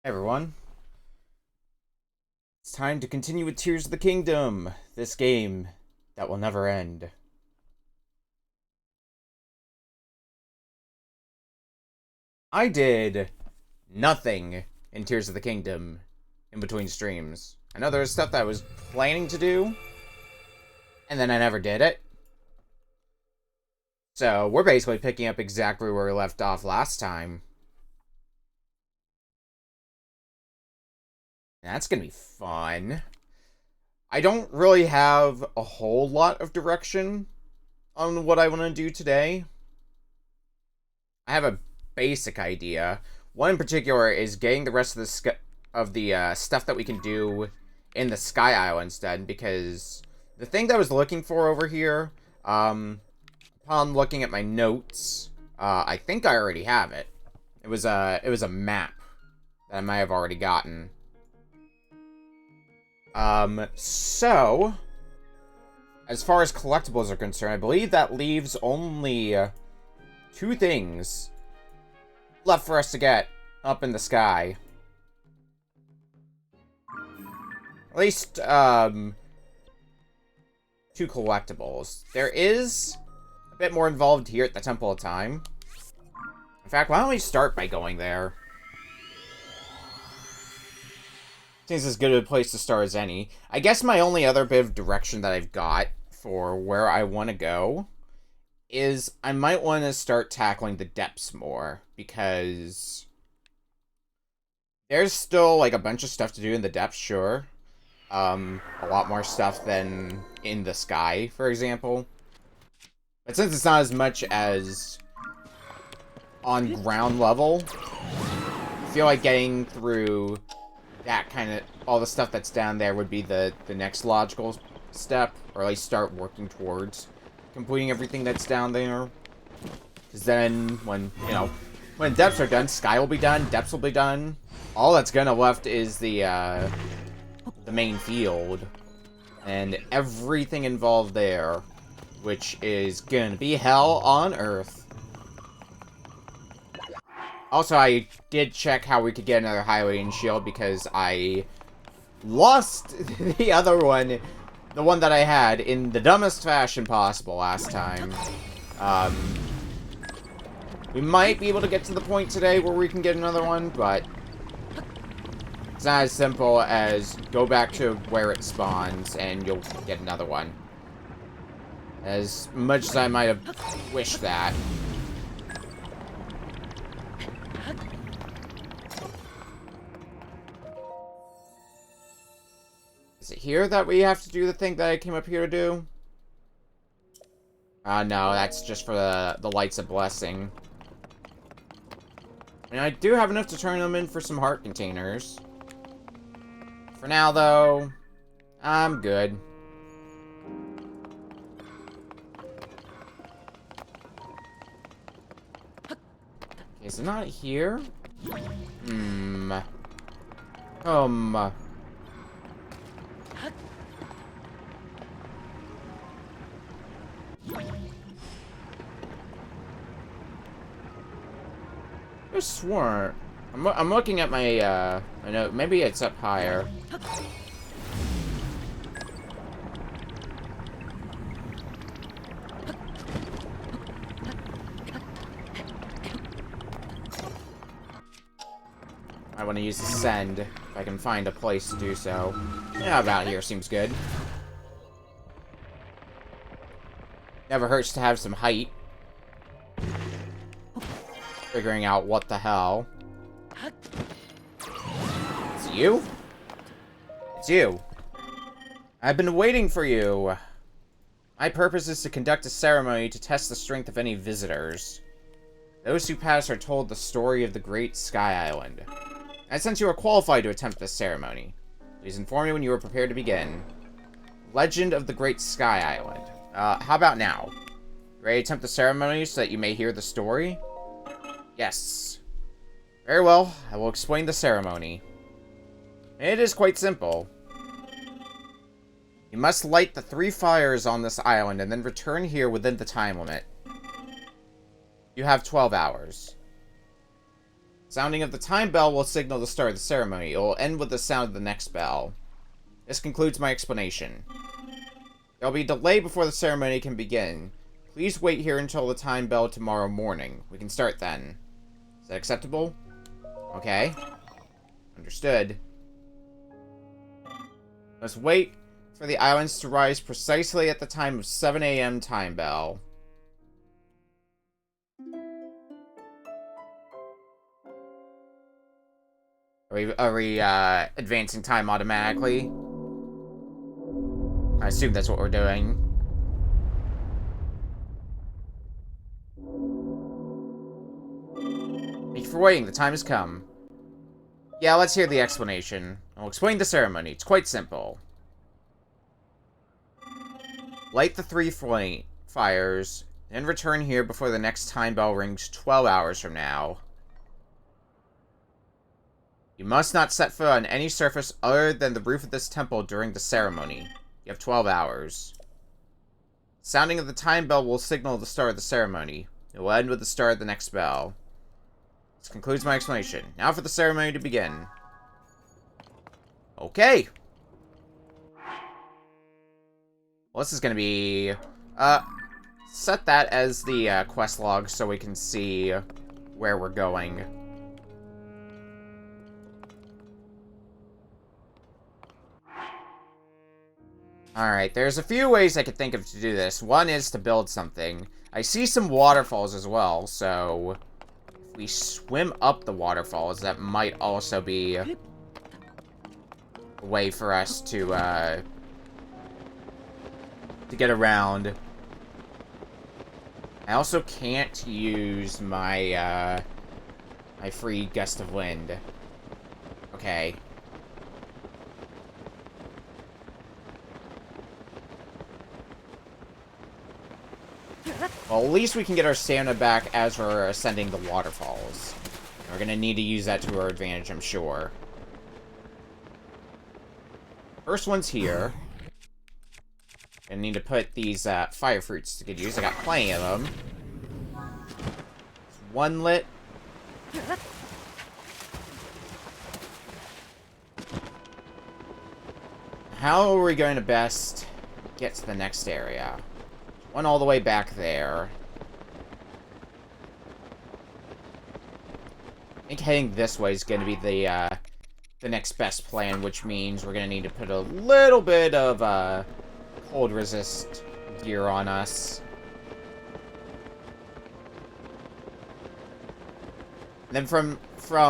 Everyone. It's time to continue with Tears of the Kingdom, this game that will never end. I did nothing in Tears of the Kingdom in between streams. I know there was stuff that I was planning to do, and then I never did it. So, we're basically picking up exactly where we left off last time. That's gonna be fun. I don't really have a whole lot of direction on what I want to do today. I have a basic idea. One in particular is getting the rest of the stuff that we can do in the Sky Islands done, because the thing that I was looking for over here, upon looking at my notes, I think I already have it. It was a map that I might have already gotten. So, as far as collectibles are concerned, I believe that leaves only two things left for us to get up in the sky. At least, two collectibles. There is a bit more involved here at the Temple of Time. In fact, why don't we start by going there? Seems as good a place to start as any. I guess my only other bit of direction that I've got for where I want to go is I might want to start tackling the depths more, because there's still, like, a bunch of stuff to do in the depths, sure. A lot more stuff than in the sky, for example. But since it's not as much as on ground level, I feel like getting through that kind of, all the stuff that's down there would be the next logical step, or at least start working towards completing everything that's down there. Because then, when depths are done, sky will be done, depths will be done. All that's gonna left is the main field, and everything involved there, which is gonna be hell on earth. Also, I did check how we could get another highlighting shield, because I lost the other one, the one that I had, in the dumbest fashion possible last time. We might be able to get to the point today where we can get another one, but it's not as simple as go back to where it spawns and you'll get another one. As much as I might have wished that. Is it here that we have to do the thing that I came up here to do? No, that's just for the Lights of Blessing. I mean, I do have enough to turn them in for some heart containers. For now, though, I'm good. Okay, is it not here? I swore. I'm looking at my, I know, maybe it's up higher. I want to use Ascend, if I can find a place to do so. Yeah, about here seems good. Never hurts to have some height. Figuring out what the hell. It's you? It's you. I've been waiting for you. My purpose is to conduct a ceremony to test the strength of any visitors. Those who pass are told the story of the Great Sky Island. And since you are qualified to attempt this ceremony, please inform me when you are prepared to begin. Legend of the Great Sky Island. How about now? Ready to attempt the ceremony so that you may hear the story? Yes. Very well, I will explain the ceremony. It is quite simple. You must light the 3 fires on this island and then return here within the time limit. You have 12 hours. Sounding of the time bell will signal the start of the ceremony. It will end with the sound of the next bell. This concludes my explanation. There will be a delay before the ceremony can begin. Please wait here until the time bell tomorrow morning. We can start then. Is that acceptable? Okay. Understood. Let's wait for the islands to rise precisely at the time of 7 a.m. time bell. Are we advancing time automatically? I assume that's what we're doing. Thank you for waiting. The time has come. Yeah, let's hear the explanation. I'll explain the ceremony. It's quite simple. Light the 3 fires, then return here before the next time bell rings 12 hours from now. You must not set foot on any surface other than the roof of this temple during the ceremony. You have 12 hours. Sounding of the time bell will signal the start of the ceremony. It will end with the start of the next bell. This concludes my explanation. Now for the ceremony to begin. Okay. Well, this is going to be... set that as the quest log so we can see where we're going. Alright, there's a few ways I could think of to do this. One is to build something. I see some waterfalls as well, so... if we swim up the waterfalls, that might also be a way for us to get around. I also can't use my, my free gust of wind. Okay. Well, at least we can get our stamina back as we're ascending the waterfalls. We're gonna need to use that to our advantage, I'm sure. First one's here. I need to put these fire fruits to good use. I got plenty of them. One lit. How are we going to best get to the next area? One all the way back there. I think heading this way is going to be the next best plan, which means we're going to need to put a little bit of cold resist gear on us. And then from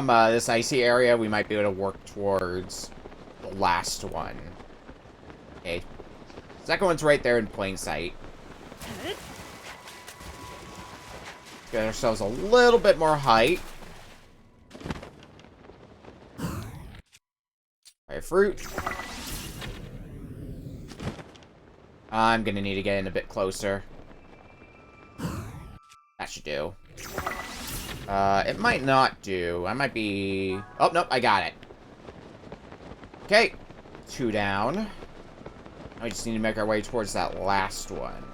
this icy area, we might be able to work towards the last one. Okay. Second one's right there in plain sight. Get ourselves a little bit more height. Fire fruit. I'm gonna need to get in a bit closer. That should do. It might not do. I might be... oh, nope, I got it. Okay. 2 down. Now we just need to make our way towards that last one.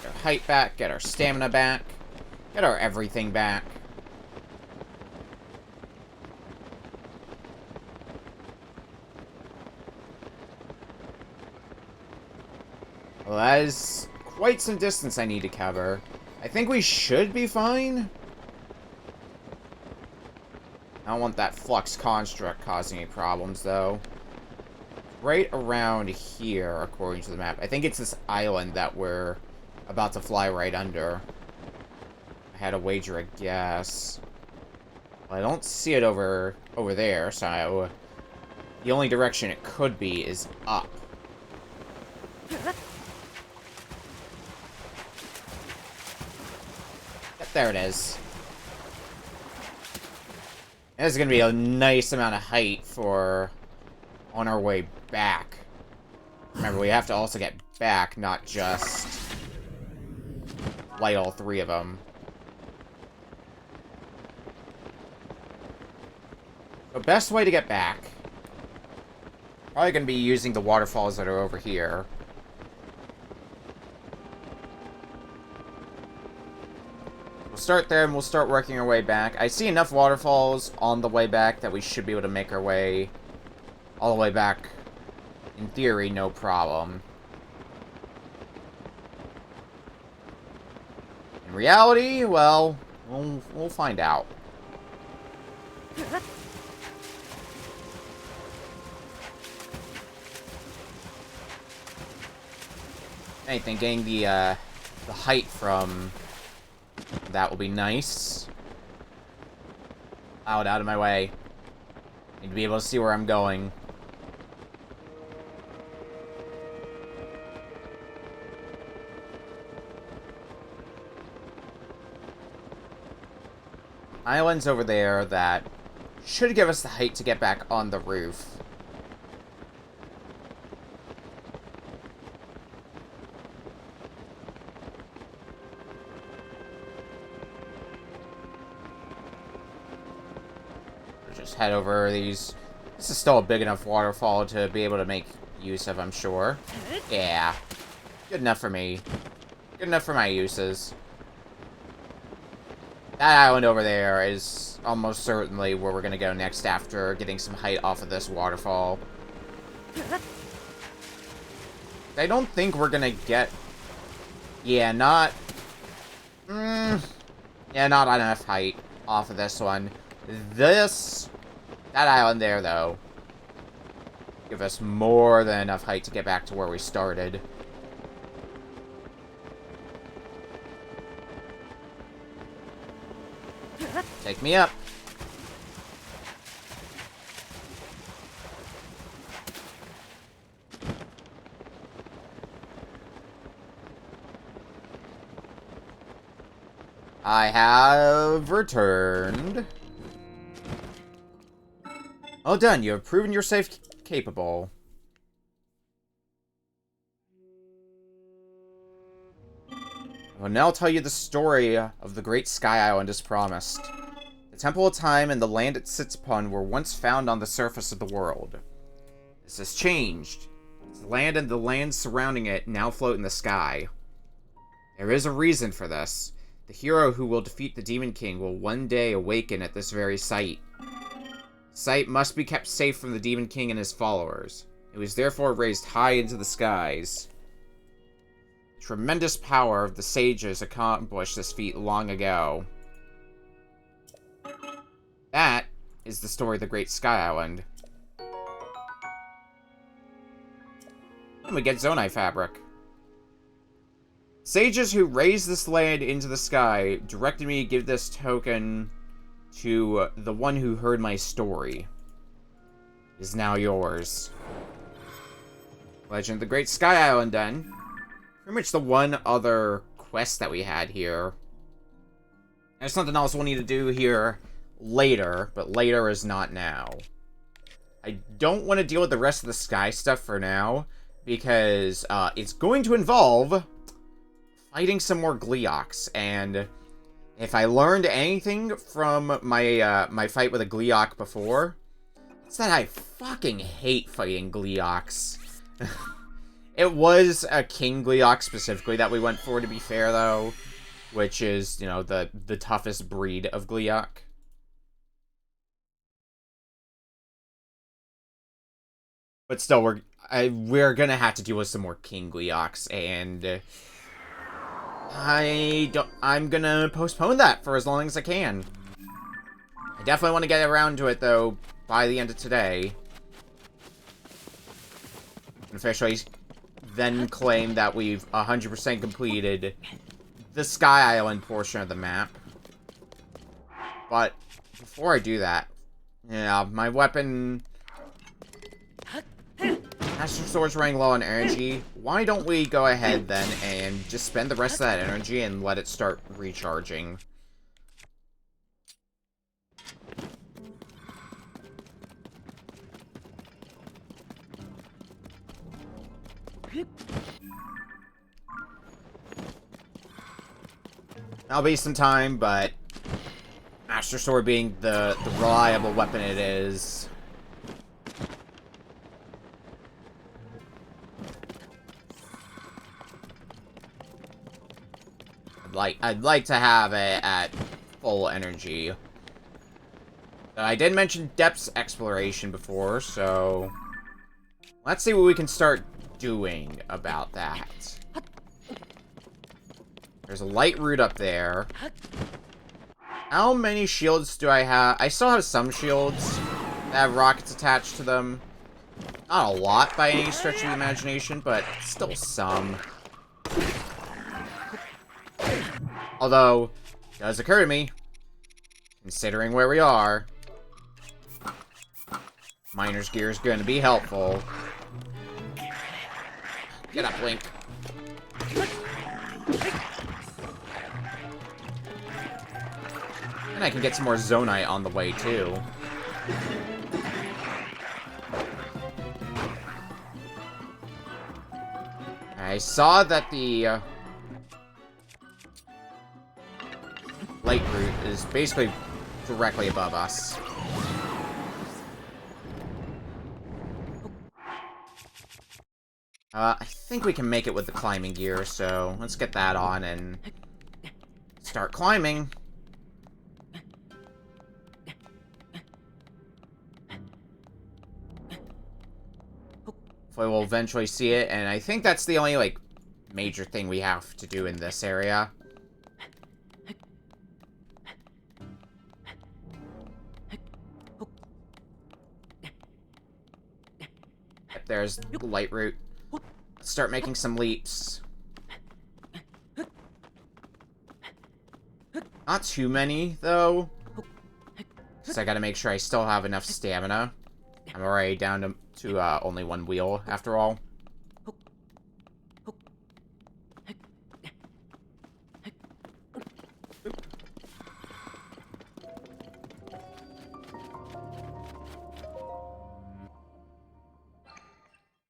Get our height back, get our stamina back, get our everything back. Well, that is quite some distance I need to cover. I think we should be fine. I don't want that flux construct causing any problems, though. Right around here, according to the map. I think it's this island that we're about to fly right under. I had to wager a guess. Well, I don't see it over there, so the only direction it could be is up. There it is. This is going to be a nice amount of height for on our way back. Remember, we have to also get back, not just light all 3 of them. The best way to get back, probably going to be using the waterfalls that are over here. We'll start there and we'll start working our way back. I see enough waterfalls on the way back that we should be able to make our way all the way back. In theory, no problem. In reality, well, we'll find out. Anything, getting the height from that will be nice. Out of my way. Need to be able to see where I'm going. Islands over there that should give us the height to get back on the roof. Just head over these. This is still a big enough waterfall to be able to make use of, I'm sure. Yeah. Good enough for me. Good enough for my uses. That island over there is almost certainly where we're going to go next after getting some height off of this waterfall. I don't think we're going to get... Yeah, not... Yeah, not enough height off of this one. That island there, though, give us more than enough height to get back to where we started. Take me up. I have returned. Well done, you have proven yourself capable. I will now tell you the story of the Great Sky Island as promised. The Temple of Time and the land it sits upon were once found on the surface of the world. This has changed. The land and the lands surrounding it now float in the sky. There is a reason for this. The hero who will defeat the Demon King will one day awaken at this very site. The site must be kept safe from the Demon King and his followers. It was therefore raised high into the skies. The tremendous power of the sages accomplished this feat long ago. That is the story of the Great Sky Island. And we get Zonai fabric. Sages who raised this land into the sky directed me to give this token to the one who heard my story. It is now yours. Legend of the Great Sky Island, then. Pretty much the one other quest that we had here. There's something else we'll need to do here later, but later is not now. I don't want to deal with the rest of the sky stuff for now, because it's going to involve fighting some more Gleeoks, and if I learned anything from my my fight with a Gleeok before, it's that I fucking hate fighting Gleeoks. It was a King Gleeok specifically that we went for, to be fair, though, which is, you know, the toughest breed of Gleeok. But still, we're gonna have to deal with some more King Gleeoks, and I'm gonna postpone that for as long as I can. I definitely want to get around to it, though, by the end of today. And officially then claim that we've 100% completed the Sky Island portion of the map. But before I do that, yeah, my weapon... Master Sword's running low on energy. Why don't we go ahead then and just spend the rest of that energy and let it start recharging? That'll be some time, but Master Sword being the reliable weapon it is. I'd like to have it at full energy. I did mention depths exploration before, so let's see what we can start doing about that. There's a light route up there. How many shields do I have? I still have some shields that have rockets attached to them. Not a lot by any stretch of the imagination, but still some. Although, it does occur to me, considering where we are, Miner's Gear is going to be helpful. Get up, Link. And I can get some more Zonite on the way, too. I saw that the light route is basically directly above us. I think we can make it with the climbing gear, so let's get that on and start climbing. Hopefully we'll eventually see it, and I think that's the only, like, major thing we have to do in this area. Yep, there's the light route. Let's start making some leaps. Not too many, though. So I gotta make sure I still have enough stamina. I'm already down to only one wheel, after all.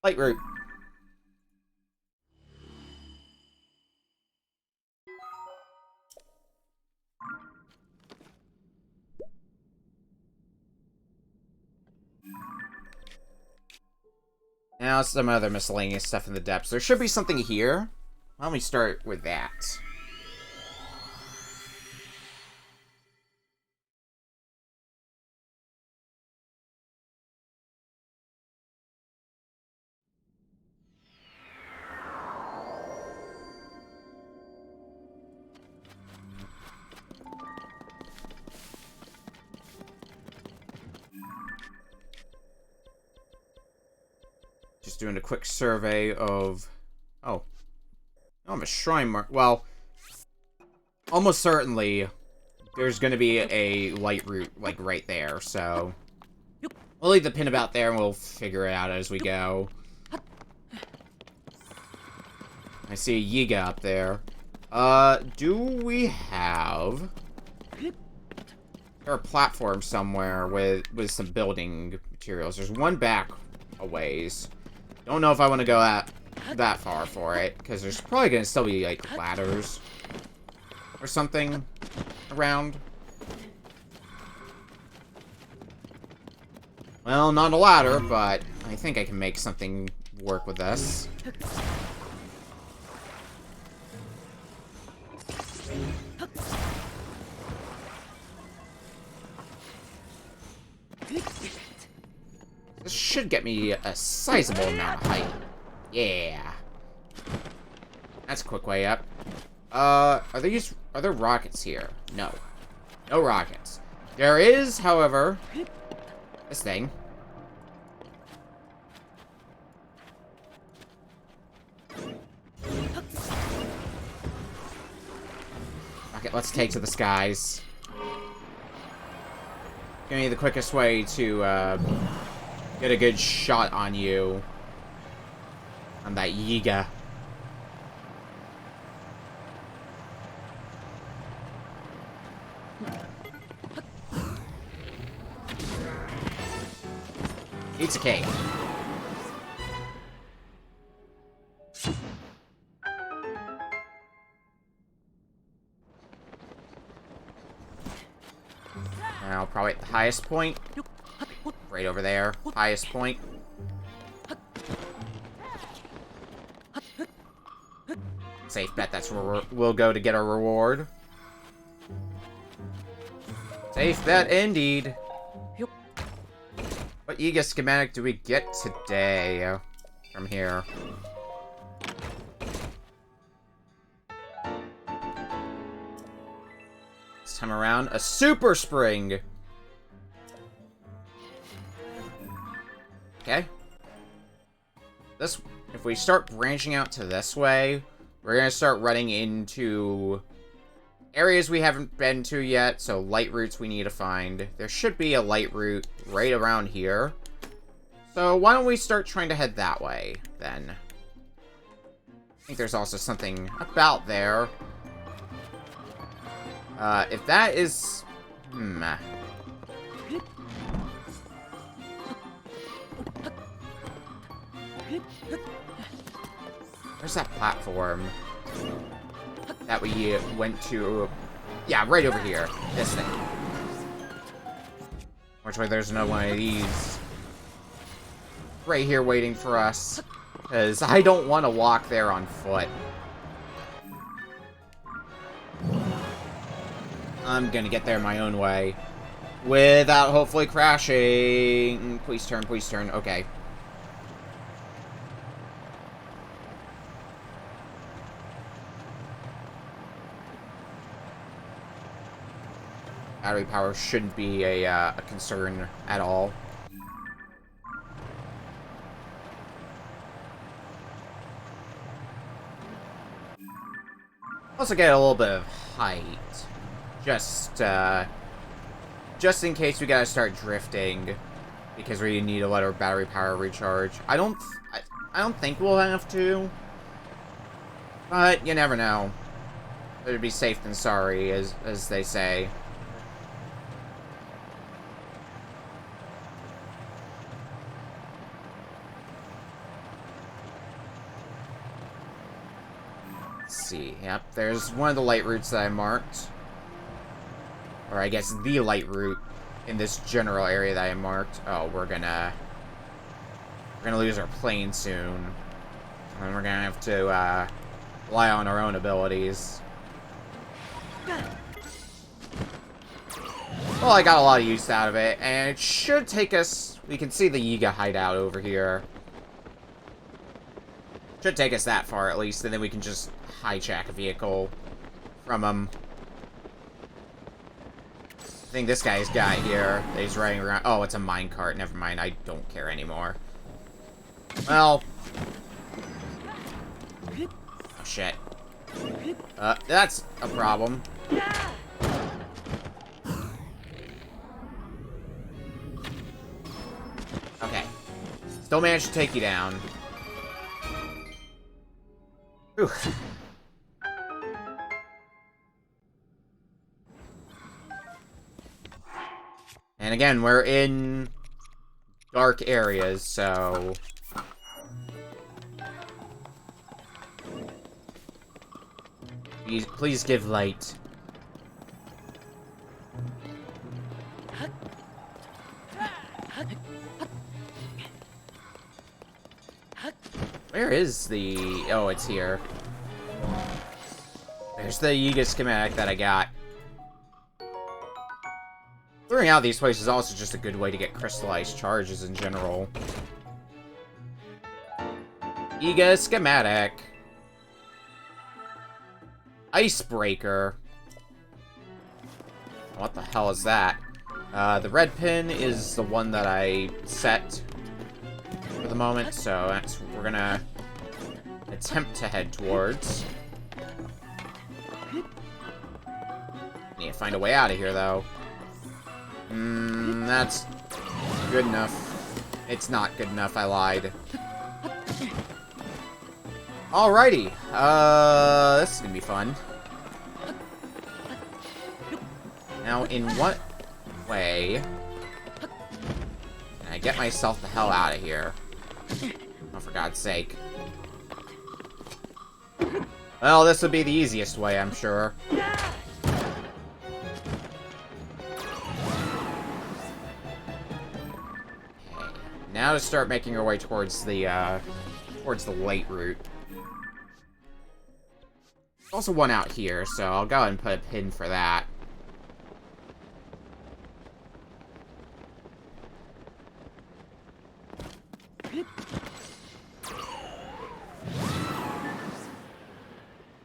Light route. Now some other miscellaneous stuff in the depths. There should be something here. Why don't we start with that? Just doing a quick survey of... Oh. I have a shrine mark. Well, almost certainly there's going to be a light route, like, right there, so... We'll leave the pin about there and we'll figure it out as we go. I see a Yiga up there. Do we have... There are platforms somewhere with some building materials. There's one back a ways. Don't know if I want to go that far for it, because there's probably going to still be, like, ladders or something around. Well, not a ladder, but I think I can make something work with this. This should get me a sizable amount of height. Yeah. That's a quick way up. Are there rockets here? No. No rockets. There is, however, this thing. Okay, let's take to the skies. Give me the quickest way to, get a good shot on you. On that Yiga. It's a cake. Now, probably at the highest point. Right over there. Highest point. Safe bet that's where we'll go to get our reward. Safe bet indeed. What Yiga schematic do we get today from here? This time around, a super spring. Okay. This, if we start branching out to this way, we're gonna start running into areas we haven't been to yet, so light routes we need to find. There should be a light route right around here. So why don't we start trying to head that way, then? I think there's also something about there. If that is... Where's that platform that we went to? Yeah, right over here. This thing. Which way there's no one of these right here waiting for us. Because I don't want to walk there on foot. I'm gonna get there my own way. Without hopefully crashing. Please turn, please turn. Okay. Battery power shouldn't be a concern at all. Also get a little bit of height. Just in case we gotta start drifting. Because we need to let our battery power recharge. I don't think we'll have to. But you never know. Better be safe than sorry, as they say. See. Yep, there's one of the light routes that I marked. Or I guess the light route in this general area that I marked. Oh, we're gonna lose our plane soon. And we're gonna have to rely on our own abilities. Well, I got a lot of use out of it, and it should take us... We can see the Yiga hideout over here. Should take us that far, at least, and then we can just hijack a vehicle from them. I think this guy's got here that he's riding around. Oh, it's a minecart. Never mind. I don't care anymore. Well. Oh, shit. That's a problem. Okay. Still managed to take you down. Whew. And again, we're in dark areas, so... Please give light. Where is the... Oh, it's here. There's the Yiga schematic that I got. Clearing out these places is also just a good way to get crystallized charges in general. Yiga schematic. Icebreaker. What the hell is that? The red pin is the one that I set for the moment, so that's what we're gonna attempt to head towards. Need to find a way out of here, though. That's good enough. It's not good enough, I lied. Alrighty, this is gonna be fun. Now, in what way can I get myself the hell out of here? Oh, for God's sake. Well, this would be the easiest way, I'm sure. Now to start making our way towards the light route. Also one out here, so I'll go ahead and put a pin for that.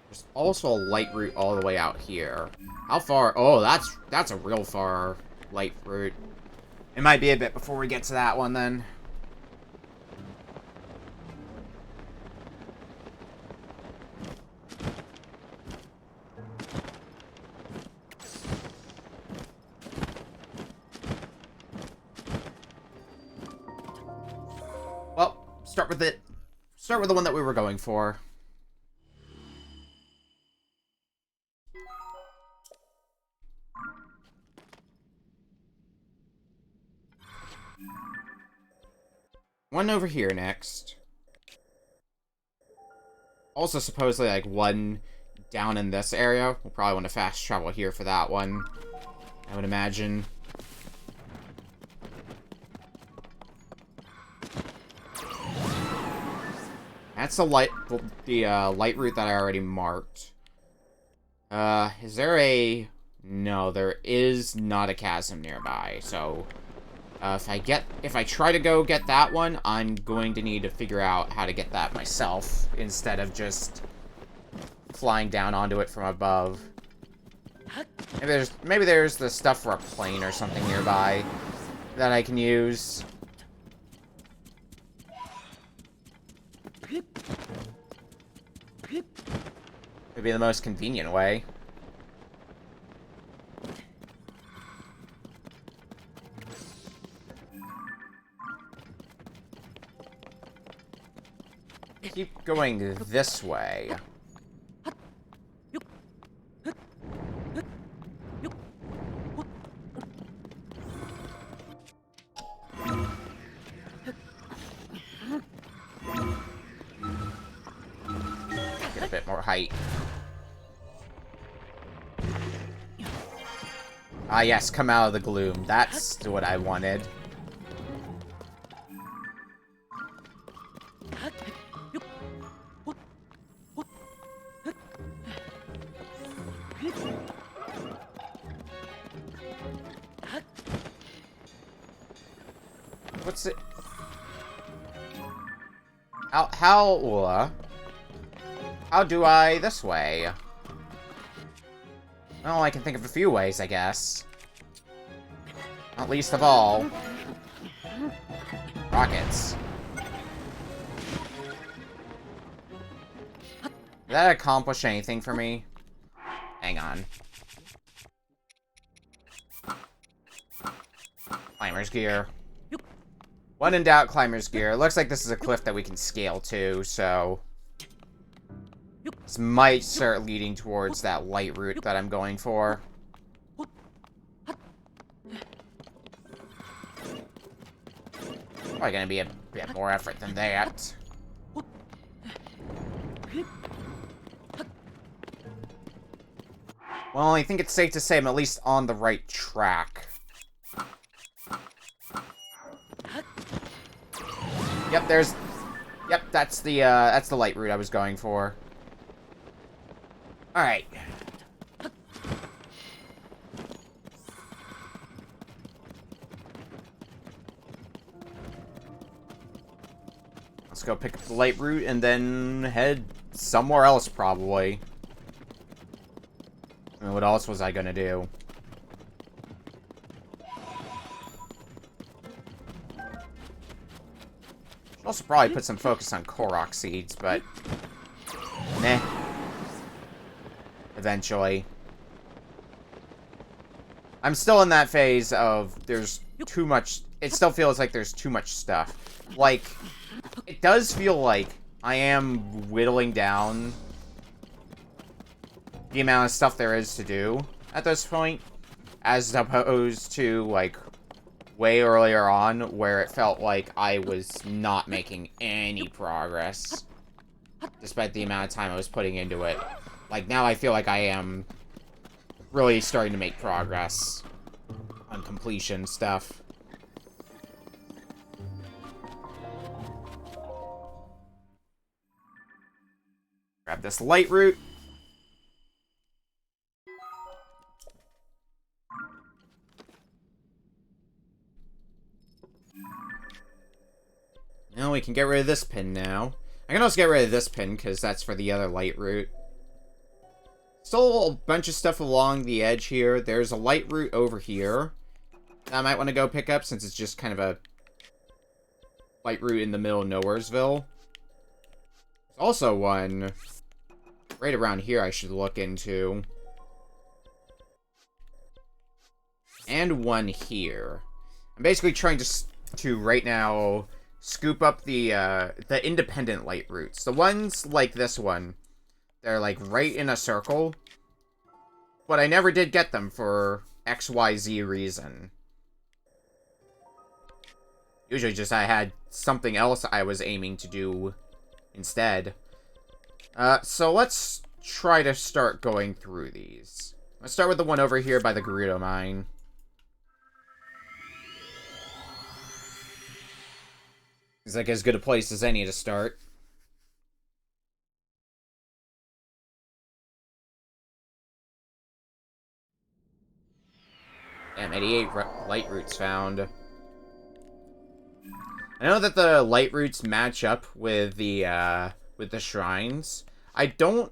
There's also a light route all the way out here. How far? Oh, that's a real far light route. It might be a bit before we get to that one, then. Well, start with it. Start with the one that we were going for. One over here next. Also, supposedly, like, one down in this area. We'll probably want to fast travel here for that one, I would imagine. That's the light route that I already marked. Is there a... No, there is not a chasm nearby, so... if I try to go get that one, I'm going to need to figure out how to get that myself, instead of flying down onto it from above. Maybe there's the stuff for a plane or something nearby that I can use. Would be the most convenient way. Keep going this way. Get a bit more height. Ah, yes, come out of the gloom. That's what I wanted. What's it? How do I this way? Well, I can think of a few ways, I guess. Not least of all, rockets. Did that accomplish anything for me? Hang on. Climber's gear. When in doubt, climber's gear. Looks like this is a cliff that we can scale to, so... This might start leading towards that light route that I'm going for. Probably gonna be a bit more effort than that. Well, I think it's safe to say I'm at least on the right track. Yep, Yep, that's the light route I was going for. Alright. Let's go pick up the light route and then head somewhere else, probably. I mean, what else was I gonna do? Should also probably put some focus on Korok seeds, but... Meh. Eventually. I'm still in that phase of there's too much... It still feels like there's too much stuff. Like, it does feel like I am whittling down the amount of stuff there is to do at this point, as opposed to, like, way earlier on, where it felt like I was not making any progress, despite the amount of time I was putting into it. Like, now I feel like I am really starting to make progress on completion stuff. Grab this light route. Well, we can get rid of this pin now. I can also get rid of this pin, because that's for the other light route. Still a bunch of stuff along the edge here. There's a light route over here that I might want to go pick up, since it's just kind of a light route in the middle of Nowheresville. There's also one right around here I should look into. And one here. I'm basically trying to right now scoop up the independent light routes. The ones like this one, they're like right in a circle. But I never did get them for XYZ reason. Usually just I had something else I was aiming to do instead. So let's try to start going through these. Let's start with the one over here by the Gerudo Mine. It's like as good a place as any to start. Damn, 88 light routes found. I know that the light routes match up with the shrines. I don't...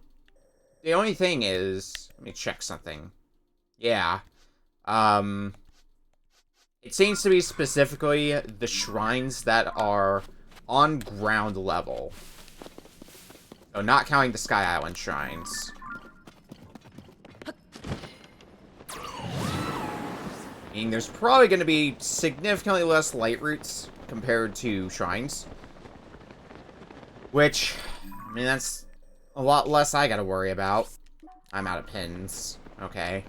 The only thing is... Let me check something. Yeah. It seems to be specifically the shrines that are on ground level. So not counting the Sky Island shrines. Meaning there's probably going to be significantly less light routes compared to shrines. Which, I mean, that's a lot less I gotta worry about. I'm out of pins. Okay.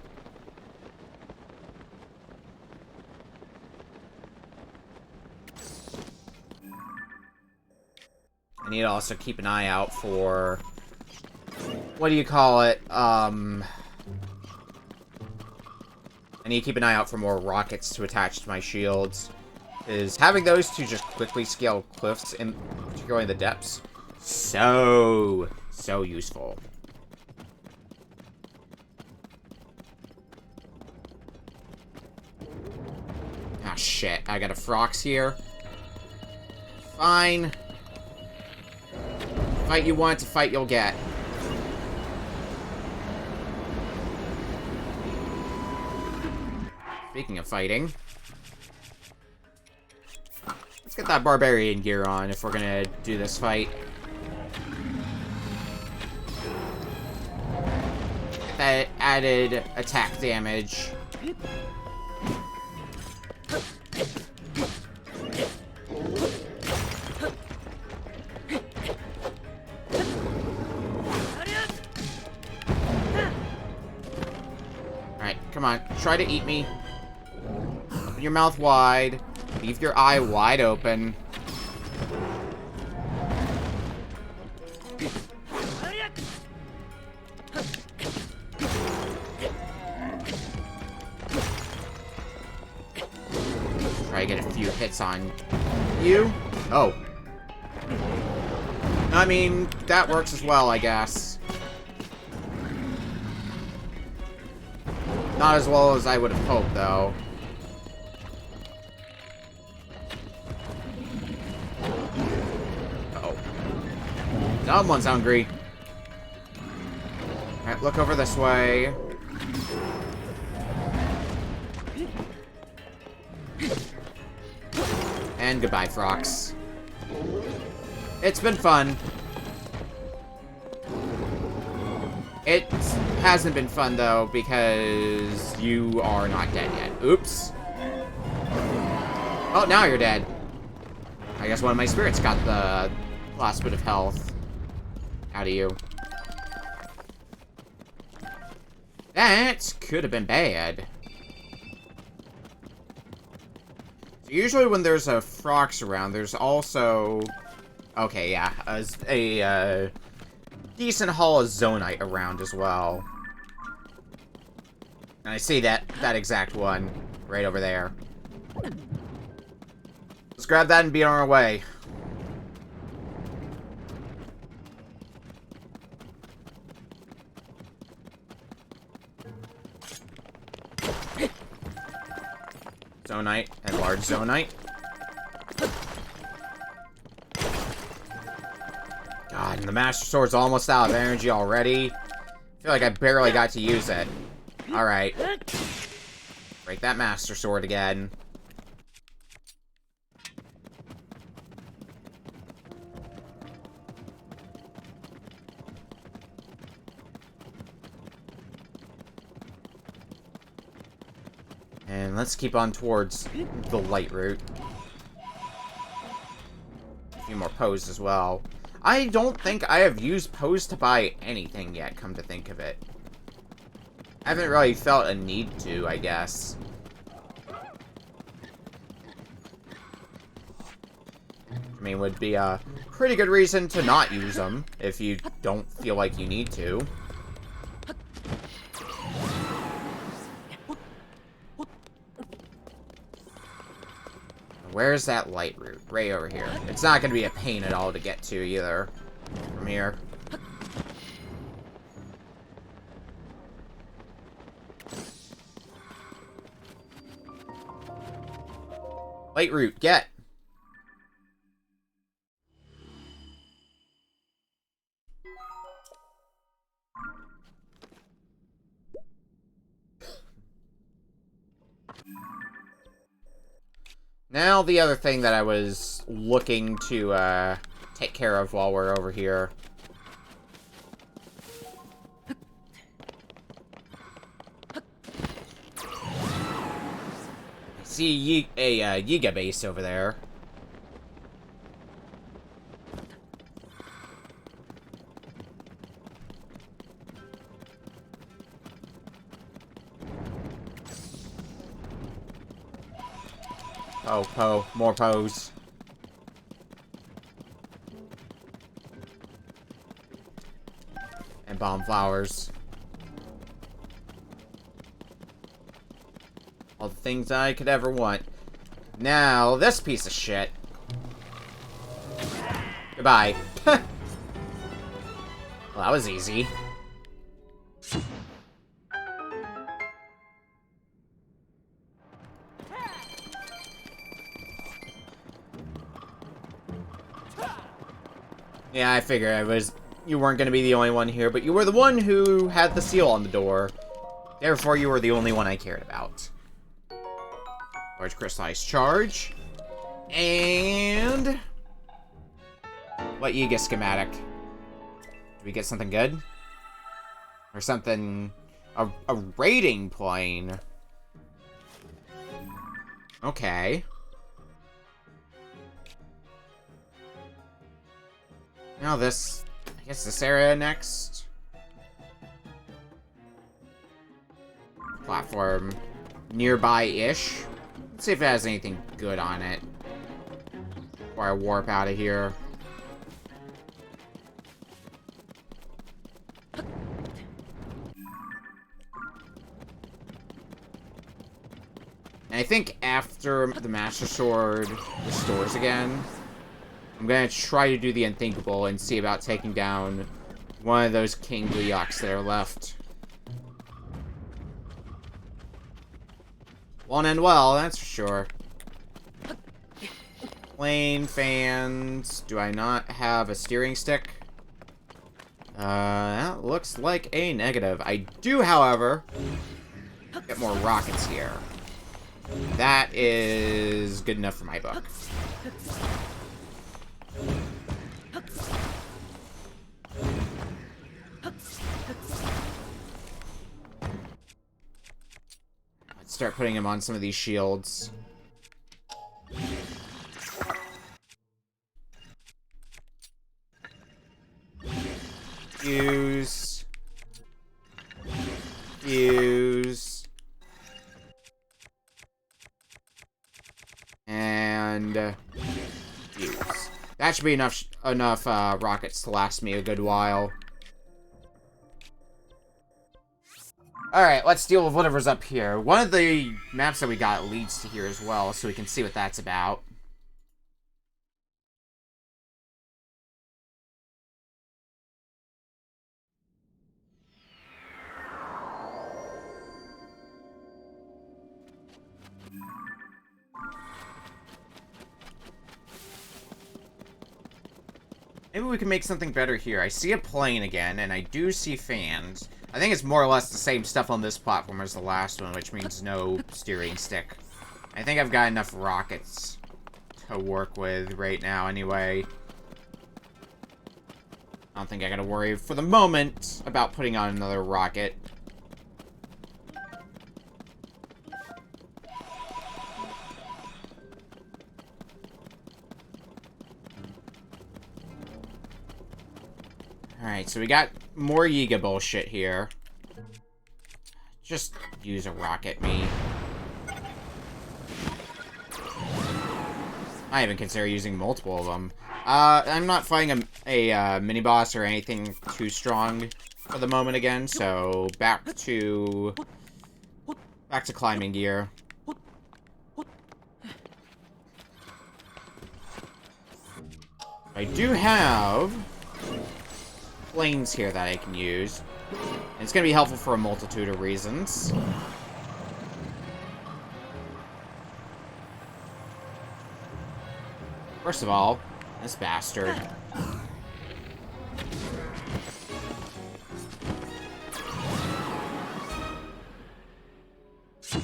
I need to also keep an eye out for... What do you call it? I need to keep an eye out for more rockets to attach to my shields. Is having those to just quickly scale cliffs, in particularly in the depths, so useful. Ah, shit. I got a Frox here. Fine. Fight you want, to fight you'll get. Speaking of fighting... Let's get that barbarian gear on if we're gonna do this fight. Get that added attack damage. Alright, come on. Try to eat me. Open your mouth wide. Leave your eye wide open. Try to get a few hits on you. Oh. I mean, that works as well, I guess. Not as well as I would have hoped, though. Someone's hungry. Alright, look over this way. And goodbye, Frox. It's been fun. It hasn't been fun, though, because you are not dead yet. Oops. Oh, now you're dead. I guess one of my spirits got the last bit of health out of you. That could have been bad. So usually when there's a Frox around, there's also... Okay, yeah, a decent haul of Zonite around as well. And I see that exact one right over there. Let's grab that and be on our way. Zonite and large Zonite. God, and the Master Sword's almost out of energy already. I feel like I barely got to use it. Alright. Break that Master Sword again. And let's keep on towards the light route. A few more Poes as well. I don't think I have used Poes to buy anything yet, come to think of it. I haven't really felt a need to, I guess. I mean, would be a pretty good reason to not use them, if you don't feel like you need to. Where's that light route? Right over here. It's not going to be a pain at all to get to, either. From here. Light route, get! Now, the other thing that I was looking to, take care of while we're over here. I see a Yiga base over there. Oh, more Poes. And bomb flowers. All the things I could ever want. Now, this piece of shit. Goodbye. Well, that was easy. Yeah, I figured you weren't going to be the only one here, but you were the one who had the seal on the door. Therefore, you were the only one I cared about. Large crystallized charge. And... what Yiga schematic? Do we get something good? Or something... a raiding plane? Okay. Now this... I guess this area next. Platform nearby-ish. Let's see if it has anything good on it. Before I warp out of here. And I think after the Master Sword restores again, I'm gonna try to do the unthinkable and see about taking down one of those King Gleeoks that are left. Won't end well, that's for sure. Plane fans. Do I not have a steering stick? That looks like a negative. I do, however, get more rockets here. That is good enough for my book. Let's start putting him on some of these shields. Fuse. Fuse. And fuse. That should be enough rockets to last me a good while. Alright, let's deal with whatever's up here. One of the maps that we got leads to here as well, so we can see what that's about. Maybe we can make something better here. I see a plane again, and I do see fans. I think it's more or less the same stuff on this platform as the last one, which means no steering stick. I think I've got enough rockets to work with right now, anyway. I don't think I gotta worry for the moment about putting on another rocket. Alright, so we got more Yiga bullshit here. Just use a rocket, me. I even consider using multiple of them. I'm not fighting a mini-boss or anything too strong for the moment again, so back to climbing gear. I do have planes here that I can use. And it's going to be helpful for a multitude of reasons. First of all, this bastard. You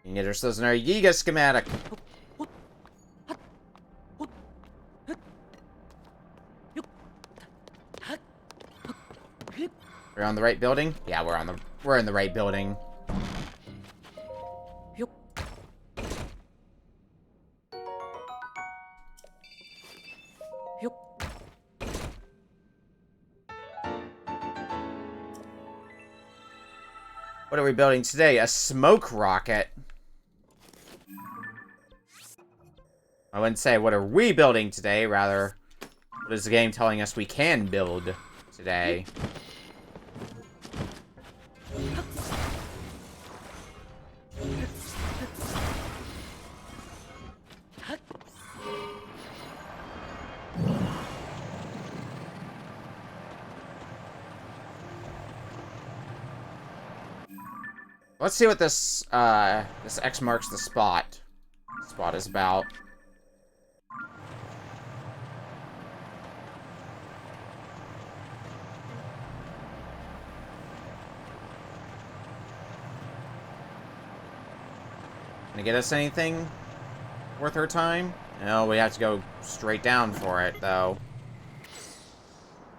can get ourselves in our Yiga schematic. We're on the right building? Yeah, we're in the right building. What are we building today? A smoke rocket? I wouldn't say what are we building today, rather what is the game telling us we can build today? Let's see what this X marks the spot is about. Can it get us anything worth our time? No, we have to go straight down for it, though.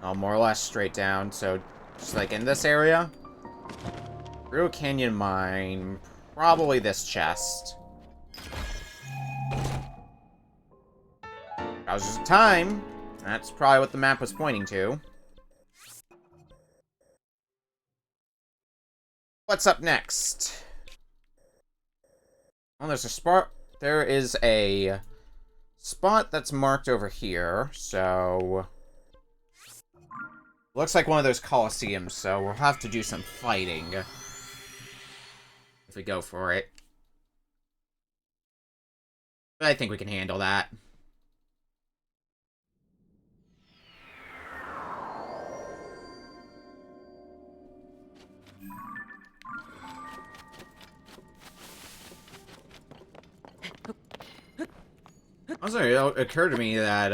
Oh, more or less straight down, so just like in this area. Through a canyon mine, probably this chest. That was just time. That's probably what the map was pointing to. What's up next? Well, there's a spot. There is a spot that's marked over here, so looks like one of those coliseums. So we'll have to do some fighting if we go for it. But I think we can handle that. Also, it occurred to me that,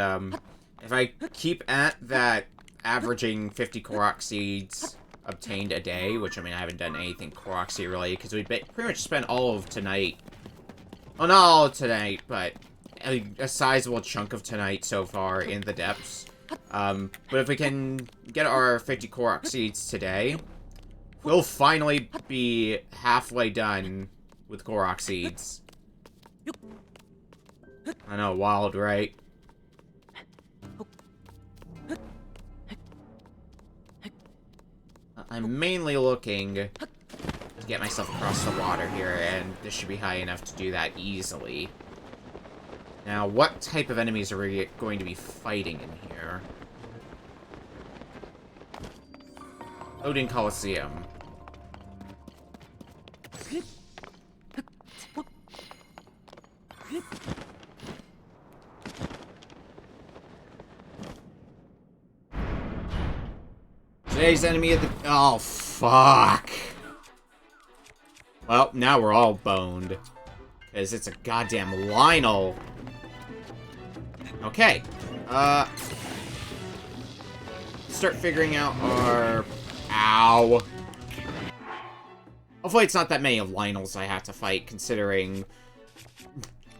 if I keep at that averaging 50 Korok seeds obtained a day, which, I mean, I haven't done anything Korok seed related, because we pretty much spent all of tonight. Well, not all of tonight, but a sizable chunk of tonight so far in the depths. But if we can get our 50 Korok seeds today, we'll finally be halfway done with Korok seeds. I know, wild, right? I'm mainly looking to get myself across the water here, and this should be high enough to do that easily. Now, what type of enemies are we going to be fighting in here? Odin Coliseum. Today's enemy of the... Oh, fuck. Well, now we're all boned. Because it's a goddamn Lionel. Okay. Start figuring out our... Ow. Hopefully it's not that many Lionels I have to fight, considering...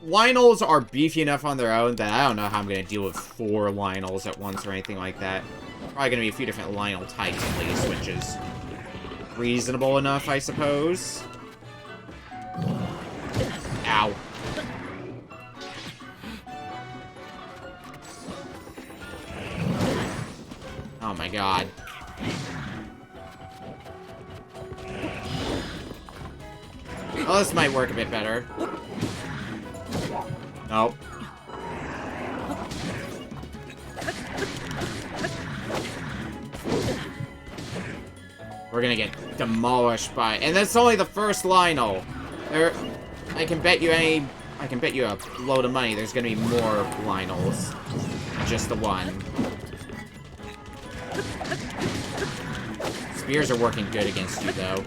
Lionels are beefy enough on their own that I don't know how I'm going to deal with 4 Lionels at once or anything like that. Probably going to be a few different Lionel types at least, which is reasonable enough, I suppose. Ow. Oh my god. Well, this might work a bit better. Nope. We're gonna get demolished by... And that's only the first Lionel. I can bet you a load of money there's gonna be more Lionels. Just the one. Spears are working good against you, though.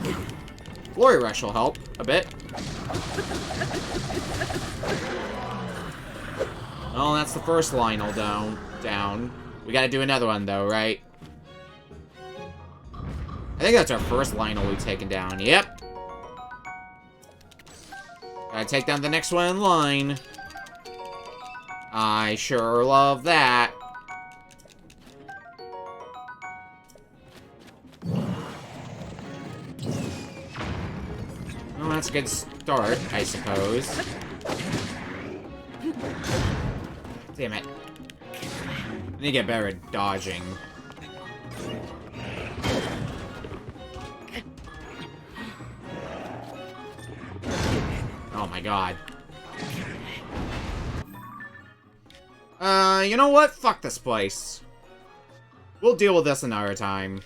Glory Rush will help a bit. Oh, that's the first Lionel down. We gotta do another one, though, right? I think that's our first Lionel we've taken down. Yep. Gotta take down the next one in line. I sure love that. Well, that's a good start, I suppose. Damn it. I need to get better at dodging. Oh my god. You know what? Fuck this place. We'll deal with this another time.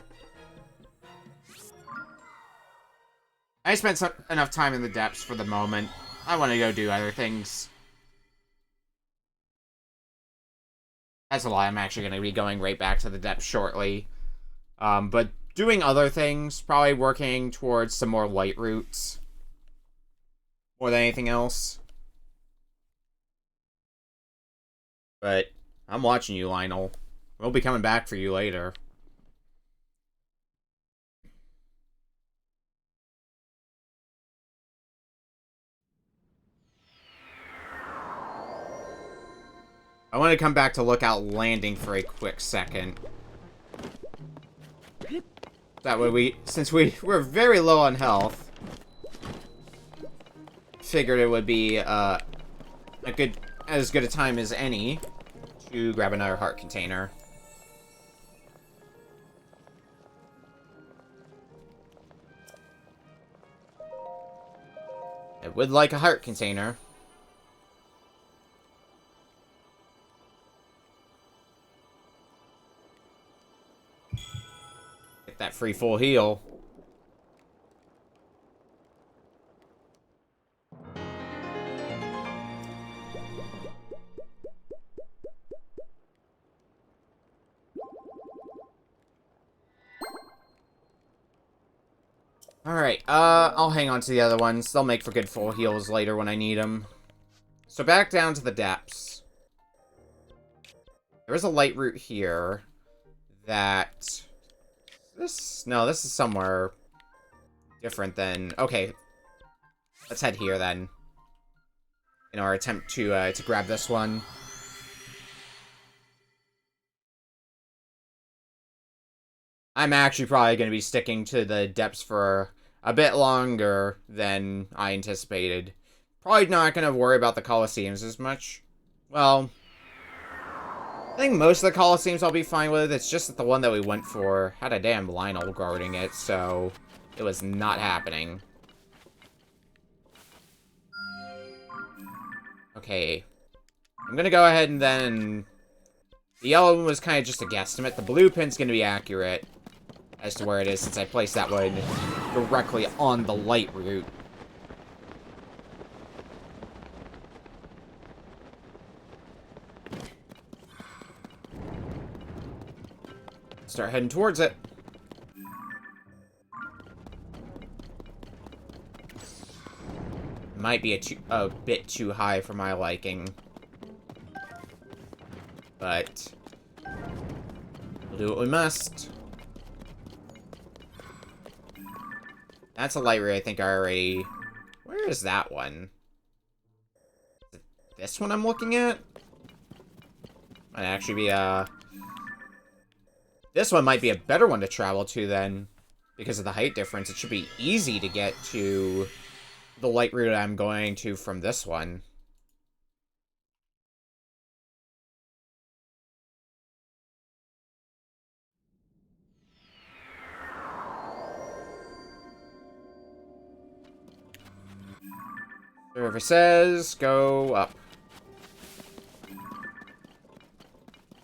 I spent enough time in the depths for the moment. I want to go do other things. That's a lie. I'm actually going to be going right back to the depths shortly. But doing other things, probably working towards some more light routes. More than anything else. But I'm watching you, Lionel. We'll be coming back for you later. I want to come back to Lookout Landing for a quick second. That way since we're very low on health, figured it would be as good a time as any to grab another heart container. I would like a heart container. Get that free full heal. Alright, I'll hang on to the other ones. They'll make for good full heals later when I need them. So back down to the depths. There is a light route here that... No, this is somewhere different than... Okay, let's head here then. In our attempt to grab this one. I'm actually probably going to be sticking to the depths for a bit longer than I anticipated. Probably not going to worry about the Colosseums as much. Well, I think most of the Colosseums I'll be fine with. It's just that the one that we went for had a damn Lionel guarding it, so it was not happening. Okay. I'm going to go ahead and then... The yellow one was kind of just a guesstimate. The blue pin's going to be accurate as to where it is, since I placed that one directly on the light route. Start heading towards it. Might be a bit too high for my liking. But we'll do what we must. That's a light route I think I already... Where is that one? Is it this one I'm looking at? Might actually be This one might be a better one to travel to then. Because of the height difference. It should be easy to get to the light route I'm going to from this one. Server says, go up.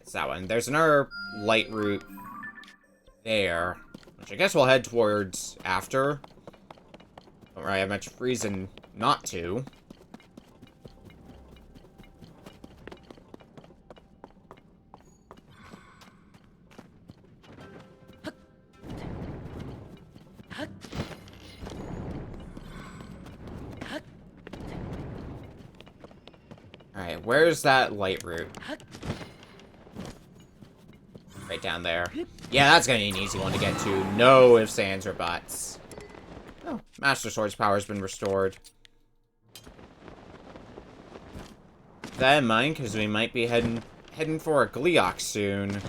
It's that one. There's another light route there, which I guess we'll head towards after. Don't really have much reason not to. Alright, where's that light route? Right down there. Yeah, that's gonna be an easy one to get to. No ifs, ands, or buts. Oh, Master Sword's power has been restored. Keep that in mind, because we might be heading for a Gleeok soon.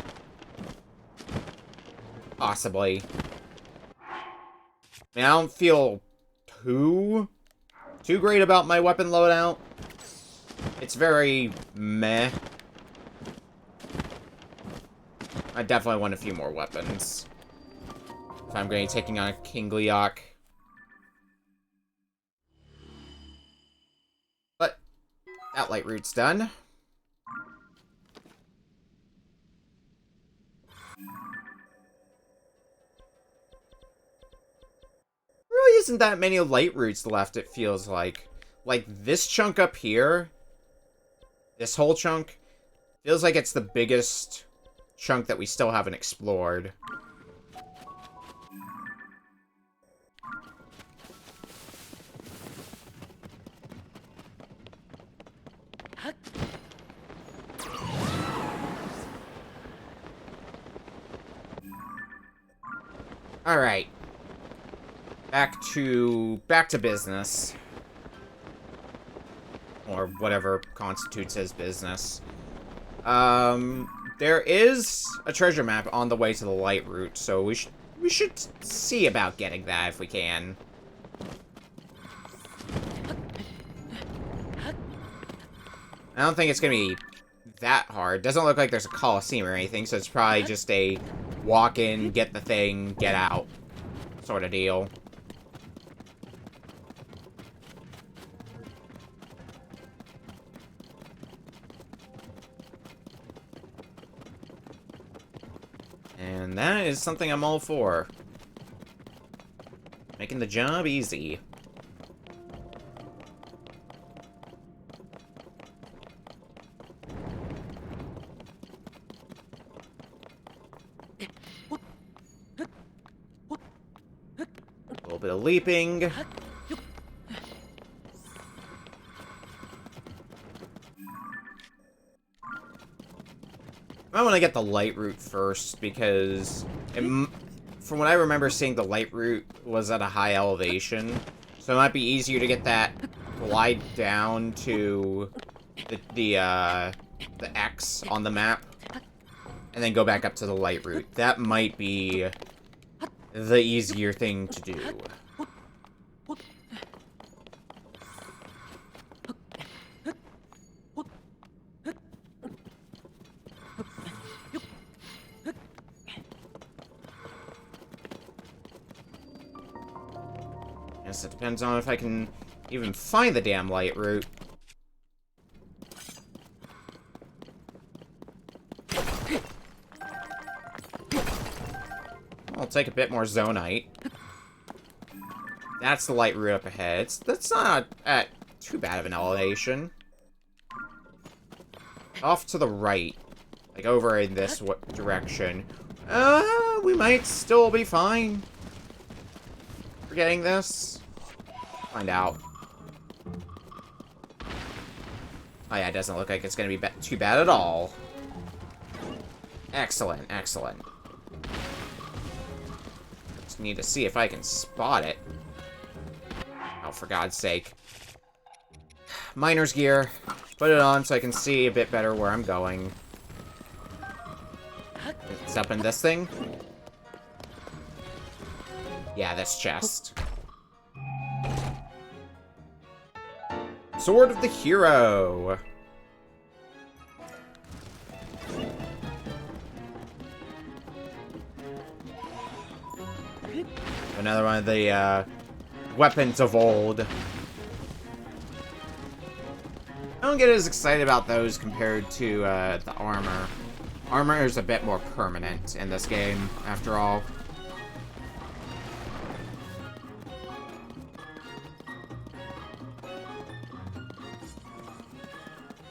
Possibly. I mean, I don't feel too great about my weapon loadout. It's very meh. I definitely want a few more weapons. If I'm going to be taking on a King Gleeok. But that light route's done. Really isn't that many light routes left, it feels like. Like, this chunk up here, this whole chunk, feels like it's the biggest chunk that we still haven't explored. Alright. Back to business. Or whatever constitutes as business. There is a treasure map on the way to the light route, so we should see about getting that if we can. I don't think it's gonna be that hard. Doesn't look like there's a Coliseum or anything, so it's probably just a walk in, get the thing, get out sort of deal. And that is something I'm all for. Making the job easy. A little bit of leaping. I want to get the light route first, because from what I remember seeing, the light route was at a high elevation. So it might be easier to get that glide down to the X on the map, and then go back up to the light route. That might be the easier thing to do. It depends on if I can even find the damn light route. I'll take a bit more zonite. That's the light route up ahead. That's not at too bad of an elevation. Off to the right. Like over in this direction. We might still be fine for getting this. Find out. Oh yeah, it doesn't look like it's gonna be too bad at all. Excellent, excellent. Just need to see if I can spot it. Oh, for God's sake. Miner's gear. Put it on so I can see a bit better where I'm going. It's up in this thing? Yeah, this chest. Sword of the Hero. Another one of the weapons of old. I don't get as excited about those compared to the armor. Armor is a bit more permanent in this game, after all.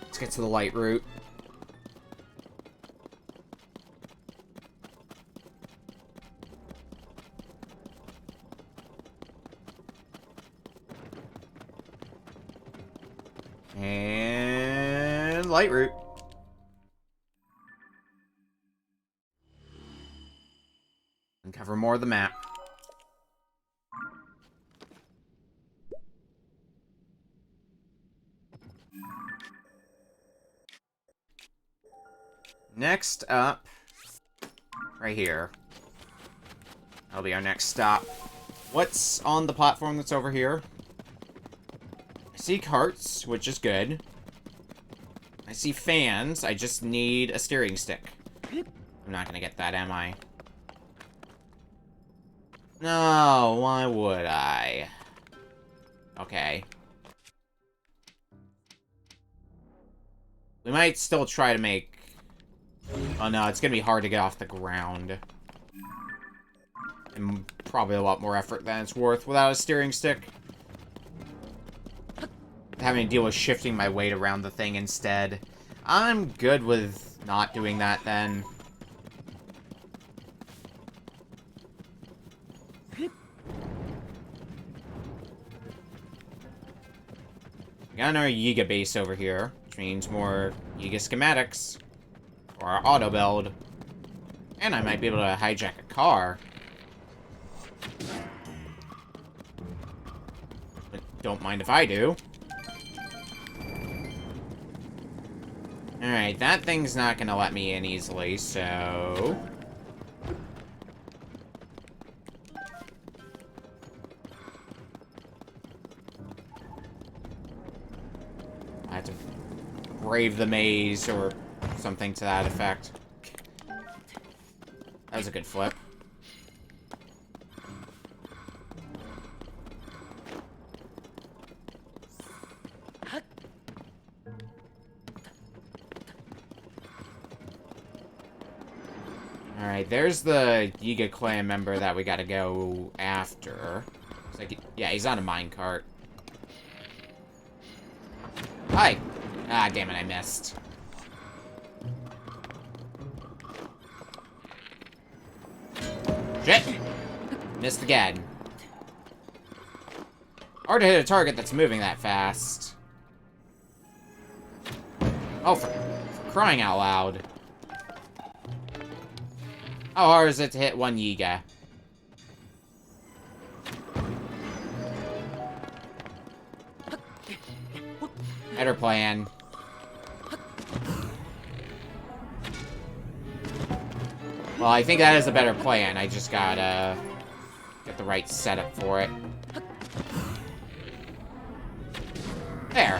Let's get to the light route. And light route. And cover more of the map. Next up, right here. That'll be our next stop. What's on the platform that's over here? I see carts, which is good. I see fans. I just need a steering stick. I'm not gonna get that, am I? No, why would I? Okay. We might still try to make... Oh no, it's gonna be hard to get off the ground. And probably a lot more effort than it's worth without a steering stick. Having to deal with shifting my weight around the thing instead. I'm good with not doing that then. We got another Yiga base over here, which means more Yiga schematics. Or our auto build. And I might be able to hijack a car. But don't mind if I do. Alright, that thing's not gonna let me in easily, so... I have to brave the maze, or something to that effect. That was a good flip. Alright, there's the Yiga clan member that we gotta go after. It's like, yeah, he's on a minecart. Hi! Ah, damn it, I missed. Shit! Missed again. Hard to hit a target that's moving that fast. Oh, for crying out loud. How hard is it to hit one Yiga? Better plan. Well, I think that is a better plan. I just gotta get the right setup for it. There.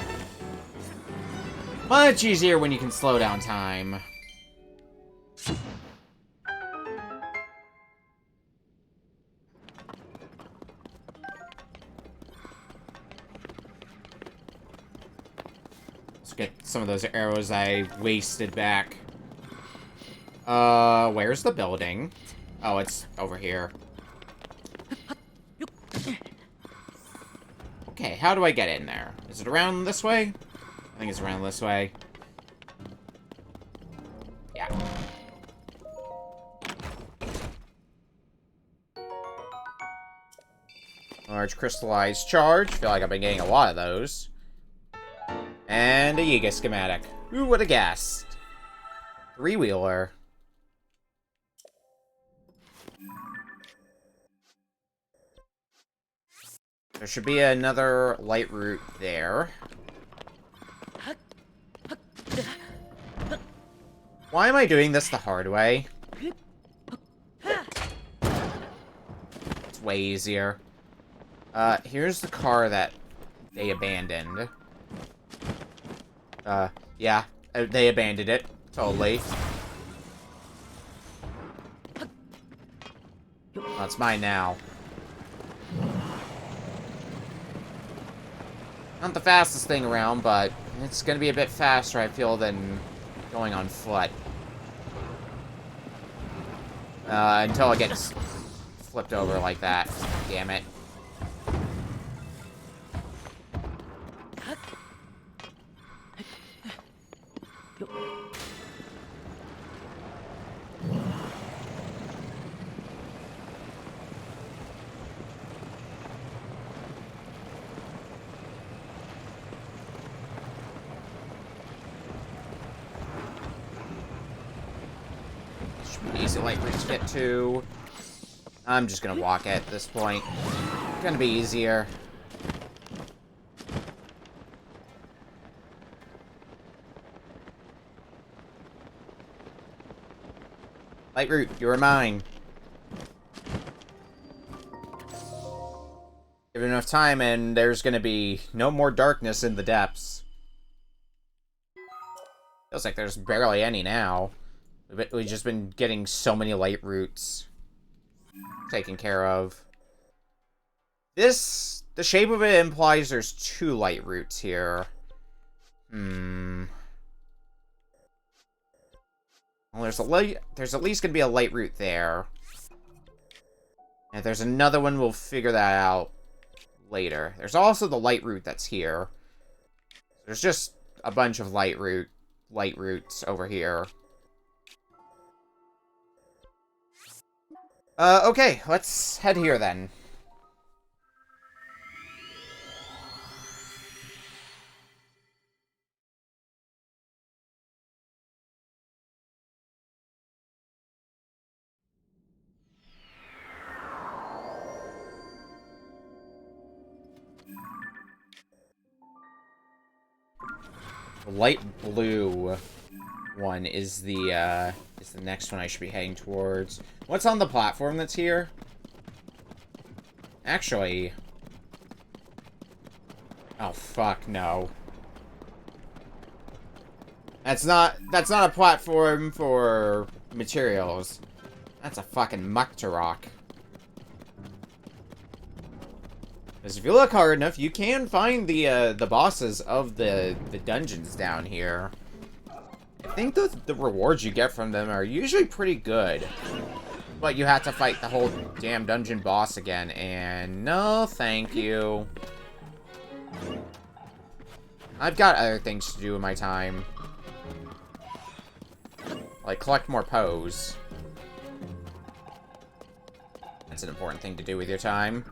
Much easier when you can slow down time. Let's get some of those arrows I wasted back. Where's the building? Oh, it's over here. Okay, how do I get in there? Is it around this way? I think it's around this way. Yeah. Large crystallized charge. Feel like I've been getting a lot of those. And a Yiga schematic. Who would have guessed? Three-wheeler. There should be another light route there. Why am I doing this the hard way? It's way easier. Here's the car that they abandoned. Yeah, they abandoned it. Totally. Well, it's mine now. Not the fastest thing around, but it's gonna be a bit faster, I feel, than going on foot. Until it gets flipped over like that. Damn it. Easy light route to get to. I'm just gonna walk at this point. It's gonna be easier. Light route, you are mine. Give it enough time and there's gonna be no more darkness in the depths. Feels like there's barely any now. We've just been getting so many light routes taken care of. The shape of it implies there's 2 light routes here. Well, there's at least gonna be a light route there. And if there's another one, we'll figure that out later. There's also the light route that's here. There's just a bunch of light routes over here. Okay, let's head here then. The light blue one is the next one I should be heading towards. What's on the platform that's here? Actually... Oh, fuck, no. That's not a platform for materials. That's a fucking muck to rock. Because if you look hard enough, you can find the bosses of the dungeons down here. I think the rewards you get from them are usually pretty good. But you have to fight the whole damn dungeon boss again, and no thank you. I've got other things to do in my time. Like collect more Poes. That's an important thing to do with your time.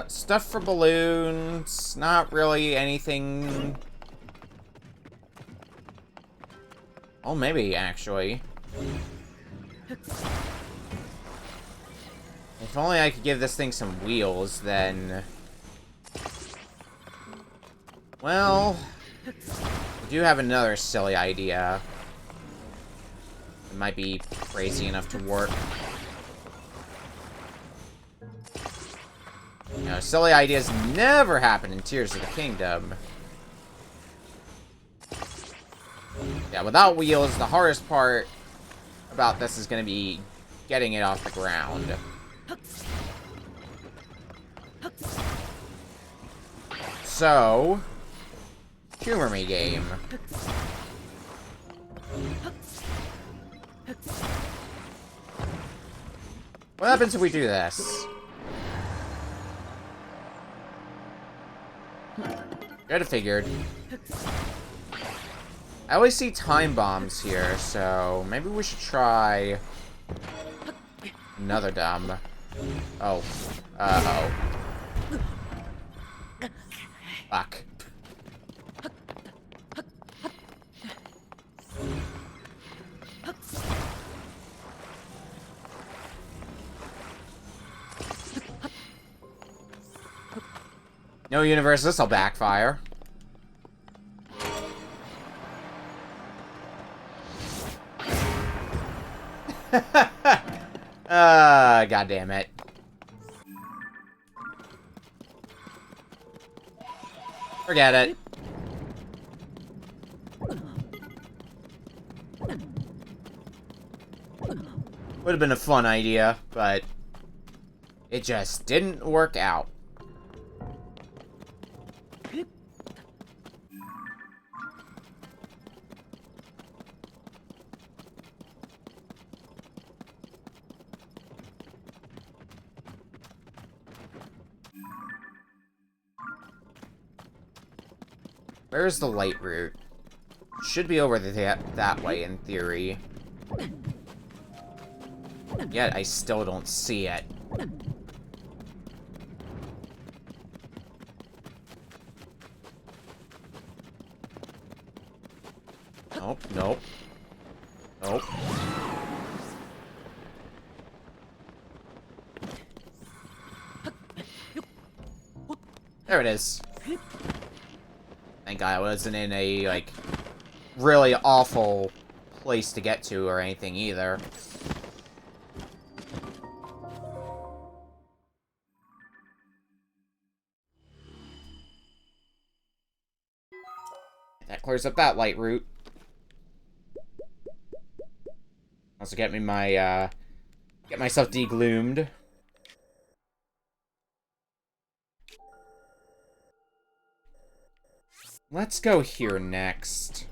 Stuff for balloons. Not really anything... Oh, maybe, actually. If only I could give this thing some wheels, then... Well... I do have another silly idea. It might be crazy enough to work. You know, silly ideas never happen in Tears of the Kingdom. Yeah, without wheels, the hardest part about this is going to be getting it off the ground. So, humor me, game. What happens if we do this? I'd have figured. I always see time bombs here, so maybe we should try another dumb. Oh. Uh-oh. Fuck. No universe, this'll backfire. God damn it. Forget it. Would have been a fun idea, but it just didn't work out. Where's the light route? Should be over that way, in theory. Yet, I still don't see it. Nope, nope. Nope. There it is. Thank God I wasn't in a, like, really awful place to get to or anything either. That clears up that light route. Also get me my, get myself degloomed. Let's go here next.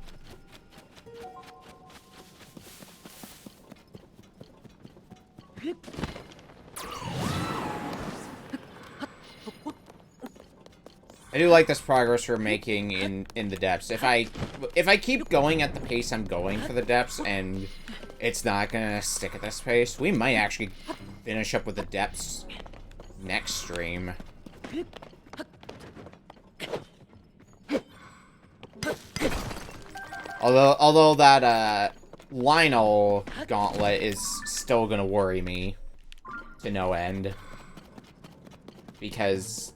I do like this progress we're making in the depths. If I keep going at the pace I'm going for the depths and it's not gonna stick at this pace, we might actually finish up with the depths next stream. Although that Lionel gauntlet is still gonna worry me to no end, because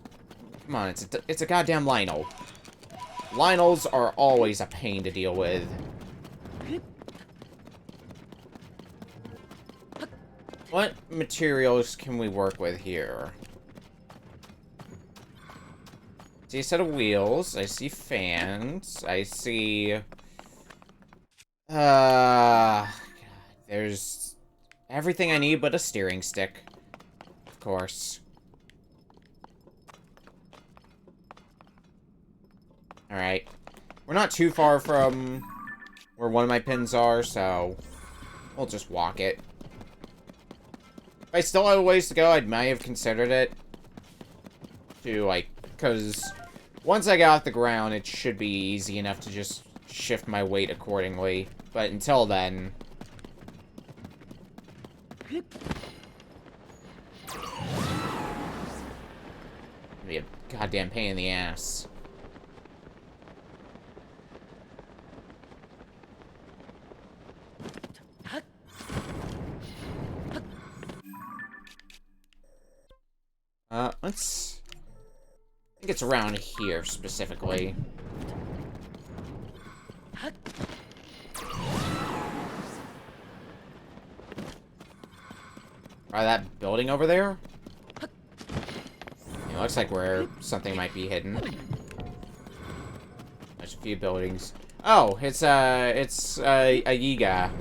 come on, it's a goddamn Lionel. Lionels are always a pain to deal with. What materials can we work with here? I see a set of wheels. I see fans. I see... God, there's everything I need but a steering stick. Of course. Alright. We're not too far from where one of my pins are, so we'll just walk it. If I still have a ways to go, I might have considered it. To, like, because once I get off the ground, it should be easy enough to just shift my weight accordingly. But until then... it'll be a goddamn pain in the ass. Let's... I think it's around here, specifically. Try that building over there? It looks like where something might be hidden. There's a few buildings. Oh, it's a Yiga.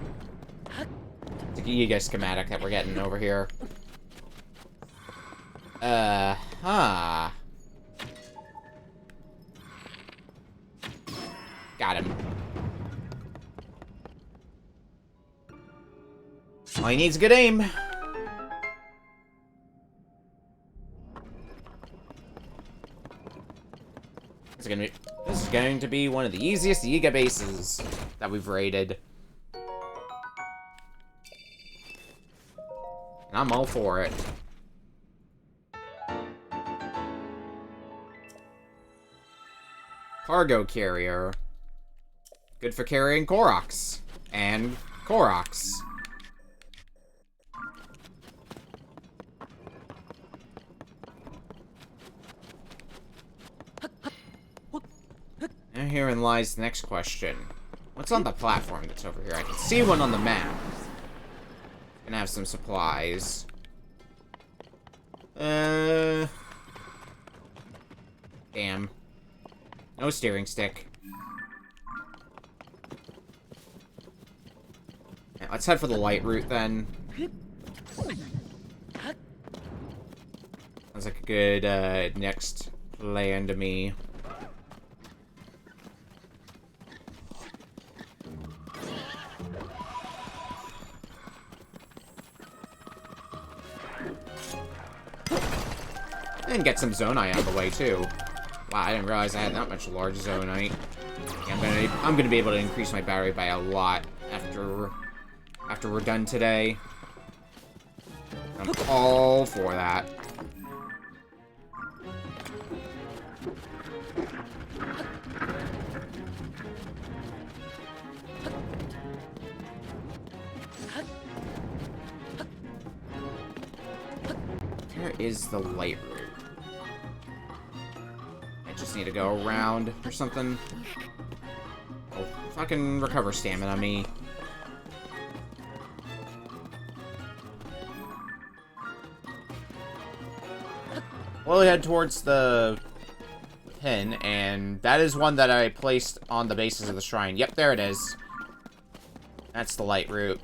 It's a Yiga schematic that we're getting over here. Huh. Got him. All he needs is good aim. This is going to be one of the easiest Yiga bases that we've raided. And I'm all for it. Cargo carrier. Good for carrying Koroks. And Koroks. And herein lies the next question. What's on the platform that's over here? I can see one on the map. Gonna have some supplies. Damn. No steering stick. Yeah, let's head for the light route then. Sounds like a good next plan to me. And get some zonite out of the way too. Wow, I didn't realize I had that much large zonite. Yeah, I'm gonna be able to increase my battery by a lot after we're done today. I'm all for that. Where is the light route? I just need to go around or something. Oh, fucking recover stamina, me. Well, we head towards the pin, and that is one that I placed on the bases of the shrine. Yep, there it is. That's the light route.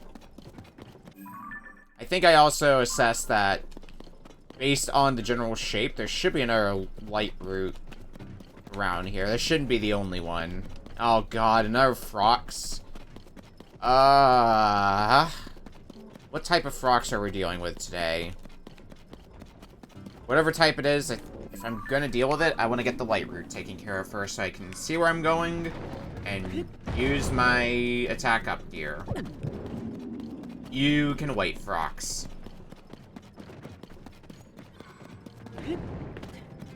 I think I also assessed that based on the general shape, there should be another light route around here. This shouldn't be the only one. Oh god, another Frox. What type of Frox are we dealing with today? Whatever type it is, if I'm gonna deal with it, I want to get the light route taken care of first so I can see where I'm going and use my attack up gear. You can wait, Frox.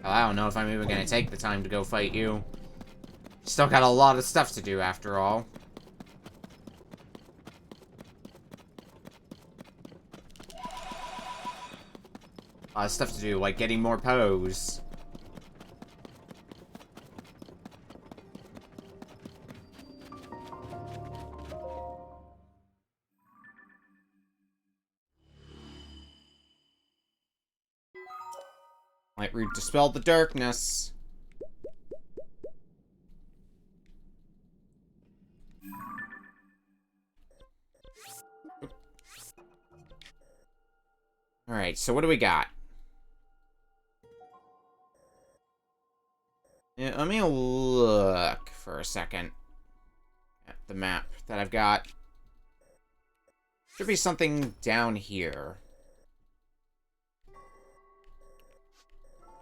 I don't know if I'm even gonna take the time to go fight you. Still got a lot of stuff to do after all. A lot of stuff to do, like getting more pose. Light route dispelled the darkness. Alright, so what do we got? Yeah, let me look for a second at the map that I've got. Should be something down here.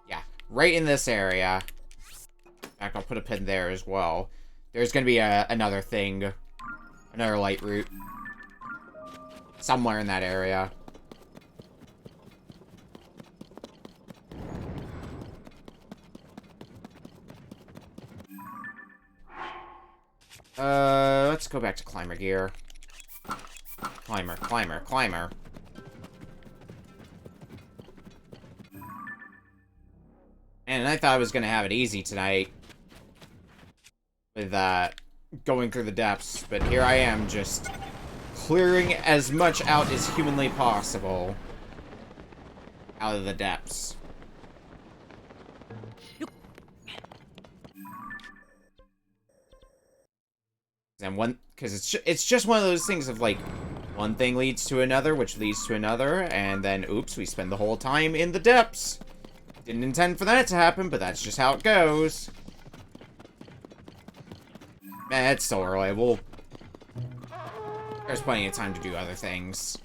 Yeah, right in this area. In fact, I'll put a pin there as well. There's gonna be another thing. Another light route. Somewhere in that area. Let's go back to climber gear. Climber, climber, climber. And I thought I was gonna have it easy tonight. With, going through the depths. But here I am, just clearing as much out as humanly possible. Out of the depths. And because it's just one of those things of like, one thing leads to another, which leads to another, and then oops, we spend the whole time in the depths. Didn't intend for that to happen, but that's just how it goes. It's still early. There's plenty of time to do other things.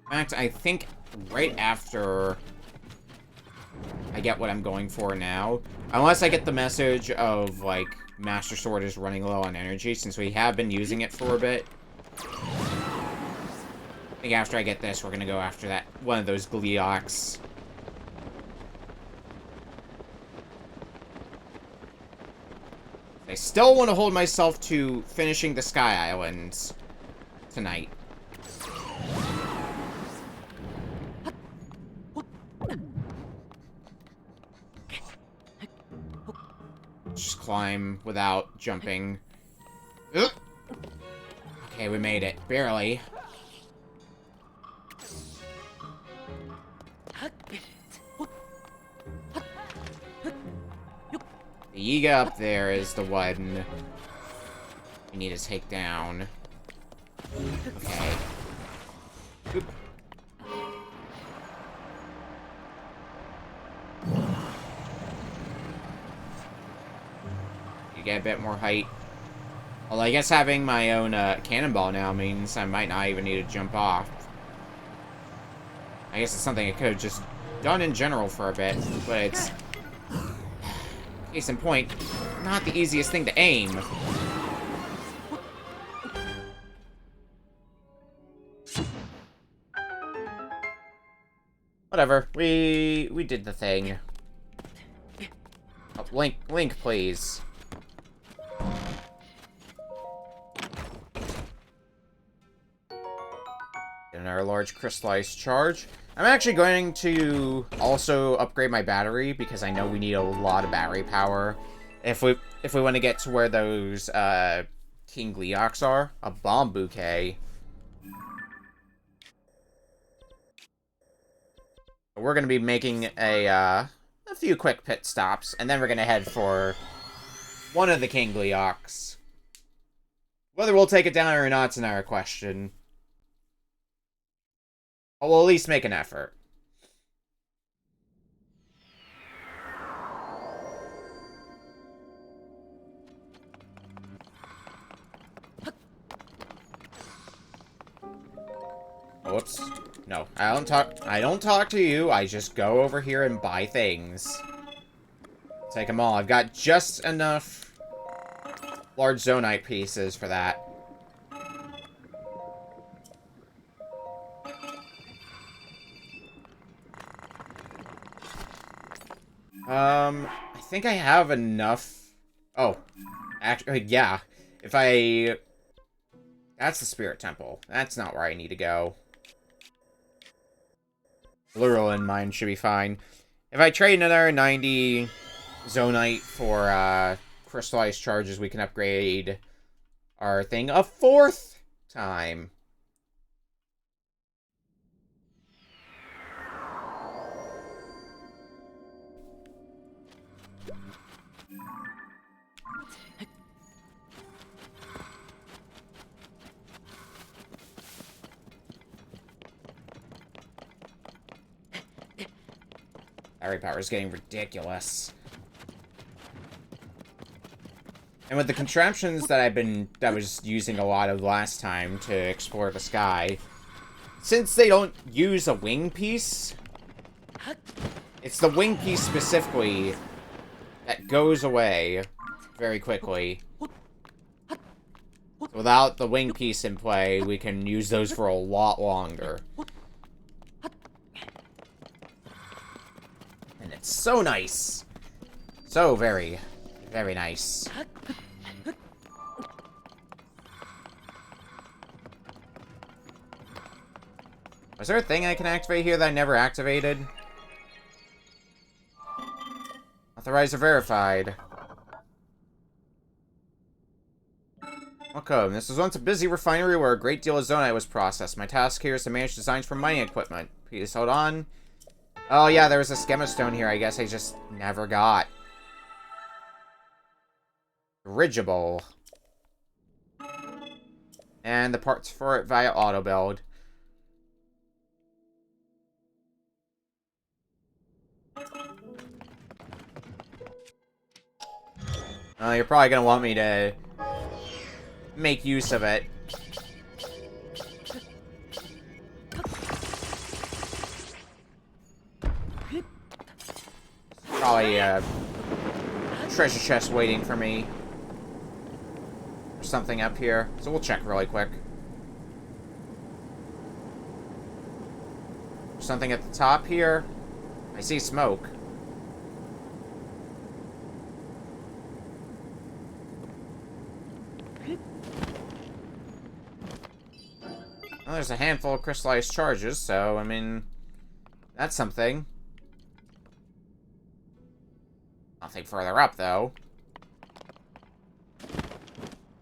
In fact, I think right after I get what I'm going for now, unless I get the message of, like, Master Sword is running low on energy, since we have been using it for a bit. I think after I get this, we're gonna go after that, one of those Gleeoks. I still want to hold myself to finishing the Sky Islands tonight. Just climb without jumping. Ugh. Okay, we made it. Barely. The Yiga up there is the one we need to take down. Okay. Oop. You get a bit more height. Well, I guess having my own cannonball now means I might not even need to jump off. I guess it's something I could have just done in general for a bit, but it's... Case in point, not the easiest thing to aim. Whatever, we did the thing. Oh, Link, please. Another large crystallized charge. I'm actually going to also upgrade my battery because I know we need a lot of battery power if we want to get to where those King Leox are. A bomb bouquet. We're going to be making a few quick pit stops, and then we're going to head for one of the King Leox. Whether we'll take it down or not is another question. But we'll at least make an effort. Whoops. No, I don't talk to you. I just go over here and buy things. Take them all. I've got just enough large zonite pieces for that. I think I have enough. Oh, actually, yeah. That's the Spirit Temple. That's not where I need to go. Literal mine should be fine. If I trade another 90 zonite for crystallized charges, we can upgrade our thing a 4th time. Battery power is getting ridiculous. And with the contraptions that I was using a lot of last time to explore the sky, since they don't use a wing piece, it's the wing piece specifically that goes away very quickly. Without the wing piece in play, we can use those for a lot longer. And it's so nice. So very, very nice. Was there a thing I can activate here that I never activated? Authorized or verified. Welcome. This was once a busy refinery where a great deal of zonite was processed. My task here is to manage designs for mining equipment. Please hold on. Oh yeah, there was a schema stone here I guess I just never got. Dirigible. And the parts for it via auto build. You're probably gonna want me to make use of it. Probably a treasure chest waiting for me. Or something up here. So we'll check really quick. Something at the top here. I see smoke. Well, there's a handful of crystallized charges, so, I mean, that's something. Nothing further up, though.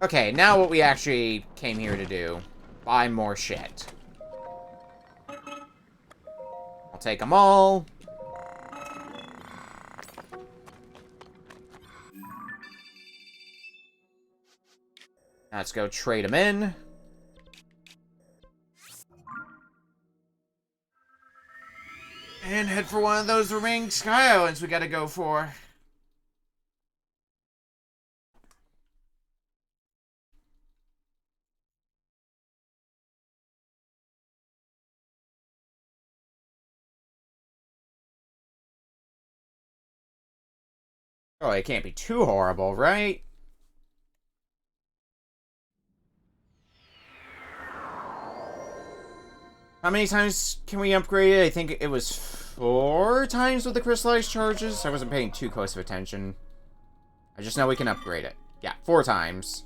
Okay, now what we actually came here to do. Buy more shit. I'll take them all. Now let's go trade them in. And head for one of those remaining Sky Islands we gotta go for. Oh, it can't be too horrible, right? How many times can we upgrade it? I think it was 4 times with the crystallized charges. I wasn't paying too close of attention. I just know we can upgrade it. Yeah, 4 times.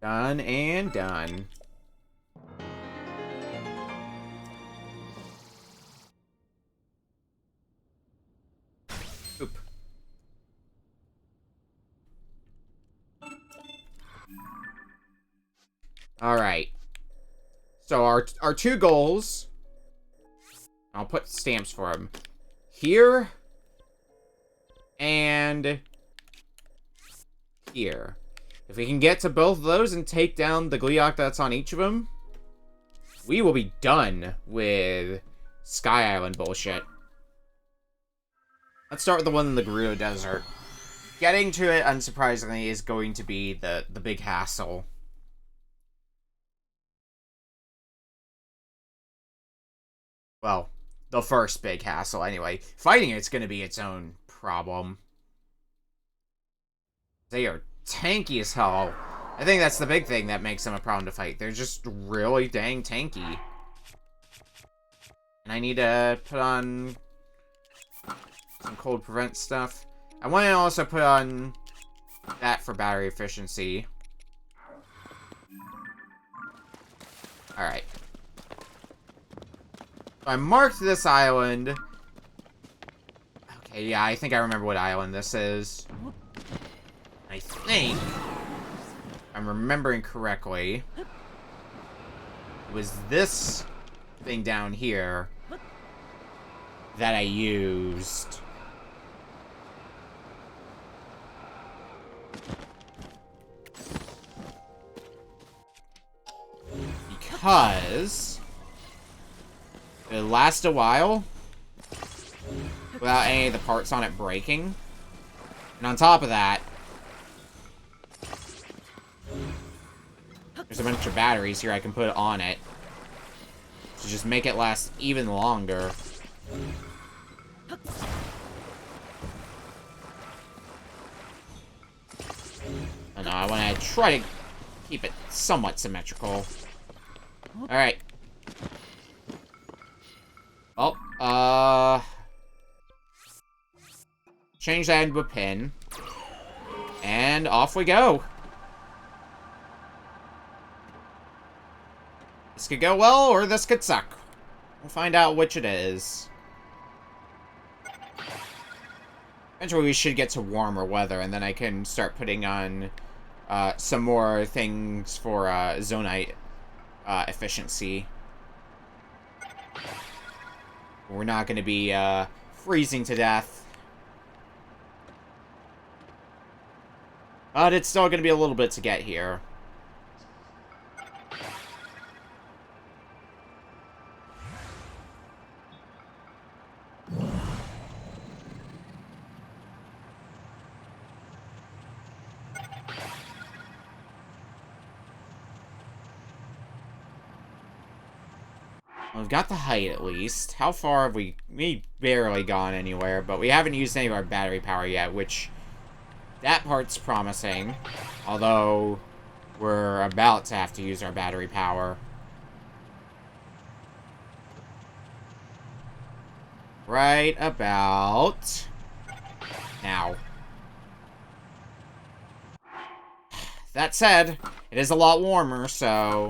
Done and done. Oop. Alright. So our 2 goals. I'll put stamps for them. Here. And here. If we can get to both of those and take down the Gleeok that's on each of them, we will be done with Sky Island bullshit. Let's start with the one in the Gerudo Desert. Getting to it, unsurprisingly, is going to be the big hassle. Well, the first big hassle, anyway. Fighting it's going to be its own problem. They are tanky as hell. I think that's the big thing that makes them a problem to fight. They're just really dang tanky. And I need to put on some cold prevent stuff. I want to also put on that for battery efficiency. Alright. So I marked this island. Okay, yeah, I think I remember what island this is. I think, if I'm remembering correctly, it was this thing down here that I used. Because it lasts a while without any of the parts on it breaking. And on top of that, there's a bunch of batteries here I can put on it to just make it last even longer. I know, I want to try to keep it somewhat symmetrical. Alright. Oh, change that into a pin. And off we go. This could go well, or this could suck. We'll find out which it is. Eventually we should get to warmer weather, and then I can start putting on some more things for zonite efficiency. We're not going to be freezing to death. But it's still going to be a little bit to get here. We've got the height, at least. How far have we... We've barely gone anywhere, but we haven't used any of our battery power yet, which... That part's promising. Although, we're about to have to use our battery power. right about now. That said, it is a lot warmer, so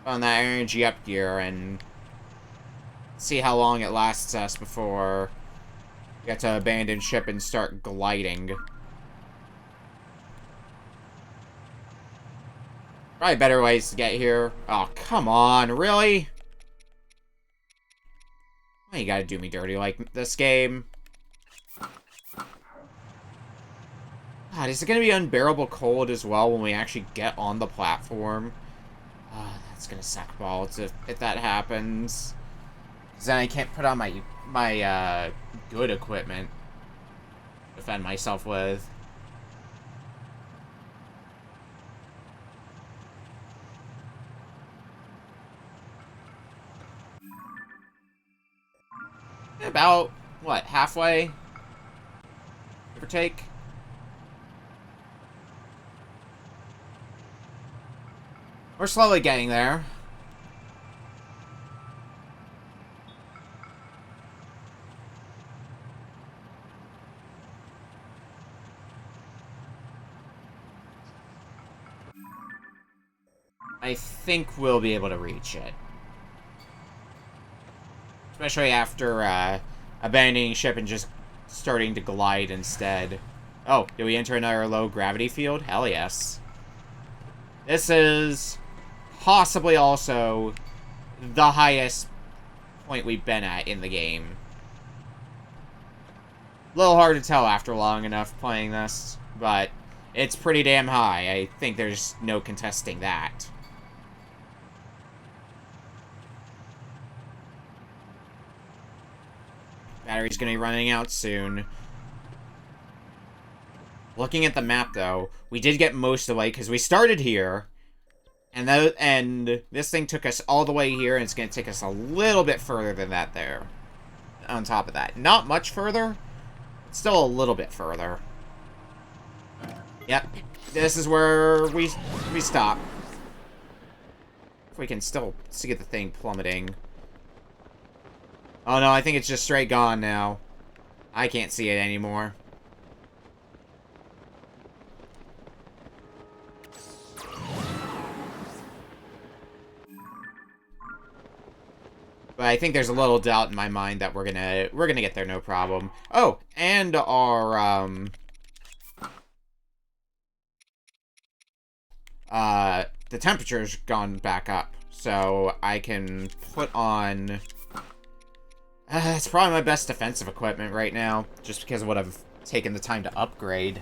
on that energy up gear and see how long it lasts us before we get to abandon ship and start gliding. Probably better ways to get here. Oh, come on, really? Why you gotta do me dirty like this game? God, is it gonna be unbearable cold as well when we actually get on the platform? That's gonna suck balls if that happens. Because then I can't put on my good equipment to defend myself with. About, what, halfway? Give or take? We're slowly getting there. I think we'll be able to reach it. Especially after abandoning ship and just starting to glide instead. Oh, did we enter another low gravity field? Hell yes. This is possibly also the highest point we've been at in the game. A little hard to tell after long enough playing this, but it's pretty damn high. I think there's no contesting that. Battery's gonna be running out soon. Looking at the map, though, we did get most of the way, because we started here, and this thing took us all the way here, and it's gonna take us a little bit further than that there. On top of that. Not much further, but still a little bit further. Yep. This is where we stop. If we can still see the thing plummeting. Oh no, I think it's just straight gone now. I can't see it anymore. But I think there's a little doubt in my mind that we're gonna get there no problem. Oh, and our the temperature's gone back up, so I can put on. It's probably my best defensive equipment right now, just because of what I've taken the time to upgrade.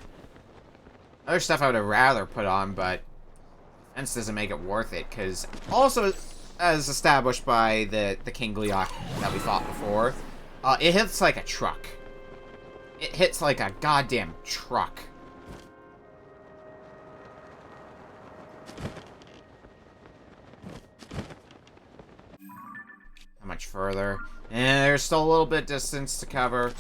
Other stuff I would have rather put on, but defense doesn't make it worth it, because also, as established by the King Leok that we fought before, it hits like a truck. It hits like a goddamn truck. How much further? And there's still a little bit distance to cover.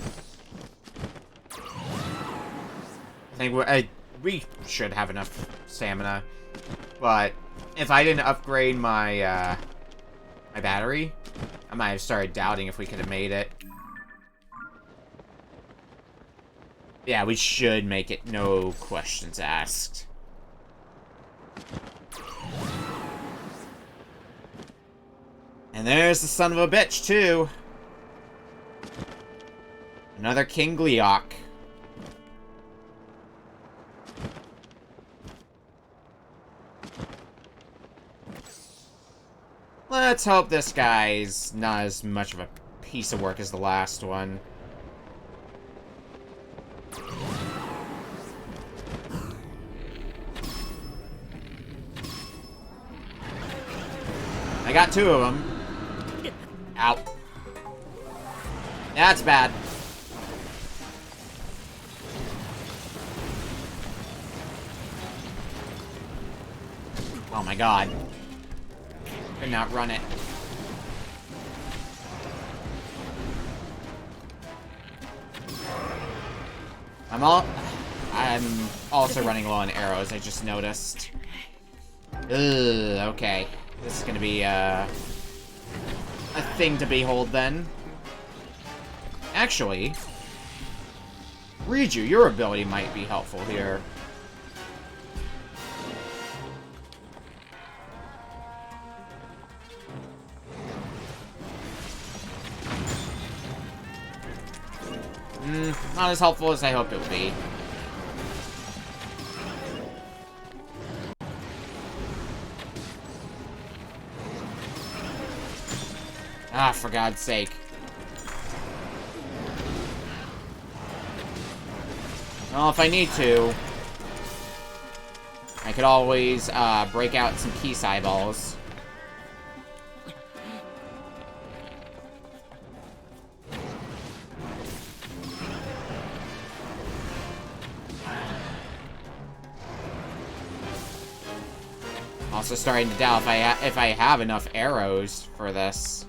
I think we should have enough stamina, but if I didn't upgrade my my battery, I might have started doubting if we could have made it. Yeah, we should make it, no questions asked. And there's the son of a bitch, too. Another King Leok. Let's hope this guy's not as much of a piece of work as the last one. I got two of them. Ow. That's bad. Oh my god. Could not run it. I'm also running low on arrows, I just noticed. Ugh, okay. This is gonna be, a thing to behold, then. Actually, Riju, your ability might be helpful here. Not as helpful as I hoped it would be. Ah, for God's sake. Well, if I need to, I could always break out some key eyeballs. Also starting to doubt if I have enough arrows for this.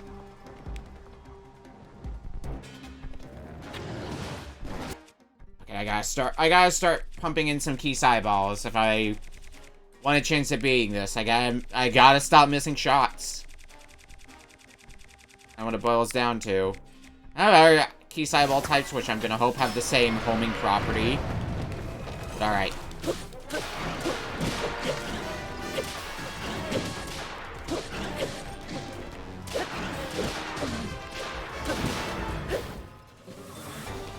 Okay, I gotta start pumping in some key eyeballs if I want a chance at beating this. I gotta stop missing shots. That's what it boils down to. Other key eyeball types, which I'm gonna hope have the same homing property. But alright.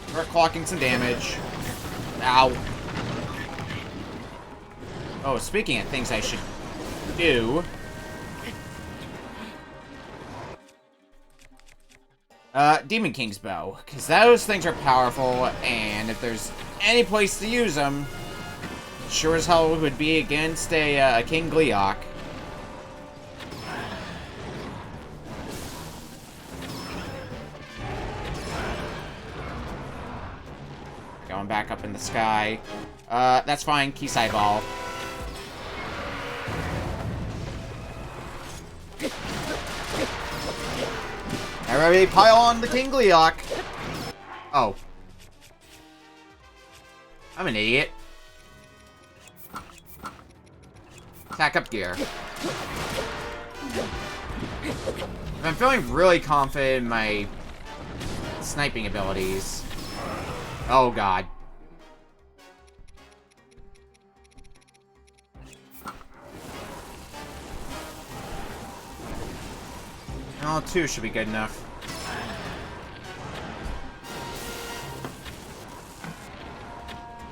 Start clocking some damage. Ow. Oh, speaking of things I should do. Demon King's Bow. Because those things are powerful, and if there's any place to use them, sure as hell would be against a King Gleeok. Going back up in the sky. That's fine. Key Ball. Everybody pile on the King Gleeok. Oh. I'm an idiot. Attack up gear. I'm feeling really confident in my sniping abilities. Oh, God. Oh, 2 should be good enough.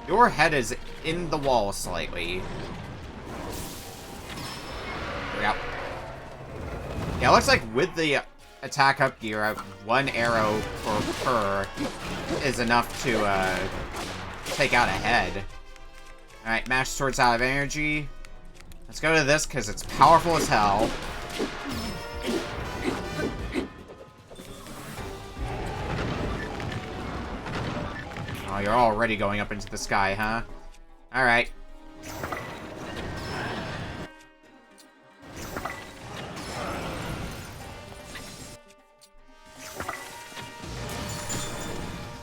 Your head is in the wall slightly. Yep. Yeah, it looks like with the attack up gear, 1 arrow per is enough to take out a head. Alright, mash swords out of energy. Let's go to this because it's powerful as hell. Oh, you're already going up into the sky, huh? Alright.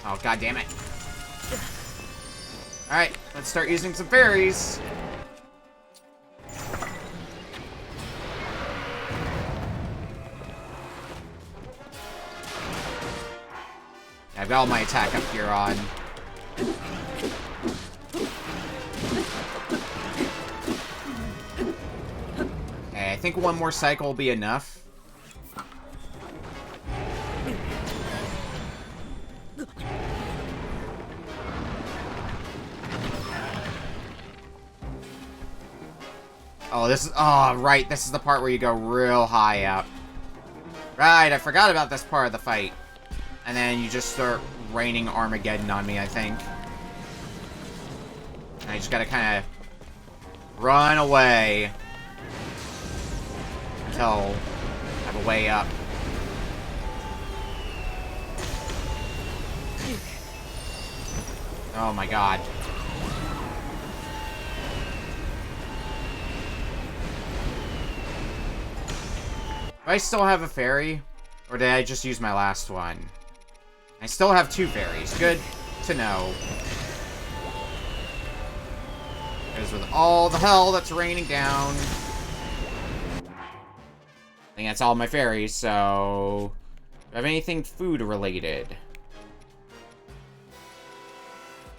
Oh, God damn it. Alright, let's start using some fairies. I've got all my attack up gear on. Okay, I think 1 more cycle will be enough. Oh, this is... Oh, right. This is the part where you go real high up. Right, I forgot about this part of the fight. And then you just start raining Armageddon on me, I think. And I just gotta kind of run away until I have a way up. Oh my God. Do I still have a fairy? Or did I just use my last one? I still have 2 fairies. Good to know. Because with all the hell that's raining down... I think that's all my fairies, so... have anything food related?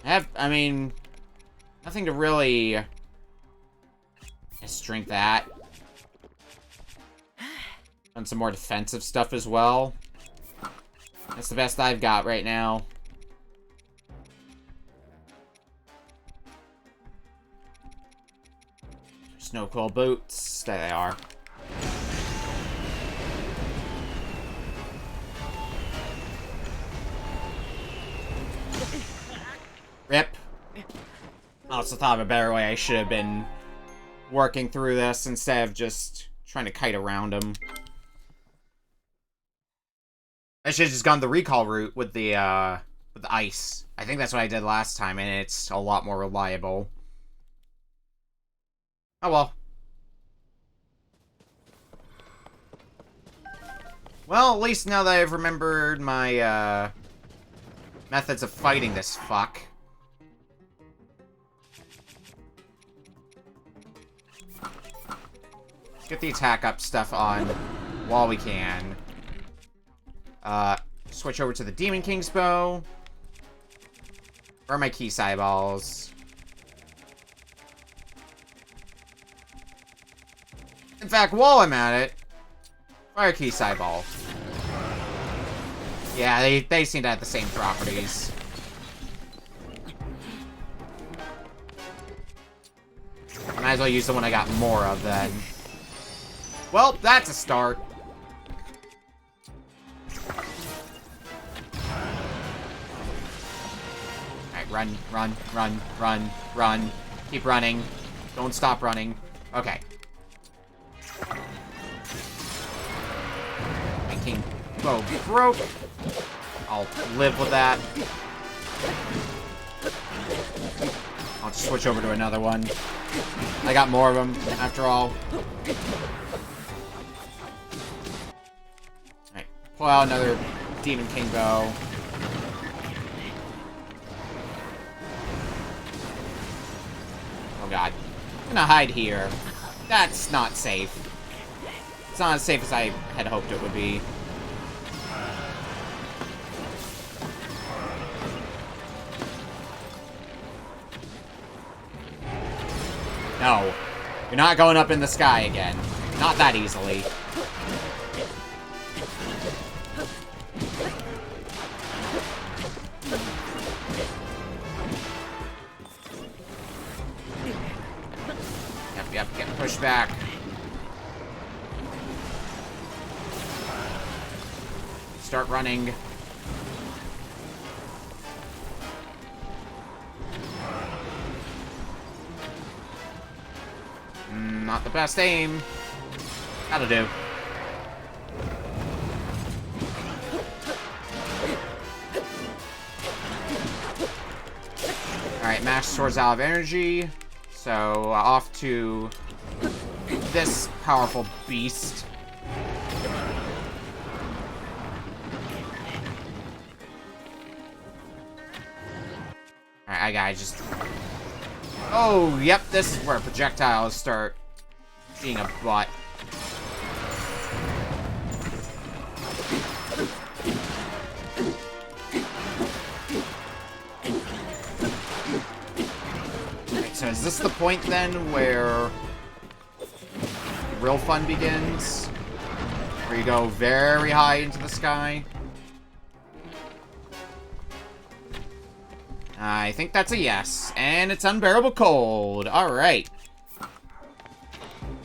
I mean, nothing to really... Let's drink that. And some more defensive stuff as well. That's the best I've got right now. Snow cool boots. There they are. Rip. I also thought of a better way. I should have been working through this instead of just trying to kite around him. I should have just gone the recall route with the ice. I think that's what I did last time, and it's a lot more reliable. Oh well. Well, at least now that I've remembered my, methods of fighting this fuck. Let's get the attack up stuff on while we can. Switch over to the Demon King's bow. Where are my key eyeballs? In fact, while I'm at it, fire key eyeball. Yeah, they seem to have the same properties. Might as well use the one I got more of then. Well, that's a start. Alright, run, run, run, run, run. Keep running. Don't stop running. Okay. My king bow broke. I'll live with that. I'll just switch over to another one. I got more of them, after all. Alright, pull out another Demon King bow. Oh god. I'm gonna hide here. That's not safe. It's not as safe as I had hoped it would be. No. You're not going up in the sky again. Not that easily. Yep, get pushed back. Start running. Not the best aim. That'll do. Alright, Mash Sword's out of energy. So, off to this powerful beast. Alright, I gotta just... Oh, yep, this is where projectiles start being a butt. Right, so is this the point then where real fun begins? Where you go very high into the sky? I think that's a yes. And it's unbearable cold. Alright.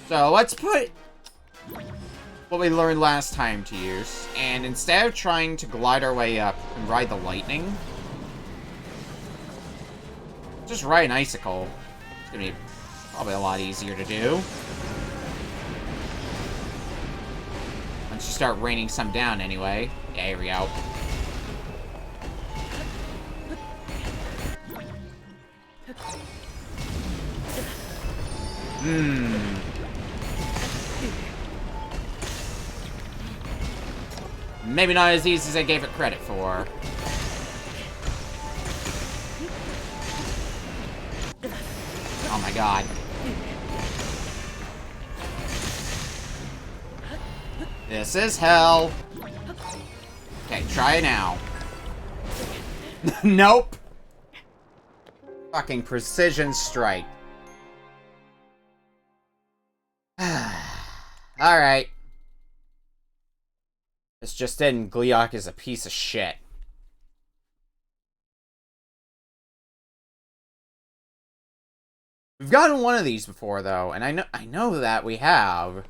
So let's put what we learned last time to use. And instead of trying to glide our way up and ride the lightning, just ride an icicle. It's gonna be probably a lot easier to do. Once you start raining some down anyway. Yeah, here we go. Maybe not as easy as I gave it credit for. Oh my god. This is hell. Okay, try it now. Nope. Fucking precision strike. Alright. This just in, Gleeok is a piece of shit. We've gotten one of these before, though, and I know that we have.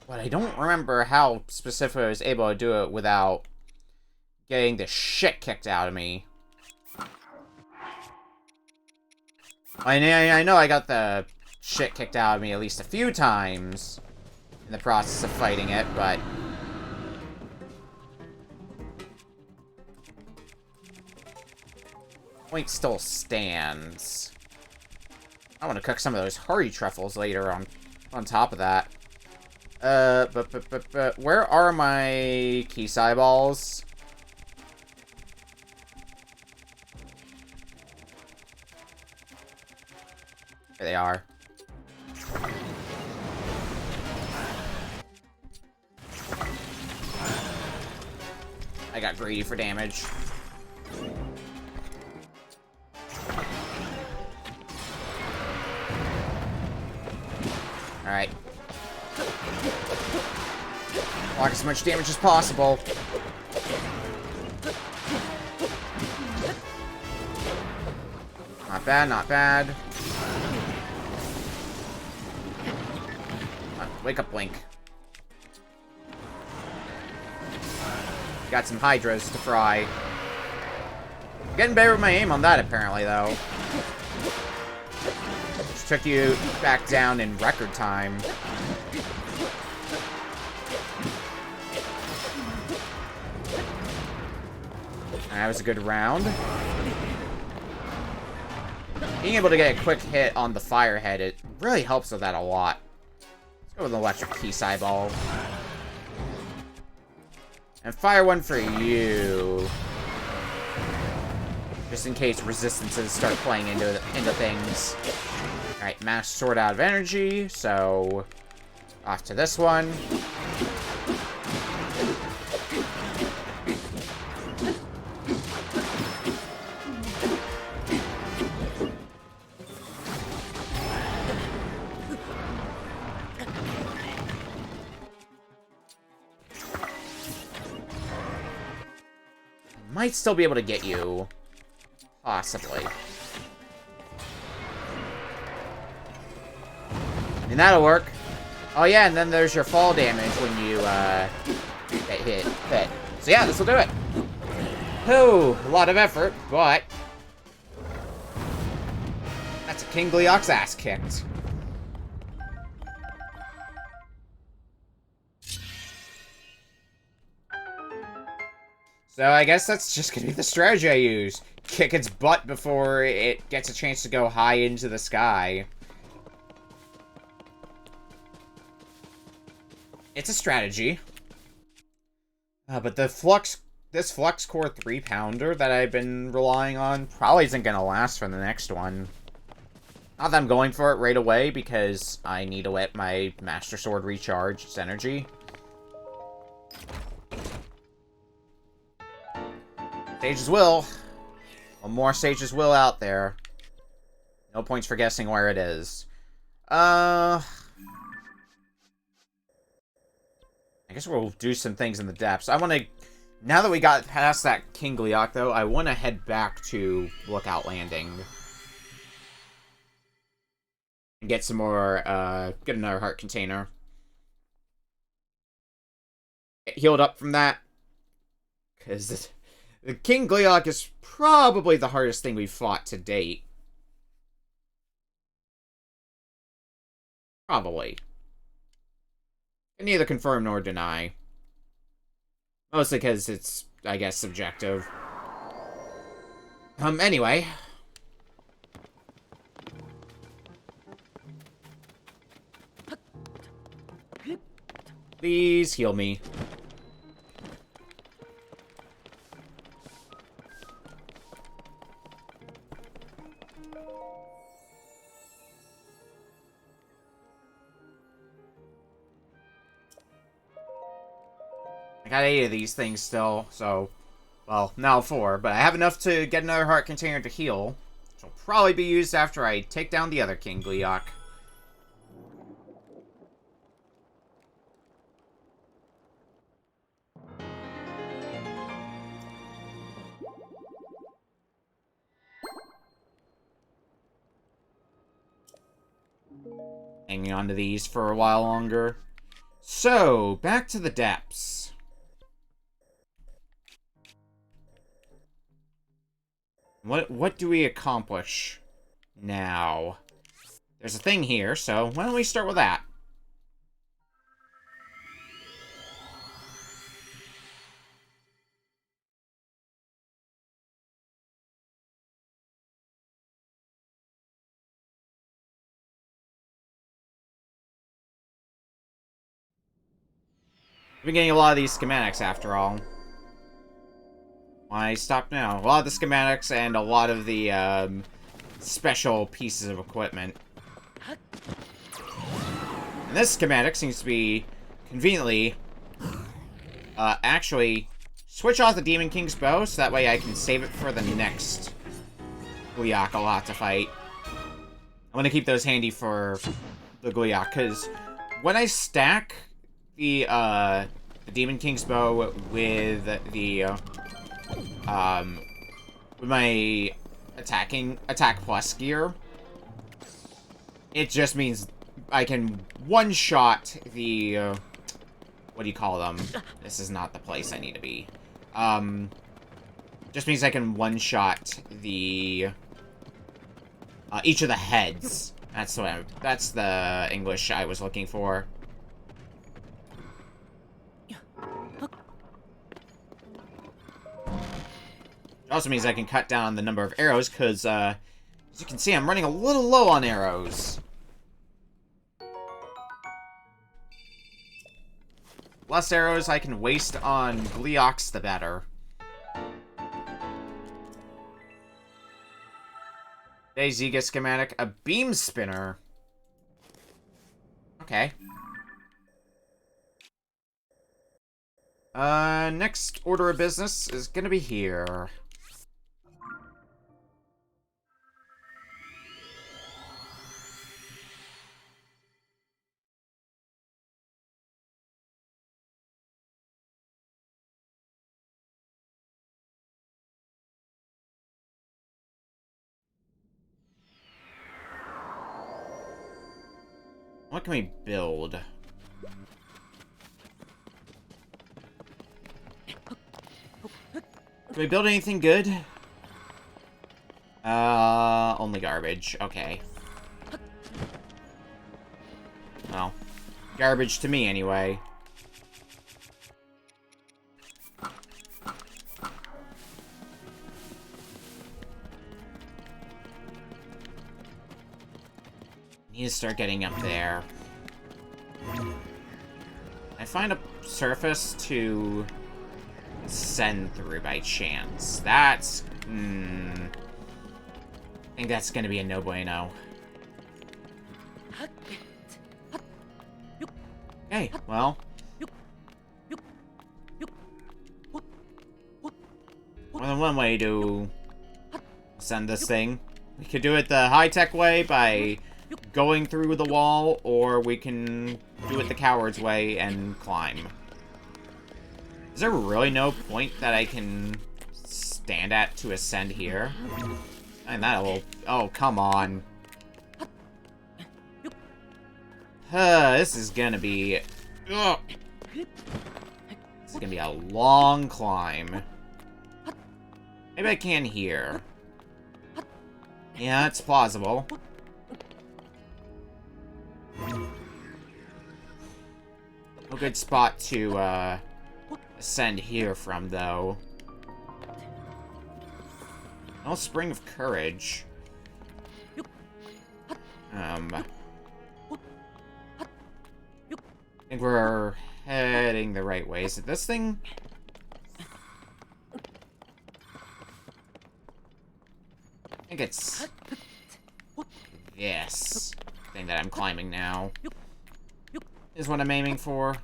But I don't remember how specifically I was able to do it without getting the shit kicked out of me. I know I got the shit kicked out of me at least a few times in the process of fighting it, but... point still stands. I want to cook some of those hurry truffles later on top of that. But where are my key eyeballs? There they are. I got greedy for damage. Alright. Block as much damage as possible. Not bad, not bad. Come on, wake up, Blink. Got some Hydras to fry. Getting better with my aim on that, apparently, though. Just took you back down in record time. That was a good round. Being able to get a quick hit on the Firehead, it really helps with that a lot. Let's go with an Electric Key Ball. And fire one for you. Just in case resistances start playing into things. Alright, Mash Sword out of energy, so... off to this one. Might still be able to get you. Possibly. And that'll work. Oh yeah, and then there's your fall damage when you, get hit. So yeah, this will do it. Whew, a lot of effort, but... that's a King Gleeok's ass kicked. So I guess that's just gonna be the strategy I use. Kick its butt before it gets a chance to go high into the sky. It's a strategy. But this Flux Core 3-pounder that I've been relying on probably isn't gonna last for the next one. Not that I'm going for it right away, because I need to let my Master Sword recharge its energy. Sage's Will. One more Sage's Will out there. No points for guessing where it is. I guess we'll do some things in the depths. I want to... now that we got past that King Gleeok, though, I want to head back to Lookout Landing. And get some more, get another heart container. Get healed up from that. Because the King Gleeok is probably the hardest thing we've fought to date. Probably. Can neither confirm nor deny. Mostly because it's, I guess, subjective. Anyway. Please heal me. I got 8 of these things still, so... Well, now 4, but I have enough to get another heart container to heal, which will probably be used after I take down the other King Gleeok. Hanging on to these for a while longer. So, back to the depths. What do we accomplish now? There's a thing here, so why don't we start with that? I've been getting a lot of these schematics after all. Why stop now? A lot of the schematics and a lot of the special pieces of equipment. And this schematic seems to be conveniently actually switch off the Demon King's bow so that way I can save it for the next Gleeok I'll have to fight. I'm gonna keep those handy for the Gleeok, because when I stack the Demon King's bow with the with my attack plus gear, it just means I can one-shot the what do you call them? This is not the place I need to be. Just means I can one-shot the each of the heads. That's the English I was looking for. It also means I can cut down the number of arrows, because, as you can see, I'm running a little low on arrows. Less arrows I can waste on Gleeoks, the better. Today's Ziga schematic, a beam spinner. Okay. Next order of business is gonna be here. What can we build? Can we build anything good? Only garbage. Okay. Well, garbage to me anyway. Need to start getting up there. I find a surface to ascend through by chance. That's... I think that's gonna be a no bueno. Okay, well. More than one way to ascend this thing. We could do it the high-tech way by going through the wall, or we can do it the coward's way and climb. Is there really no point that I can stand at to ascend here? And that'll... Oh, come on. This is gonna be... Ugh. This is gonna be a long climb. Maybe I can here. Yeah, it's plausible. No good spot to, ascend here from, though. No Spring of Courage. I think we're heading the right way. Is it this thing? I think it's this thing that I'm climbing now. Is what I'm aiming for.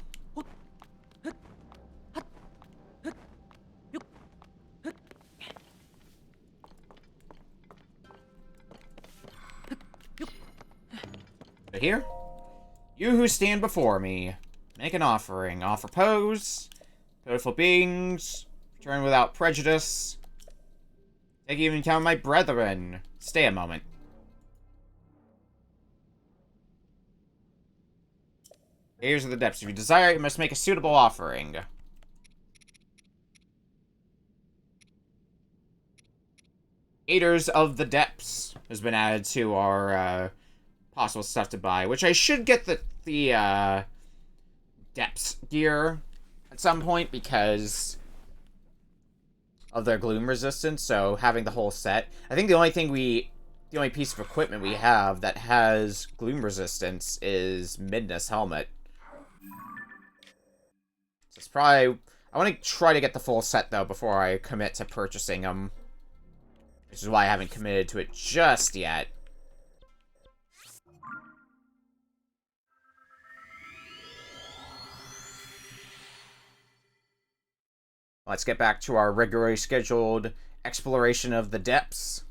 here. You who stand before me, make an offering. Offer pose. Beautiful beings. Return without prejudice. Take even account my brethren. Stay a moment. Caves of the depths. If you desire, you must make a suitable offering. Aiders of the Depths has been added to our possible stuff to buy, which I should get the Depths gear at some point because of their gloom resistance. So having the whole set, I think the only piece of equipment we have that has gloom resistance is Midna's helmet. So it's probably, I want to try to get the full set though before I commit to purchasing them. Which is why I haven't committed to it just yet. Let's get back to our regularly scheduled exploration of the depths.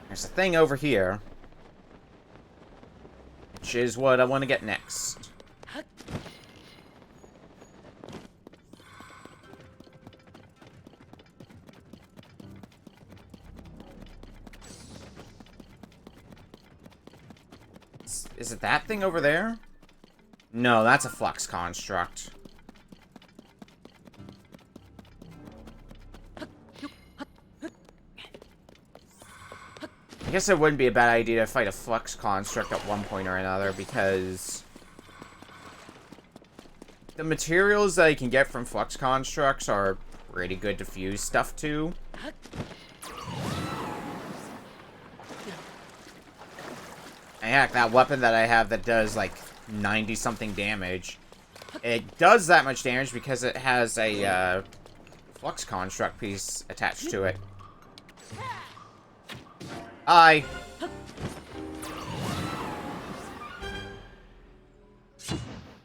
There's a thing over here, which is what I want to get next. Is it that thing over there? No, that's a flux construct. I guess it wouldn't be a bad idea to fight a flux construct at one point or another, because the materials that you can get from flux constructs are pretty good to fuse stuff to. And heck, that weapon that I have that does like 90-something damage, it does that much damage because it has a flux construct piece attached to it. Hi.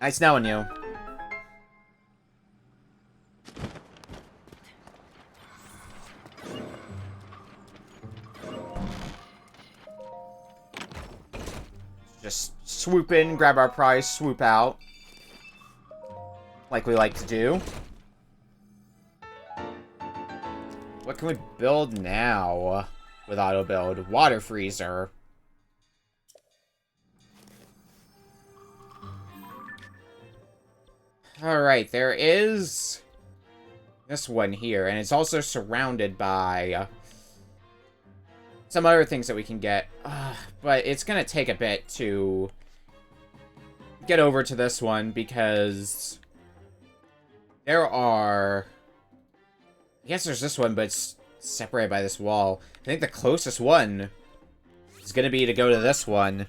Nice knowing you. Just swoop in, grab our prize, swoop out. Like we like to do. What can we build now with auto build? Water freezer. Alright, there is this one here, and it's also surrounded by some other things that we can get. But it's gonna take a bit to get over to this one because there are... I guess there's this one, but it's separated by this wall. I think the closest one is gonna be to go to this one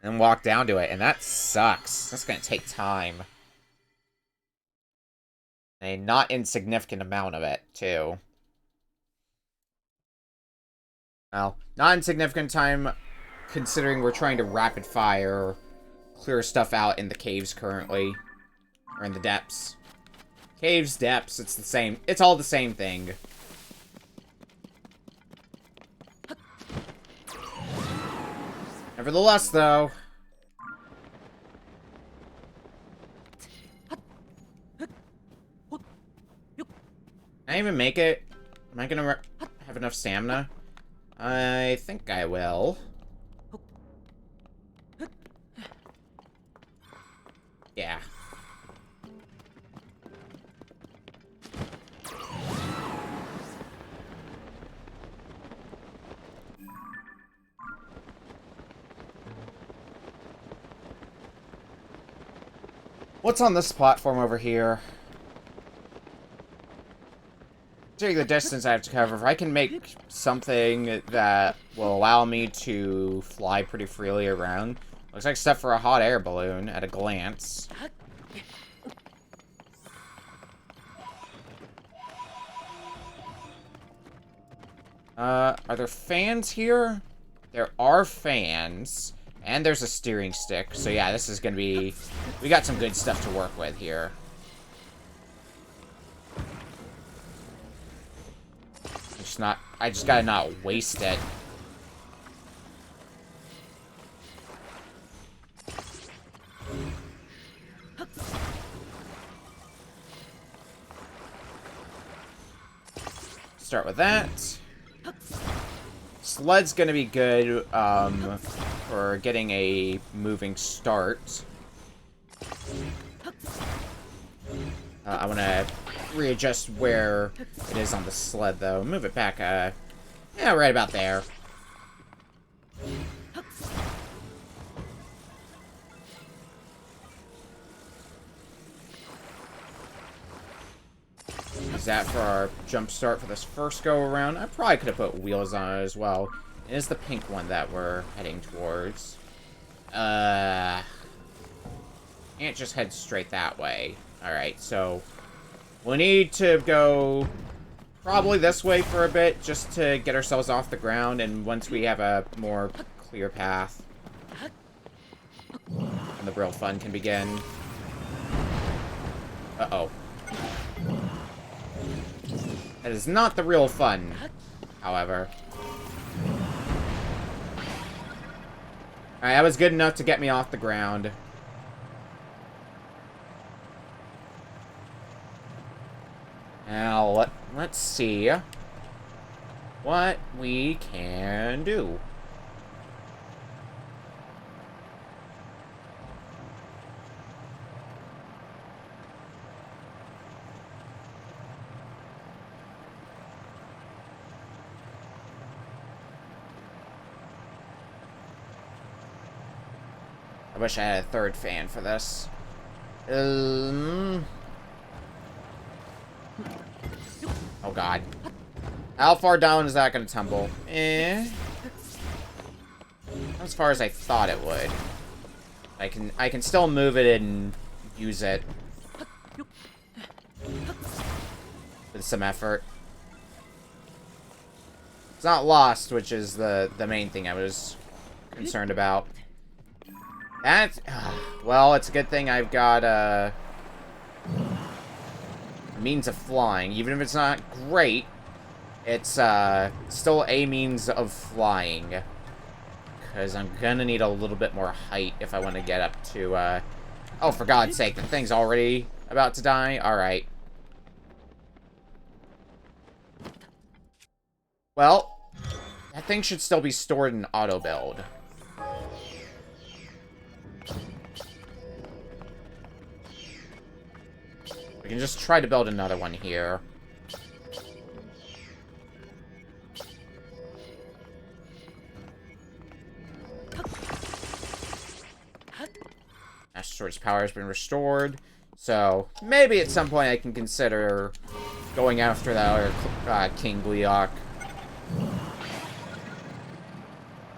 and walk down to it, and that sucks. That's gonna take time. A not insignificant amount of it, too. Well, not insignificant time, considering we're trying to rapid fire clear stuff out in the caves currently. Or in the depths. Caves, depths, it's the same. It's all the same thing. Nevertheless, though... Can I even make it? Am I gonna have enough stamina? I think I will. Yeah. What's on this platform over here? Considering the distance I have to cover, if I can make something that will allow me to fly pretty freely around. Looks like stuff for a hot air balloon at a glance. Are there fans here? There are fans. And there's a steering stick. So yeah, this is gonna be... We got some good stuff to work with here. I just gotta not waste it. Start with that. Sled's gonna be good, for getting a moving start. I wanna readjust where it is on the sled, though. Move it back, yeah, right about there. Use that for our jump start for this first go around. I probably could have put wheels on it as well. It is the pink one that we're heading towards. Can't just head straight that way. Alright, so we need to go probably this way for a bit just to get ourselves off the ground, and once we have a more clear path, and the real fun can begin. Uh-oh. That is not the real fun, however. Alright, that was good enough to get me off the ground. Now, let's see what we can do. I wish I had a third fan for this. Oh god. How far down is that gonna tumble? As far as I thought it would. I can still move it and use it with some effort. It's not lost, which is the main thing I was concerned about. That, well, it's a good thing I've got a means of flying. Even if it's not great, it's still a means of flying. Because I'm gonna need a little bit more height if I want to get up to, oh, for God's sake, the thing's already about to die? Alright. Well, that thing should still be stored in auto-build. We can just try to build another one here. Master Sword's power has been restored, so maybe at some point I can consider going after that other King Gleeok.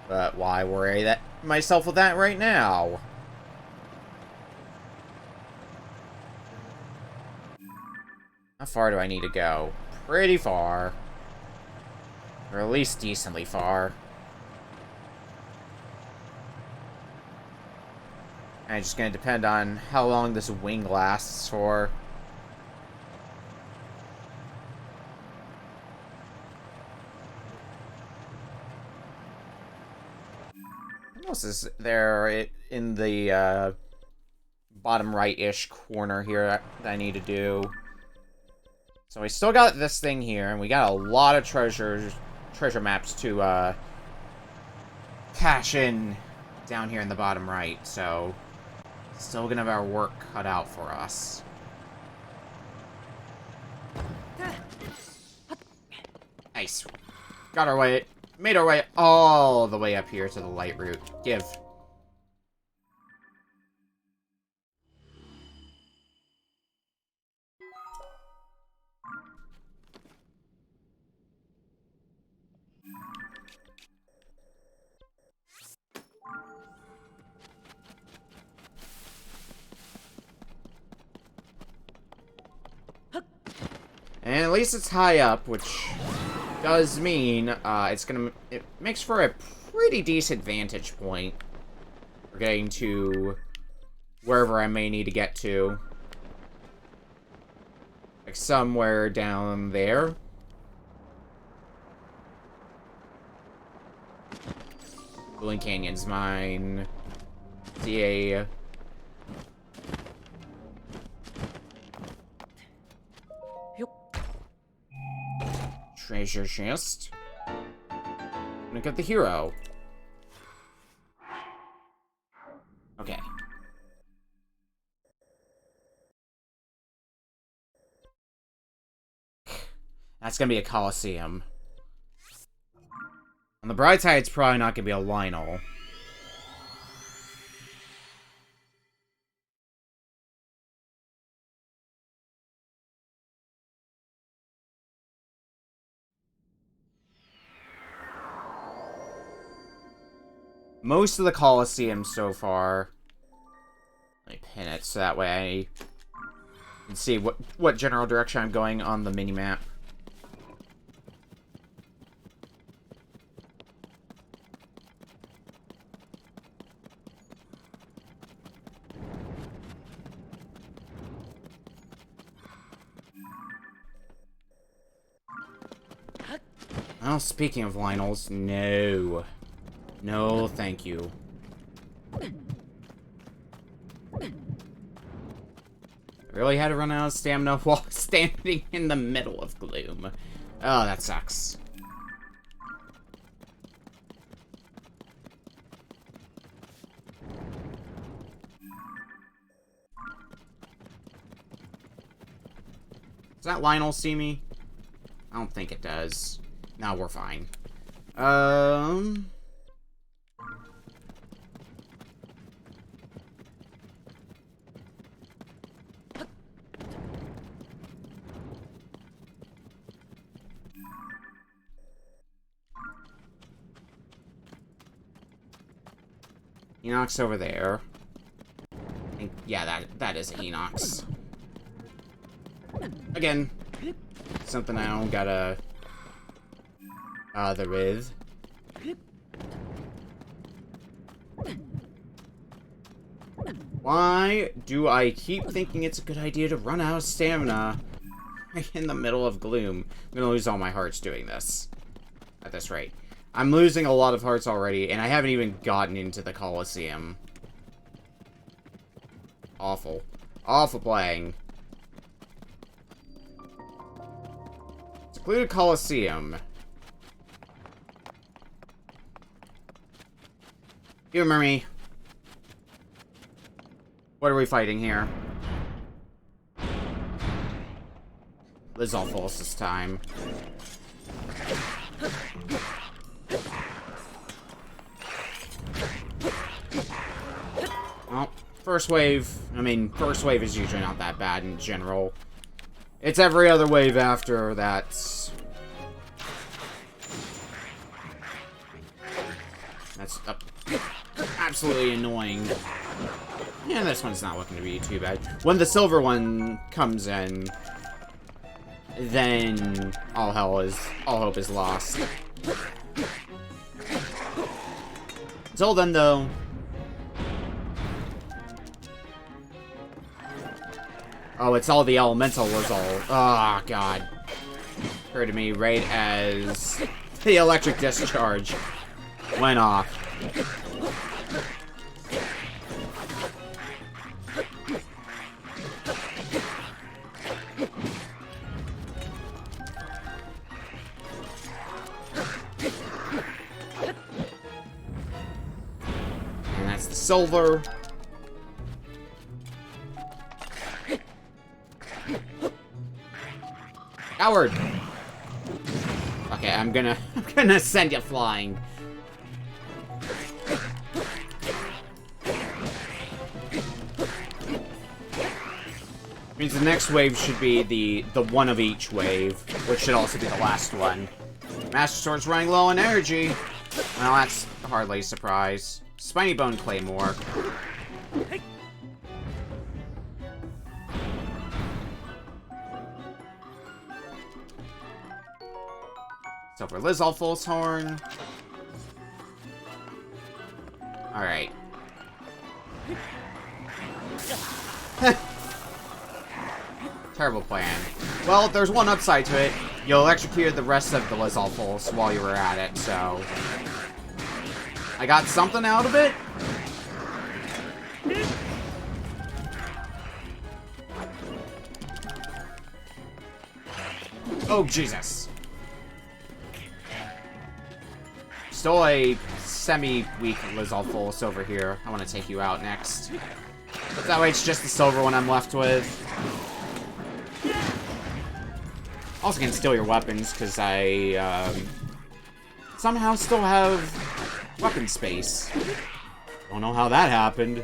But why worry myself with that right now? How far do I need to go? Pretty far. Or at least decently far. And it's just gonna depend on how long this wing lasts for. What else is there in the bottom right-ish corner here that I need to do? So we still got this thing here, and we got a lot of treasure maps to cash in down here in the bottom right, so still gonna have our work cut out for us. Nice. Made our way all the way up here to the light route. Give. And at least it's high up, which does mean it makes for a pretty decent vantage point for getting to wherever I may need to get to. Like somewhere down there. Cooling Canyon's mine. See a... treasure chest. Look at the hero. Okay. That's gonna be a Coliseum. On the bright side, it's probably not gonna be a Lionel. Most of the Coliseum so far. Let me pin it so that way I can see what general direction I'm going on the minimap. Well, speaking of Lionels, no. No, thank you. I really had to run out of stamina while standing in the middle of gloom. Oh, that sucks. Does that Lionel see me? I don't think it does. No, we're fine. Enox over there. Yeah, that is Enox. Again, something I don't gotta bother with. Why do I keep thinking it's a good idea to run out of stamina in the middle of gloom? I'm gonna lose all my hearts doing this. At this rate. I'm losing a lot of hearts already, and I haven't even gotten into the Coliseum. Awful. Awful playing. Secluded Coliseum. Humor me. What are we fighting here? Liz all false this time. Well, first wave is usually not that bad in general. It's every other wave after that's absolutely annoying. Yeah, this one's not looking to be too bad. When the silver one comes in, then all hope is lost. Until then, though, oh, it's all the elemental result. Oh, God. Occurred to me right as the electric discharge went off. And that's the silver. Howard! Okay, I'm gonna send you flying. Means the next wave should be the one of each wave, which should also be the last one. Master Sword's running low on energy. Well, that's hardly a surprise. Spiny Bone Claymore. Silver Lizalful's Horn. Alright. Terrible plan. Well, there's one upside to it. You electrocuted the rest of the Lizalfos while you were at it, so... I got something out of it? Oh, Jesus. Still a semi-weak Lizalfos over here. I want to take you out next. But that way it's just the silver one I'm left with. Also can steal your weapons, because I, somehow still have weapon space. Don't know how that happened.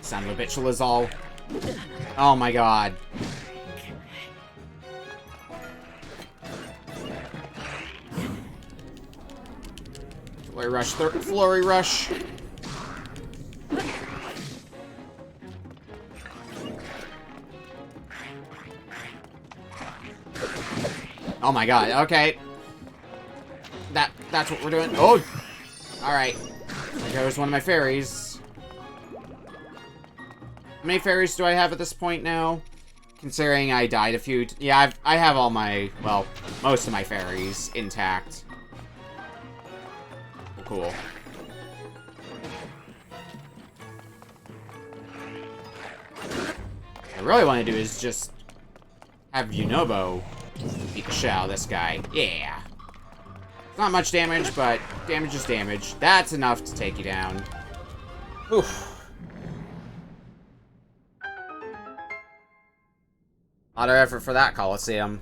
Son of a bitch, Lizal. Oh my god. Flurry rush, flurry rush. Oh my god, okay. That's what we're doing. Oh! Alright. There goes one of my fairies. How many fairies do I have at this point now? Considering I died a few... Yeah, I have all my... Well, most of my fairies intact. Cool. What I really want to do is just have Yunobo beat the shit out of this guy. Yeah. It's not much damage, but damage is damage. That's enough to take you down. Oof. A lot of effort for that Coliseum.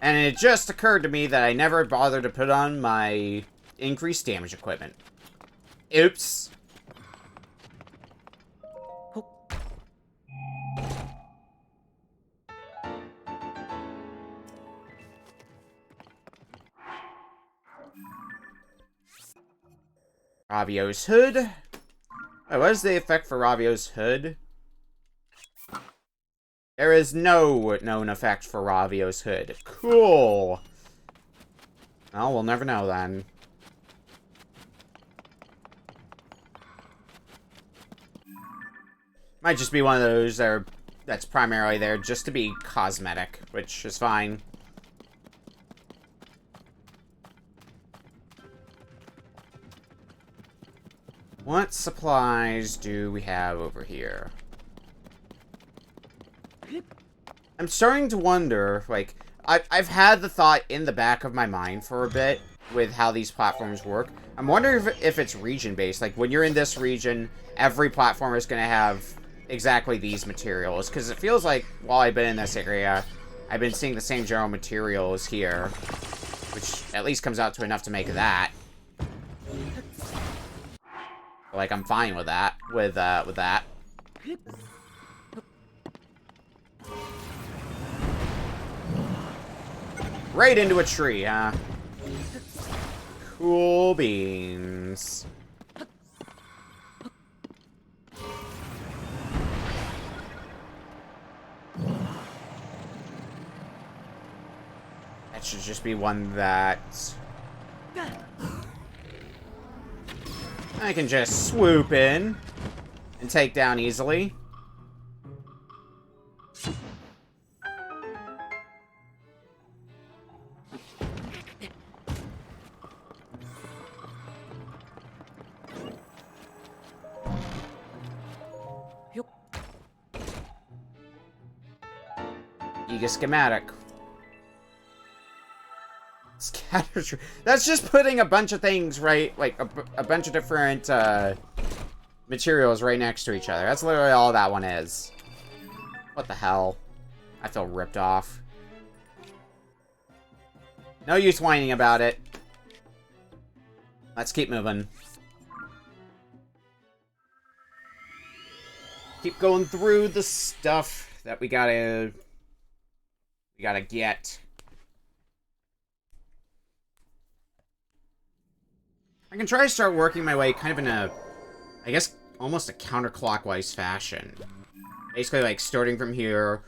And it just occurred to me that I never bothered to put on my increased damage equipment. Oops. Ravio's Hood. Wait, what is the effect for Ravio's Hood? There is no known effect for Ravio's Hood. Cool. Well, we'll never know then. Might just be one of those that's primarily there just to be cosmetic, which is fine. What supplies do we have over here? I'm starting to wonder, like, I've had the thought in the back of my mind for a bit with how these platforms work. I'm wondering if it's region-based. Like, when you're in this region, every platform is going to have exactly these materials. Because it feels like, while I've been in this area, I've been seeing the same general materials here. Which at least comes out to enough to make that. Like, I'm fine with that. With that. Right into a tree, huh? Cool beans. That should just be one that... I can just swoop in and take down easily. Giga schematic. Scatter. That's just putting a bunch of things right, like a bunch of different materials right next to each other. That's literally all that one is. What the hell? I feel ripped off. No use whining about it. Let's keep moving. Keep going through the stuff that we gotta get. I can try to start working my way kind of in a, I guess, almost a counterclockwise fashion. Basically, like, starting from here,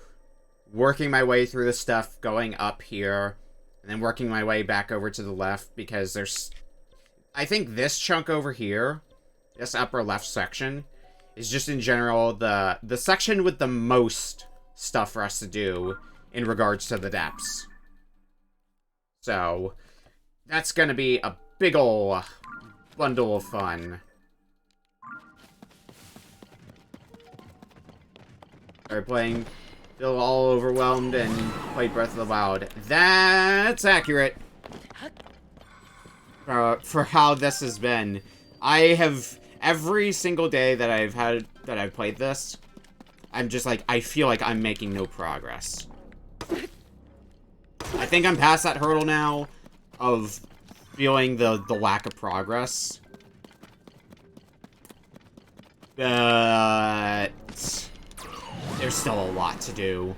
working my way through the stuff, going up here, and then working my way back over to the left, because there's... I think this chunk over here, this upper left section, is just in general the section with the most stuff for us to do in regards to the depths. So, that's gonna be a big ol' bundle of fun. Started playing, feel all overwhelmed, and played Breath of the Wild. That's accurate. For how this has been. I have, every single day that I've played this, I'm just like, I feel like I'm making no progress. I think I'm past that hurdle now of feeling the lack of progress. But there's still a lot to do.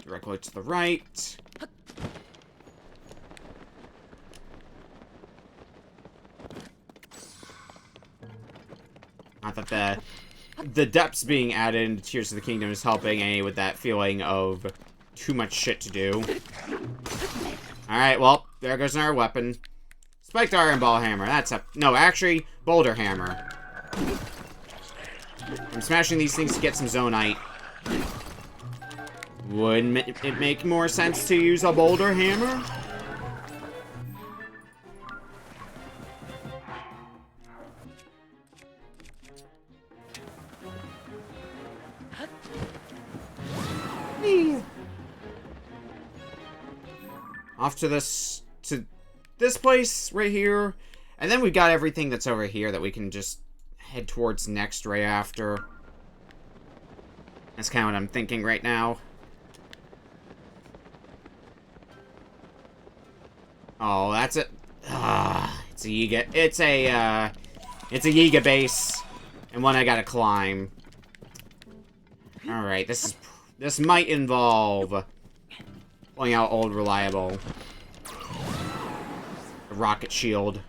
Directly to the right. Not that the depths being added into Tears of the Kingdom is helping any with that feeling of too much shit to do. Alright, well, there goes our weapon. Spiked Iron Ball Hammer. That's a... No, actually, Boulder Hammer. I'm smashing these things to get some Zonite. Wouldn't it make more sense to use a Boulder Hammer? Off to this place right here. And then we've got everything that's over here that we can just head towards next right after. That's kind of what I'm thinking right now. Oh, that's it. It's a Yiga. It's a Yiga base, and one I gotta climb. All right, this might involve pulling out old reliable. The rocket shield.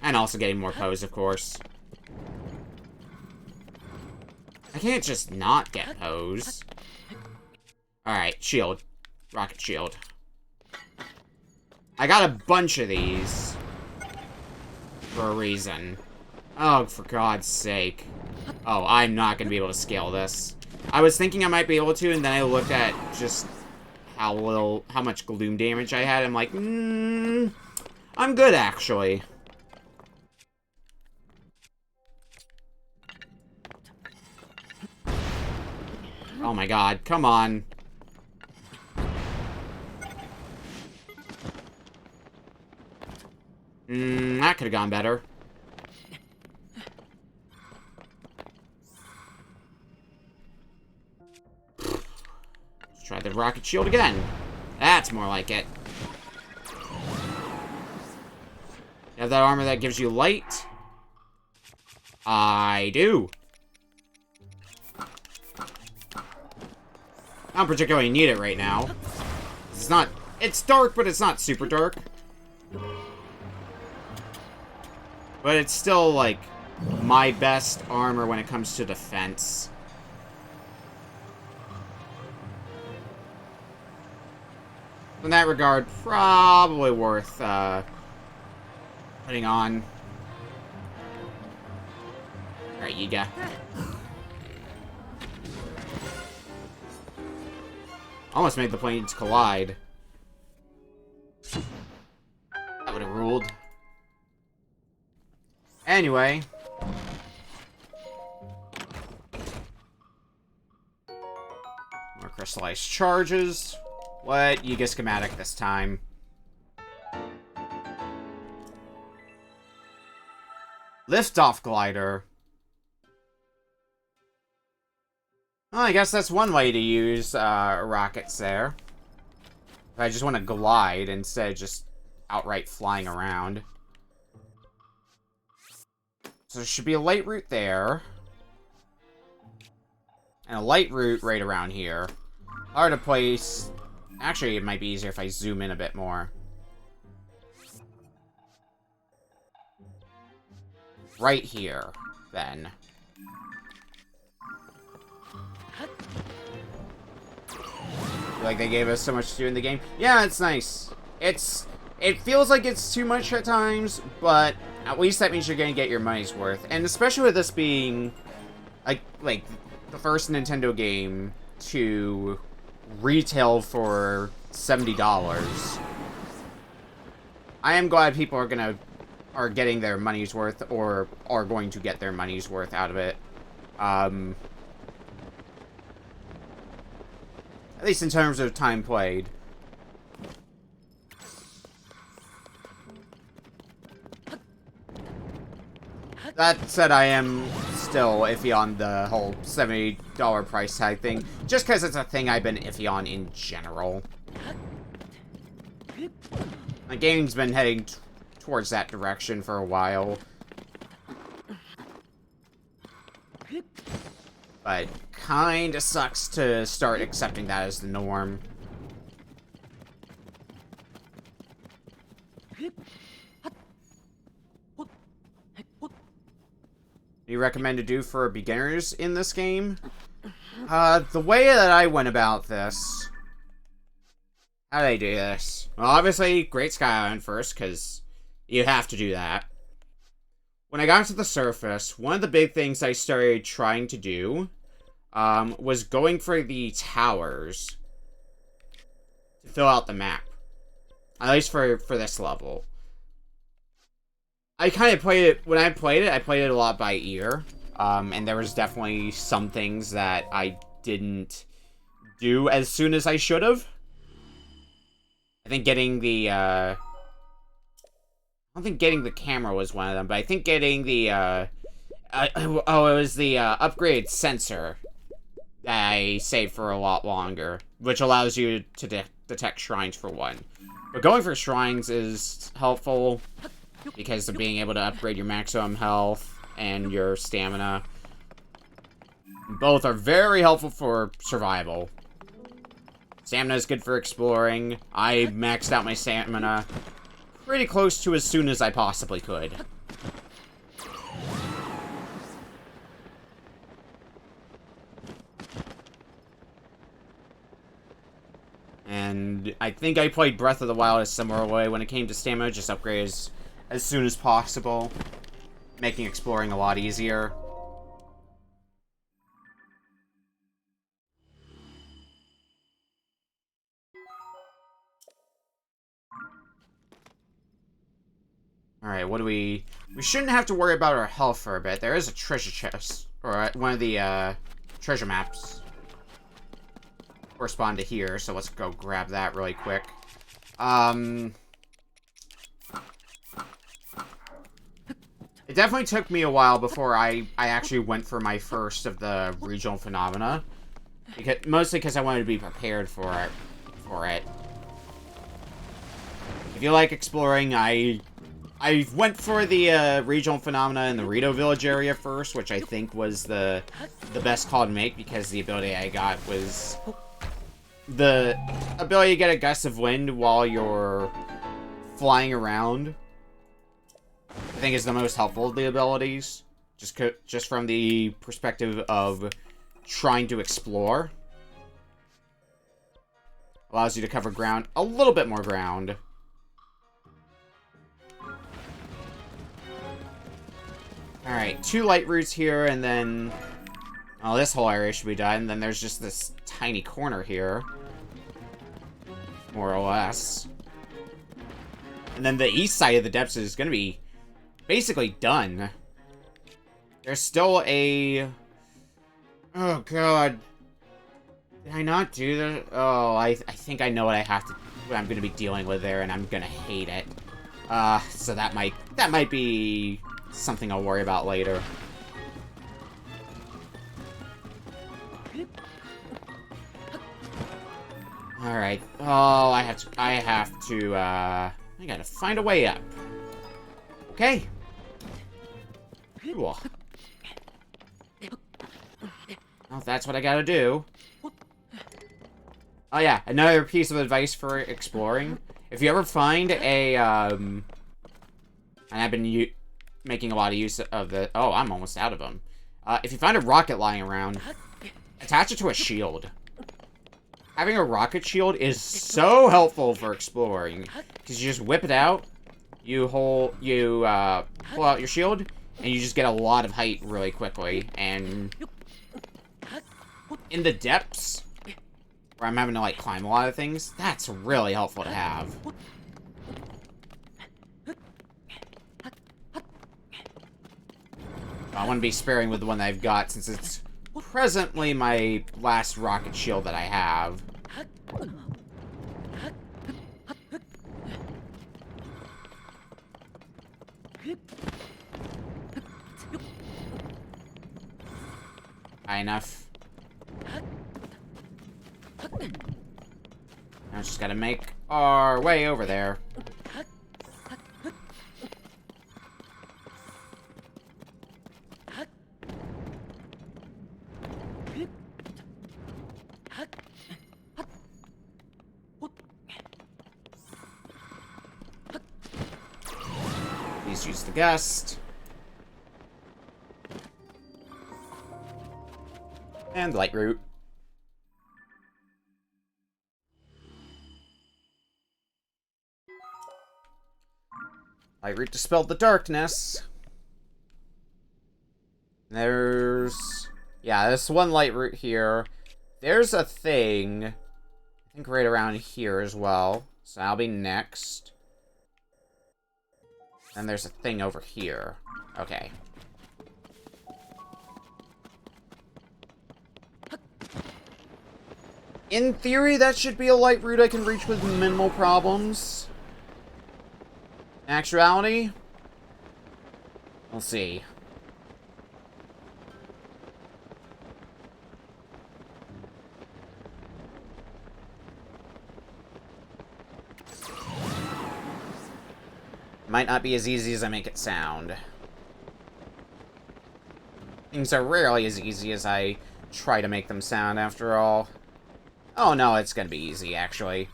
And also getting more pose, of course. I can't just not get pose. Alright, shield. Rocket shield. I got a bunch of these. For a reason. Oh, for God's sake. Oh, I'm not gonna be able to scale this. I was thinking I might be able to, and then I looked at just how much gloom damage I had. I'm like, I'm good, actually. Oh my God, come on. That could have gone better. Let's try the rocket shield again. That's more like it. You have that armor that gives you light? I do. I don't particularly need it right now. It's dark, but it's not super dark. But it's still, like, my best armor when it comes to defense. In that regard, probably worth, putting on. Alright, Yiga. Almost made the planes collide. That would have ruled. Anyway. More crystallized charges. What? Yiga schematic this time. Liftoff glider. Well, I guess that's one way to use rockets there. If I just want to glide instead of just outright flying around. So there should be a light route there. And a light route right around here. Hard to place. Actually, it might be easier if I zoom in a bit more. Right here, then. Like they gave us so much to do in the game. Yeah, it's nice. It feels like it's too much at times, but at least that means you're gonna get your money's worth. And especially with this being like the first Nintendo game to retail for $70. I am glad people are getting their money's worth, or are going to get their money's worth out of it. At least in terms of time played. That said, I am still iffy on the whole $70 price tag thing, just because it's a thing I've been iffy on in general. My gaming's been heading towards that direction for a while. But kinda sucks to start accepting that as the norm. Do you recommend to do for beginners in this game? The way that I went about this... How did I do this? Well, obviously, Great Sky Island first, because you have to do that. When I got to the surface, one of the big things I started trying to do was going for the towers to fill out the map. At least for this level. I kind of played it, when I played it a lot by ear. And there was definitely some things that I didn't do as soon as I should have. I think getting the, I don't think getting the camera was one of them, but I think getting the, it was the, upgraded sensor that I saved for a lot longer, which allows you to detect shrines for one. But going for shrines is helpful, because of being able to upgrade your maximum health and your stamina. Both are very helpful for survival. Stamina is good for exploring. I maxed out my stamina pretty close to as soon as I possibly could. And I think I played Breath of the Wild a similar way when it came to stamina, just upgrade as soon as possible, making exploring a lot easier. Alright, what do we... We shouldn't have to worry about our health for a bit. There is a treasure chest, or one of the, treasure maps correspond to here, so let's go grab that really quick. It definitely took me a while before I actually went for my first of the regional phenomena. Mostly because I wanted to be prepared for it. If you like exploring, I went for the regional phenomena in the Rito Village area first, which I think was the best call to make, because the ability I got was the ability to get a gust of wind while you're flying around. I think is the most helpful of the abilities, just from the perspective of trying to explore. Allows you to cover ground, a little bit more ground. Alright, 2 light routes here, and then... Oh, this whole area should be done. Then there's just this tiny corner here. More or less. And then the east side of the depths is going to be basically done. There's still a... Oh, God. Did I not do that? Oh, I think I know what I'm going to be dealing with there, and I'm going to hate it. So that might be something I'll worry about later. Alright. Oh, I gotta find a way up. Okay. Cool. Well, that's what I gotta do. Oh yeah, another piece of advice for exploring. If you ever find a, and I've been making a lot of use of the... Oh, I'm almost out of them. If you find a rocket lying around, attach it to a shield. Having a rocket shield is so helpful for exploring. Because you just whip it out, you pull out your shield, and you just get a lot of height really quickly. And in the depths, where I'm having to, like, climb a lot of things, that's really helpful to have. I want to be sparing with the one that I've got, since it's presently my last rocket shield that I have. High enough. Now just gotta make our way over there. Please use the gust. And light root. Light root dispelled the darkness. There's... Yeah, there's one light root here. There's a thing, I think right around here as well. So that'll be next. And there's a thing over here. Okay. In theory, that should be a light route I can reach with minimal problems. In actuality, we'll see. Might not be as easy as I make it sound. Things are rarely as easy as I try to make them sound, after all. Oh no, it's gonna be easy, actually.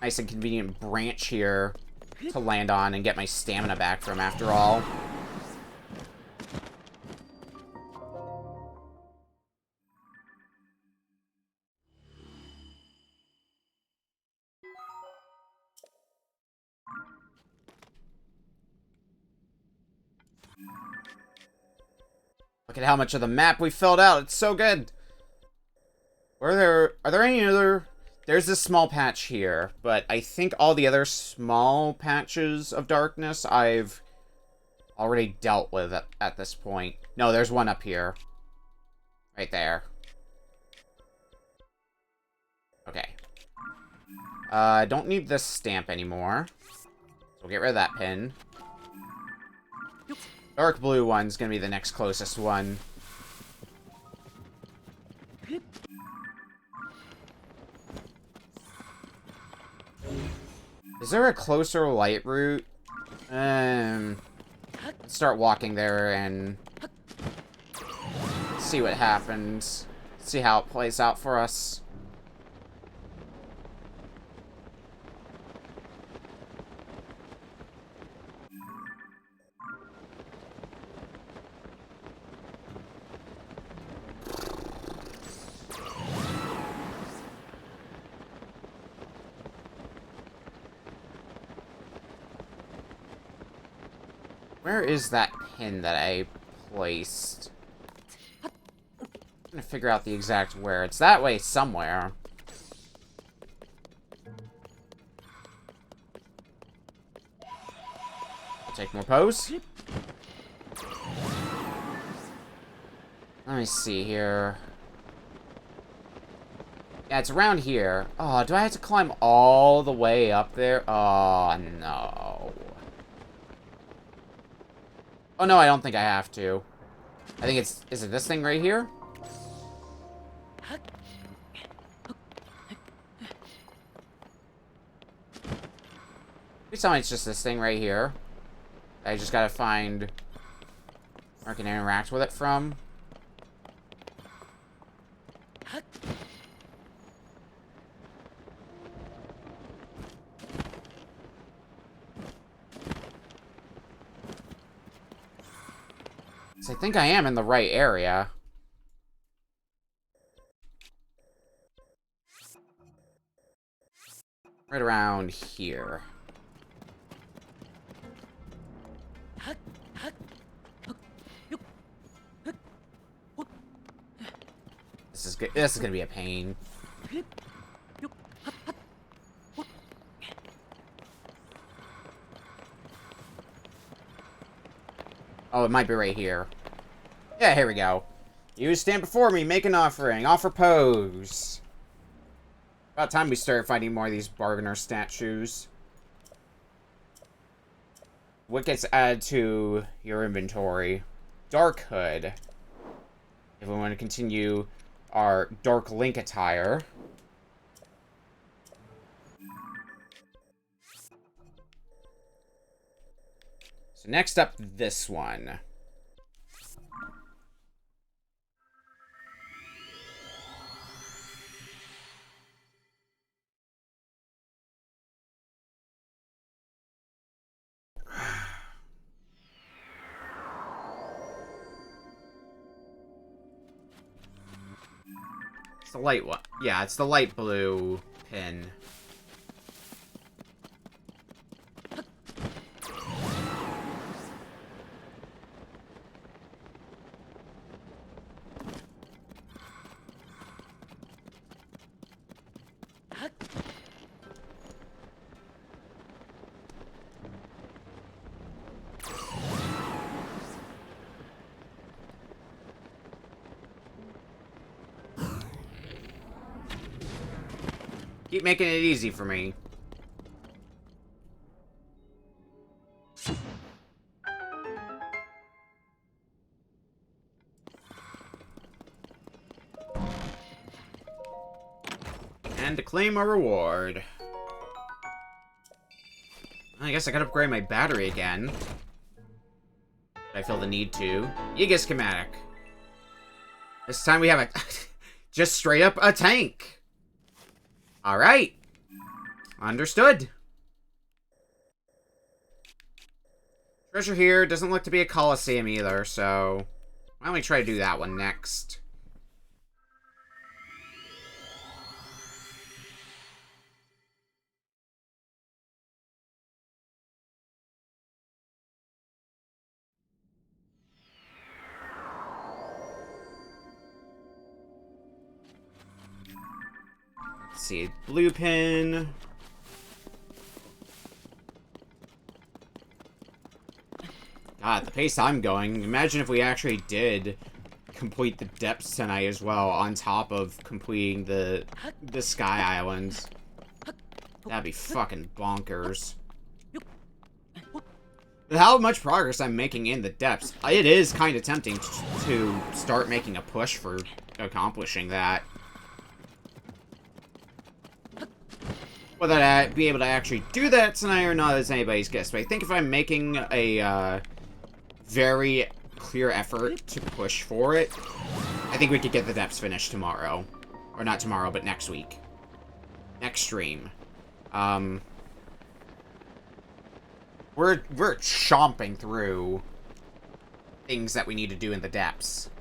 Nice and convenient branch here to land on and get my stamina back from, after all. Look at how much of the map we filled out. It's so good. Are there any other... There's this small patch here, but I think all the other small patches of darkness I've already dealt with at this point. No, there's one up here. Right there. Okay. I don't need this stamp anymore. So we'll get rid of that pin. Dark blue one's gonna be the next closest one. Is there a closer light route? Let's start walking there and see what happens. See how it plays out for us. Where is that pin that I placed? I'm gonna figure out the exact where. It's that way somewhere. I'll take more pose. Let me see here. Yeah, it's around here. Oh, do I have to climb all the way up there? Oh, no. Oh, no, I don't think I have to. I think it's... Is it this thing right here? Please tell me it's just this thing right here. I just gotta find where I can interact with it from. So I think I am in the right area. Right around here. This is good. This is gonna be a pain. Oh, it might be right here. Yeah, here we go. You stand before me, make an offering. Offer pose. About time we start finding more of these bargainer statues. What gets added to your inventory? Dark Hood. If we want to continue our Dark Link attire. So next up, this one. It's the light one. Yeah, it's the light blue pin. Keep making it easy for me. And to claim a reward. I guess I gotta upgrade my battery again. I feel the need to. Yiga schematic. This time we have a... just straight up a tank. Alright. Understood. Treasure here doesn't look to be a coliseum either, so... why don't we try to do that one next? Let's see, blue pin. God, the pace I'm going. Imagine if we actually did complete the depths tonight as well, on top of completing the Sky Islands. That'd be fucking bonkers. But how much progress I'm making in the depths. It is kind of tempting to start making a push for accomplishing that. Whether I'd be able to actually do that tonight or not is anybody's guess. But I think if I'm making a very clear effort to push for it, I think we could get the depths finished tomorrow. Or not tomorrow, but next week. Next stream. We're chomping through things that we need to do in the depths.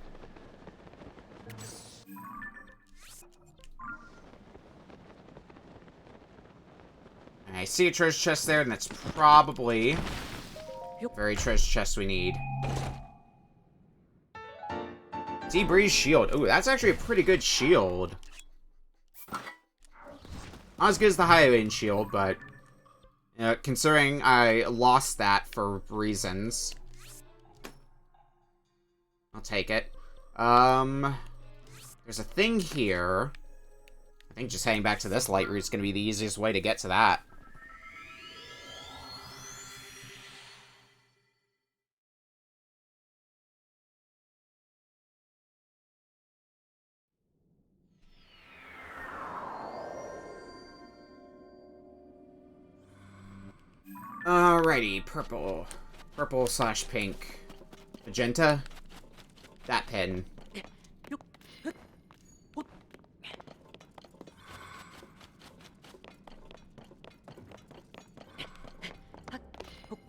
And I see a treasure chest there, and that's probably the very treasure chest we need. Sea Breeze shield. Ooh, that's actually a pretty good shield. Not as good as the high range shield, but considering I lost that for reasons, I'll take it. There's a thing here. I think just heading back to this light route is going to be the easiest way to get to that. Alrighty, purple. Purple slash pink. Magenta. That pen.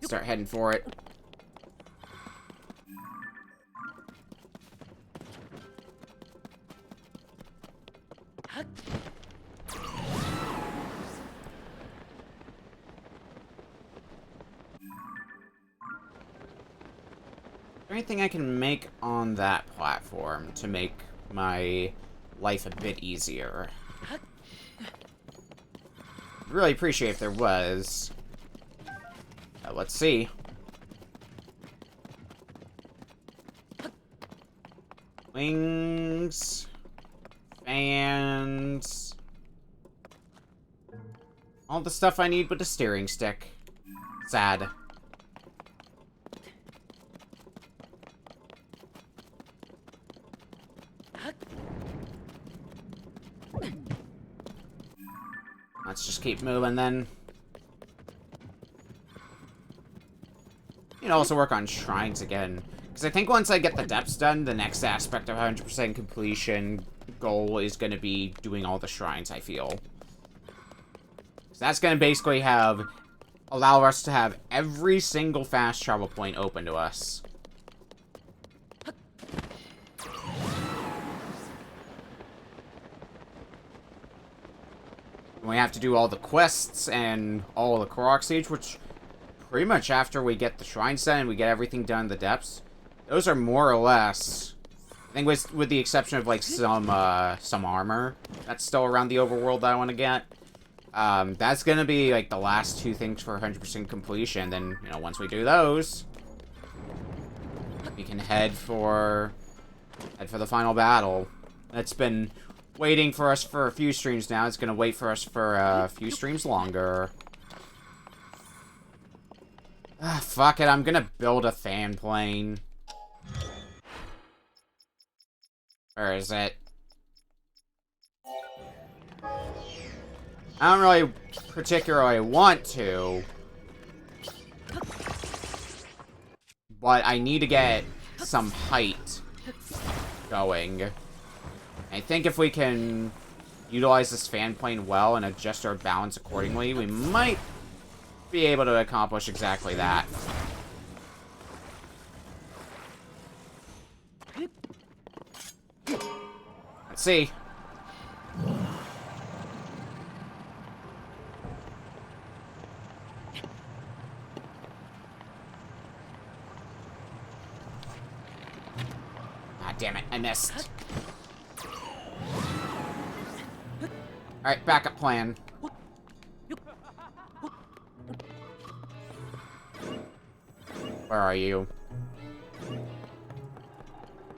Start heading for it. Anything I can make on that platform to make my life a bit easier? Really appreciate if there was. Let's see. Wings. Fans. All the stuff I need with the steering stick. Sad. Let's just keep moving then. You know, also work on shrines again. Because I think once I get the depths done, the next aspect of 100% completion goal is going to be doing all the shrines, I feel. So that's going to basically allow us to have every single fast travel point open to us. We have to do all the quests and all the Korok Siege, which pretty much after we get the shrines done and we get everything done in the depths, those are more or less, I think with the exception of like some armor that's still around the overworld that I want to get. That's gonna be like the last two things for 100% completion. Then, you know, once we do those, we can head for the final battle. That's been waiting for us for a few streams now. It's gonna wait for us for a few streams longer. Ah, fuck it. I'm gonna build a fan plane. Where is it? I don't really particularly want to, but I need to get some height going. I think if we can utilize this fan plane well and adjust our balance accordingly, we might be able to accomplish exactly that. Let's see. Ah, damn it, I missed. Alright, backup plan. Where are you?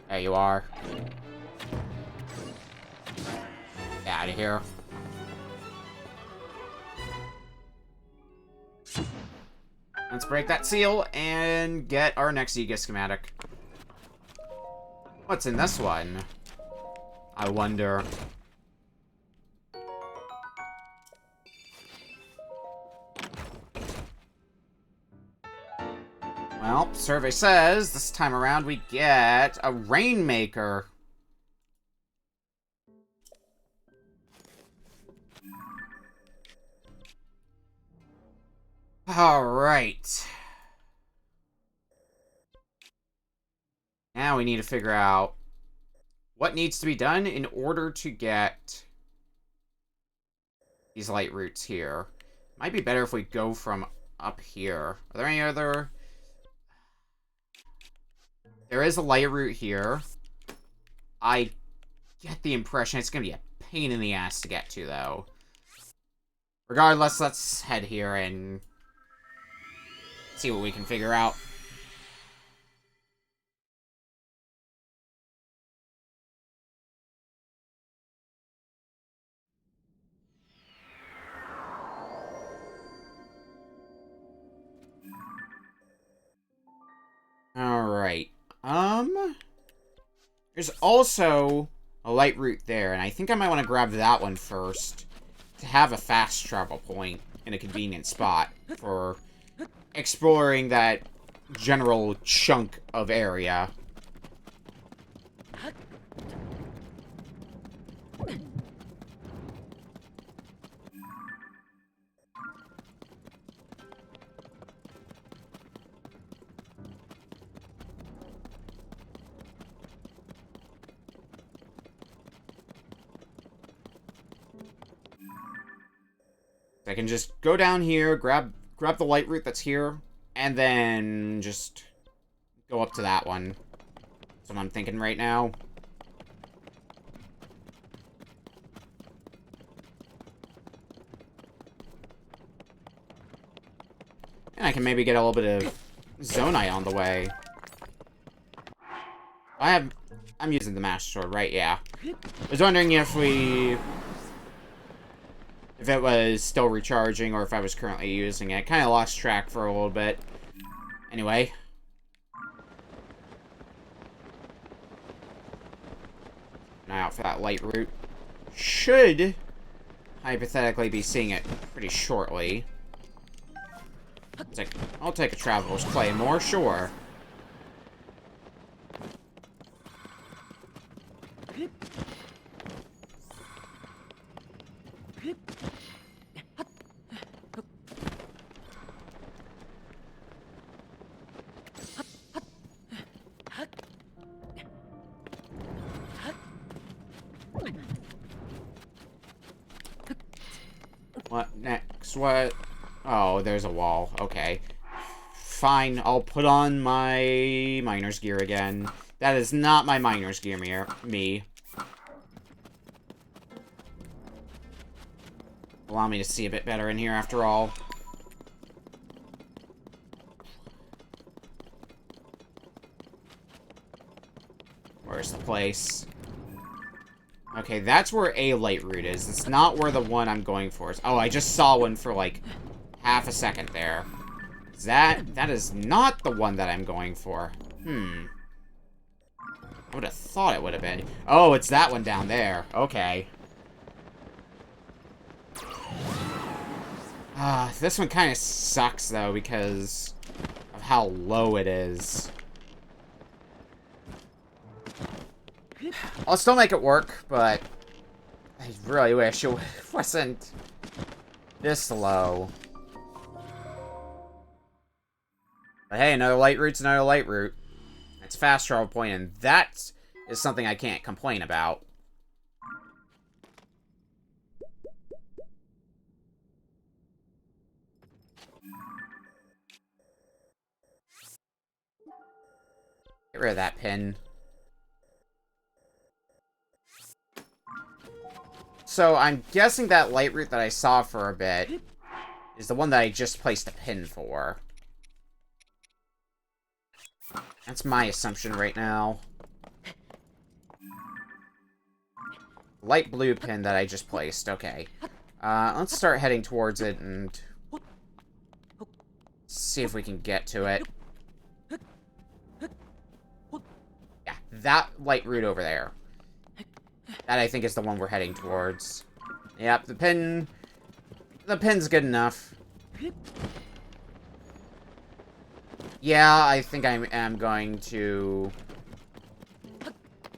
There you are. Get out of here. Let's break that seal and get our next Ega schematic. What's in this one? I wonder. Well, survey says this time around we get a Rainmaker. Alright. Now we need to figure out what needs to be done in order to get these light roots here. Might be better if we go from up here. Are there any other... There is a light route here. I get the impression it's going to be a pain in the ass to get to, though. Regardless, let's head here and see what we can figure out. Alright. There's also a light route there, and I think I might want to grab that one first to have a fast travel point in a convenient spot for exploring that general chunk of area. I can just go down here, grab the light root that's here, and then just go up to that one. That's what I'm thinking right now. And I can maybe get a little bit of Zonai on the way. I'm using the Master Sword, right? Yeah. I was wondering if it was still recharging or if I was currently using it. Kind of lost track for a little bit. Anyway. An eye out for that light root. Should hypothetically be seeing it pretty shortly. I'll take a Traveler's Claymore, sure. What next? What? Oh, there's a wall. Okay. Fine, I'll put on my miner's gear again. That is not my miner's gear, me. Allow me to see a bit better in here, after all. Where's the place? Okay, that's where a light root is. It's not where the one I'm going for is. Oh, I just saw one for, like, half a second there. That is not the one that I'm going for. I would have thought it would have been. Oh, it's that one down there. Okay. This one kind of sucks, though, because of how low it is. I'll still make it work, but I really wish it wasn't this low. But hey, another light root's another light root. It's a fast travel point, and that is something I can't complain about. Get rid of that pin. So, I'm guessing that light root that I saw for a bit is the one that I just placed a pin for. That's my assumption right now. Light blue pin that I just placed. Okay. Let's start heading towards it and see if we can get to it. Yeah, that light root over there. That, I think, is the one we're heading towards. Yep, the pin's good enough. Yeah, I think I am going to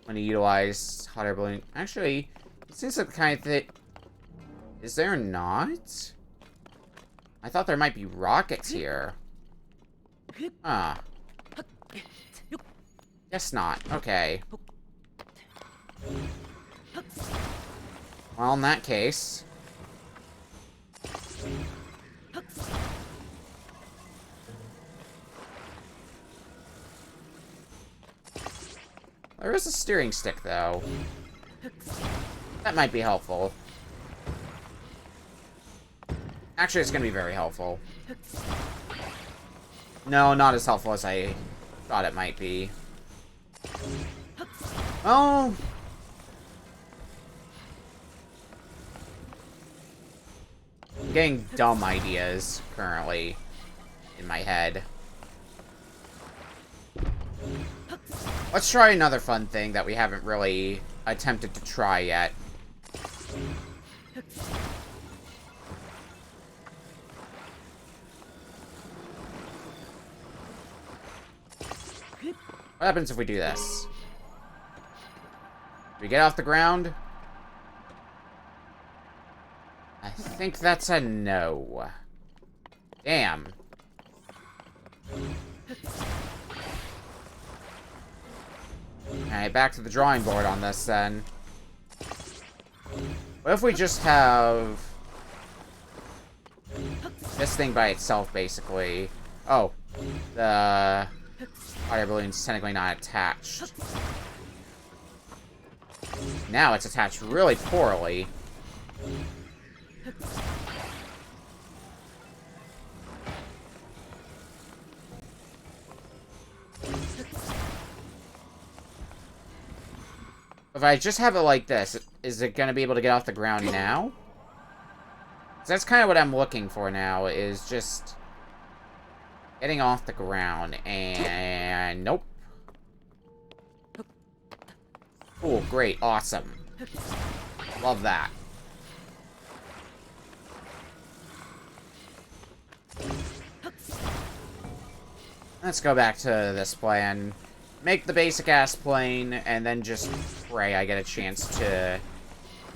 utilize hot air balloon. Actually, it seems like the kind of thing... Is there not? I thought there might be rockets here. Ah. Guess not. Okay. Well, in that case... There is a steering stick, though. That might be helpful. Actually, it's gonna be very helpful. No, not as helpful as I thought it might be. Oh... I'm getting dumb ideas, currently, in my head. Let's try another fun thing that we haven't really attempted to try yet. What happens if we do this? Do we get off the ground? I think that's a no. Damn. Alright, back to the drawing board on this, then. What if we just have this thing by itself, basically? Oh, the hot air balloon's technically not attached. Now it's attached really poorly. If I just have it like this, is it going to be able to get off the ground now? 'Cause that's kind of what I'm looking for now, is just getting off the ground, and nope. Cool, great, awesome. Love that. Let's go back to this plan. Make the basic ass plane, and then just pray I get a chance to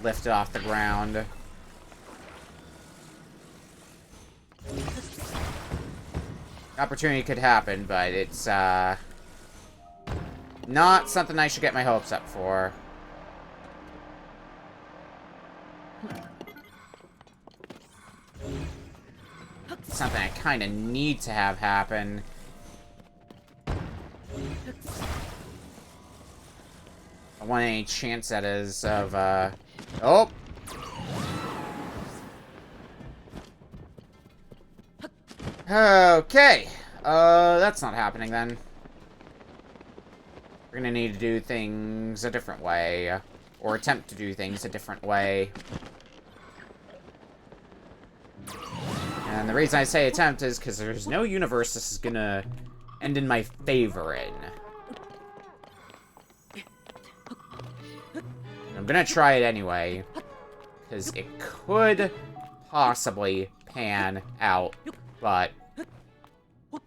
lift it off the ground. Opportunity could happen, but it's, not something I should get my hopes up for. Something I kind of need to have happen. I want any chance that is of, oh! Okay. That's not happening then. We're gonna need to do things a different way. Or attempt to do things a different way. And the reason I say attempt is because there's no universe this is gonna end in my favor in. I'm gonna try it anyway. Because it could possibly pan out. But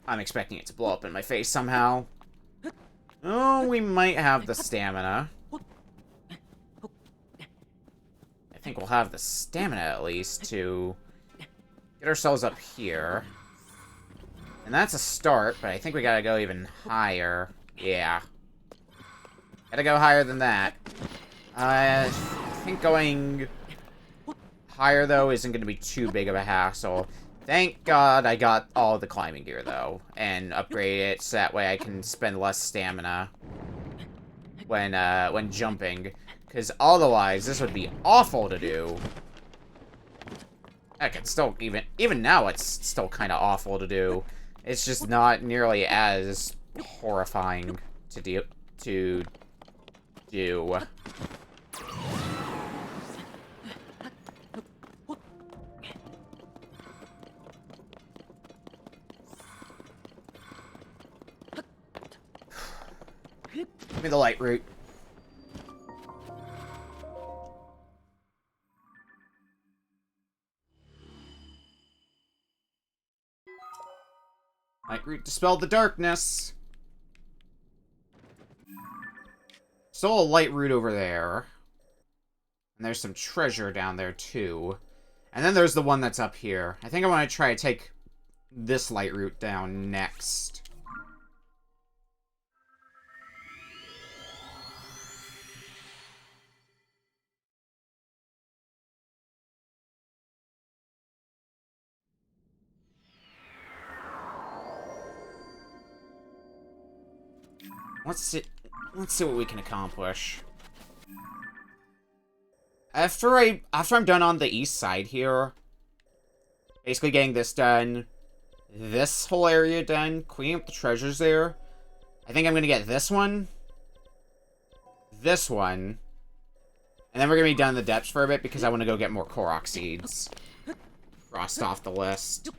I'm expecting it to blow up in my face somehow. Oh, we might have the stamina. I think we'll have the stamina, at least, to get ourselves up here. And that's a start, but I think we gotta go even higher. Yeah. Gotta go higher than that. I think going higher, though, isn't gonna be too big of a hassle. Thank God I got all the climbing gear, though, and upgrade it so that way I can spend less stamina when jumping. Because otherwise, this would be awful to do. Heck, it's still, even now, it's still kind of awful to do. It's just not nearly as horrifying to do. Give me the light route. Light route dispelled the darkness. Still a light route over there. And there's some treasure down there, too. And then there's the one that's up here. I think I want to try to take this light route down next. Let's see what we can accomplish. After I'm done on the east side here, basically getting this done, this whole area done, cleaning up the treasures there, I think I'm gonna get this one, and then we're gonna be done in the depths for a bit because I want to go get more Korok seeds. Crossed off the list.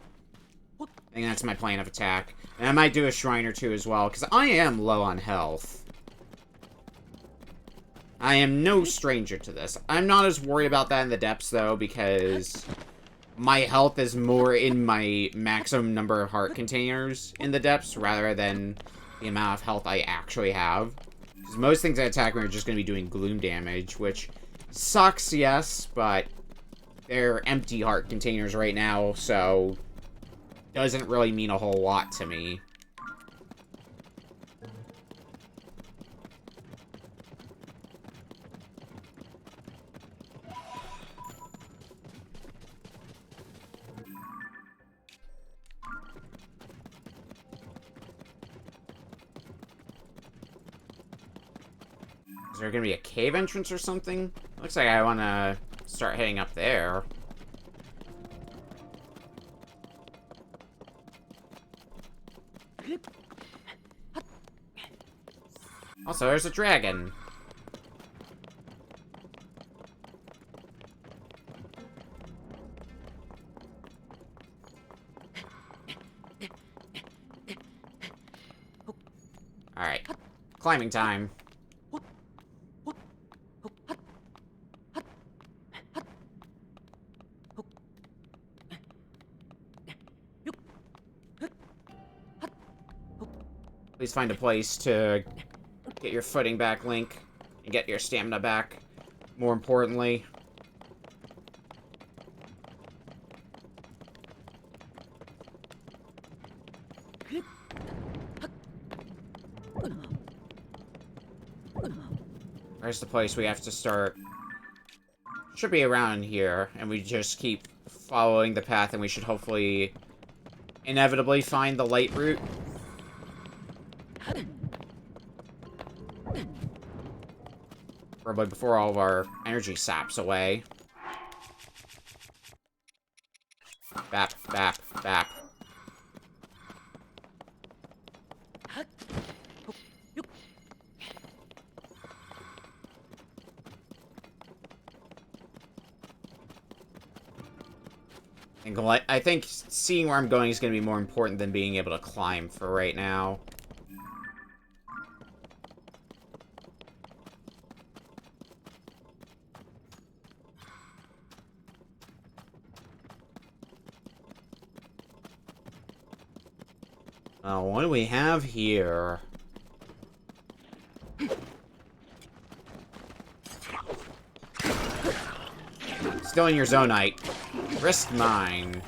I think that's my plan of attack. And I might do a shrine or two as well, because I am low on health. I am no stranger to this. I'm not as worried about that in the depths, though, because my health is more in my maximum number of heart containers in the depths, rather than the amount of health I actually have. Because most things that attack me are just going to be doing gloom damage, which sucks, yes, but they're empty heart containers right now, so doesn't really mean a whole lot to me. Is there gonna be a cave entrance or something? Looks like I wanna start heading up there. Also, there's a dragon. Alright. Climbing time. Please find a place to get your footing back, Link, and get your stamina back, more importantly. Where's the place we have to start? Should be around here, and we just keep following the path, and we should hopefully inevitably find the light route. Probably before all of our energy saps away. Bap, bap, bap. I think seeing where I'm going is going to be more important than being able to climb for right now. What do we have here? Still in your zonite. Risk mine.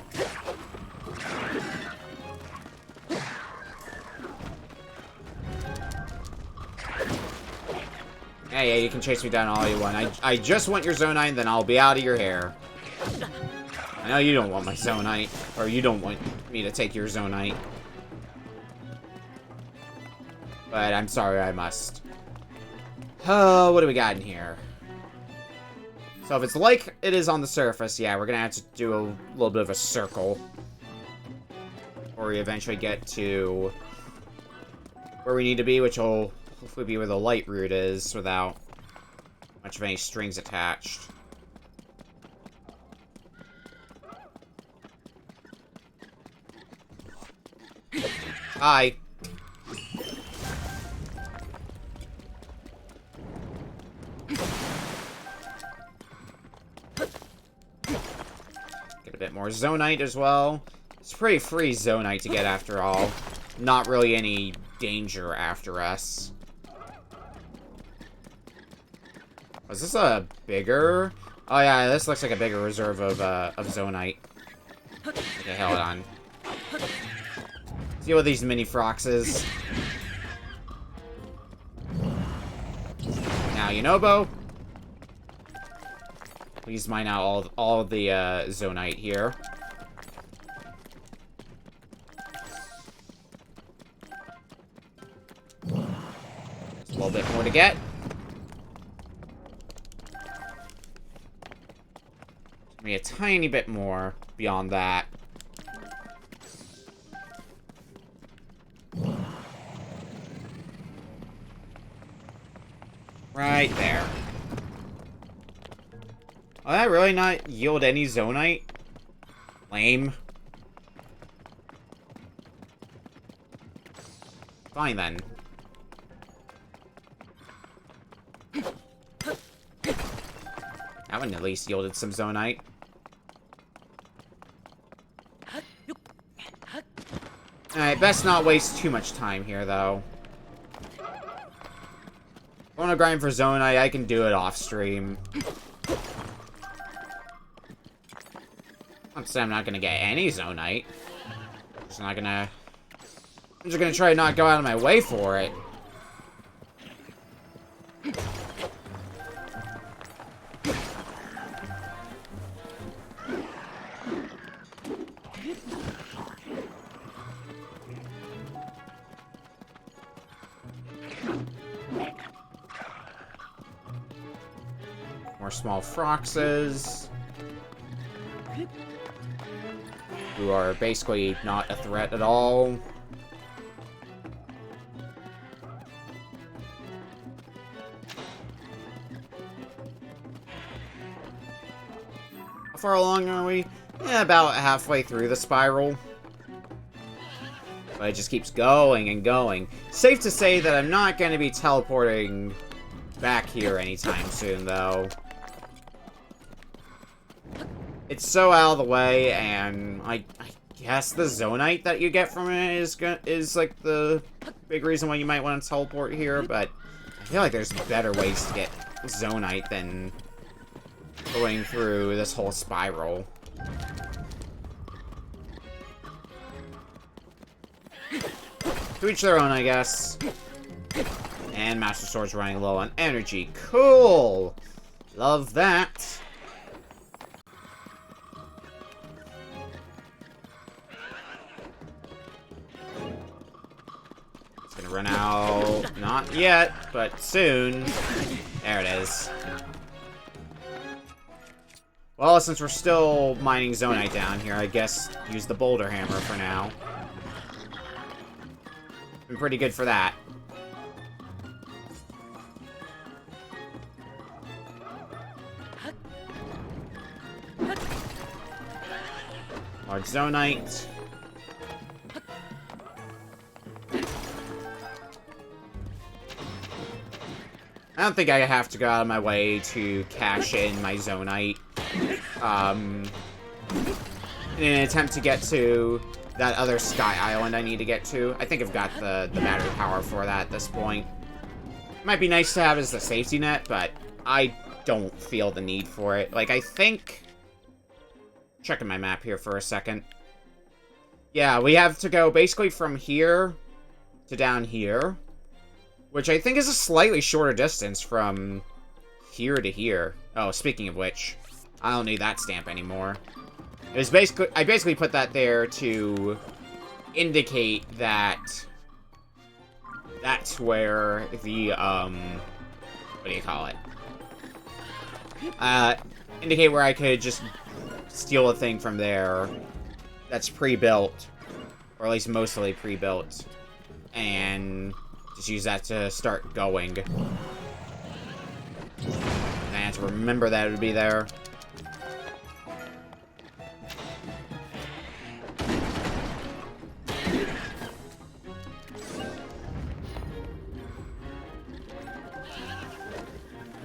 Yeah, you can chase me down all you want. I just want your zonite, then I'll be out of your hair. I know you don't want my zonite, or you don't want me to take your zonite. But I'm sorry, I must. Oh, what do we got in here? So if it's like it is on the surface, yeah, we're gonna have to do a little bit of a circle. Or we eventually get to where we need to be, which will hopefully be where the light route is, without much of any strings attached. Hi. Get a bit more zonite as well. It's pretty free zonite to get after all. Not really any danger after us. Is this a bigger? Oh yeah, this looks like a bigger reserve of zonite. Okay, hold on. Deal with these mini froxes. Now, Yunobo. Please mine out all of the zonite here. Just a little bit more to get. Maybe a tiny bit more beyond that. Right there. Will that really not yield any zonite? Lame. Fine then. That one at least yielded some zonite. Alright, best not waste too much time here, though. want to grind for Zonite, I can do it off stream. Not to say I'm not gonna get any Zonite. I'm just gonna try to not go out of my way for it. More small Froxes, who are basically not a threat at all. How far along are we? Yeah, about halfway through the spiral. But it just keeps going and going. Safe to say that I'm not going to be teleporting back here anytime soon, though. It's so out of the way, and I guess the Zonite that you get from it is like the big reason why you might want to teleport here, but I feel like there's better ways to get Zonite than going through this whole spiral. To each their own, I guess. And Master Sword's running low on energy. Cool! Love that. It's gonna run out. Not yet, but soon. There it is. Well, since we're still mining Zonite down here, I guess use the Boulder Hammer for now. Been pretty good for that. Large Zonite. I don't think I have to go out of my way to cash in my Zonite. In an attempt to get to that other Sky Island I need to get to. I think I've got the battery power for that at this point. Might be nice to have as the safety net, but I don't feel the need for it. Like, I think... Checking my map here for a second. Yeah, we have to go basically from here to down here. Which I think is a slightly shorter distance from here to here. Oh, speaking of which, I don't need that stamp anymore. It was basically, I basically put that there to indicate that that's where the, what do you call it? Indicate where I could just steal a thing from there that's pre-built, or at least mostly pre-built, and just use that to start going. And I have to remember that it would be there.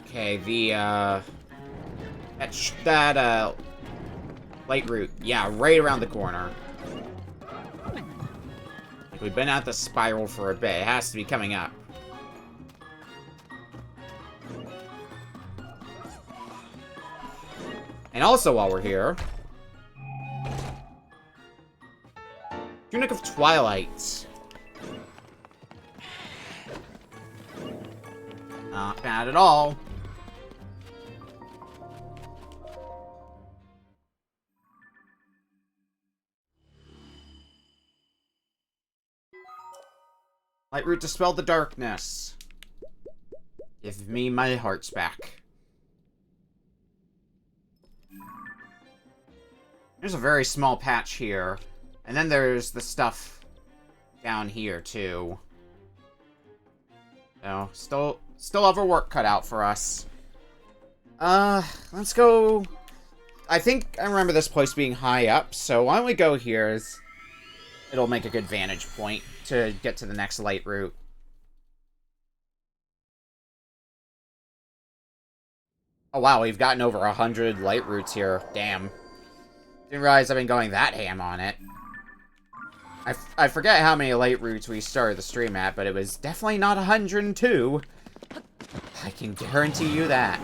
Okay, that light route, yeah, right around the corner. Like, we've been at the spiral for a bit. It has to be coming up. And also, while we're here, Tunic of Twilight. Not bad at all. Light root dispel the darkness. Give me my hearts back. There's a very small patch here. And then there's the stuff down here, too. So, still have our work cut out for us. Let's go... I think I remember this place being high up, so why don't we go here? It'll make a good vantage point to get to the next light route. Oh wow, we've gotten over 100 light routes here. Damn. Didn't realize I've been going that ham on it. I forget how many light routes we started the stream at, but it was definitely not 102. I can guarantee you that.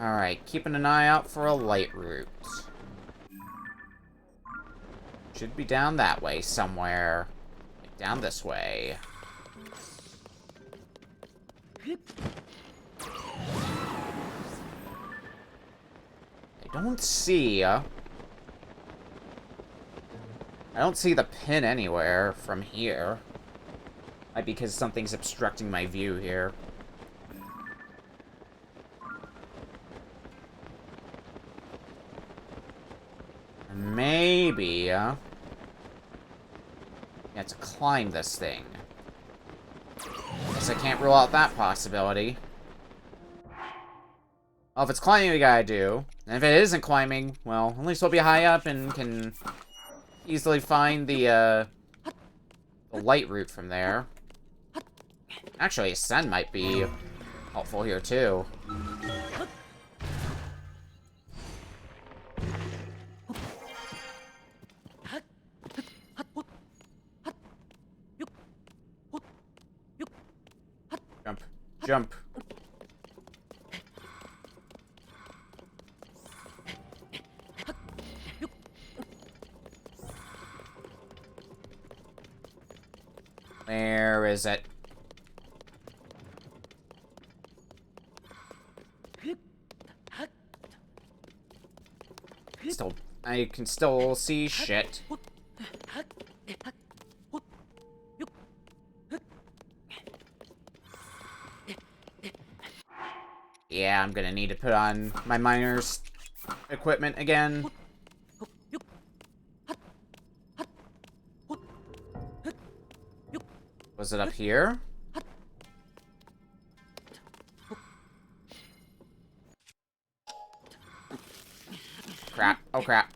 Alright, keeping an eye out for a light route. Should be down that way somewhere. Like down this way. I don't see... I don't see the pin anywhere from here. Might be because something's obstructing my view here. Maybe... yeah, to climb this thing. Guess I can't rule out that possibility. Well, if it's climbing, we gotta do. And if it isn't climbing, well, at least we'll be high up and can easily find the light route from there. Actually, ascend might be helpful here, too. Jump. Jump. Where is it? Still, I can still see shit. Yeah, I'm gonna need to put on my miner's equipment again. Was it up here? Crap. Oh, crap.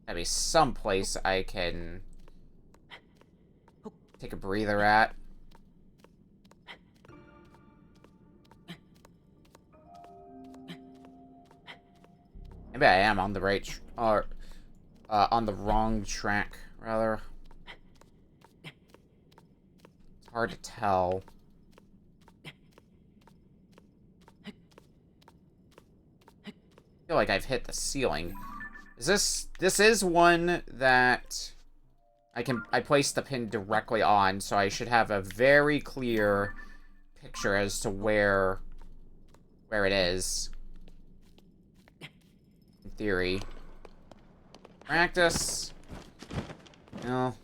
Gotta be someplace I can take a breather at. Maybe I am on the right, or on the wrong track, rather. It's hard to tell. I feel like I've hit the ceiling. This is one that I placed the pin directly on, so I should have a very clear picture as to where it is. In theory. Practice? No.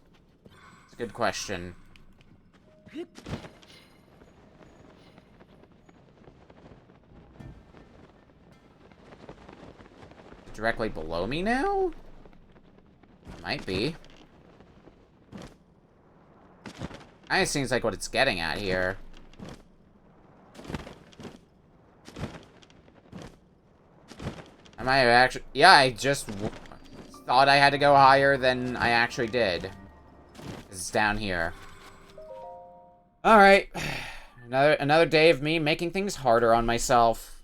It's a good question. Directly below me now? Might be. Kinda seems like what it's getting at here. I might have actually... yeah, I just thought I had to go higher than I actually did. It's down here. Alright. Another day of me making things harder on myself.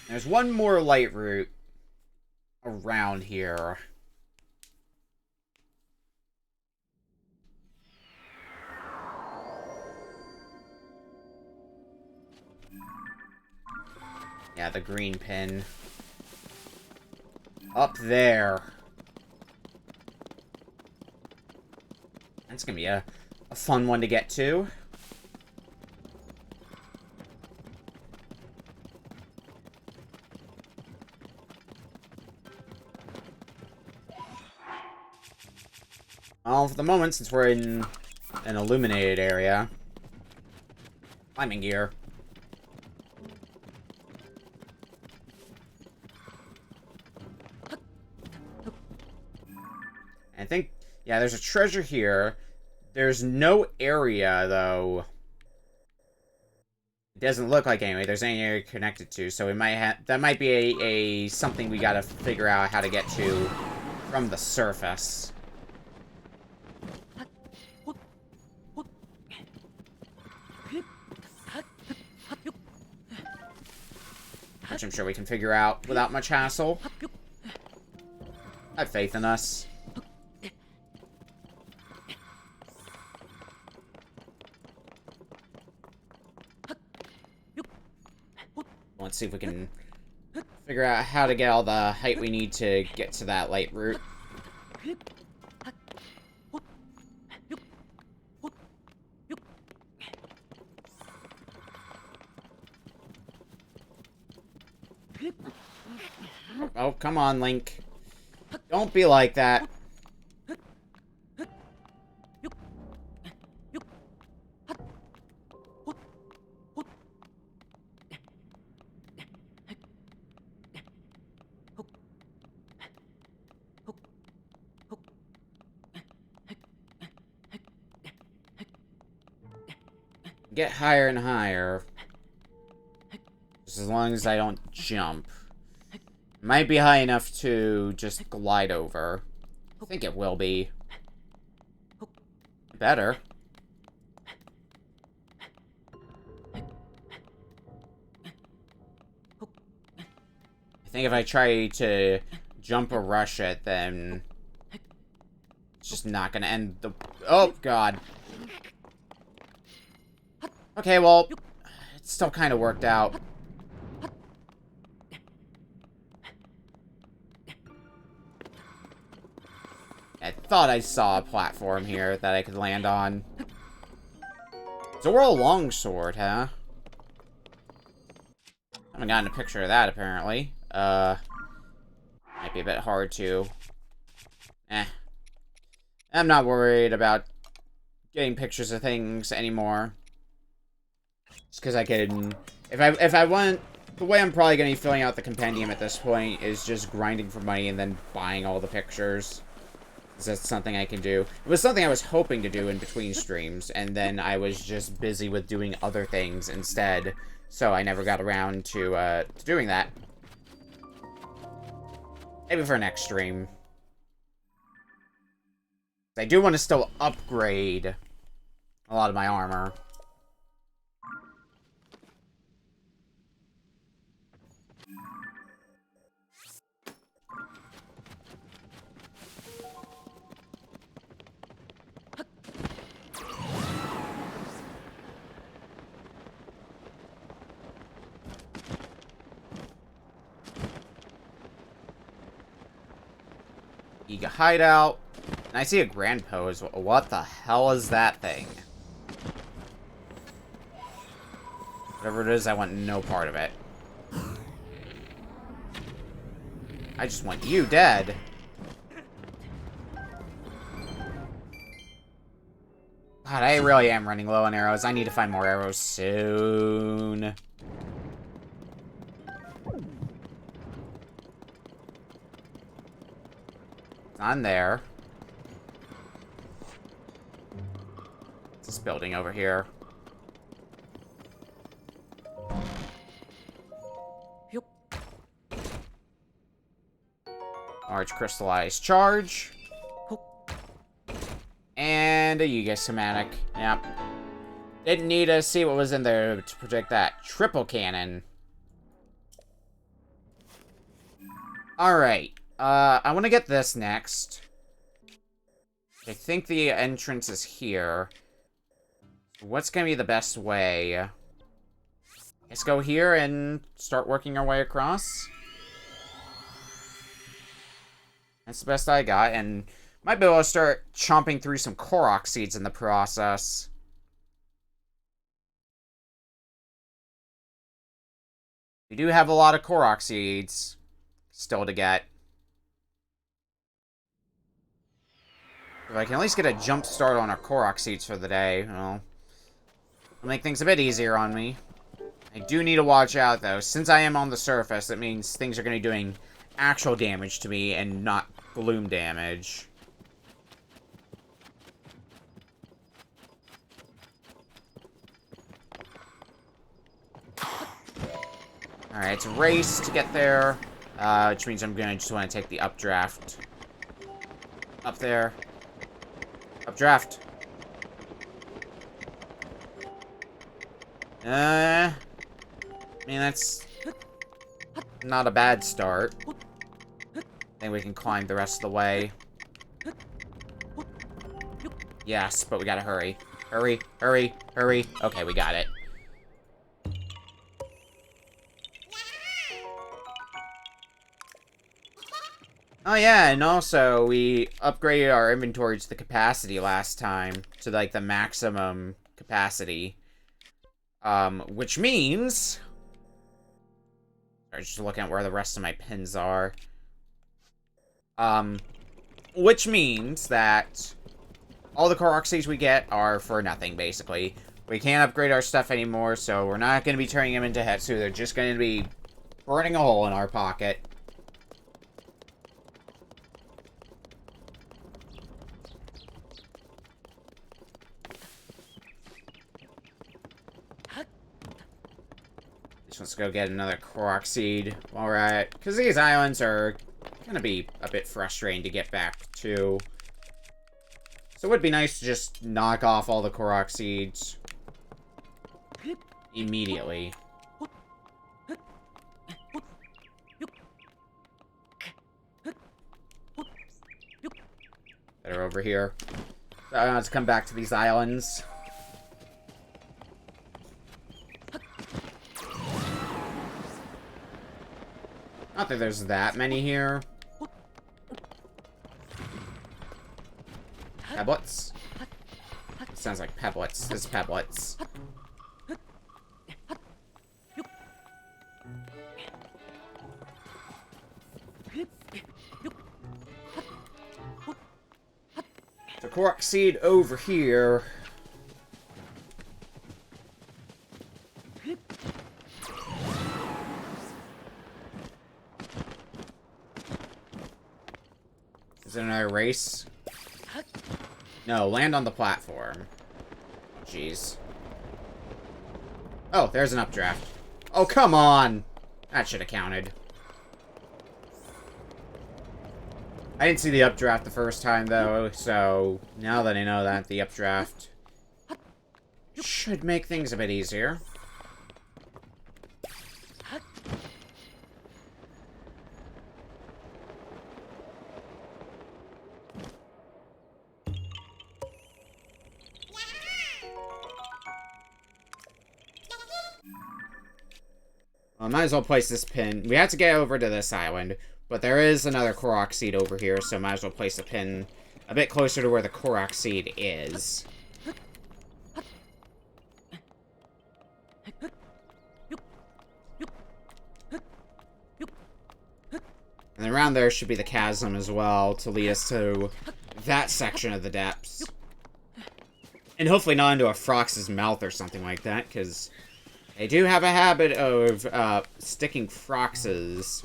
There's one more light route around here. Yeah, the green pin. Up there. That's gonna be a fun one to get to. Well, for the moment, since we're in an illuminated area, climbing gear. I think, yeah, there's a treasure here. There's no area, though, It doesn't look like anyway there's any area connected to, so we might have that might be a something we gotta figure out how to get to from the surface. Which I'm sure we can figure out without much hassle. I have faith in us. Let's see if we can figure out how to get all the height we need to get to that light route. Oh, come on, Link. Don't be like that. Get higher and higher. Just as long as I don't jump. Might be high enough to just glide over. I think it will be. Better. I think if I try to jump or rush it, then it's just not gonna end the... Oh, God. Okay, well, it still kind of worked out. I thought I saw a platform here that I could land on. Zora Longsword, huh? Haven't gotten a picture of that, apparently. Might be a bit hard to... I'm not worried about getting pictures of things anymore. Just because I can... If I want... The way I'm probably going to be filling out the compendium at this point is just grinding for money and then buying all the pictures. That's something I can do. It was something I was hoping to do in between streams, and then I was just busy with doing other things instead, so I never got around to doing that. Maybe for next stream. I do want to still upgrade a lot of my armor. Ega hideout. And I see a grand pose. What the hell is that thing? Whatever it is, I want no part of it. I just want you dead. God, I really am running low on arrows. I need to find more arrows soon. It's on there. It's this building over here. Large crystallized charge. And a Yuga schematic. Yep. Didn't need to see what was in there to predict that. Triple cannon. Alright. I want to get this next. I think the entrance is here. What's going to be the best way? Let's go here and start working our way across. That's the best I got, and might be able to start chomping through some Korok seeds in the process. We do have a lot of Korok seeds still to get. If I can at least get a jump start on our Korok seeds for the day, well, it'll make things a bit easier on me. I do need to watch out, though. Since I am on the surface, that means things are going to be doing actual damage to me and not gloom damage. Alright, it's a race to get there. Which means I'm gonna just want to take the updraft. Up there. Updraft. I mean, that's not a bad start. I think we can climb the rest of the way. Yes, but we gotta hurry. Hurry, hurry, hurry. Okay, we got it. Oh yeah, and also, we upgraded our inventory to the capacity last time. To, like, the maximum capacity. Which means... I'm just looking at where the rest of my pins are. Which means that all the Korok seeds we get are for nothing, basically. We can't upgrade our stuff anymore, so we're not going to be turning them into Hetsu. They're just going to be burning a hole in our pocket. Just let's go get another Korok seed while we're at it. Because these islands are going to be a bit frustrating to get back to. So it would be nice to just knock off all the Korok seeds immediately. Better over here. So I don't have to come back to these islands. Not that there's that many here. Peblets? It sounds like peblets. This is peblets. The Korok seed over here. Is it another race? No, land on the platform. Jeez. Oh, there's an updraft. Oh, come on! That should have counted. I didn't see the updraft the first time, though, so now that I know that, the updraft should make things a bit easier. Well, I might as well place this pin. We have to get over to this island, but there is another Korok seed over here, so might as well place a pin a bit closer to where the Korok seed is. And around there should be the chasm as well, to lead us to that section of the depths. And hopefully not into a Frox's mouth or something like that, because they do have a habit of sticking Froxes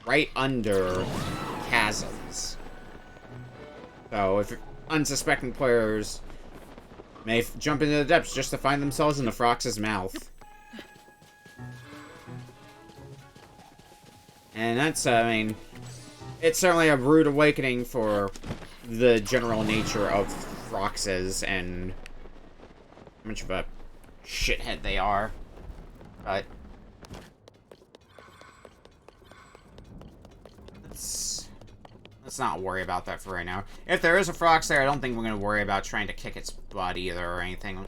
right under chasms. So if unsuspecting players may jump into the depths just to find themselves in the Frox's mouth. And that's, I mean, it's certainly a rude awakening for the general nature of Froxes and how much of a shithead they are. But let's not worry about that for right now. If there is a Frox there, I don't think we're going to worry about trying to kick its butt either or anything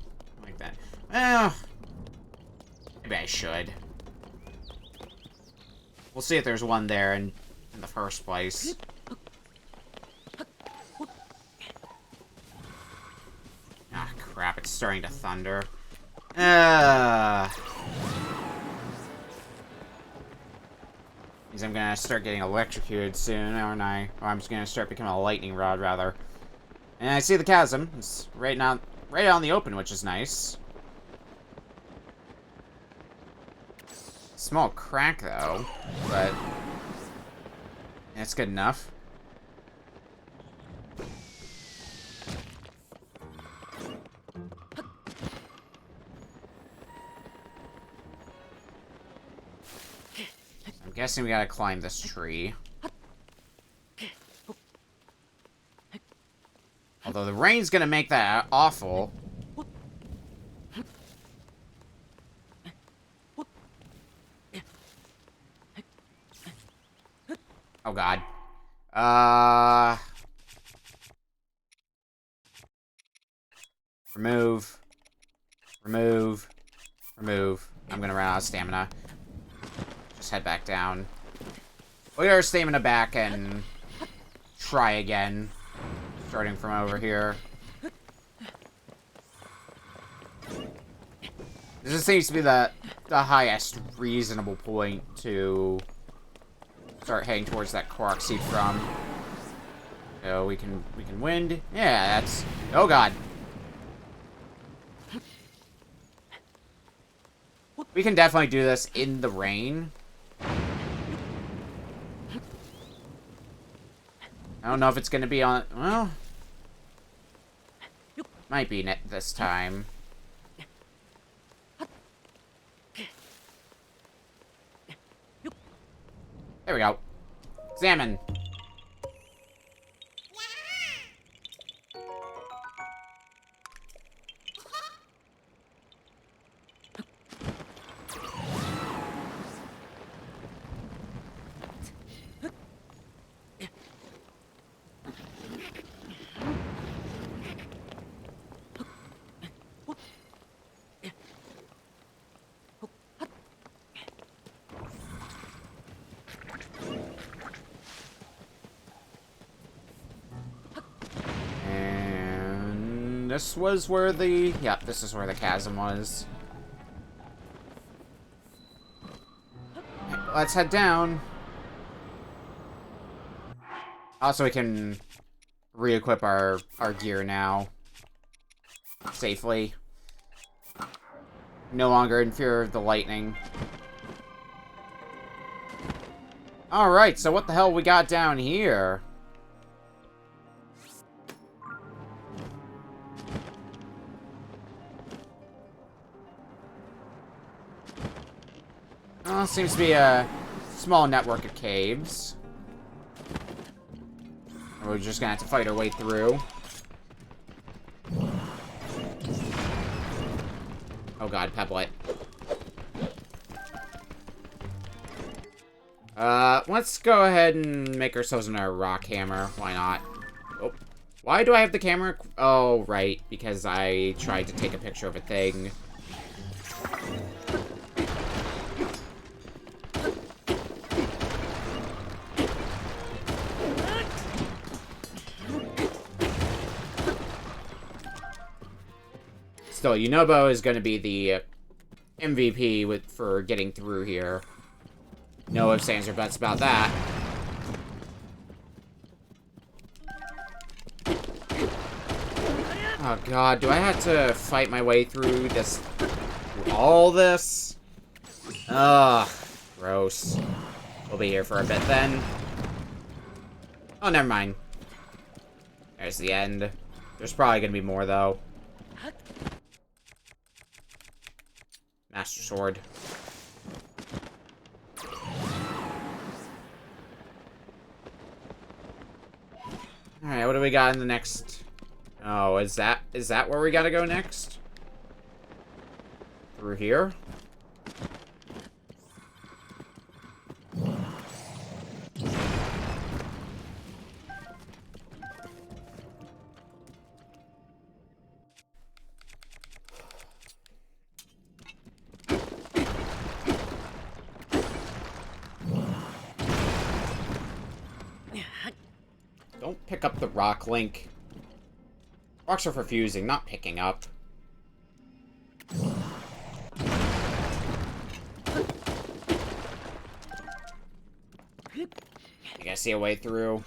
like that. Well, maybe I should. We'll see if there's one there in the first place. Ah, crap, it's starting to thunder. Means I'm gonna start getting electrocuted soon, aren't I? Or I'm just gonna start becoming a lightning rod, rather. And I see the chasm. It's right out in the open, which is nice. Small crack, though, but that's good enough. I'm guessing we gotta climb this tree. Although the rain's gonna make that awful. Oh god. Remove. Remove. Remove. I'm gonna run out of stamina. Just head back down. We'll get our stamina back and try again. Starting from over here. This just seems to be the highest reasonable point to start heading towards that Korok seed from. So we can wind. Yeah, that's... Oh god. We can definitely do this in the rain. I don't know if it's gonna be on... Well... Might be this time. There we go. Examine. This was where the... Yep, this is where the chasm was. Let's head down. Also, we can re-equip our gear now. Safely. No longer in fear of the lightning. Alright, so what the hell we got down here? Well, seems to be a small network of caves. We're just gonna have to fight our way through. Oh god, Pebblet. Let's go ahead and make ourselves another rock hammer. Why not? Oh, why do I have the camera? Oh, right, because I tried to take a picture of a thing. Still, Yunobo is going to be the MVP for getting through here. No ifs, ands, or buts about that. Oh god, do I have to fight my way through this... all this? Ugh, gross. We'll be here for a bit then. Oh, never mind. There's the end. There's probably going to be more, though. Master Sword. Alright, what do we got in the next... Oh, is that where we gotta go next? Through here? Don't pick up the rock, Link. Rocks are for fusing, not picking up. You guys see a way through?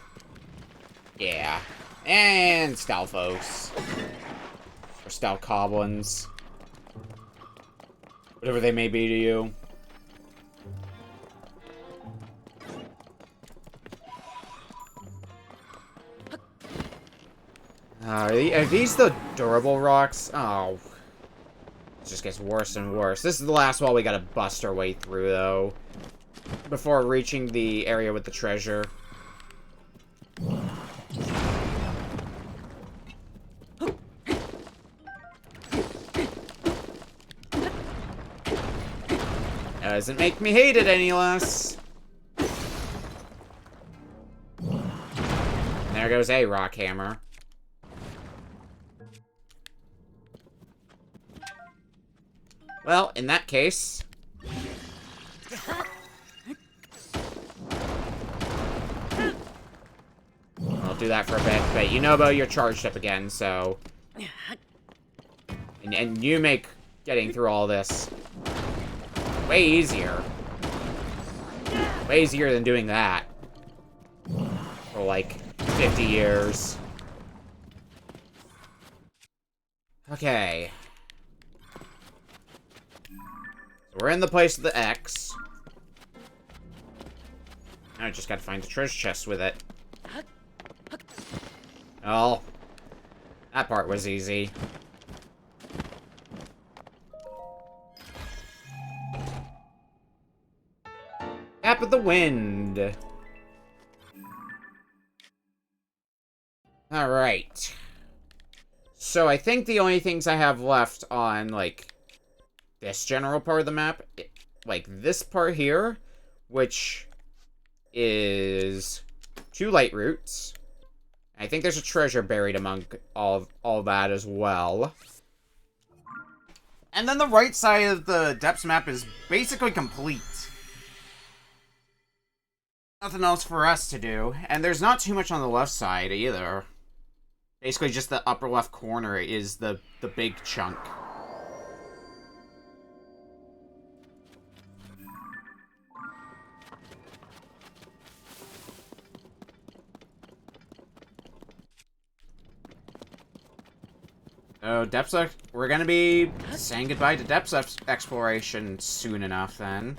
Yeah. And Stalfos. Or Stalkoblins. Whatever they may be to you. Are these the durable rocks? Oh. It just gets worse and worse. This is the last wall we gotta bust our way through, though. before reaching the area with the treasure. Doesn't make me hate it any less. And there goes a rock hammer. Well, in that case... I'll do that for a bit, but Yunobo, you're charged up again, so... And you make getting through all this way easier. Way easier than doing that. For like 50 years. Okay. So we're in the place of the X. Now I just gotta find the treasure chest with it. Oh. That part was easy. Tap of the wind. Alright. So I think the only things I have left on, like, this general part of the map, like this part here, which is 2 light roots. I think there's a treasure buried among all that as well. And then the right side of the depths map is basically complete. Nothing else for us to do. And there's not too much on the left side either. Basically just the upper left corner is the big chunk. So, depths, we're gonna be saying goodbye to depths exploration soon enough, then.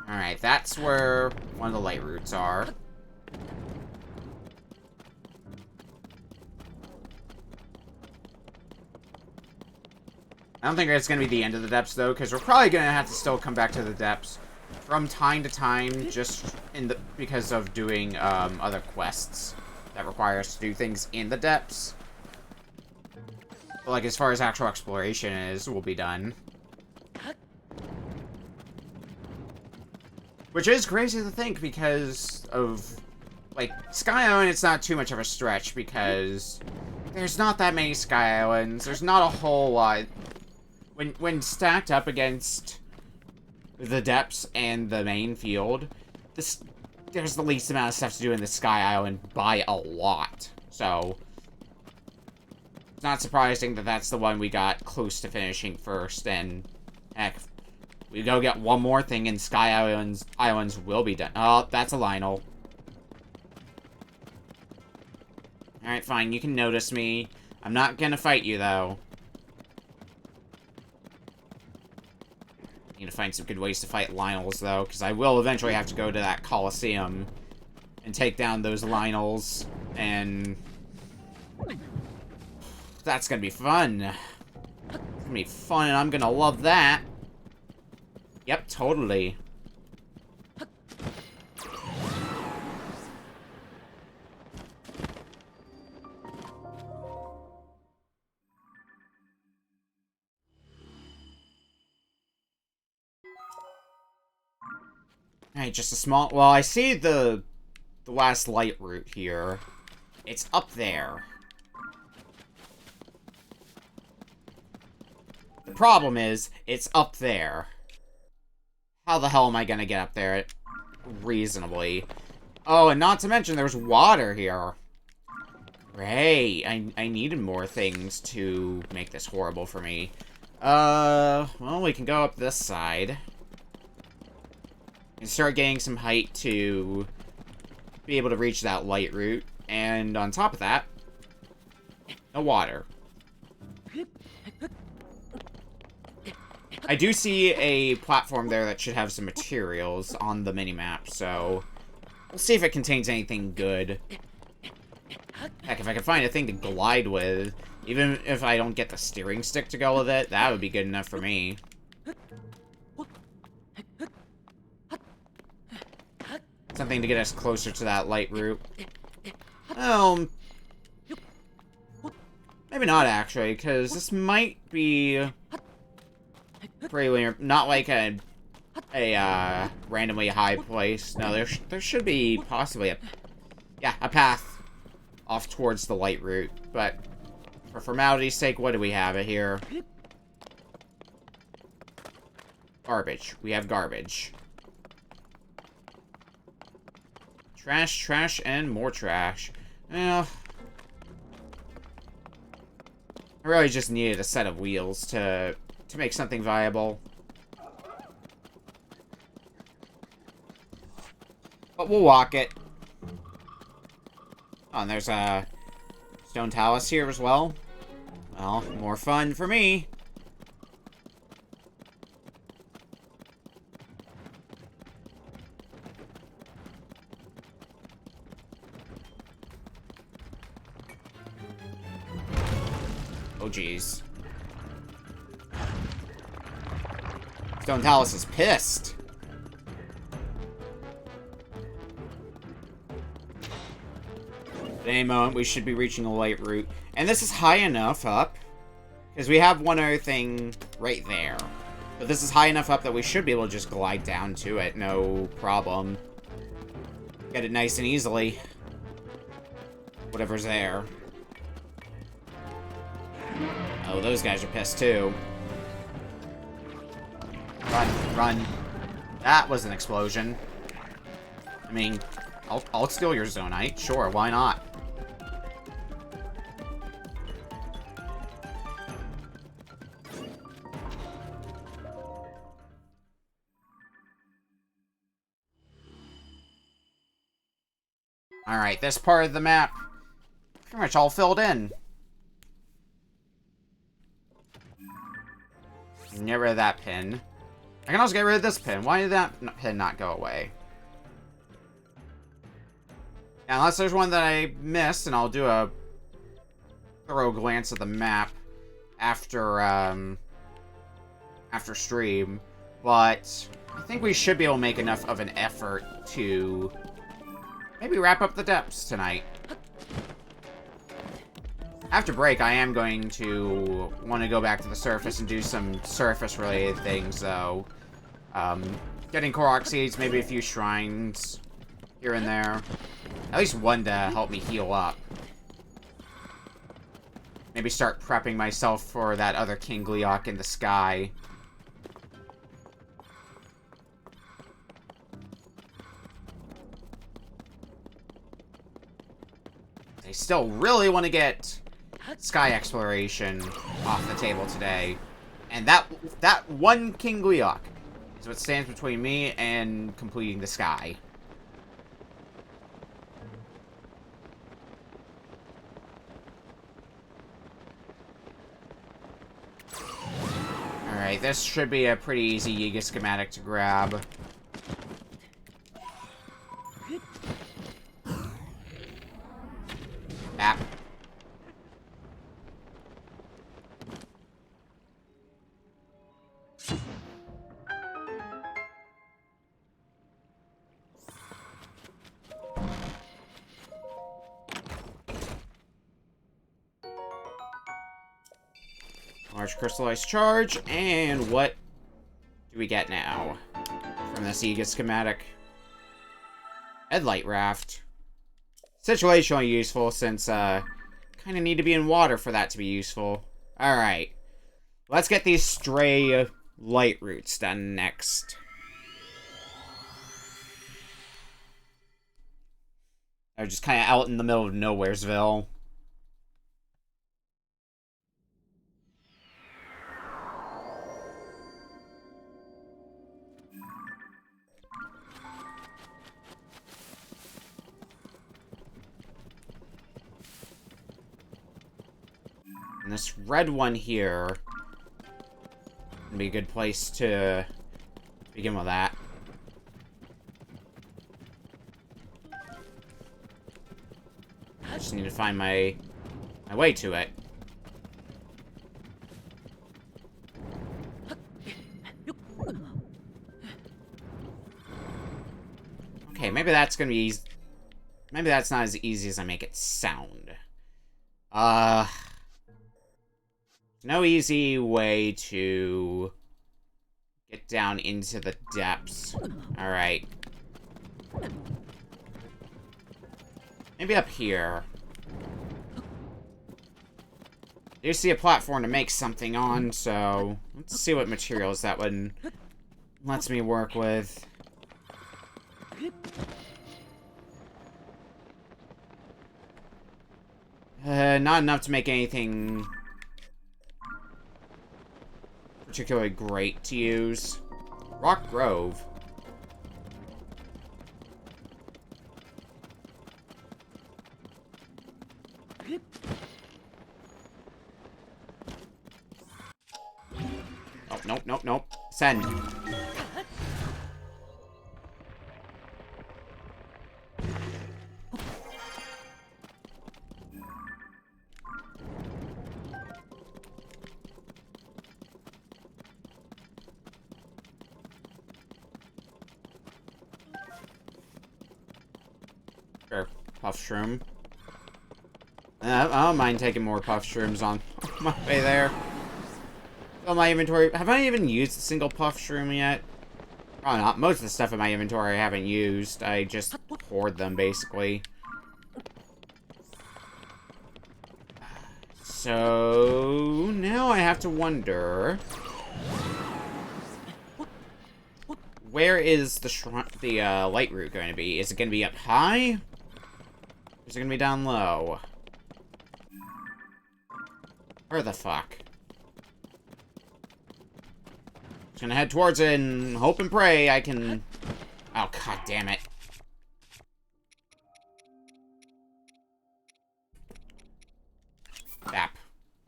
Alright, that's where one of the light roots are. I don't think it's gonna be the end of the depths, though, because we're probably gonna have to still come back to the depths from time to time, just because of doing other quests that require us to do things in the depths. But, like, as far as actual exploration is, will be done. Which is crazy to think because of, like, Sky Island, it's not too much of a stretch because there's not that many Sky Islands. There's not a whole lot. When stacked up against the depths and the main field, there's the least amount of stuff to do in the Sky Island by a lot. So, it's not surprising that that's the one we got close to finishing first, and heck, we go get one more thing and Sky Islands will be done. Oh, that's a Lionel. Alright, fine, you can notice me. I'm not gonna fight you, though. Need to find some good ways to fight Lionels, though, because I will eventually have to go to that Coliseum and take down those Lionels, and that's gonna be fun. It's gonna be fun, and I'm gonna love that. Yep, totally. Alright, just a small... Well, I see the last light route here. It's up there. The problem is, it's up there. How the hell am I gonna get up there reasonably? Oh, and not to mention there's water here. Great. I needed more things to make this horrible for me. Well, we can go up this side. And start getting some height to be able to reach that light route. And on top of that, no water. I do see a platform there that should have some materials on the minimap, so we'll see if it contains anything good. Heck, if I can find a thing to glide with, even if I don't get the steering stick to go with it, that would be good enough for me. Something to get us closer to that light route. Well, maybe not actually, because this might be pretty not like a randomly high place. No, there should be possibly a path off towards the light route. But for formality's sake, what do we have here? Garbage. We have garbage. Trash, trash, and more trash. Well, I really just needed a set of wheels to make something viable. But we'll walk it. Oh, and there's a stone talus here as well. Well, more fun for me. Oh, jeez. Stone Talus is pissed. At any moment, we should be reaching a light route. And this is high enough up, because we have one other thing right there. But this is high enough up that we should be able to just glide down to it, no problem. Get it nice and easily. Whatever's there. Oh, those guys are pissed too. Run, run. That was an explosion. I mean, I'll steal your zonite. Sure, why not? Alright, this part of the map pretty much all filled in. Get rid of that pin. I can also get rid of this pin. Why did that pin not go away? Now, unless there's one that I missed, and I'll do a thorough glance at the map after, after stream. But I think we should be able to make enough of an effort to maybe wrap up the depths tonight. After break, I am going to want to go back to the surface and do some surface-related things, though. Getting Korok seeds, maybe a few shrines here and there. At least one to help me heal up. Maybe start prepping myself for that other King Gleeok in the sky. I still really want to get sky exploration off the table today. And that one King Gleeok is what stands between me and completing the sky. Alright, this should be a pretty easy Yiga schematic to grab. App. Large crystallized charge, and what do we get now from this Yiga schematic? Headlight raft. Situationally useful, since, kind of need to be in water for that to be useful. Alright. Let's get these stray light routes done next. They're just kind of out in the middle of Nowheresville. And this red one here would be a good place to begin with that. I just need to find my way to it. Okay, maybe that's gonna be easy. Maybe that's not as easy as I make it sound. No easy way to get down into the depths. Alright. Maybe up here. I do see a platform to make something on, so let's see what materials that one lets me work with. Not enough to make anything particularly great to use. Rock Grove. Oh, nope, nope, nope. Send. Sure, puff shroom. I don't mind taking more puff shrooms on my way there. Fill my inventory. Have I even used a single puff shroom yet? Probably not. Most of the stuff in my inventory I haven't used. I just hoard them, basically. So now I have to wonder, where is the light route going to be? Is it going to be up high? Or is it going to be down low? Where the fuck? Just gonna head towards it and hope and pray I can... Oh, god damn it. Bap.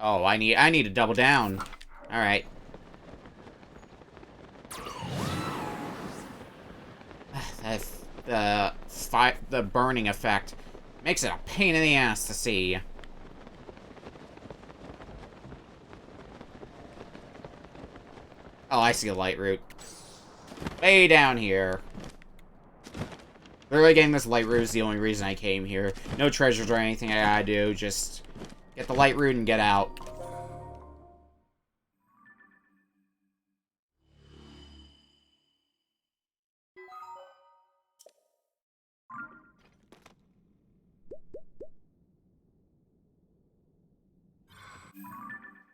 Oh, I need to double down. Alright. The burning effect makes it a pain in the ass to see. Oh, I see a light route. Way down here. Literally getting this light route is the only reason I came here. No treasures or anything I gotta do, just get the light route and get out.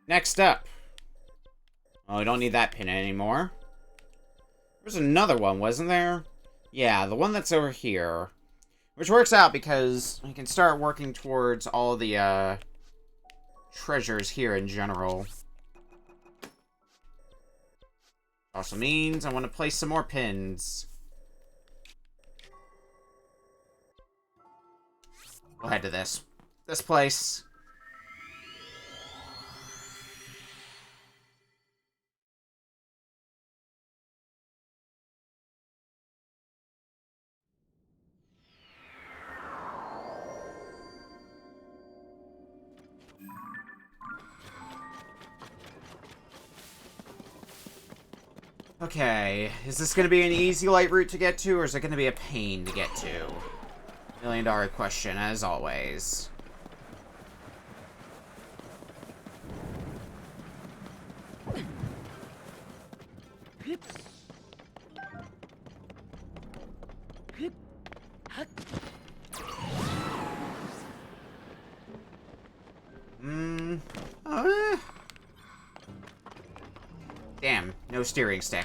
Next up. Oh, I don't need that pin anymore. There's another one, wasn't there? Yeah, the one that's over here. Which works out because we can start working towards all the, treasures here in general. Also means I want to place some more pins. We'll head to this. This place. Okay, is this going to be an easy light route to get to, or is it going to be a pain to get to? $1 million question, as always. Damn, no steering stick.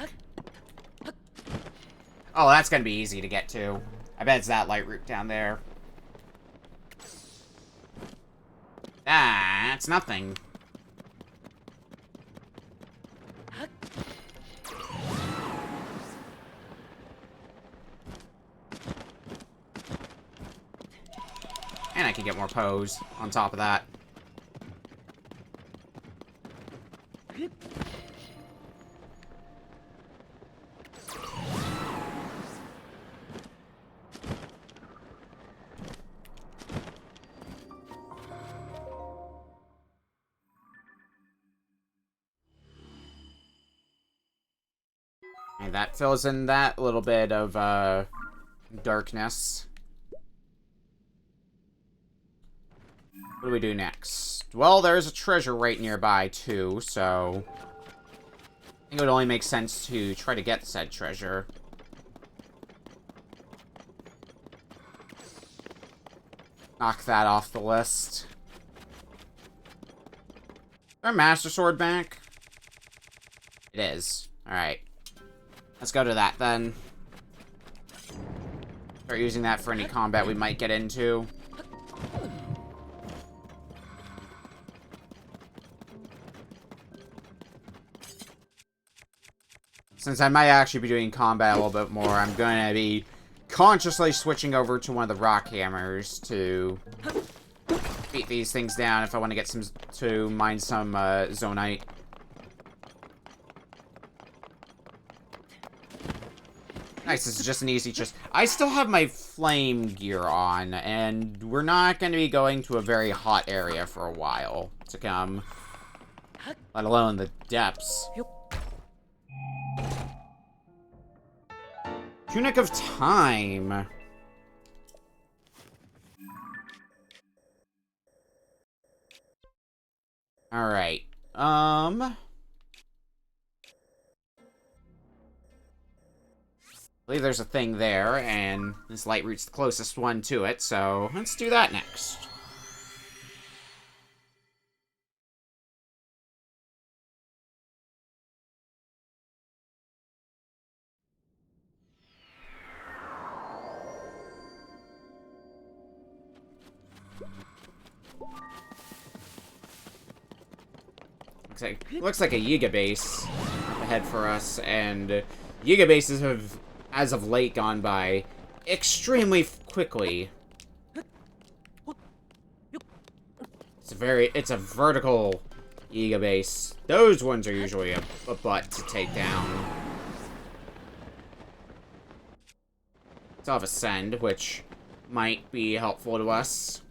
Oh, that's gonna be easy to get to. I bet it's that light route down there. That's nothing. And I can get more pose on top of that. And that fills in that little bit of, darkness. What do we do next? Well, there's a treasure right nearby, too, so I think it would only make sense to try to get said treasure. Knock that off the list. Is our Master Sword back? It is. Alright. Let's go to that, then. Start using that for any combat we might get into. Since I might actually be doing combat a little bit more, I'm going to be consciously switching over to one of the rock hammers to beat these things down if I want to get some, to mine some zonite. Nice, this is just an easy chest. I still have my flame gear on, and we're not going to be going to a very hot area for a while to come. Let alone the depths. Tunic of Time. Alright. I believe there's a thing there, and this light route's the closest one to it, so let's do that next. Looks like a Yiga base up ahead for us, and Yiga bases have, as of late, gone by extremely quickly. It's a vertical Yiga base. Those ones are usually a butt to take down. Still have Ascend, which might be helpful to us.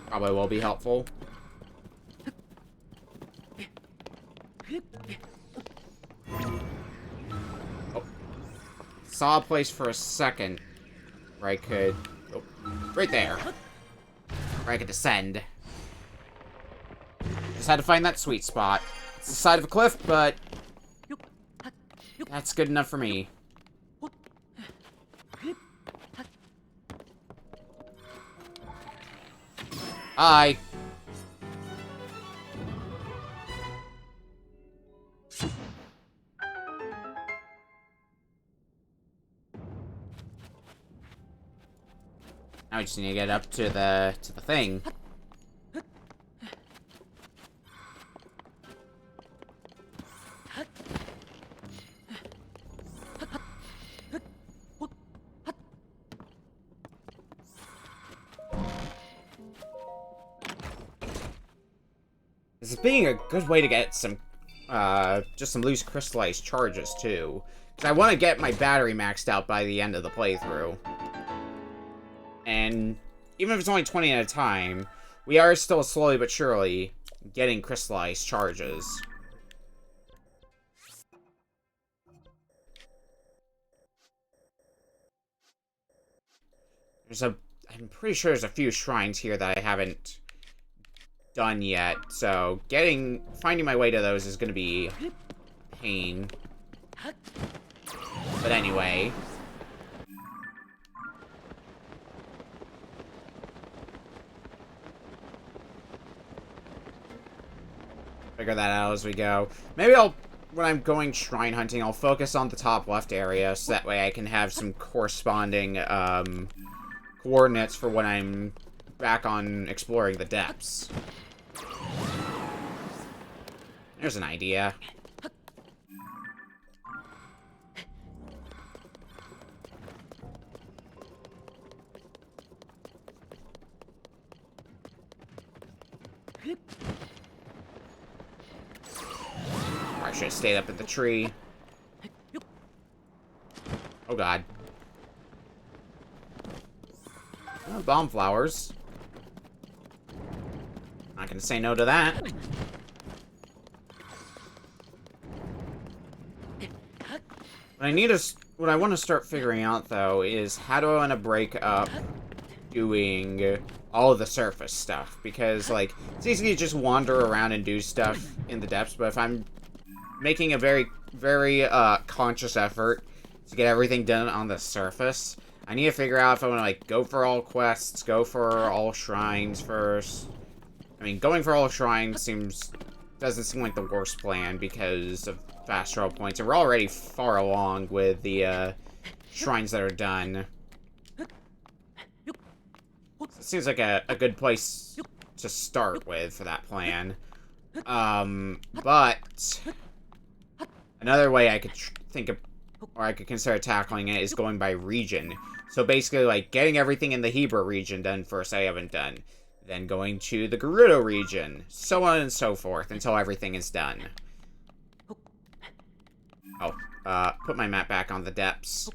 Probably will be helpful. Oh. Saw a place for a second where I could... Oh, right there. Where I could descend. Just had to find that sweet spot. It's the side of a cliff, but... that's good enough for me. Hi. Now we just need to get up to the thing. This is being a good way to get some, just some loose crystallized charges, too. Because I want to get my battery maxed out by the end of the playthrough. And even if it's only 20 at a time, we are still slowly but surely getting crystallized charges. I'm pretty sure there's a few shrines here that I haven't done yet, so finding my way to those is going to be a pain. But anyway. Figure that out as we go. Maybe when I'm going shrine hunting, I'll focus on the top left area, so that way I can have some corresponding, coordinates for when I'm back on exploring the depths. There's an idea. I should have stayed up at the tree. Oh god. Oh, bomb flowers. Not gonna say no to that. What I want to start figuring out, though, is how do I want to break up doing all of the surface stuff? Because, like, it's easy to just wander around and do stuff in the depths, but if I'm making a very, very, conscious effort to get everything done on the surface, I need to figure out if I want to, like, go for all quests, go for all shrines first. I mean, going for all shrines doesn't seem like the worst plan because of fast travel points, and we're already far along with the shrines that are done. So it seems like a good place to start with for that plan. But another way I could think of, or I could consider tackling it, is going by region. So basically, like, getting everything in the Hebra region done first I haven't done. Then going to the Gerudo region. So on and so forth until everything is done. Oh, put my map back on the depths.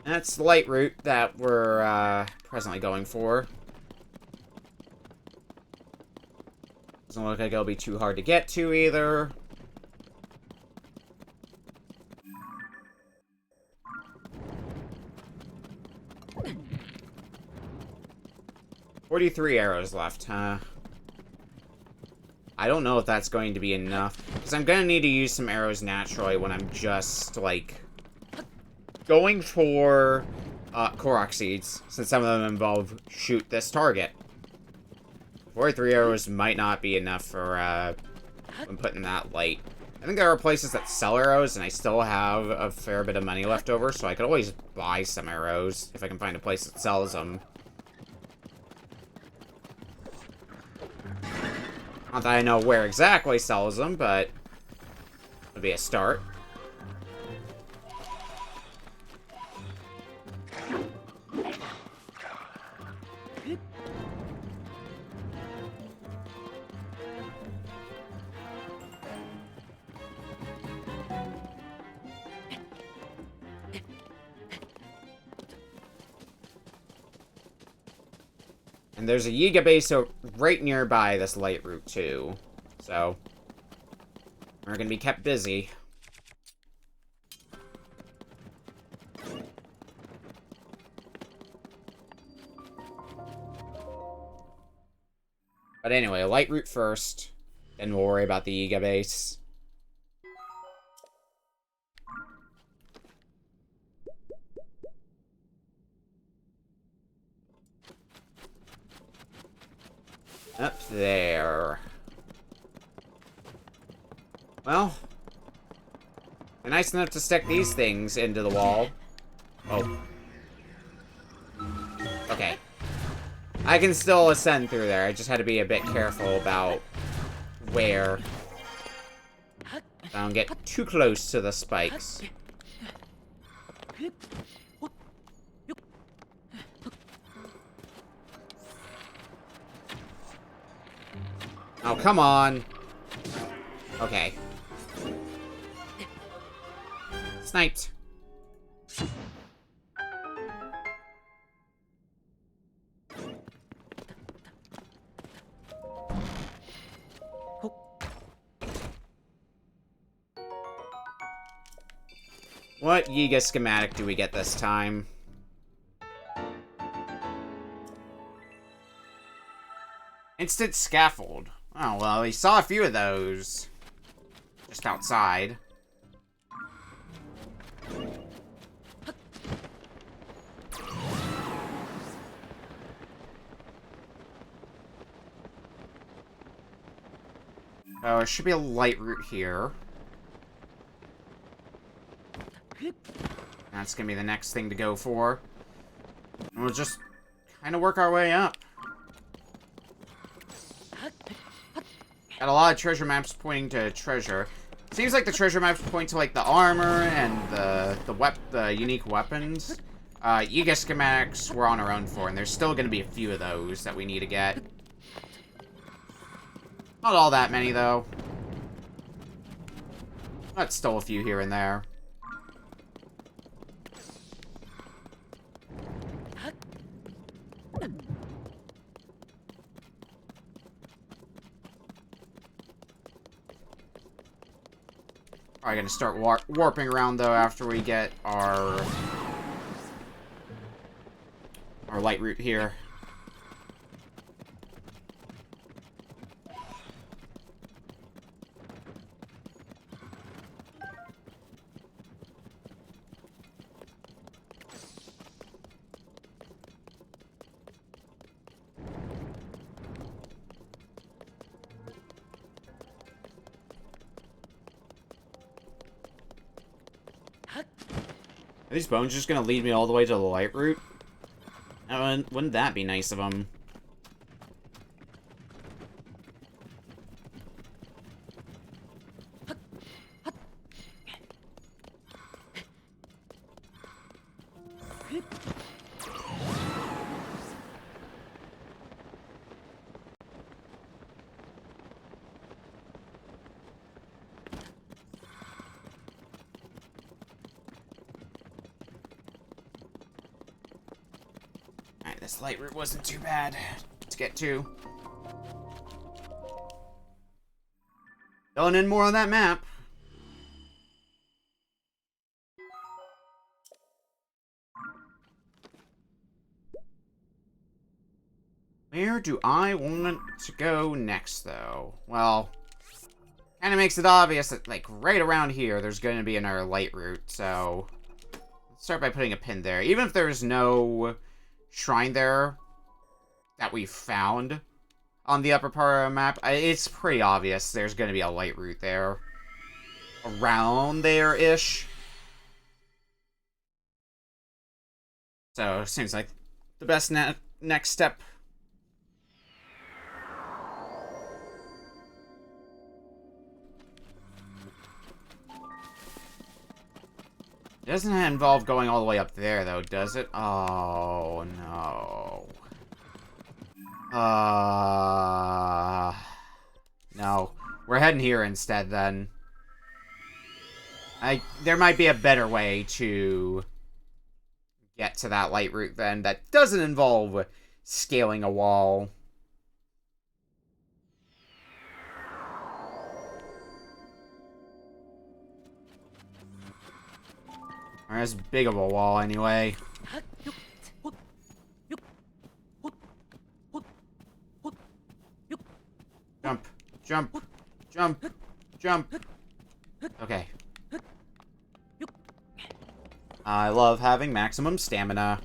That's the light route that we're, presently going for. Doesn't look like it'll be too hard to get to, either. $43 arrows left, huh? I don't know if that's going to be enough, because I'm gonna need to use some arrows naturally when I'm just, like, going for Korok seeds, since some of them involve shoot this target. 43 arrows might not be enough for when putting that light. I think there are places that sell arrows, and I still have a fair bit of money left over, so I could always buy some arrows if I can find a place that sells them. Not that I know where exactly sells them, but it'll be a start. And there's a Yiga base right nearby this light route, too. So, we're gonna be kept busy. But anyway, light route first, then we'll worry about the Yiga base. Up there. Well, they're nice enough to stick these things into the wall. Oh. Okay. I can still ascend through there. I just had to be a bit careful about where. I don't get too close to the spikes. Oh, come on. Okay. Sniped. What Yiga schematic do we get this time? Instant scaffold. Oh, well, we saw a few of those. Just outside. Oh, there should be a light route here. That's gonna be the next thing to go for. And we'll just kind of work our way up. Got a lot of treasure maps pointing to treasure. Seems like the treasure maps point to, like, the armor and the unique weapons. Yiga schematics we're on our own for, and there's still gonna be a few of those that we need to get. Not all that many, though. But still a few here and there. Probably gonna start warping around though after we get our light route here. Are these bones just gonna lead me all the way to the light route? Wouldn't that be nice of them? This light route wasn't too bad to get to. Filling in more on that map. Where do I want to go next, though? Well, kind of makes it obvious that, like, right around here, there's going to be another light route, so let's start by putting a pin there. Even if there's no shrine there that we found on the upper part of the map, it's pretty obvious there's going to be a light route there. Around there-ish. So, seems like the best next step. It doesn't involve going all the way up there, though, does it? Oh, no. No. We're heading here instead, then. There might be a better way to get to that light route, then, that doesn't involve scaling a wall. Or as big of a wall, anyway. Jump, jump, jump, jump. Okay. I love having maximum stamina.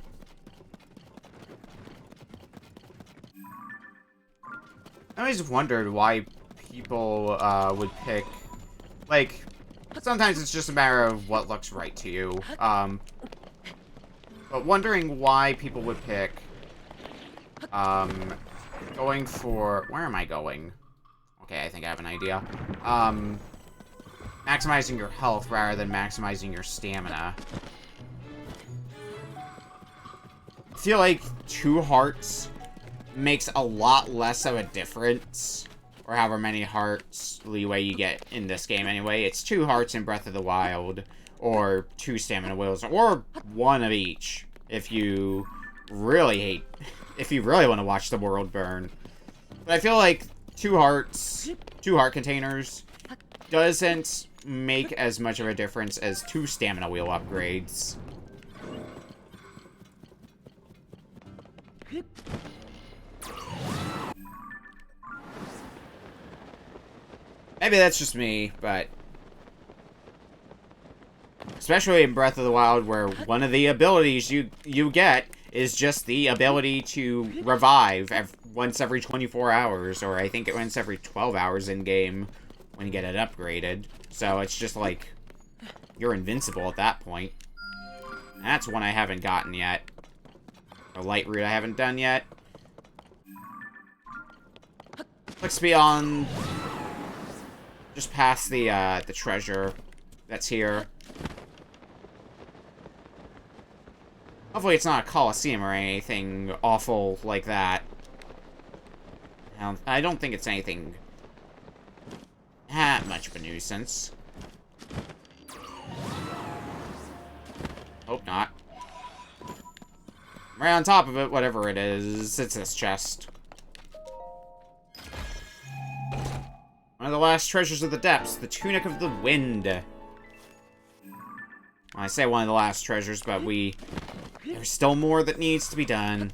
I always wondered why people would pick, like, sometimes it's just a matter of what looks right to you. But wondering why people would pick, going for... Where am I going? Okay, I think I have an idea. Maximizing your health rather than maximizing your stamina. I feel like 2 hearts makes a lot less of a difference. Or however many hearts leeway you get in this game anyway. It's 2 hearts in Breath of the Wild, or 2 stamina wheels, or 1 of each, if you really want to watch the world burn. But I feel like 2 hearts, 2 heart containers, doesn't make as much of a difference as 2 stamina wheel upgrades. Maybe that's just me, but... Especially in Breath of the Wild, where one of the abilities you get is just the ability to revive once every 24 hours, or I think it once every 12 hours in-game when you get it upgraded. So it's just like, you're invincible at that point. And that's one I haven't gotten yet. A light route I haven't done yet. Let's be on... just past the treasure that's here. Hopefully it's not a Coliseum or anything awful like that. I don't think it's anything that much of a nuisance. Hope not. Right on top of it, whatever it is, it's this chest. One of the last treasures of the depths, the Tunic of the Wind. Well, I say one of the last treasures, but there's still more that needs to be done.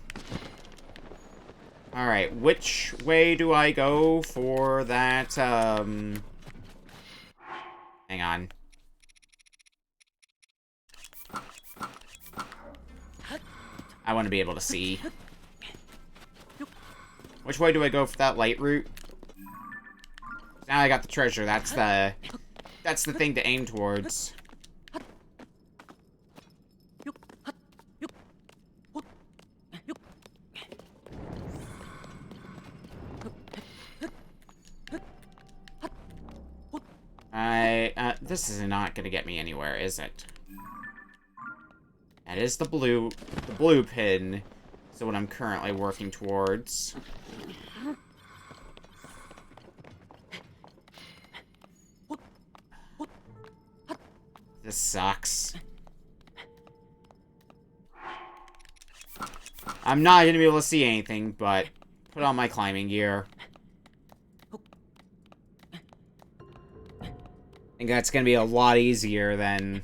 Alright, which way do I go for that, hang on. I want to be able to see. Which way do I go for that light route? Now I got the treasure. That's the thing to aim towards. This is not gonna get me anywhere, is it? That is the blue pin. So what I'm currently working towards. This sucks. I'm not gonna be able to see anything, but put on my climbing gear. I think that's gonna be a lot easier than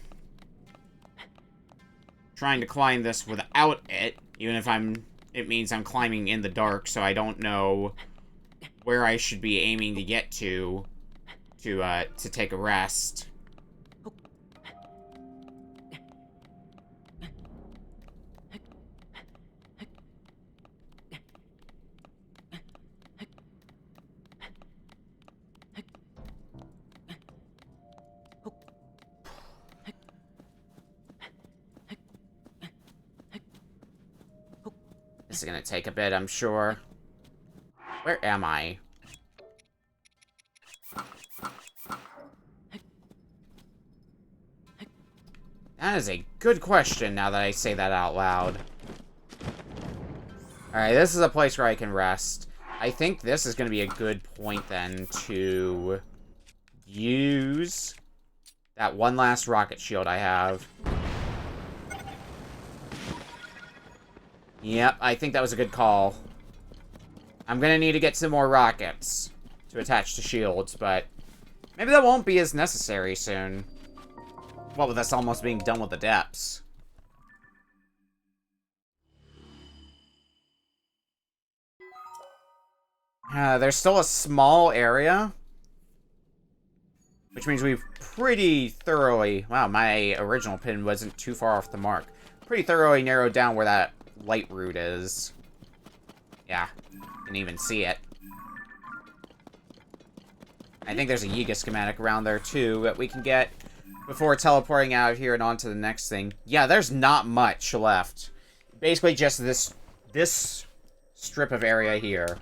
trying to climb this without it, even if it means I'm climbing in the dark, so I don't know where I should be aiming to get to take a rest. This is gonna take a bit, I'm sure. Where am I? That is a good question, now that I say that out loud. Alright, this is a place where I can rest. I think this is gonna be a good point, then, to use that one last rocket shield I have. Yep, I think that was a good call. I'm gonna need to get some more rockets to attach to shields, but maybe that won't be as necessary soon. What with us almost being done with the depths. There's still a small area, which means we've pretty thoroughly... Wow, my original pin wasn't too far off the mark. Pretty thoroughly narrowed down where that light route is. Yeah, can even see it. I think there's a Yiga schematic around there too that we can get before teleporting out of here and on to the next thing. Yeah, there's not much left. Basically just this strip of area here.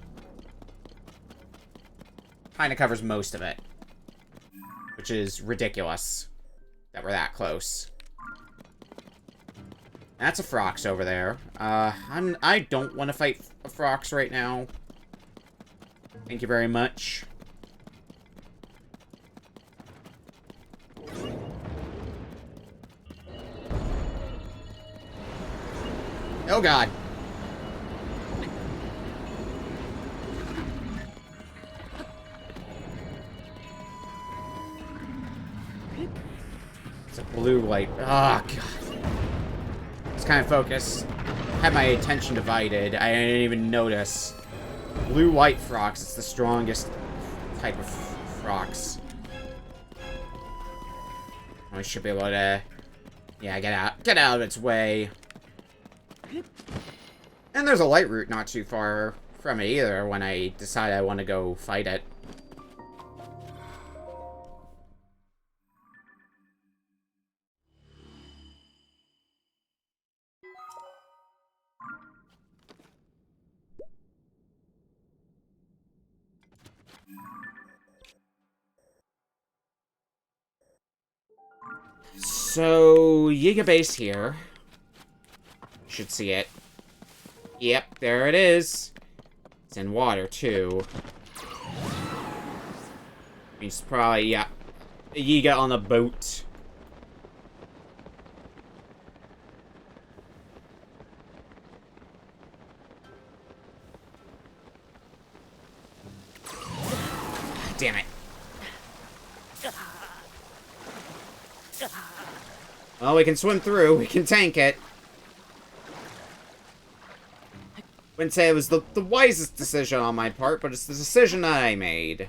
Kinda covers most of it. Which is ridiculous that we're that close. That's a Frox over there. I don't want to fight a Frox right now. Thank you very much. Oh god. It's a blue light. Oh god. It's kind of focused. Had my attention divided. I didn't even notice. Blue-white Frox. It's the strongest type of Frox. I should be able to... Yeah, get out of its way. And there's a light route not too far from it either when I decide I want to go fight it. So, Yiga base here. Should see it. Yep, there it is. It's in water, too. It's probably, yeah. Yiga on a boat. damn it. Well, we can swim through. We can tank it. Wouldn't say it was the wisest decision on my part, but it's the decision that I made.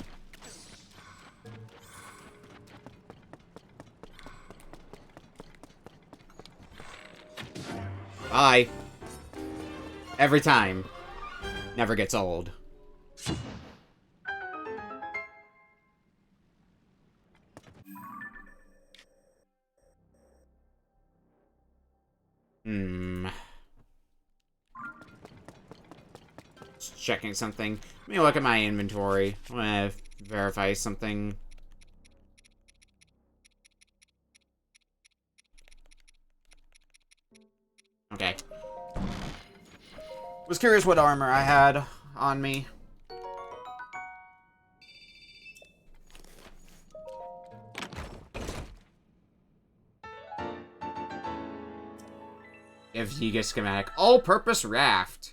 Bye. Every time. Never gets old. Just checking something. Let me look at my inventory. I want to verify something. Okay. Was curious what armor I had on me. Give Yiga schematic. All-purpose raft.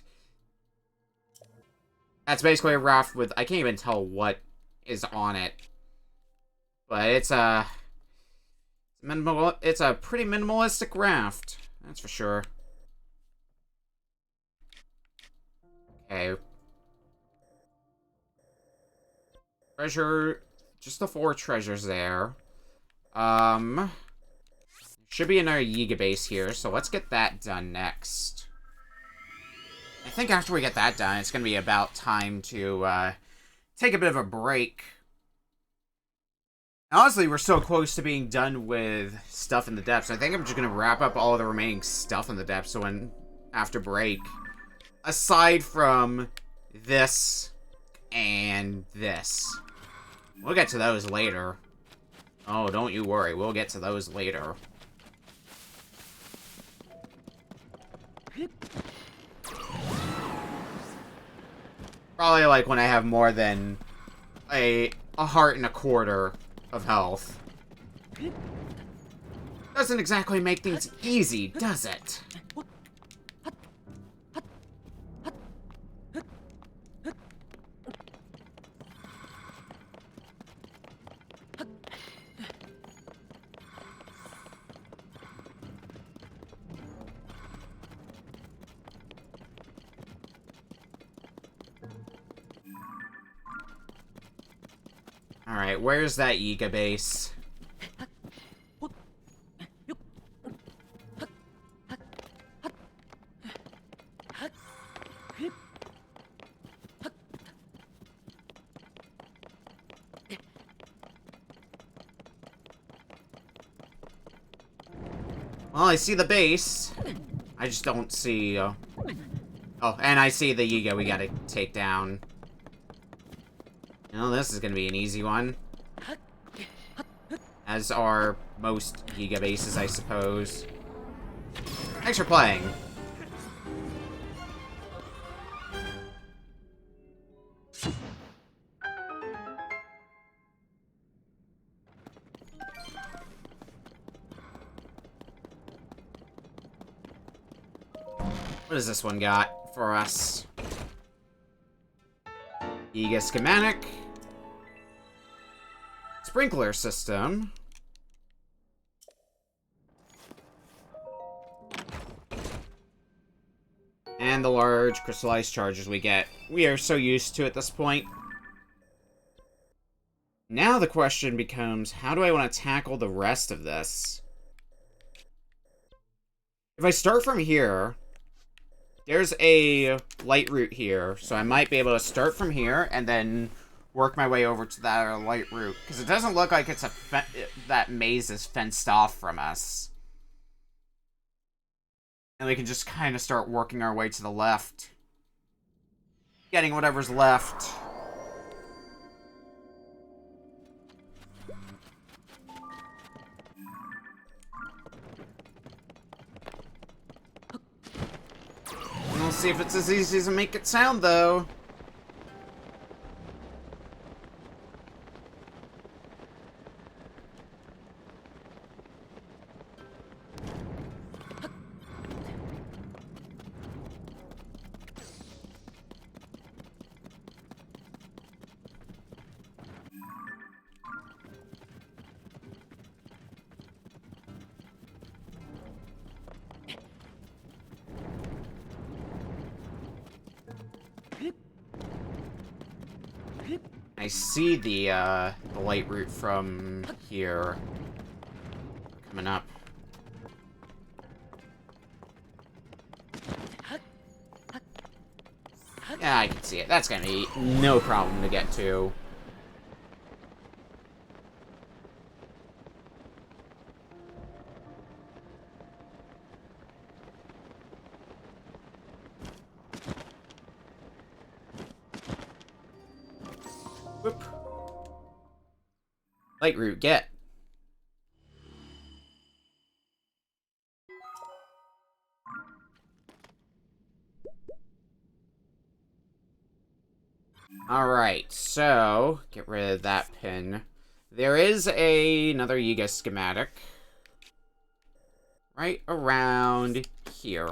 That's basically a raft with... I can't even tell what is on it. But it's a... It's a pretty minimalistic raft. That's for sure. Okay. Treasure... Just the 4 treasures there. Should be another Yiga base here, so let's get that done next. I think after we get that done, it's going to be about time to take a bit of a break. Honestly, we're so close to being done with stuff in the depths. I think I'm just going to wrap up all of the remaining stuff in the depths so when after break. Aside from this and this. We'll get to those later. Oh, don't you worry. We'll get to those later. Probably like when I have more than a heart and a quarter of health. Doesn't exactly make things easy, does it? Alright, where's that Yiga base? Well, I see the base. I just don't see... Oh, and I see the Yiga we gotta take down. Well, this is gonna be an easy one. As are most Yiga bases, I suppose. Thanks for playing. What does this one got for us? Yiga schematic. Sprinkler system. And the large crystallized charges we get. We are so used to at this point. Now the question becomes, how do I want to tackle the rest of this? If I start from here, there's a light route here, so I might be able to start from here and then work my way over to that light route. Because it doesn't look like it's that maze is fenced off from us. And we can just kind of start working our way to the left. Getting whatever's left. We'll see if it's as easy as I make it sound, though. see the light route from here. Coming up. Yeah, I can see it. That's gonna be no problem to get to. Whoop. Light route, get. Alright, so, get rid of that pin. There is another Yiga schematic. Right around here.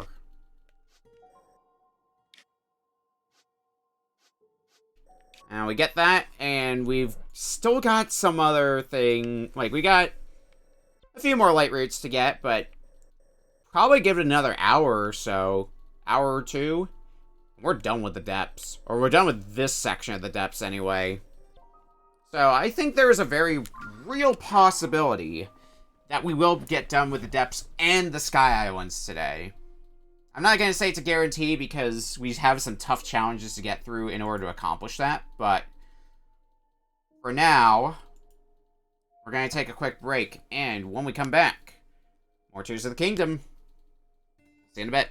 And we get that, and we've still got some other thing. Like, we got a few more light routes to get, but probably give it another hour or so. Hour or two. We're done with the depths. Or we're done with this section of the depths anyway. So I think there is a very real possibility that we will get done with the depths and the Sky Islands today. I'm not going to say it's a guarantee because we have some tough challenges to get through in order to accomplish that, but for now, we're going to take a quick break, and when we come back, more Tears of the Kingdom. See you in a bit.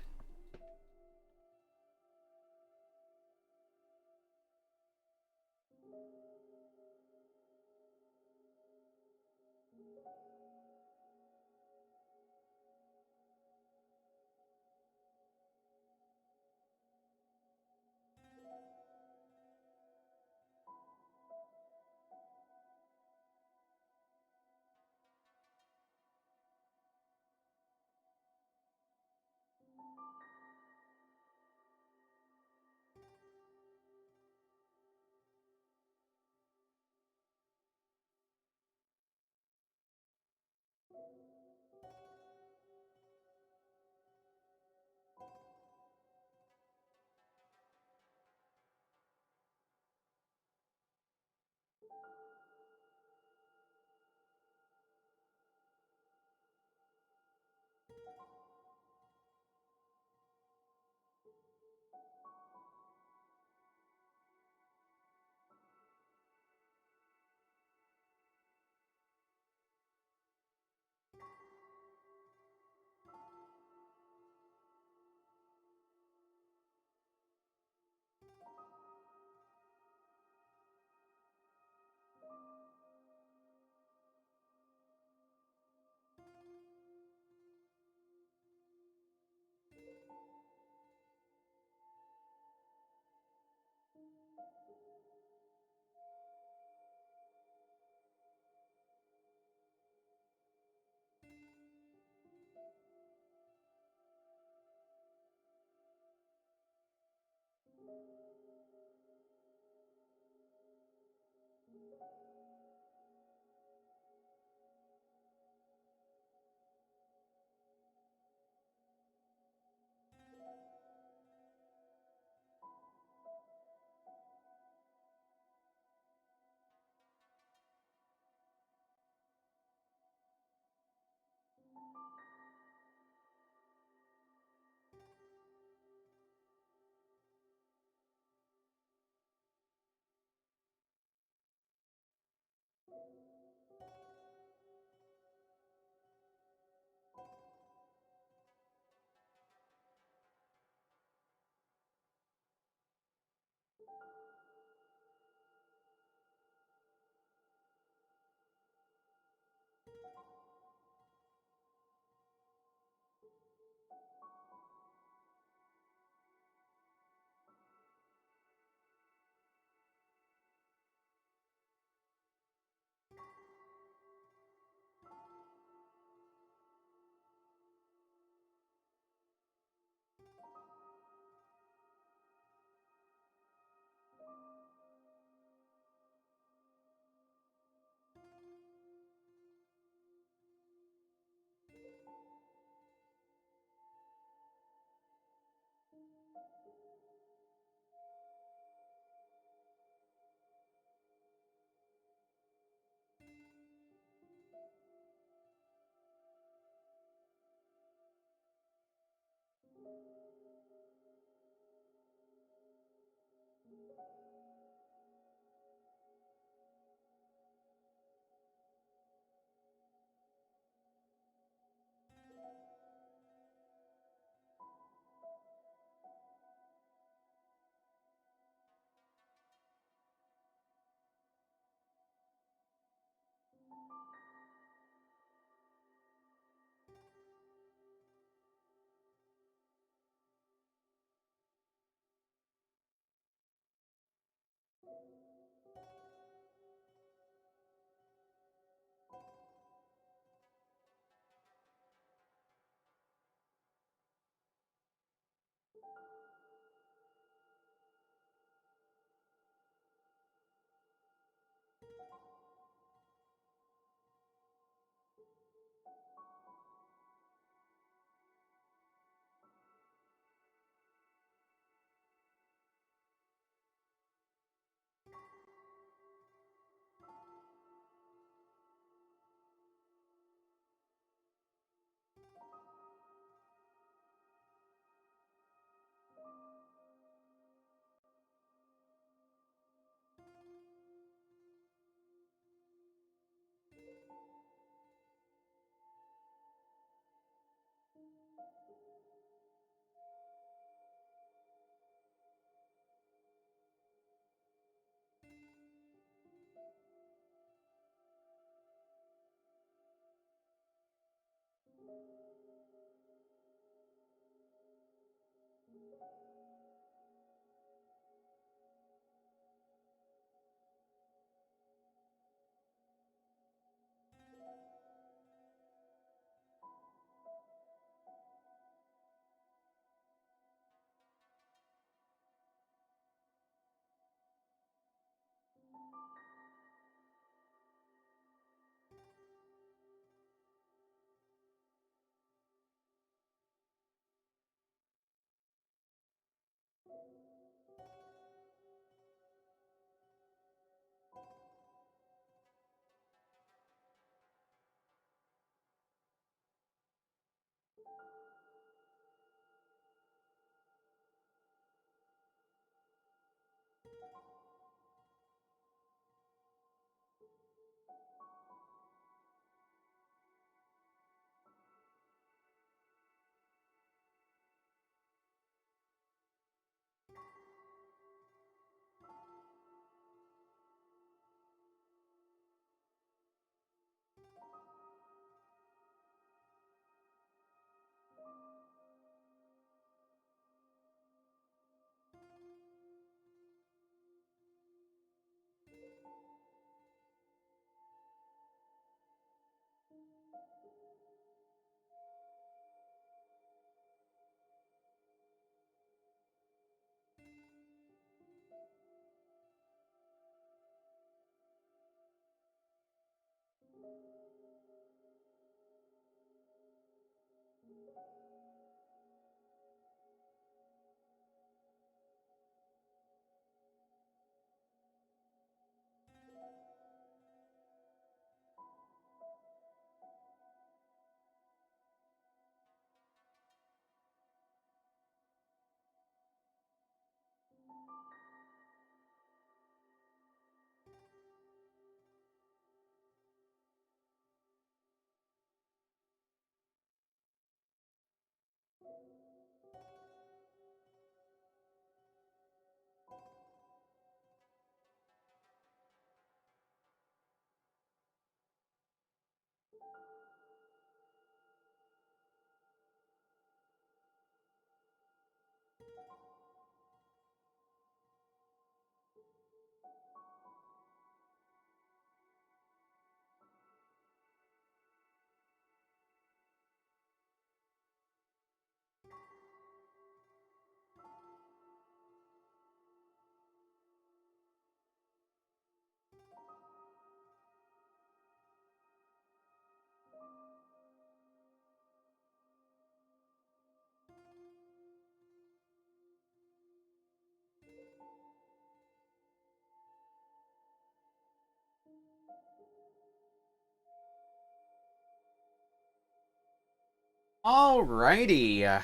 Alrighty.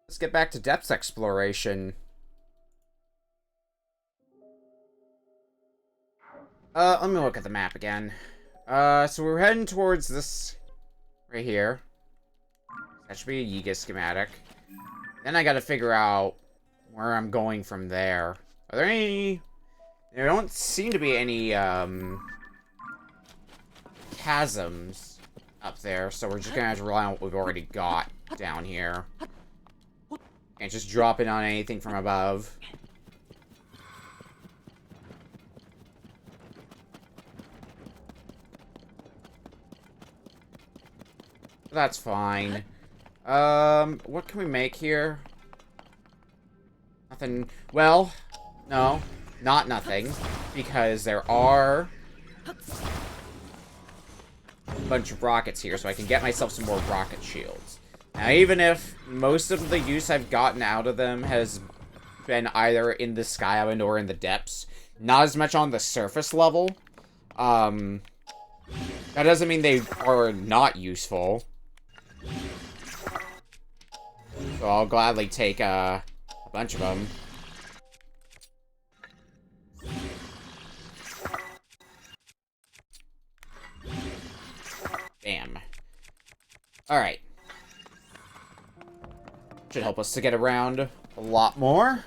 Let's get back to depths exploration. Let me look at the map again. So we're heading towards this right here. That should be a Yiga schematic. Then I gotta figure out where I'm going from there. Are there any... There don't seem to be any, chasms up there, so we're just gonna have to rely on what we've already got down here. Can't just drop it on anything from above. That's fine. What can we make here? Nothing. Well, no, not nothing, because there are a bunch of rockets here, so I can get myself some more rocket shields. Now, even if most of the use I've gotten out of them has been either in the Sky Island or in the depths, not as much on the surface level, that doesn't mean they are not useful. So I'll gladly take a bunch of them. Damn. Alright. Should help us to get around a lot more.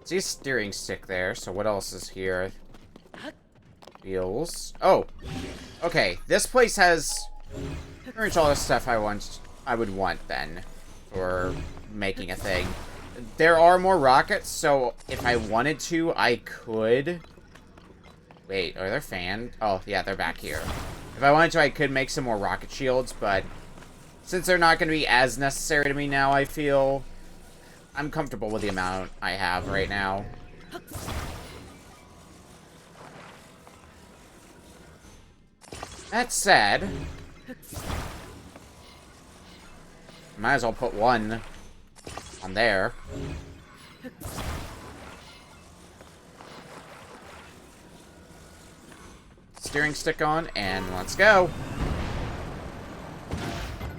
See a steering stick there, so what else is here? Wheels. Oh! Okay, this place has pretty much all the stuff I would want, then, for making a thing. There are more rockets, so if I wanted to, I could... Wait, are there fans? Oh, yeah, they're back here. If I wanted to, I could make some more rocket shields, but since they're not going to be as necessary to me now, I feel... I'm comfortable with the amount I have right now. That said, might as well put one on there. Steering stick on, and let's go.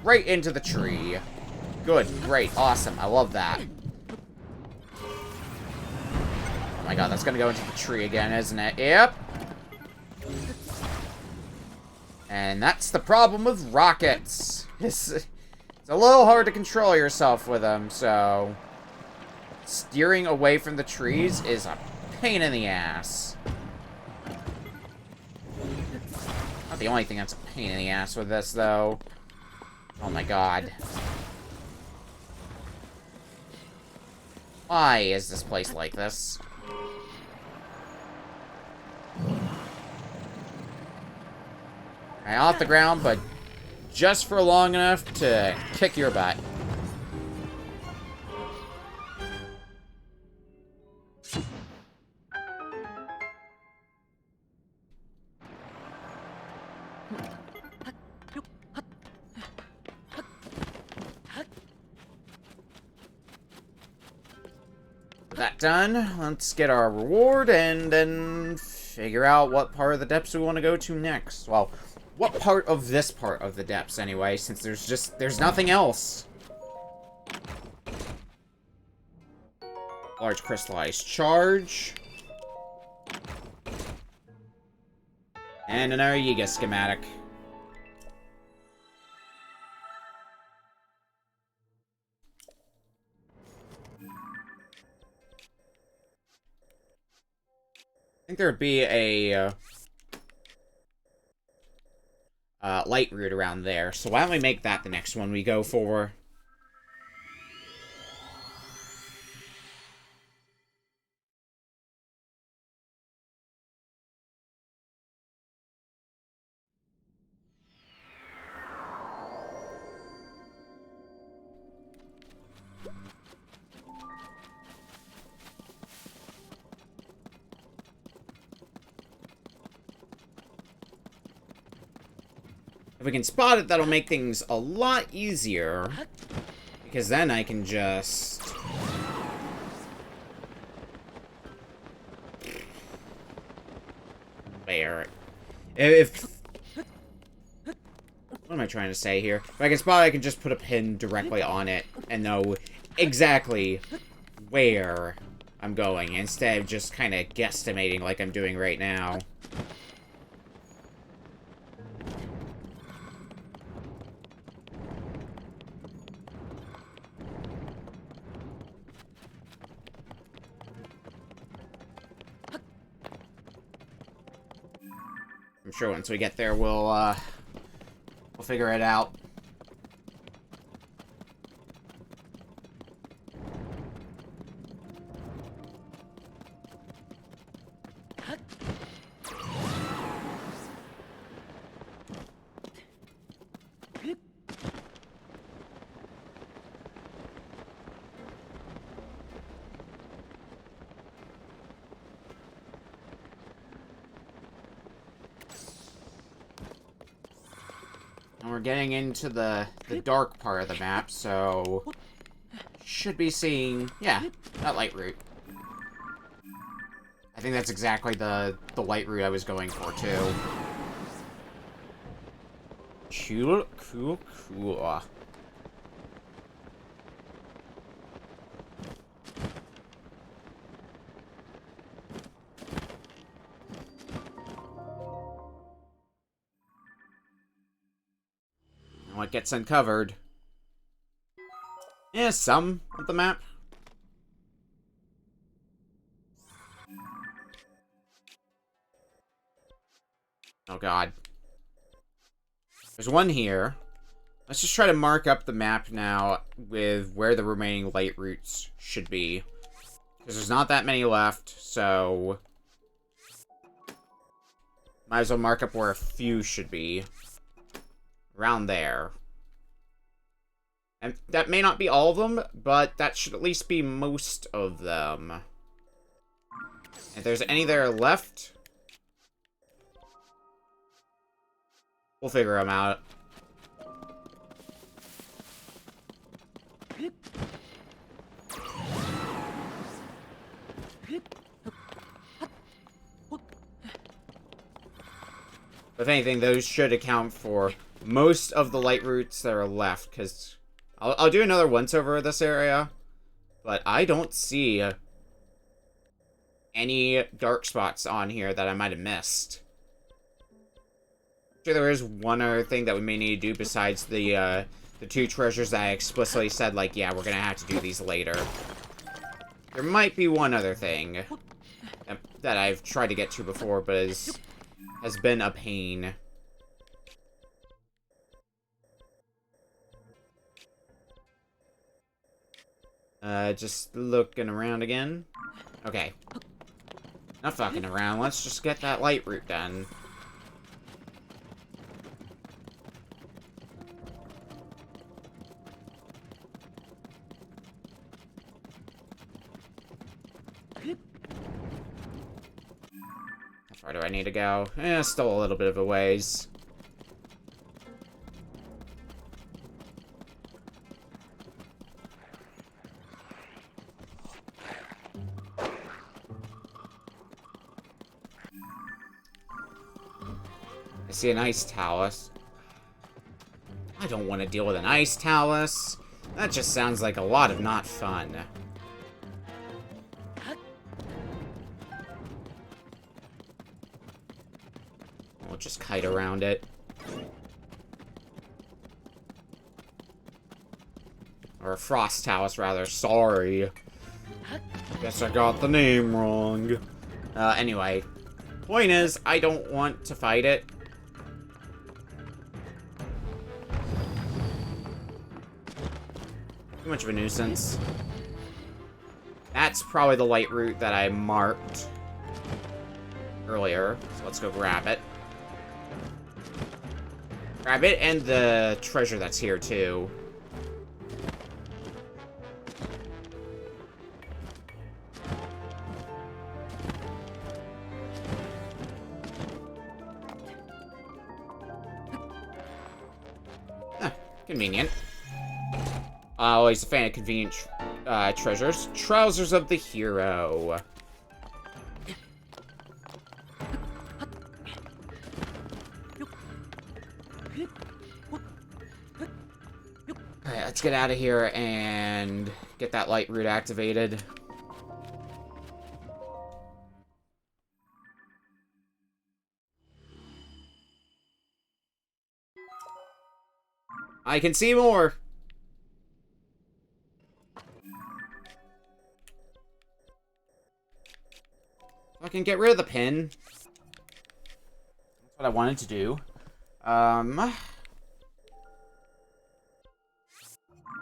Right into the tree. Good, great, awesome, I love that. Oh my god, that's gonna go into the tree again, isn't it? Yep. And that's the problem with rockets. It's a little hard to control yourself with them, so... Steering away from the trees is a pain in the ass. Not the only thing that's a pain in the ass with this, though. Oh my god. Why is this place like this? Off the ground, but just for long enough to kick your butt. That done, let's get our reward and then figure out what part of the depths we want to go to next. Well, what part of this part of the depths anyway, since there's nothing else. Large crystallized charge. And another Yiga schematic. I think there'd be a light route around there. So why don't we make that the next one we go for? If we can spot it, that'll make things a lot easier. Because then I can just... Where? If... What am I trying to say here? If I can spot it, I can just put a pin directly on it and know exactly where I'm going, instead of just kind of guesstimating like I'm doing right now. I'm sure once we get there, we'll figure it out. And we're getting into the dark part of the map, so should be seeing, yeah, that light route. I think that's exactly the light route I was going for, too. Cool, cool, cool. And what gets uncovered? Yeah, some of the map. Oh god. There's one here. Let's just try to mark up the map now with where the remaining light routes should be. Because there's not that many left, so... Might as well mark up where a few should be. Around there. And that may not be all of them, but that should at least be most of them. If there's any there left... we'll figure them out. If anything, those should account for most of the light routes that are left, because I'll do another once-over of this area, but I don't see any dark spots on here that I might have missed. Sure, there is one other thing that we may need to do besides the two treasures that I explicitly said, like, yeah, we're gonna have to do these later. There might be one other thing that I've tried to get to before, but has been a pain. Just looking around again. Okay. Not fucking around, let's just get that light route done. How far do I need to go? Still a little bit of a ways. I see an ice talus. I don't want to deal with an ice talus. That just sounds like a lot of not fun. We'll just kite around it. Or a frost talus, rather. Sorry. Guess I got the name wrong. Anyway. Point is, I don't want to fight it. Too much of a nuisance. That's probably the light route that I marked earlier. So let's go grab it. Grab it and the treasure that's here, too. Convenient. Always a fan of convenient treasures. Trousers of the hero. Alright, let's get out of here and get that light route activated. I can see more! I can get rid of the pin. That's what I wanted to do. I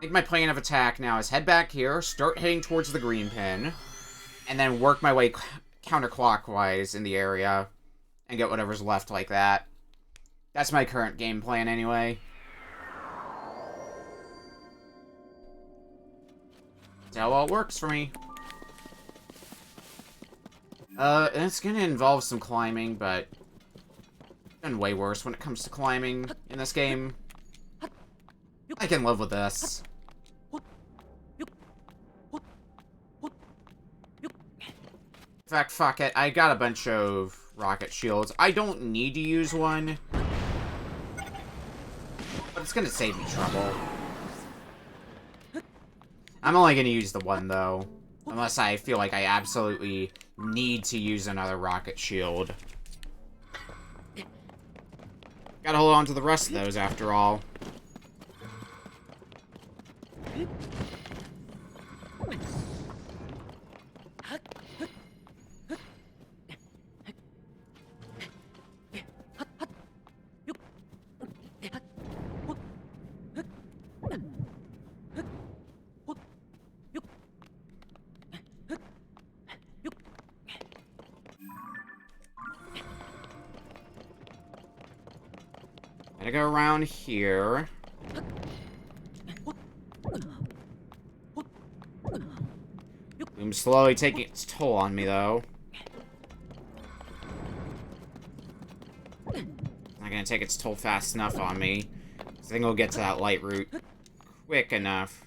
think my plan of attack now is head back here, start heading towards the green pin, and then work my way counterclockwise in the area, and get whatever's left like that. That's my current game plan anyway. That's how all it works for me. It's gonna involve some climbing, but I've done way worse when it comes to climbing in this game. I can live with this. In fact, fuck it. I got a bunch of rocket shields. I don't need to use one, but it's gonna save me trouble. I'm only gonna use the one, though. Unless I feel like I absolutely need to use another rocket shield. Gotta hold on to the rest of those, after all. Gotta go around here. I'm slowly taking its toll on me, though. Not gonna take its toll fast enough on me. I think we'll get to that light route quick enough.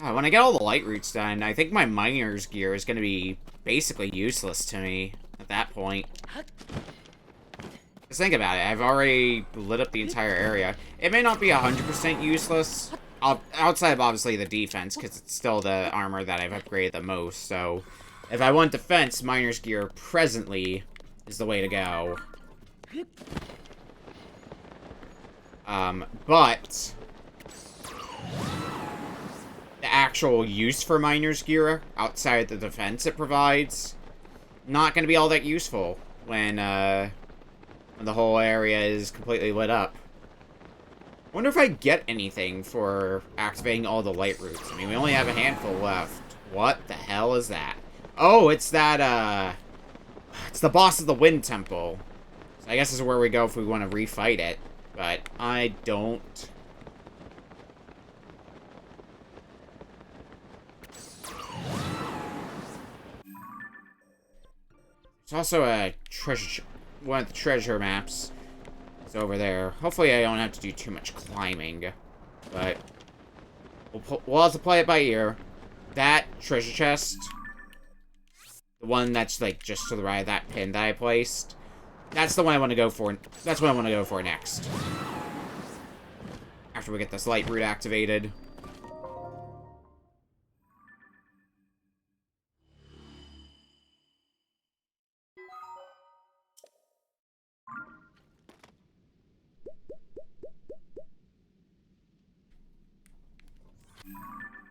God, when I get all the light routes done, I think my miner's gear is gonna be basically useless to me at that point. Just think about it, I've already lit up the entire area. It may not be 100% useless, outside of obviously the defense, because it's still the armor that I've upgraded the most, so if I want defense, miner's gear presently is the way to go. But the actual use for miner's gear, outside the defense it provides, not going to be all that useful when the whole area is completely lit up. I wonder if I get anything for activating all the light routes. I mean, we only have a handful left. What the hell is that? Oh, it's that, it's the boss of the Wind Temple. So I guess this is where we go if we want to refight it. But I don't. There's also a treasure, one of the treasure maps is over there. Hopefully I don't have to do too much climbing, but we'll have to play it by ear. That treasure chest, the one that's like just to the right of that pin that I placed, that's the one I want to go for. That's what I want to go for next. After we get this light route activated.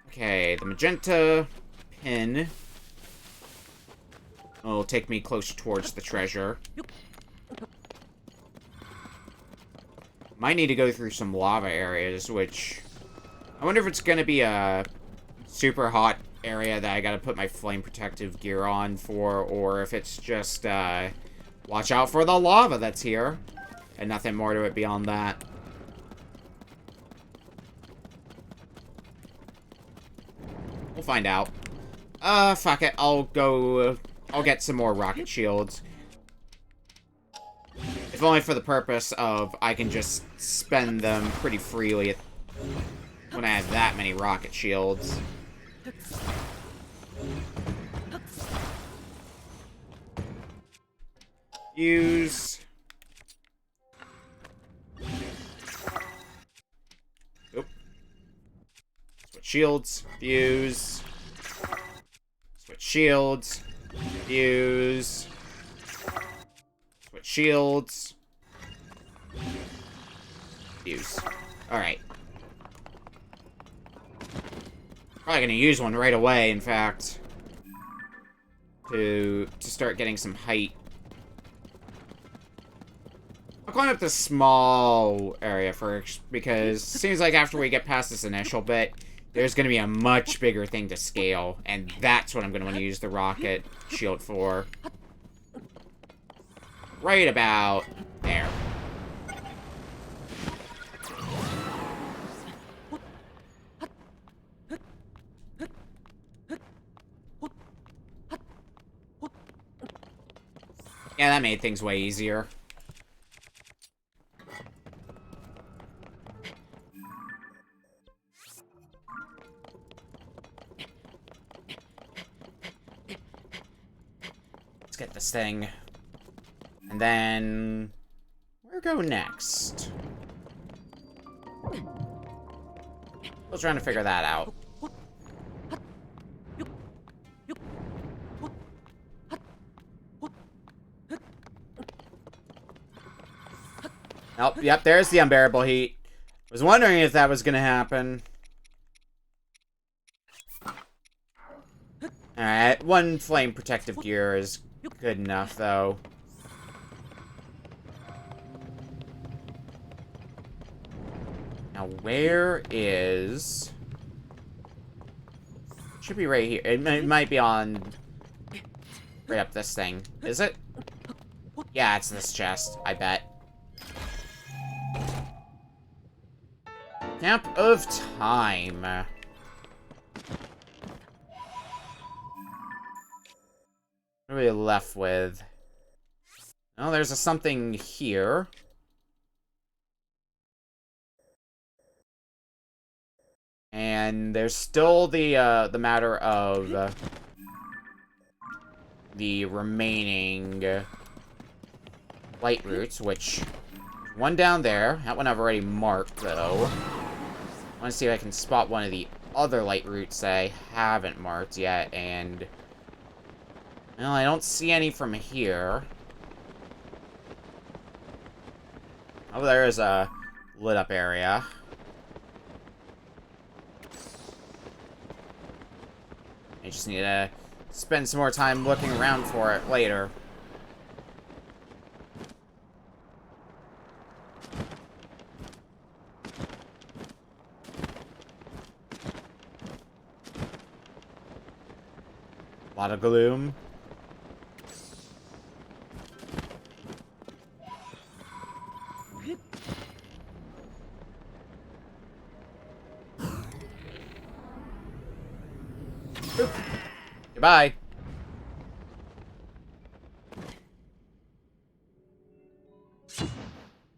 Okay, the magenta pin will take me closer towards the treasure. Might need to go through some lava areas, which I wonder if it's going to be a super hot area that I got to put my flame protective gear on for, or if it's just watch out for the lava that's here, and nothing more to it beyond that. We'll find out. Fuck it. I'll get some more rocket shields. If only for the purpose of I can just spend them pretty freely when I have that many rocket shields. Use. Oop. Switch shields. Fuse. Switch shields. Fuse. Switch shields. Fuse. Alright. Probably gonna use one right away, in fact. To start getting some height. I'll climb up this small area first, because it seems like after we get past this initial bit, there's going to be a much bigger thing to scale, and that's what I'm going to want to use the rocket shield for. Right about there. Yeah, that made things way easier. Let's get this thing. And then... where go next? Still trying to figure that out. Oh, yep, there's the unbearable heat. Was wondering if that was gonna happen. Alright, one flame protective gear is good enough, though. Now, where is... should be right here. It might be on... right up this thing. Is it? Yeah, it's this chest, I bet. Camp of Time. What are we left with? Oh, there's a something here. And there's still the matter of the remaining light roots, which one down there. That one I've already marked, though. I want to see if I can spot one of the other light roots that I haven't marked yet, and... well, I don't see any from here. Oh, there is a lit up area. I just need to spend some more time looking around for it later. A lot of gloom. Oop. Goodbye. I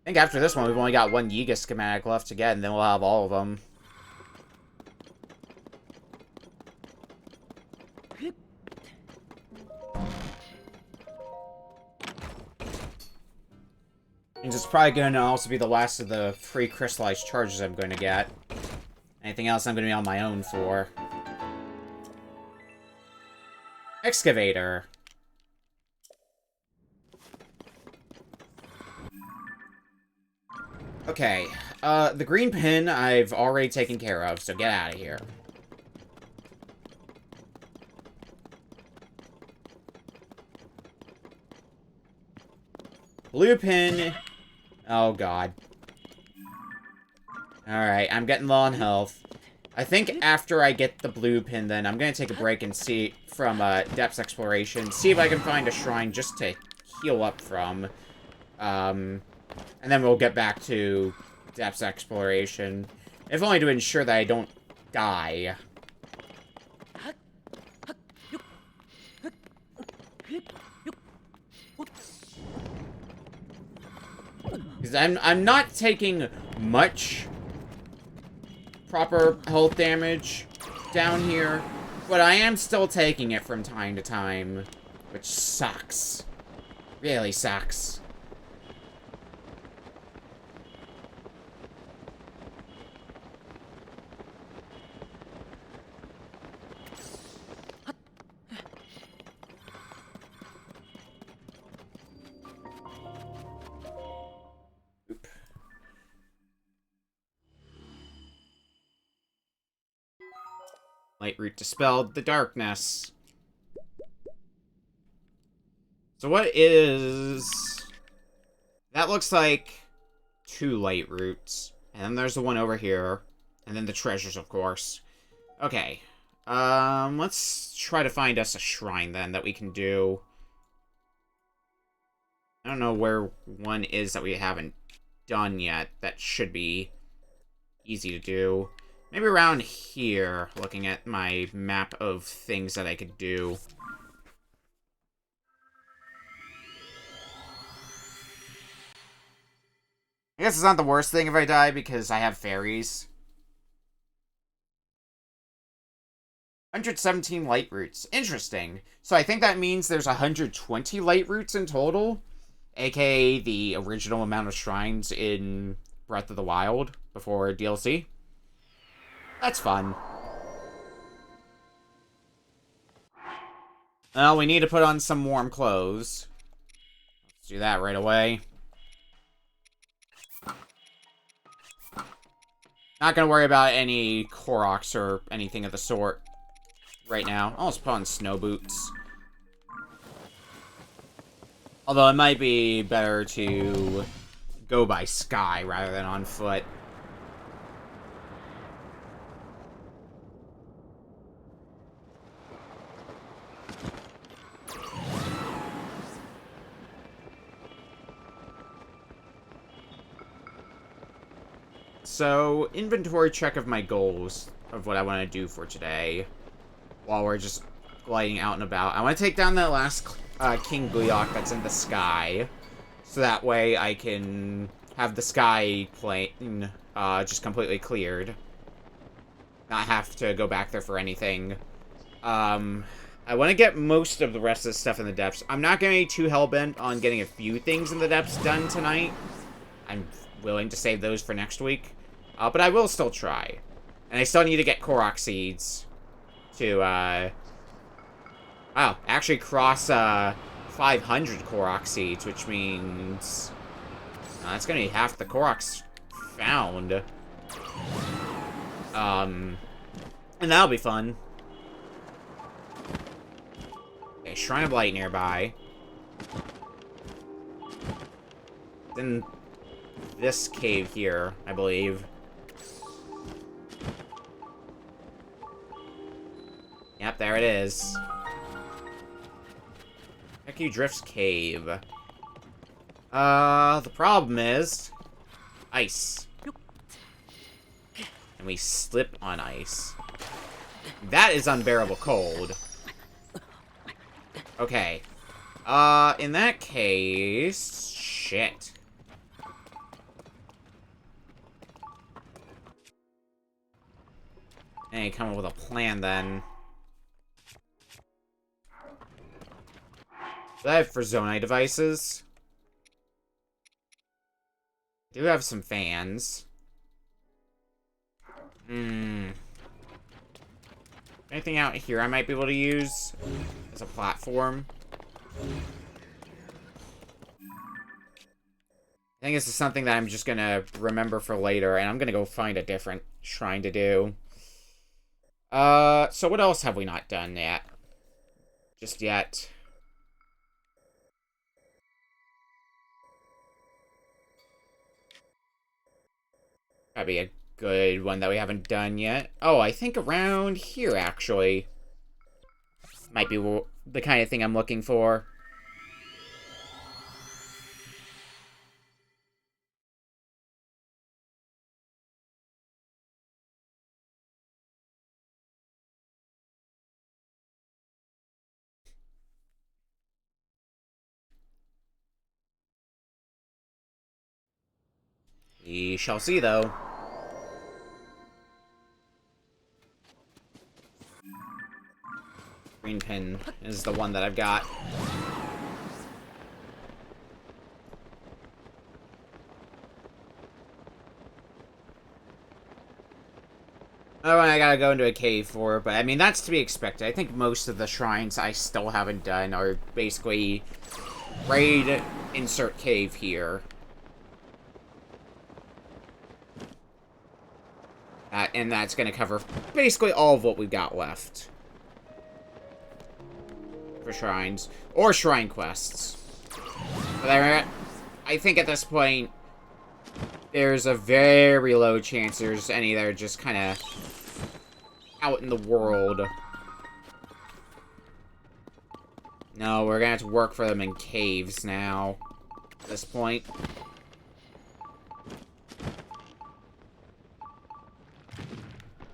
think after this one, we've only got one Yiga schematic left to get, and then we'll have all of them. And it's probably going to also be the last of the free crystallized charges I'm going to get. Anything else I'm going to be on my own for. Excavator. Okay, the green pin I've already taken care of, so get out of here. Blue pin. Oh, God. Alright, I'm getting low on health. I think after I get the blue pin, then I'm going to take a break and see from depths exploration. See if I can find a shrine just to heal up from. And then we'll get back to depths exploration. If only to ensure that I don't die. Because I'm not taking much proper health damage down here, but I am still taking it from time to time, which sucks. Really sucks. Oop. Light root dispelled the darkness. So what is... That looks like 2 light roots. And then there's the one over here. And then the treasures, of course. Okay. Let's try to find us a shrine, then, that we can do. I don't know where one is that we haven't done yet. That should be easy to do. Maybe around here, looking at my map of things that I could do. I guess it's not the worst thing if I die, because I have fairies. 117 light roots. Interesting. So I think that means there's 120 light roots in total, aka the original amount of shrines in Breath of the Wild before DLC. That's fun. Well, we need to put on some warm clothes. Let's do that right away. Not gonna worry about any Koroks or anything of the sort right now. I'll just put on snow boots. Although it might be better to go by sky rather than on foot. So, inventory check of my goals of what I want to do for today. While we're just gliding out and about. I want to take down that last King Gleeok that's in the sky. So that way I can have the sky plane just completely cleared. Not have to go back there for anything. I want to get most of the rest of the stuff in the depths. I'm not going to be too hellbent on getting a few things in the depths done tonight. I'm willing to save those for next week. But I will still try. And I still need to get Korok seeds to, wow, actually cross, 500 Korok seeds, which means that's gonna be half the Koroks found. And that'll be fun. Okay, Shrine of Light nearby. Then this cave here, I believe. Yep, there it is. Hecky Drift's Cave. The problem is... ice. And we slip on ice. That is unbearable cold. Okay. In that case... shit. Hey, come up with a plan, then. What do I have for Zonai devices? I do have some fans. Anything out here I might be able to use as a platform? I think this is something that I'm just gonna remember for later, and I'm gonna go find a different shrine to do. So what else have we not done yet? Just yet. That'd be a good one that we haven't done yet. Oh, I think around here, actually. Might be the kind of thing I'm looking for. We shall see, though. Green pin is the one that I've got. Oh, and I gotta go into a cave for, but I mean, that's to be expected. I think most of the shrines I still haven't done are basically raid, insert cave here. And that's gonna cover basically all of what we've got left. For shrines. Or shrine quests. But I think at this point, there's a very low chance there's any that are just kind of out in the world. No, we're gonna have to work for them in caves now. At this point.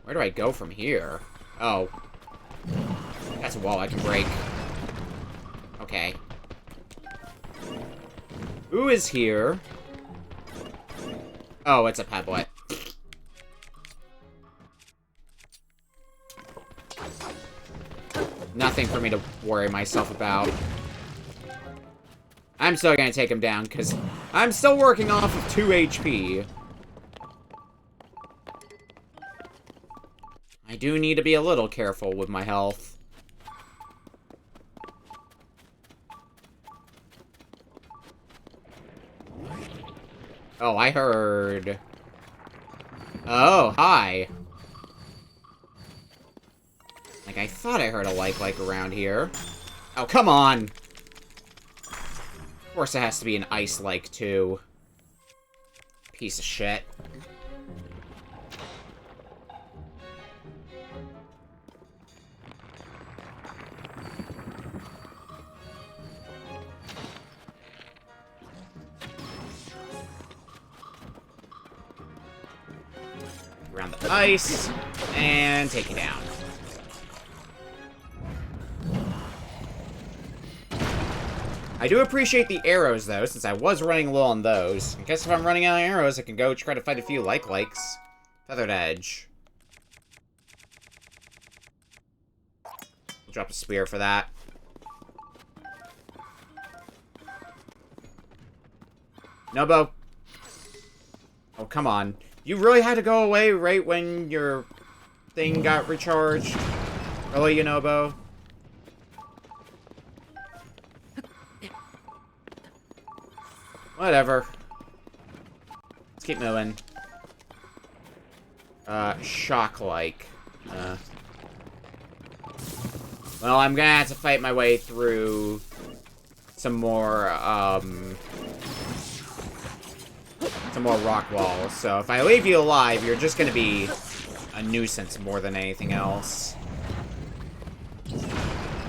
Where do I go from here? Oh. That's a wall I can break. Okay. Who is here? Oh, it's a Padlet. Nothing for me to worry myself about. I'm still gonna take him down, because I'm still working off of 2 HP. I do need to be a little careful with my health. Oh, I heard... Oh, hi. Like, I thought I heard a like around here. Oh, come on! Of course it has to be an ice-like, too. Piece of shit. Around the ice, and take it down. I do appreciate the arrows, though, since I was running low on those. I guess if I'm running out of arrows, I can go try to fight a few likes. Feathered Edge. Drop a spear for that. Nobo. Oh, come on. You really had to go away right when your thing got recharged? Really, Yunobo? Whatever. Let's keep moving. Shock-like. Well, I'm gonna have to fight my way through some more rock walls. So if I leave you alive, you're just gonna be a nuisance more than anything else.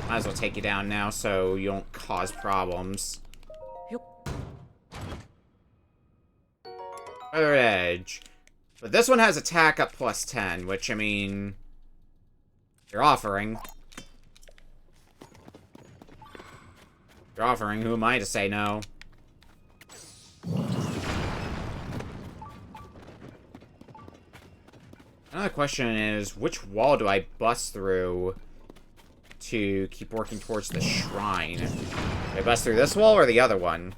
Might as well take you down now so you don't cause problems. Feathered Edge. But this one has attack up plus 10, which, I mean... You're offering. You're offering, who am I to say no? Another question is, which wall do I bust through to keep working towards the shrine? Do I bust through this wall or the other one?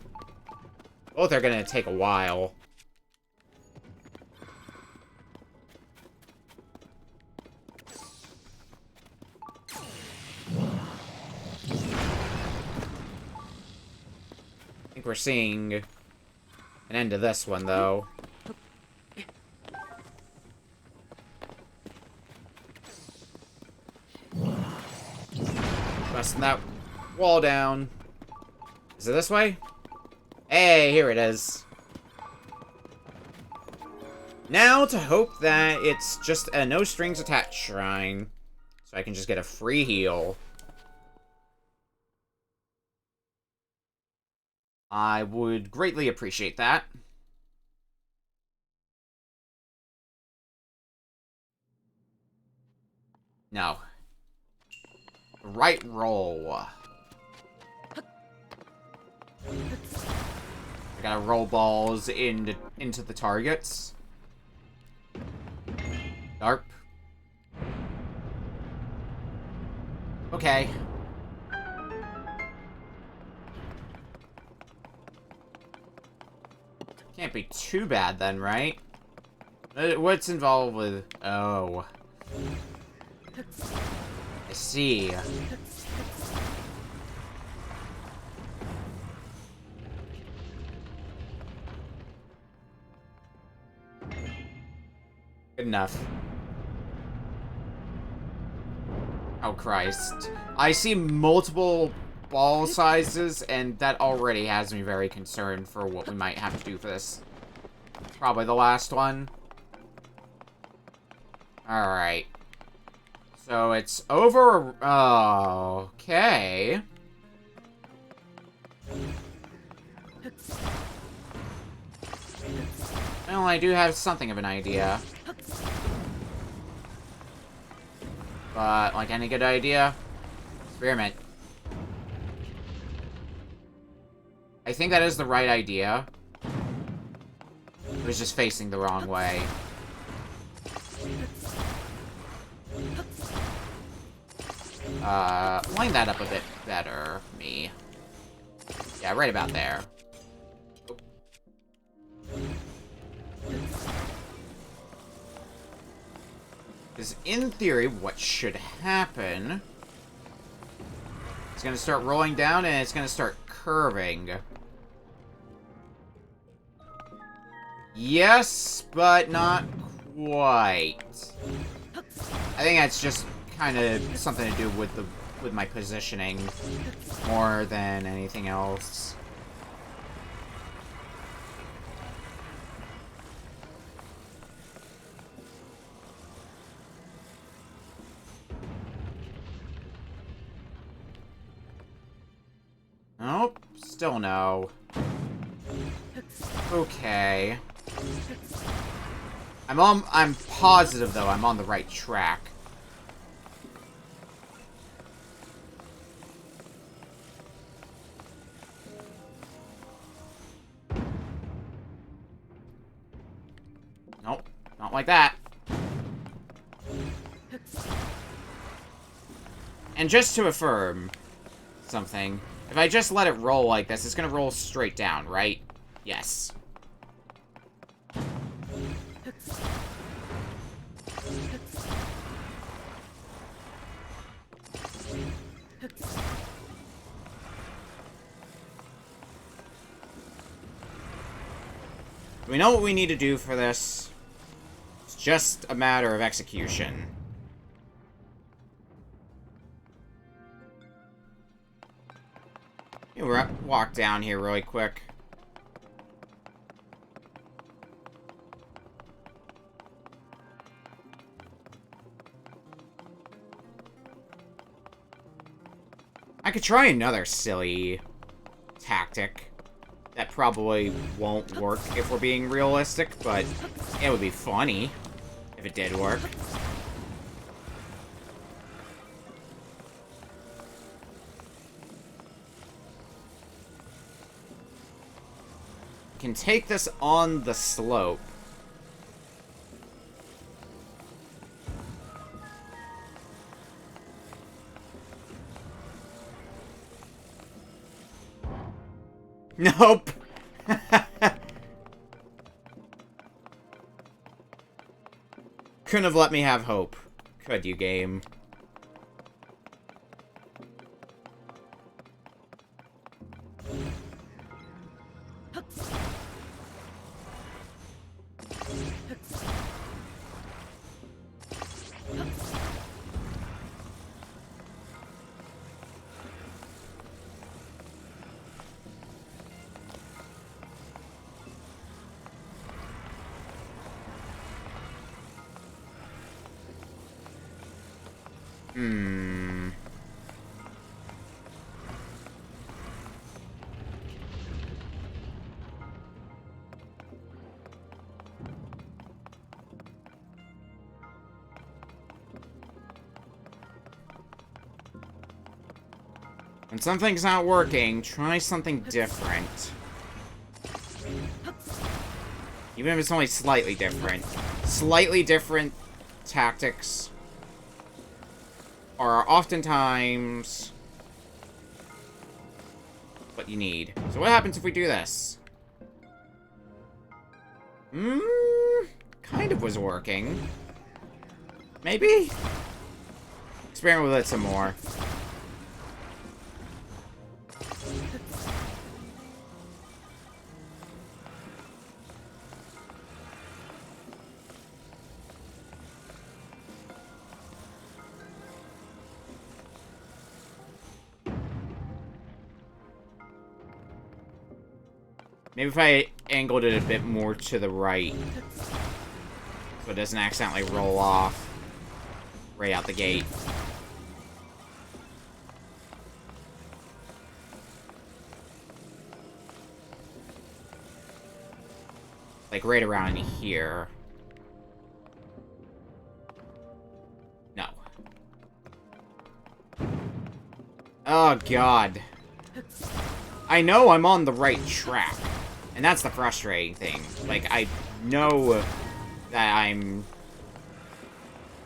Both are gonna take a while. I think we're seeing an end to this one, though. Busting that wall down. Is it this way? Hey, here it is. Now to hope that it's just a no strings attached shrine. So I can just get a free heal. I would greatly appreciate that. No. Right roll. I gotta roll balls into the targets. Darp. Okay. Can't be too bad then, right? What's involved with... Oh. I see. Good enough. Oh, Christ. I see multiple ball sizes, and that already has me very concerned for what we might have to do for this. Probably the last one. Alright. So it's over... Oh, okay. Well, I do have something of an idea. But, like any good idea, experiment. I think that is the right idea. It was just facing the wrong way. Line that up a bit better, me. Yeah, right about there. Because in theory, what should happen... It's gonna start rolling down, and it's gonna start curving. Yes, but not quite. I think that's just kind of something to do with my positioning more than anything else. Nope, still no. Okay. I'm positive though I'm on the right track. Nope, not like that. And just to affirm something, if I just let it roll like this, it's gonna roll straight down, right? Yes. We know what we need to do for this. It's just a matter of execution. Walk down here really quick. I could try another silly tactic. That probably won't work if we're being realistic, but it would be funny if it did work. Can take this on the slope. Nope. Couldn't have let me have hope. Could you, game? When something's not working, try something different. Even if it's only slightly different. Slightly different tactics are oftentimes what you need. So what happens if we do this? Kind of was working. Maybe? Experiment with it some more. Maybe if I angled it a bit more to the right, so it doesn't accidentally roll off right out the gate. Like right around here. No. Oh, God. I know I'm on the right track. And that's the frustrating thing. Like, I know that I'm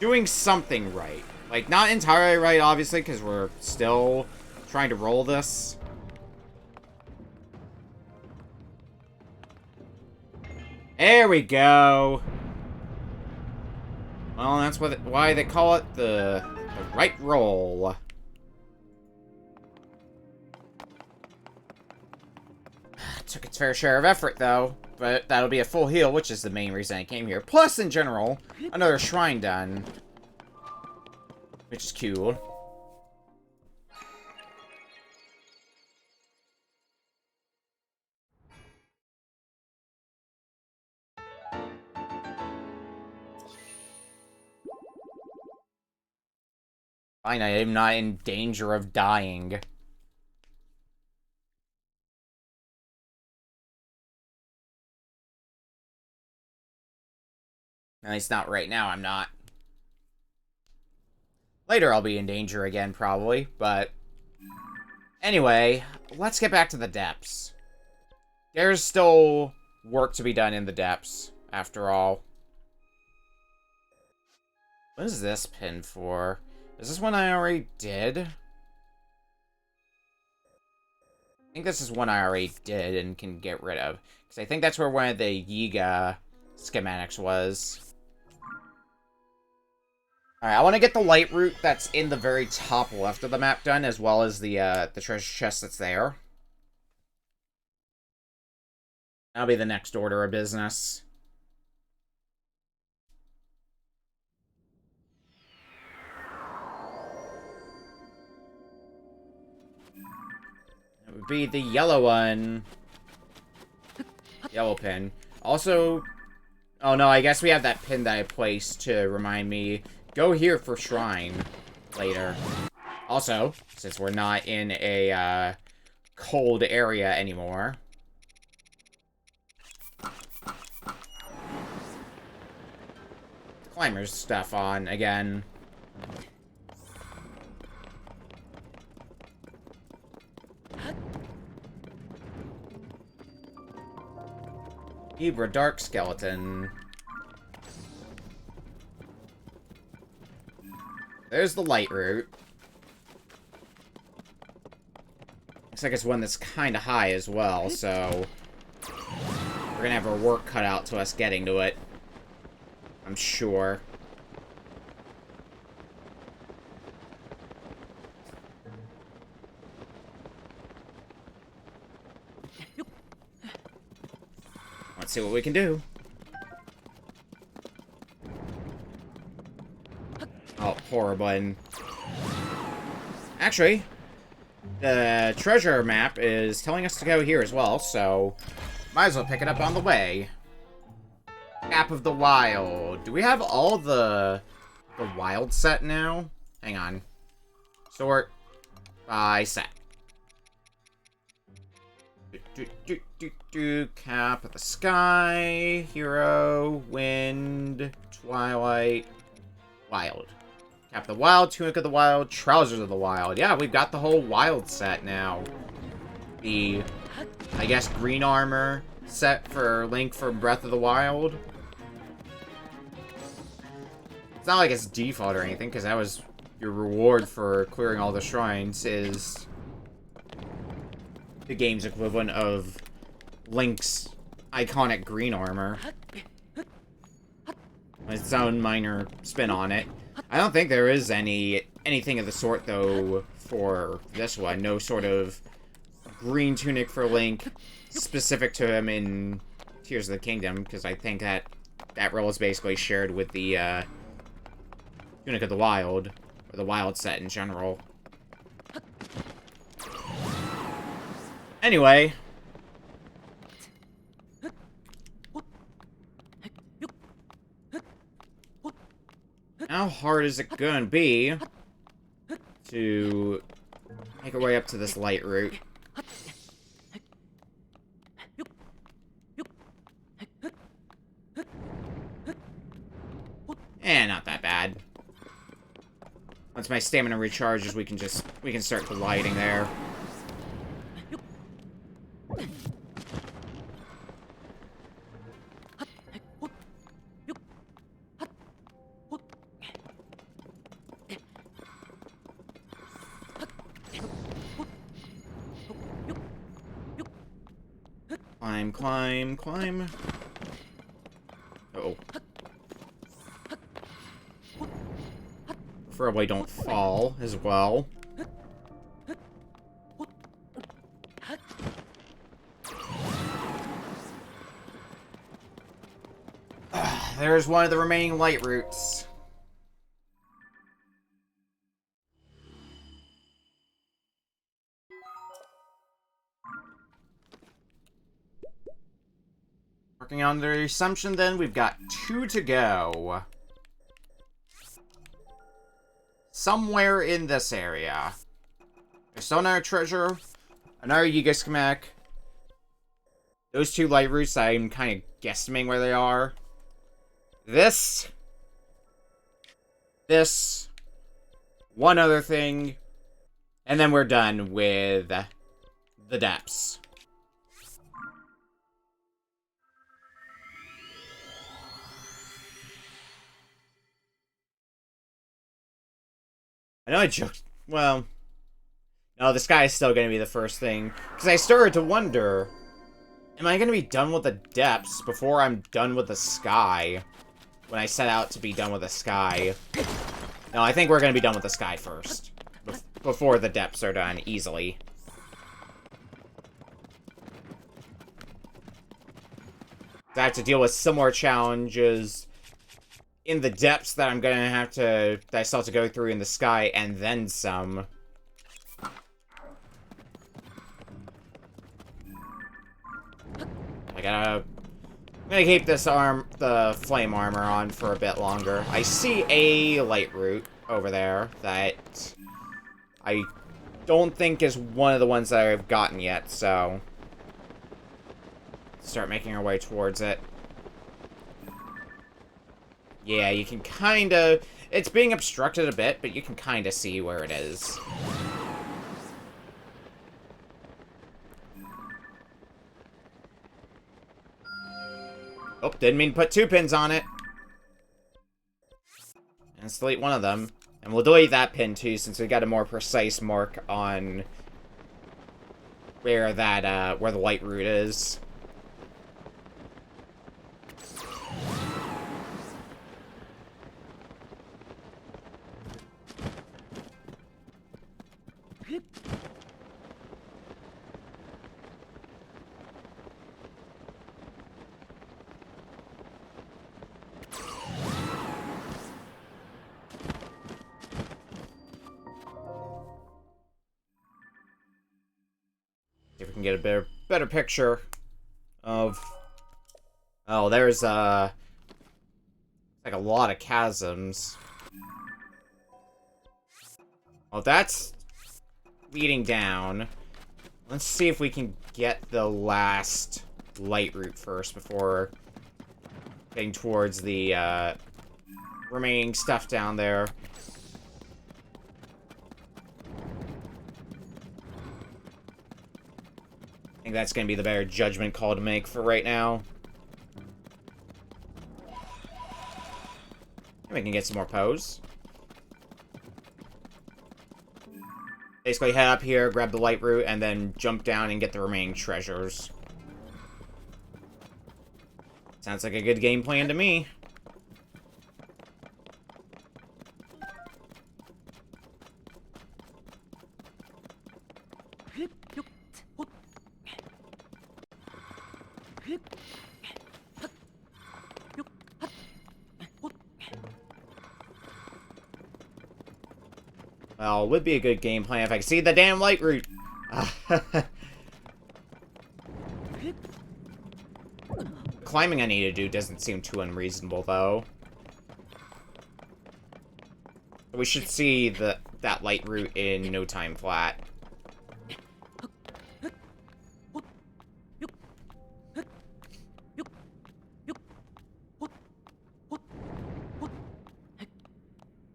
doing something right. Like, not entirely right, obviously, because we're still trying to roll this. There we go. Well, that's why they call it the right roll. Took its fair share of effort, though. But that'll be a full heal, which is the main reason I came here. Plus, in general, another shrine done. Which is cool. Fine, I am not in danger of dying. At least not right now, I'm not. Later I'll be in danger again, probably, but... Anyway, let's get back to the depths. There's still work to be done in the depths, after all. What is this pin for? Is this one I already did? I think this is one I already did and can get rid of. Because I think that's where one of the Yiga schematics was. Alright, I want to get the light route that's in the very top left of the map done, as well as the treasure chest that's there. That'll be the next order of business. It would be the yellow one. Yellow pin. Also... Oh no, I guess we have that pin that I placed to remind me... Go here for shrine later. Also, since we're not in a cold area anymore. Climber's stuff on again. Ibra Dark Skeleton. There's the light route. Looks like it's one that's kind of high as well, so... We're gonna have our work cut out to us getting to it. I'm sure. Let's see what we can do. Oh, horror button. Actually, the treasure map is telling us to go here as well, so might as well pick it up on the way. Map of the Wild. Do we have all the wild set now? Hang on. Sort by set. Cap of the Sky, Hero, Wind, Twilight, Wild. Cap of the Wild, Tunic of the Wild, Trousers of the Wild. Yeah, we've got the whole Wild set now. The, I guess, green armor, set for Link from Breath of the Wild. It's not like it's default or anything, because that was your reward for clearing all the shrines, is the game's equivalent of Link's iconic green armor. Its own minor spin on it. I don't think there is anything of the sort, though, for this one. No sort of green tunic for Link specific to him in Tears of the Kingdom, because I think that role is basically shared with the Tunic of the Wild, or the Wild set in general. Anyway. How hard is it gonna be to make our way up to this light route? Not that bad. Once my stamina recharges, we can start gliding there. Climb, climb, climb. Uh-oh. Preferably don't fall as well. There's one of the remaining light routes. Working on the assumption, then, we've got 2 to go. Somewhere in this area. There's still another treasure, another Yiga schematic. Those 2 light routes, I'm kind of guesstimating where they are. This, one other thing, and then we're done with the depths. I know I joked. Well, no, the sky is still going to be the first thing. Because I started to wonder, am I going to be done with the depths before I'm done with the sky? When I set out to be done with the sky. No, I think we're going to be done with the sky first. Before the depths are done, easily. I have to deal with similar challenges in the depths that I'm gonna have to, that I still have to go through in the sky, and then some. I'm gonna keep this the flame armor on for a bit longer. I see a light route over there that I don't think is one of the ones that I've gotten yet, so start making our way towards it. Yeah, you can kinda... It's being obstructed a bit, but you can kinda see where it is. Oh, didn't mean to put 2 pins on it. And let's delete one of them. And we'll delete that pin too, since we got a more precise mark on where that, where the light route is. See if we can get a better picture of... Oh, there's, like a lot of chasms. Oh, that's leading down. Let's see if we can get the last light route first before getting towards the, remaining stuff down there. think that's going to be the better judgment call to make for right now. And we can get some more pose. Basically head up here, grab the light root, and then jump down and get the remaining treasures. Sounds like a good game plan to me. Well, it would be a good game plan if I could see the damn light root. Climbing I need to do doesn't seem too unreasonable, though. We should see that light root in no time flat.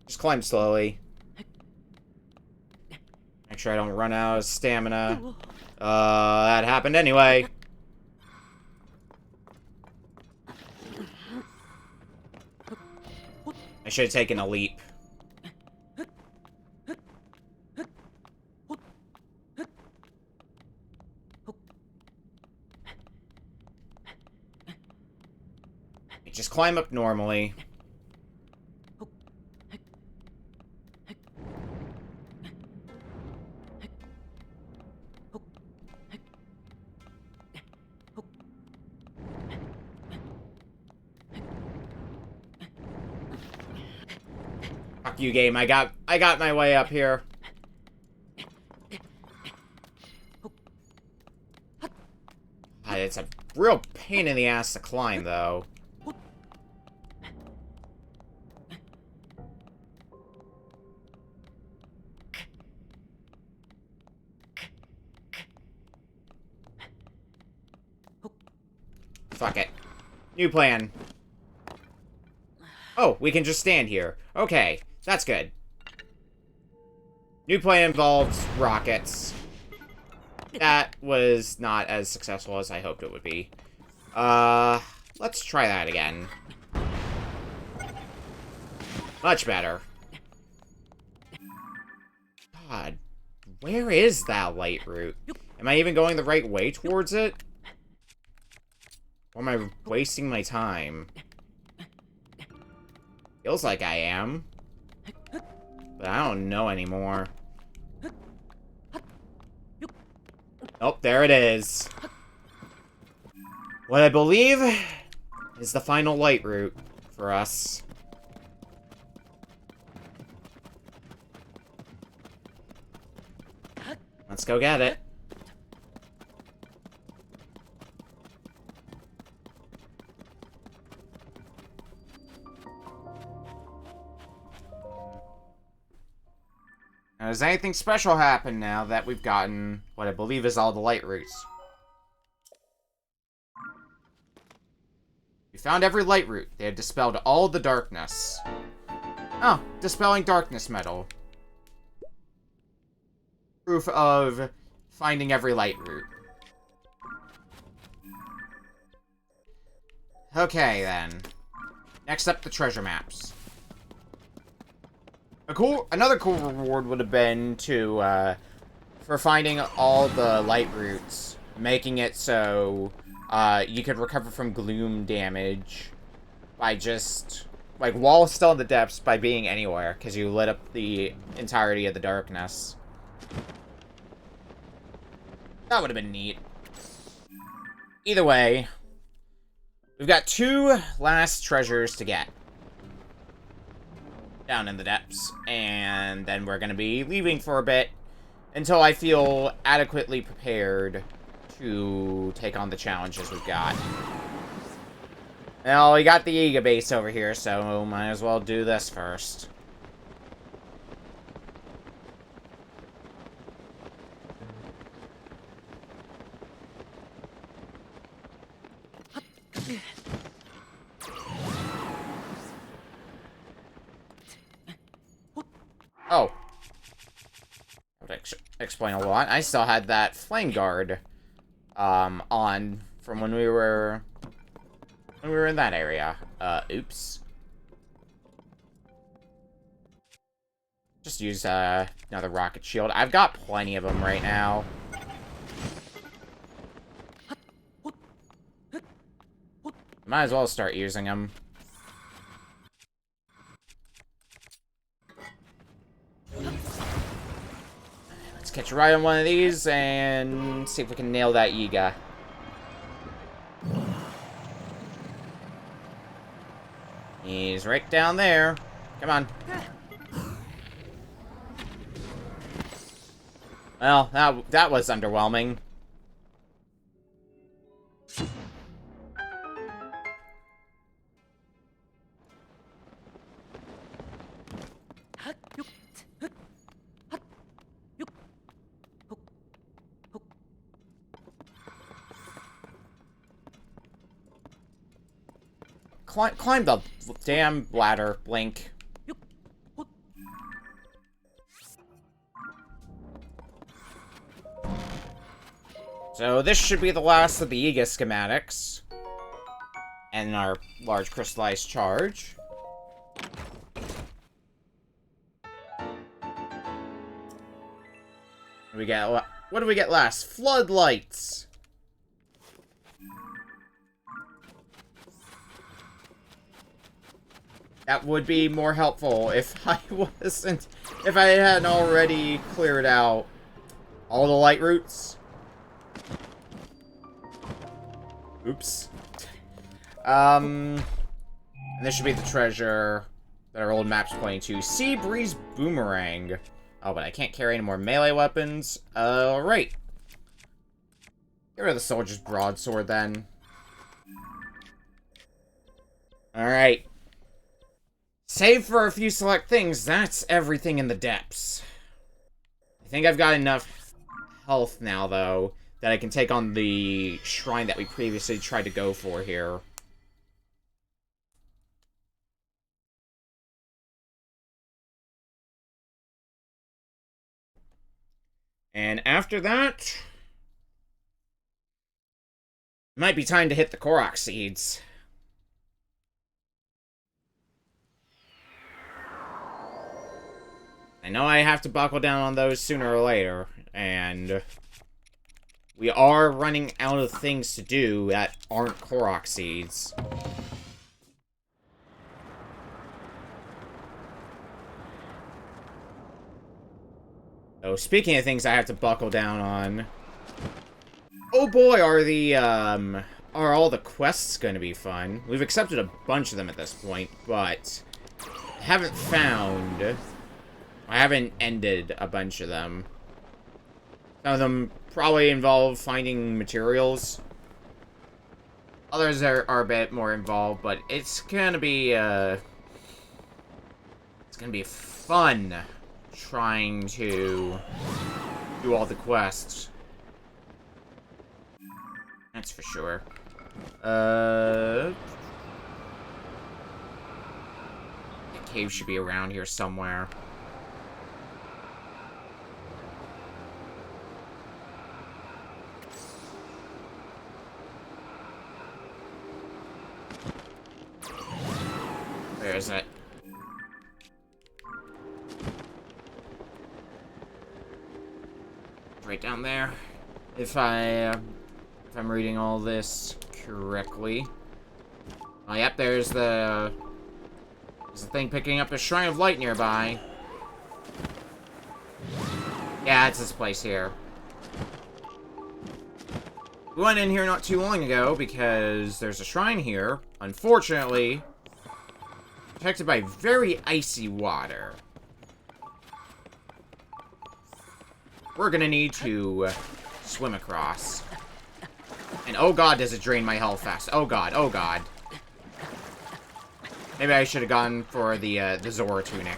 Just climb slowly. Make sure I don't run out of stamina. That happened anyway. I should have taken a leap. Just climb up normally. Fuck you, game. I got my way up here. It's a real pain in the ass to climb, though. Fuck it. New plan. Oh, we can just stand here. Okay, that's good. New plan involves rockets. That was not as successful as I hoped it would be. Let's try that again. Much better. God, where is that light route? Am I even going the right way towards it? Or am I wasting my time? Feels like I am. But I don't know anymore. Oh, there it is. What I believe is the final light route for us. Let's go get it. Now, does anything special happen now that we've gotten what I believe is all the light routes? We found every light route. They have dispelled all the darkness. Oh, dispelling darkness metal. Proof of finding every light route. Okay, then. Next up, the treasure maps. Another cool reward would have been to, for finding all the light routes, making it so, you could recover from gloom damage by just, like, while still in the depths, by being anywhere, because you lit up the entirety of the darkness. That would have been neat. Either way, we've got 2 last treasures to get. Down in the depths, and then we're gonna be leaving for a bit until I feel adequately prepared to take on the challenges we've got. Well, we got the Ega base over here, so might as well do this first. Oh. That would explain a lot. I still had that flame guard on from when we were in that area. Oops. Just use, another rocket shield. I've got plenty of them right now. Might as well start using them. Let's catch a ride on one of these and see if we can nail that Yiga. He's right down there. Come on. Well, that was underwhelming. Climb the damn ladder, Blink. So this should be the last of the Yiga schematics. And our large crystallized charge. We get, what do we get last? Floodlights! That would be more helpful if if I hadn't already cleared out all the light routes. Oops. And this should be the treasure that our old map's pointing to. Sea Breeze Boomerang. Oh, but I can't carry any more melee weapons. Alright. Get rid of the soldier's broadsword, then. Alright. Save for a few select things, that's everything in the depths. I think I've got enough health now, though, that I can take on the shrine that we previously tried to go for here. And after that, it might be time to hit the Korok seeds. I know I have to buckle down on those sooner or later, and we are running out of things to do that aren't Korok seeds. So, speaking of things I have to buckle down on, oh boy, are all the quests going to be fun. We've accepted a bunch of them at this point, but I haven't ended a bunch of them. Some of them probably involve finding materials. Others are a bit more involved, but it's gonna be fun trying to do all the quests. That's for sure. The cave should be around here somewhere. Where is it? Right down there. If I'm reading all this correctly. Oh, yep, there's the thing picking up a Shrine of Light nearby. Yeah, it's this place here. We went in here not too long ago because there's a shrine here. Unfortunately, protected by very icy water. We're gonna need to swim across. And oh god, does it drain my health fast. Oh god, oh god. Maybe I should have gone for the Zora tunic.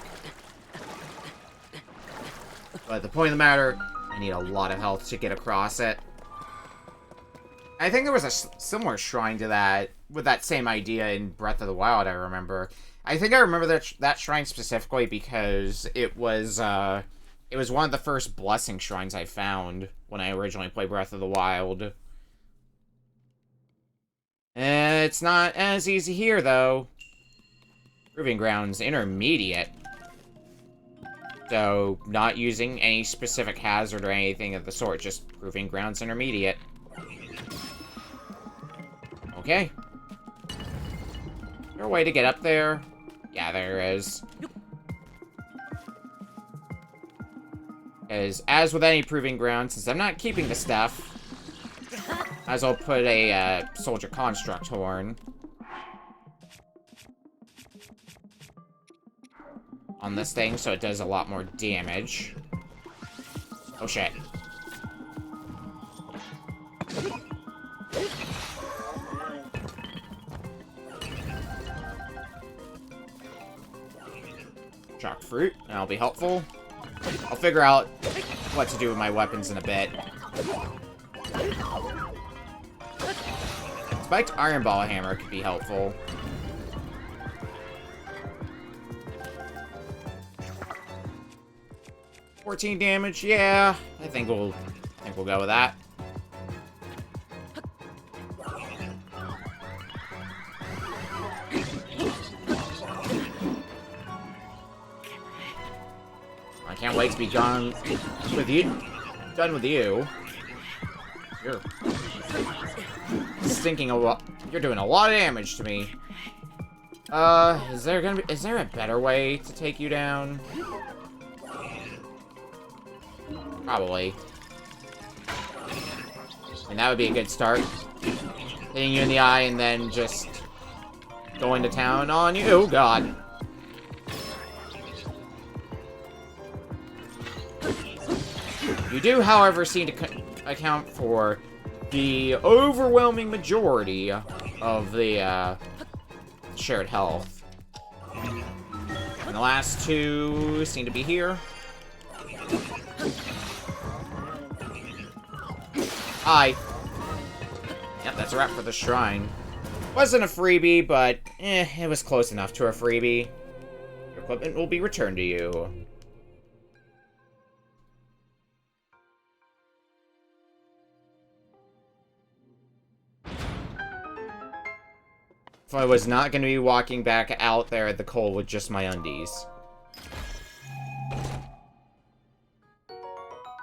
But the point of the matter, I need a lot of health to get across it. I think there was a similar shrine to that, with that same idea in Breath of the Wild, I remember. I think I remember that shrine specifically because it was one of the first blessing shrines I found when I originally played Breath of the Wild. It's not as easy here, though. Proving Grounds Intermediate. So, not using any specific hazard or anything of the sort, just Proving Grounds Intermediate. Okay. Is there a way to get up there? Yeah, there is. Because, as with any Proving Ground, since I'm not keeping the stuff, might as well put a Soldier Construct Horn on this thing, so it does a lot more damage. Oh, shit. Shock Fruit, that'll be helpful. I'll figure out what to do with my weapons in a bit. Spiked Iron Ball Hammer could be helpful. $14 damage, yeah. I think we'll go with that. I can't wait to be done with you. You're stinking a lot. You're doing a lot of damage to me. Is there a better way to take you down? Probably. And that would be a good start. Hitting you in the eye and then just going to town on you. Oh, God. You do, however, seem to account for the overwhelming majority of the shared health. And the last two seem to be here. Hi. Yep, that's a wrap for the shrine. Wasn't a freebie, but it was close enough to a freebie. Your equipment will be returned to you. If I was not going to be walking back out there at the coal with just my undies.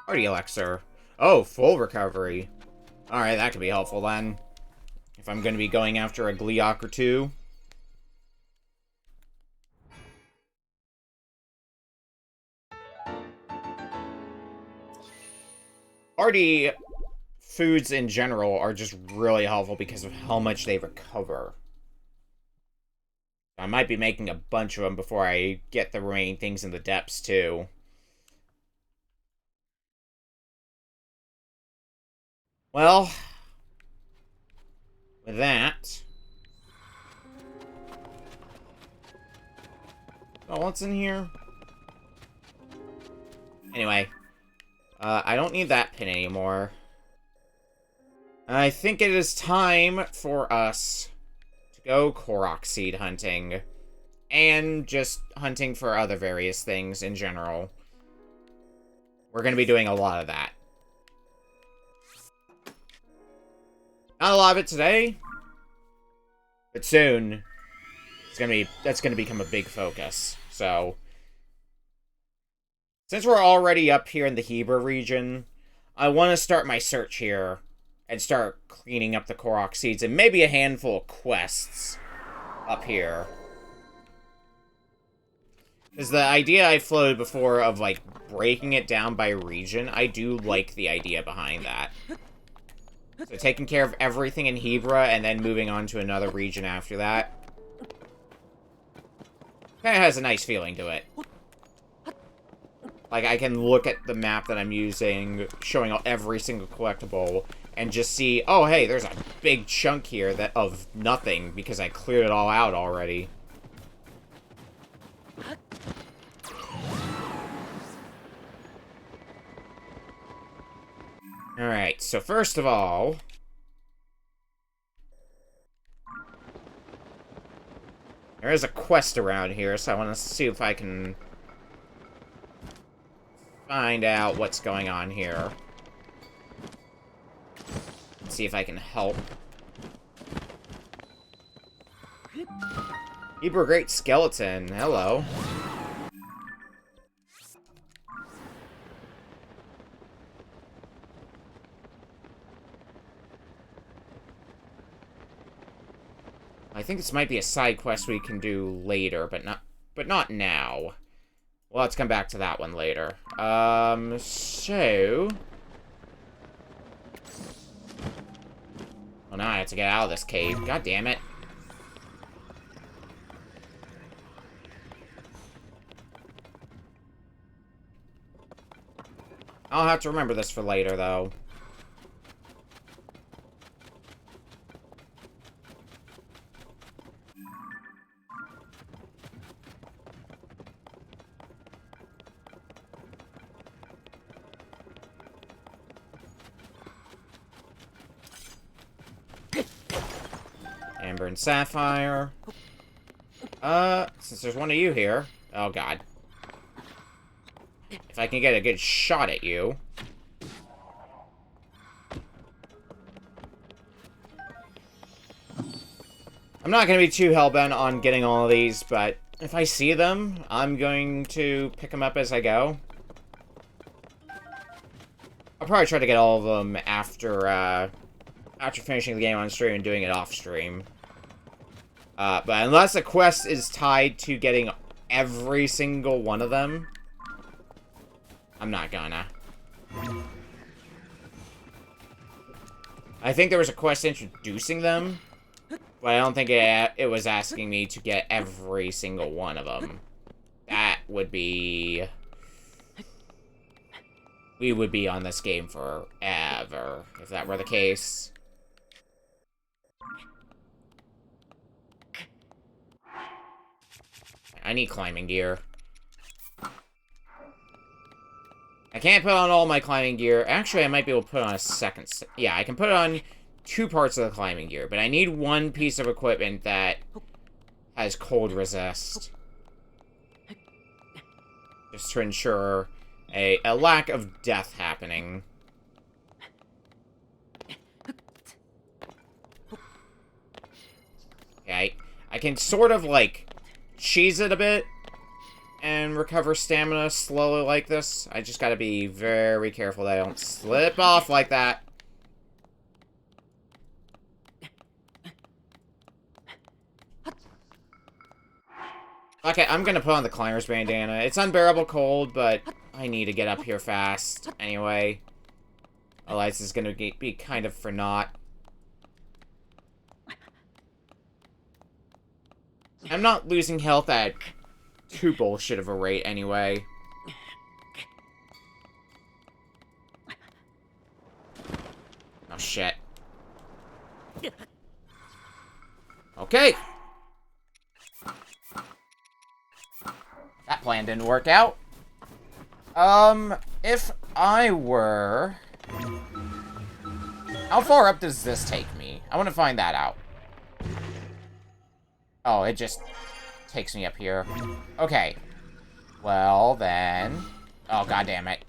Party Elixir. Oh, full recovery. Alright, that could be helpful then. If I'm going to be going after a Gleeok or two. Party foods in general are just really helpful because of how much they recover. I might be making a bunch of them before I get the remaining things in the depths, too. Well, with that... Oh, what's in here? Anyway, I don't need that pin anymore. I think it is time for us to go Korok seed hunting. And just hunting for other various things in general. We're going to be doing a lot of that. Not a lot of it today, but soon that's gonna become a big focus. So, since we're already up here in the Hebra region, I want to start my search here and start cleaning up the Korok seeds and maybe a handful of quests up here. Because the idea I floated before of, like, breaking it down by region, I do like the idea behind that. So taking care of everything in Hebra and then moving on to another region after that. Kinda has a nice feeling to it. Like, I can look at the map that I'm using, showing every single collectible, and just see, oh, hey, there's a big chunk here of nothing, because I cleared it all out already. Alright, so first of all... there is a quest around here, so I want to see if I can... find out what's going on here. See if I can help. Keeper Great Skeleton. Hello. I think this might be a side quest we can do later, but not now. Well, let's come back to that one later. So... Oh, now I have to get out of this cave. God damn it. I'll have to remember this for later, though. Amber and Sapphire. Since there's one of you here... Oh, God. If I can get a good shot at you... I'm not going to be too hellbent on getting all of these, but if I see them, I'm going to pick them up as I go. I'll probably try to get all of them after finishing the game on stream and doing it off stream. But unless a quest is tied to getting every single one of them, I'm not gonna. I think there was a quest introducing them, but I don't think it was asking me to get every single one of them. That would be... We would be on this game forever, if that were the case. I need climbing gear. I can't put on all my climbing gear. Actually, I might be able to put on a second... Yeah, I can put on 2 parts of the climbing gear, but I need 1 piece of equipment that has cold resist. Just to ensure a lack of death happening. Okay, I can sort of, like, cheese it a bit and recover stamina slowly like this. I just gotta be very careful that I don't slip off like that. Okay, I'm gonna put on the climber's bandana. It's unbearable cold, but I need to get up here fast anyway. Otherwise, it's gonna be kind of for naught. I'm not losing health at too bullshit of a rate anyway. Oh, shit. Okay. That plan didn't work out. If I were... How far up does this take me? I want to find that out. Oh, it just takes me up here. Okay. Well, then... Oh, god damn it.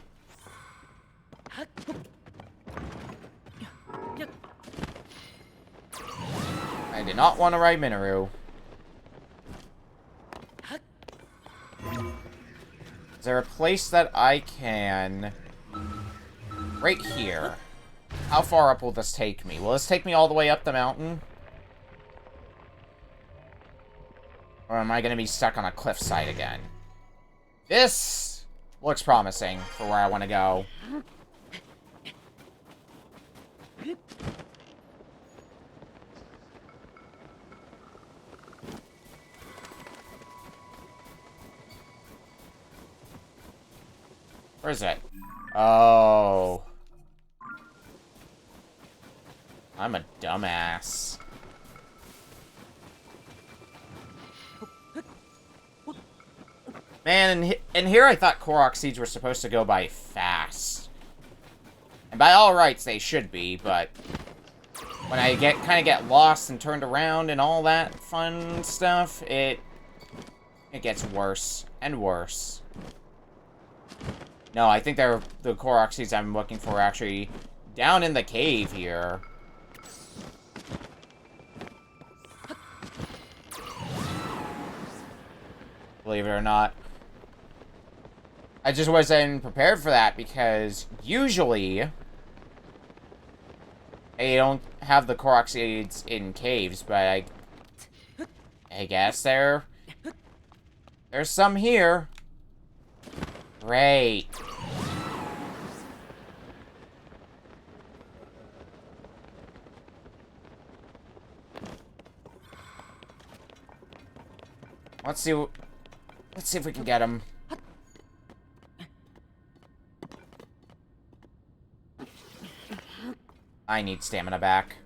I did not want to ride Minoru. Is there a place that I can... Right here. How far up will this take me? Will this take me all the way up the mountain? Or am I going to be stuck on a cliffside again? This looks promising for where I want to go. Where is it? Oh. I'm a dumbass. Man, and here I thought Korok seeds were supposed to go by fast. And by all rights, they should be, but... When I kind of get lost and turned around and all that fun stuff, it gets worse and worse. No, I think the Korok seeds I'm looking for are actually down in the cave here. believe it or not. I just wasn't prepared for that because usually they don't have the Korok seeds in caves, but I guess there's some here. Great. Let's see if we can get him. I need stamina back.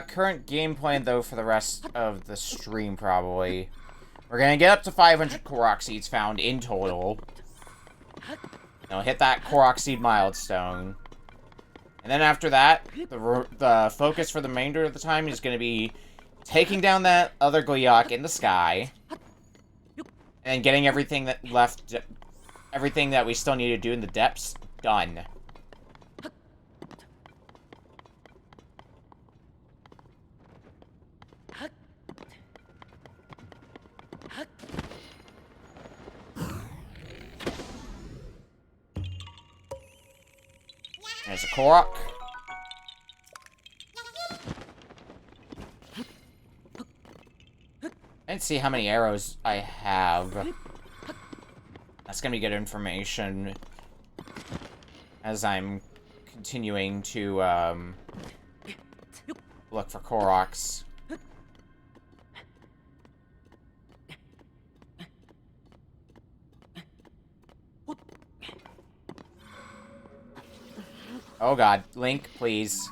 Current game plan, though, for the rest of the stream, probably. We're gonna get up to 500 Korok seeds found in total. Hit that Korok seed milestone. And then after that, the focus for the remainder of the time is gonna be taking down that other Gleeok in the sky. And getting everything that we still need to do in the depths done. There's a Korok. I didn't see how many arrows I have. That's gonna be good information as I'm continuing to look for Koroks. Oh god, Link, please.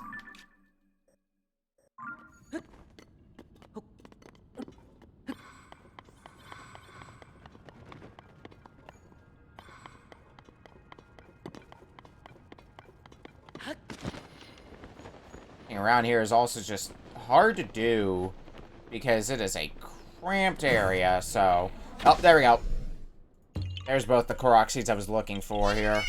Around here is also just hard to do because it is a cramped area, so... Oh, there we go. There's both the Korok seeds I was looking for here.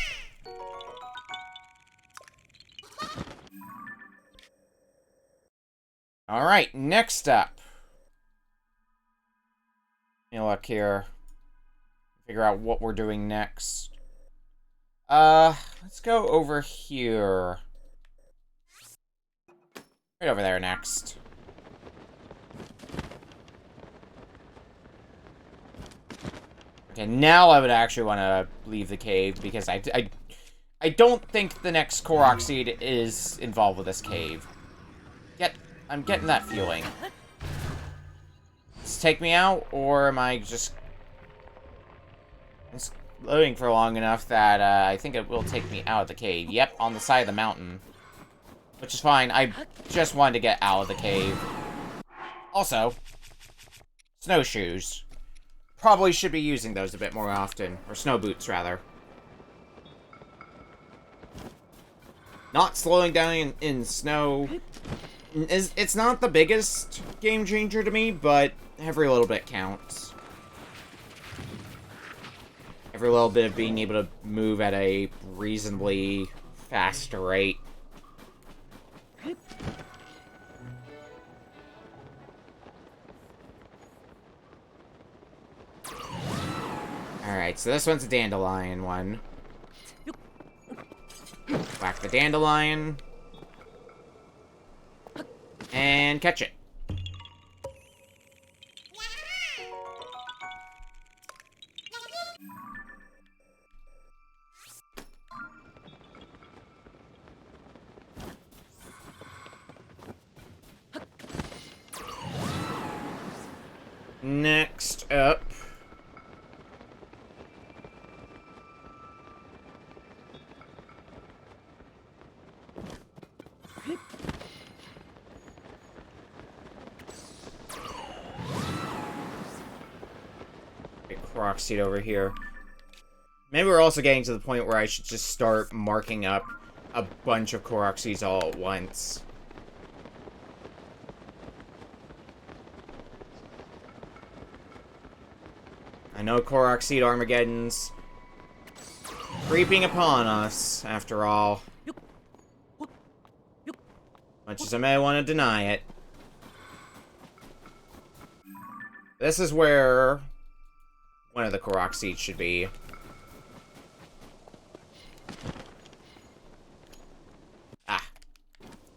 Alright, next up. Let me look here. Figure out what we're doing next. Let's go over here. Right over there next. Okay, now I would actually want to leave the cave because I don't think the next Korok seed is involved with this cave. I'm getting that feeling. Does it take me out, or am I just loading for long enough that I think it will take me out of the cave? Yep, on the side of the mountain. Which is fine. I just wanted to get out of the cave. Also, snowshoes. Probably should be using those a bit more often. Or snow boots, rather. Not slowing down in snow... It's not the biggest game changer to me, but every little bit counts. Every little bit of being able to move at a reasonably fast rate. Alright, so this one's a dandelion one. Whack the dandelion. And catch it. Next up. Korok seed over here. Maybe we're also getting to the point where I should just start marking up a bunch of Korok seeds all at once. I know Korok seed Armageddon's creeping upon us, after all. Much as I may want to deny it. This is where one of the Korok seats should be. Ah.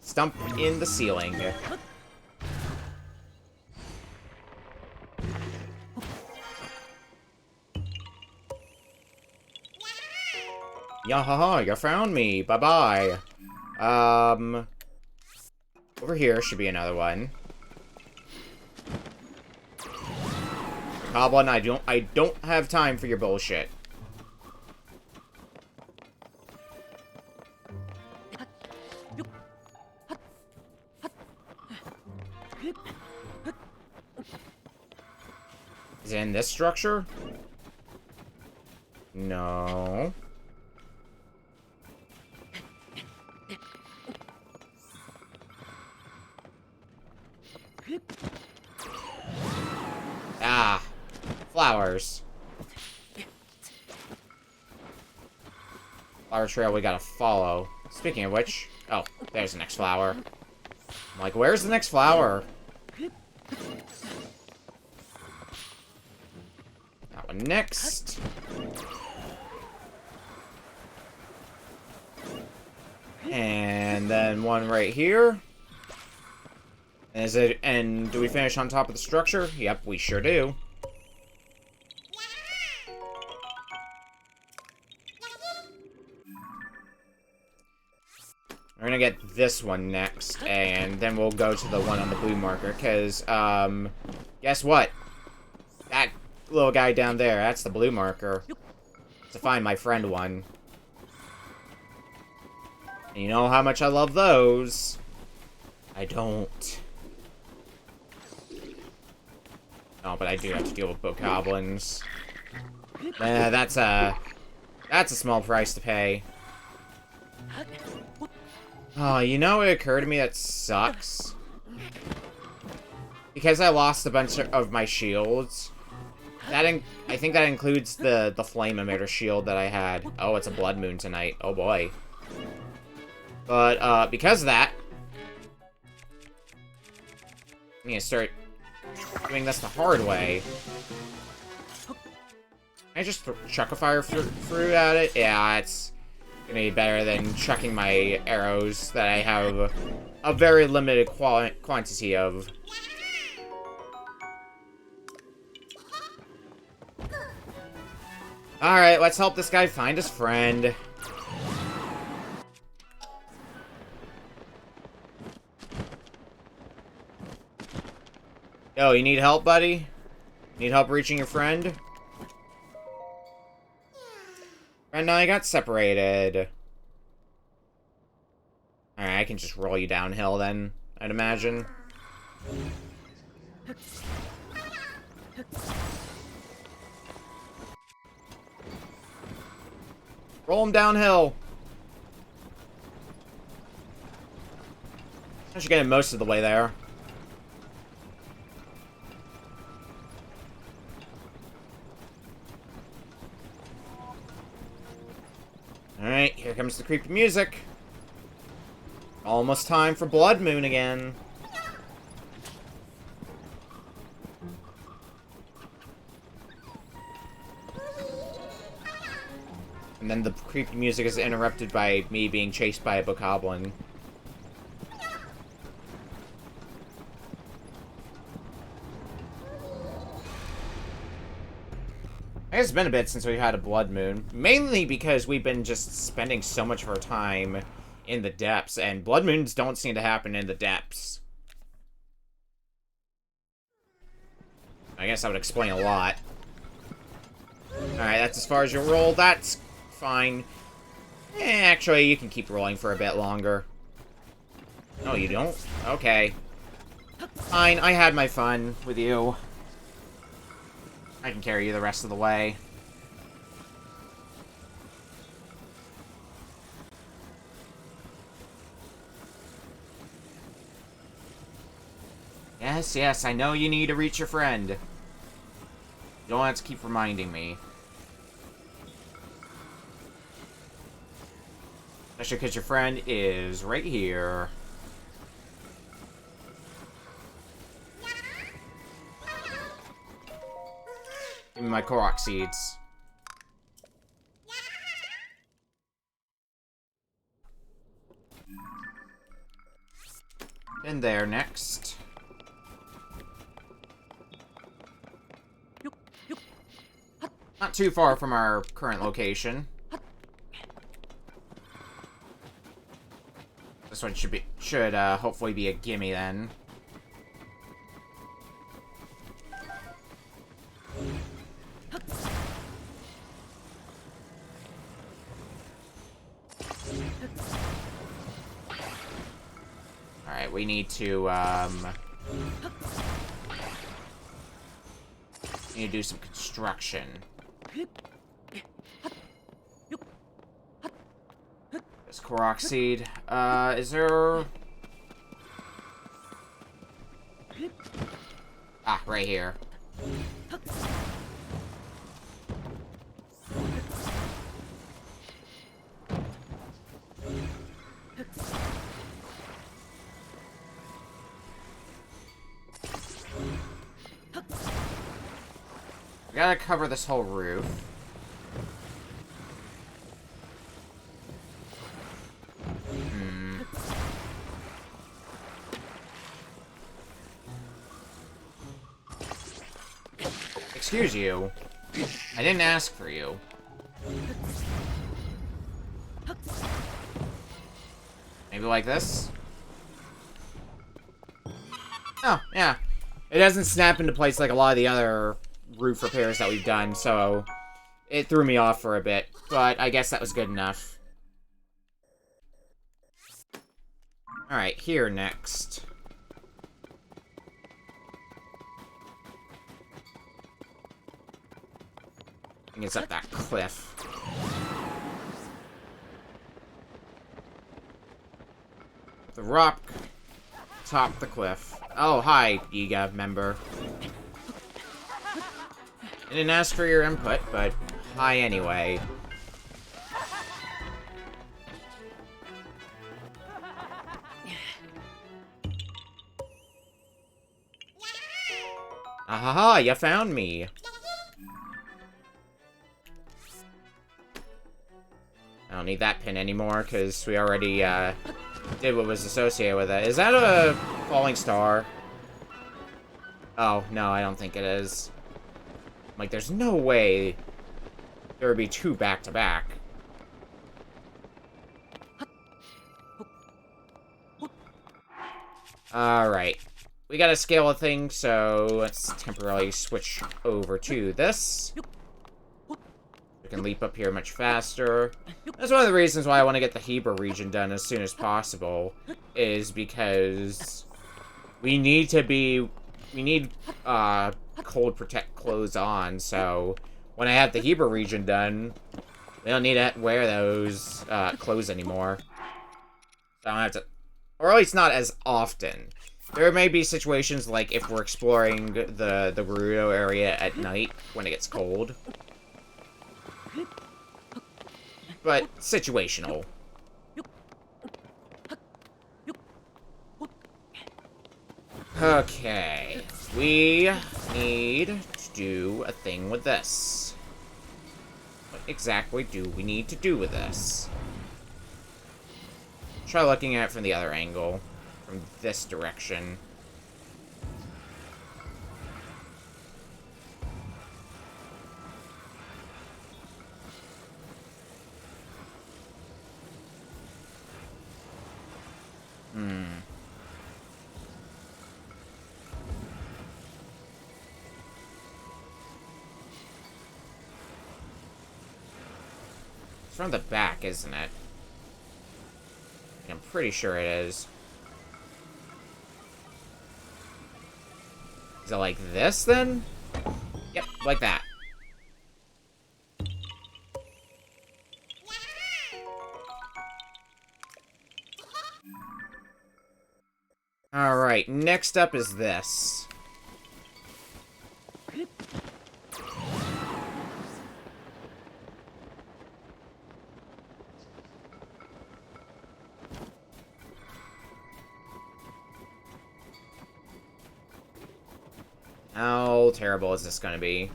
Stump in the ceiling. Yahaha, you found me. Bye-bye. Over here should be another one. Goblin, I don't have time for your bullshit. Is it in this structure? No. Ah. Flowers. Flower trail we gotta follow. Speaking of which... Oh, there's the next flower. I'm like, where's the next flower? That one next. And then one right here. And do we finish on top of the structure? Yep, we sure do. We're gonna get this one next, and then we'll go to the one on the blue marker, because, guess what? That little guy down there, that's the blue marker. To find my friend one. And you know how much I love those. I don't. Oh, but I do have to deal with bokoblins. That's a small price to pay. Oh, you know it occurred to me that sucks? Because I lost a bunch of my shields. I think that includes the flame emitter shield that I had. Oh, it's a blood moon tonight. Oh boy. But because of that, I need to start doing this the hard way. Can I just chuck a fire fruit at it? Yeah, it's gonna be better than chucking my arrows that I have a very limited quantity of. Alright, let's help this guy find his friend. Yo, you need help, buddy? Need help reaching your friend? Right now I got separated. Alright, I can just roll you downhill then, I'd imagine. Roll him downhill. I should get him most of the way there. Alright, here comes the creepy music. Almost time for Blood Moon again. And then the creepy music is interrupted by me being chased by a bokoblin. I guess it's been a bit since we've had a Blood Moon. Mainly because we've been just spending so much of our time in the depths, and Blood Moons don't seem to happen in the depths. I guess that would explain a lot. Alright, that's as far as you roll. That's fine. Actually, you can keep rolling for a bit longer. No, you don't? Okay. Fine, I had my fun with you. I can carry you the rest of the way. Yes, yes, I know you need to reach your friend. You don't have to keep reminding me. Especially because your friend is right here. Give me my Korok seeds. In there next. Not too far from our current location. This one should hopefully be a gimme then. Alright, we need to do some construction. This Korok seed. Is there... Ah, right here. We gotta cover this whole roof. Excuse you. I didn't ask for you. Maybe like this? Oh, yeah. It doesn't snap into place like a lot of the other roof repairs that we've done, so it threw me off for a bit, but I guess that was good enough. Alright, here next. I think it's up that cliff. The rock top the cliff. Oh, hi, Giga member. I didn't ask for your input, but hi anyway. Ahaha, you found me. I don't need that pin anymore, because we already, did what was associated with it. Is that a falling star? Oh, no, I don't think it is. Like, there's no way there would be two back-to-back. Alright. We gotta scale a thing, so let's temporarily switch over to this. We can leap up here much faster. That's one of the reasons why I want to get the Heber region done as soon as possible, is because we need cold protect clothes on, so when I have the Heber region done, we don't need to wear those clothes anymore. So I don't have to, or at least not as often. There may be situations like if we're exploring the Gerudo area at night when it gets cold. But situational. Okay. We need to do a thing with this. What exactly do we need to do with this? Try looking at it from the other angle. From this direction. It's from the back, isn't it? I'm pretty sure it is. Is it like this, then? Yep, like that. Alright, next up is this. How terrible is this gonna be?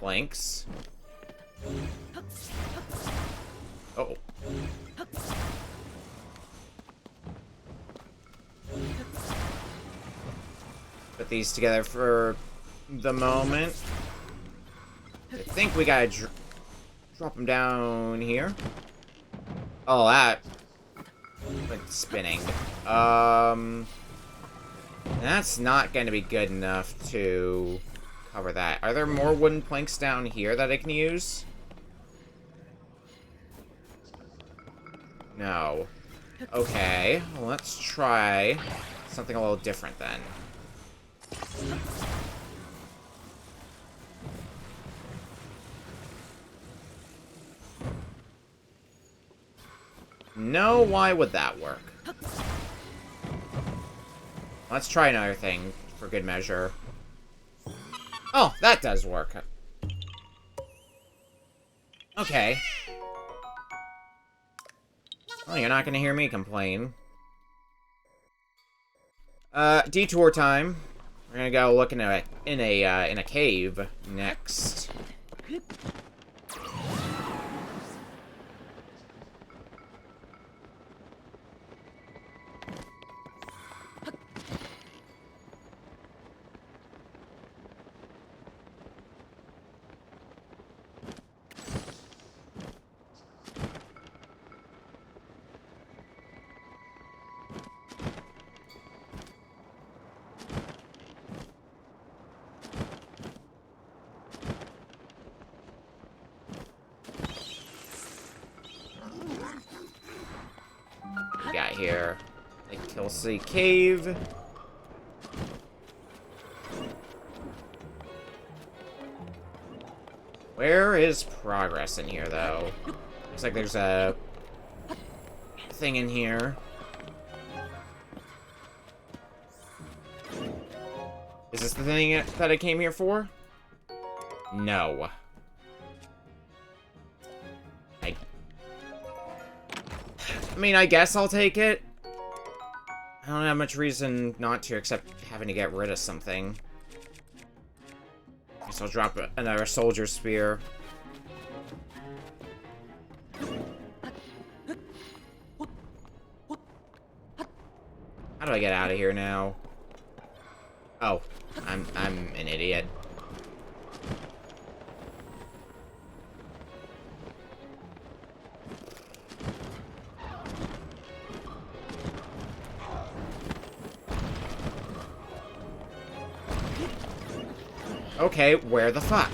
planks. Oh. Put these together for the moment. I think we gotta drop them down here. Oh, that went spinning. That's not going to be good enough to cover that. Are there more wooden planks down here that I can use? No. Okay, well, let's try something a little different then. No, why would that work? Let's try another thing for good measure. Oh, that does work. Okay. Well, you're not gonna hear me complain. Detour time. We're gonna go look in a cave next. We got here the Kelsey Cave. Where is progress in here, though? Looks like there's a thing in here. Is this the thing that I came here for? No. I mean, I guess I'll take it. I don't have much reason not to, except having to get rid of something. Guess I'll drop another soldier spear. How do I get out of here now? Oh, I'm an idiot. Okay, where the fuck?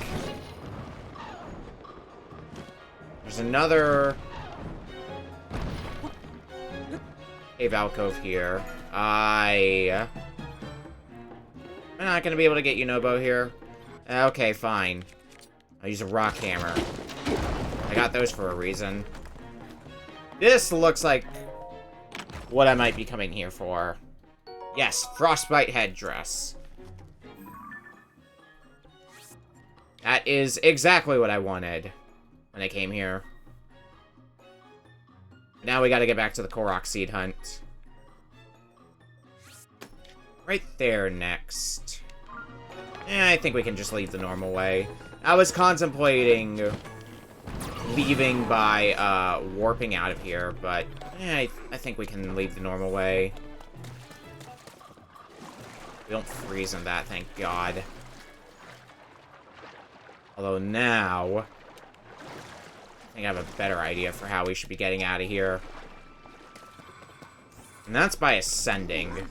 There's another cave alcove here. I'm not gonna be able to get Yunobo here. Okay, fine. I'll use a rock hammer. I got those for a reason. This looks like what I might be coming here for. Yes, frostbite headdress. That is exactly what I wanted when I came here. Now we gotta get back to the Korok seed hunt. Right there next. I think we can just leave the normal way. I was contemplating leaving by warping out of here, but I think we can leave the normal way. We don't freeze in that, thank God. Although now, I think I have a better idea for how we should be getting out of here. And that's by ascending.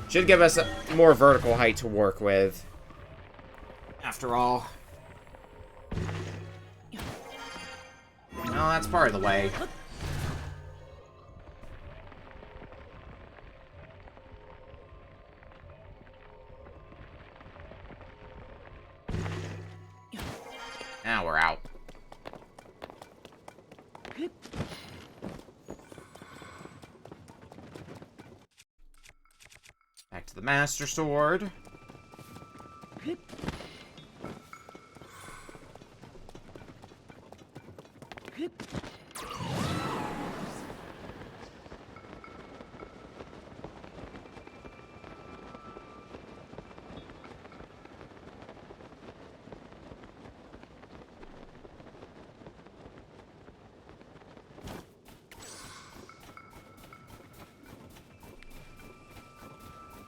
Should give us a more vertical height to work with. After all. No, that's part of the way. Now we're out. Back to the Master Sword.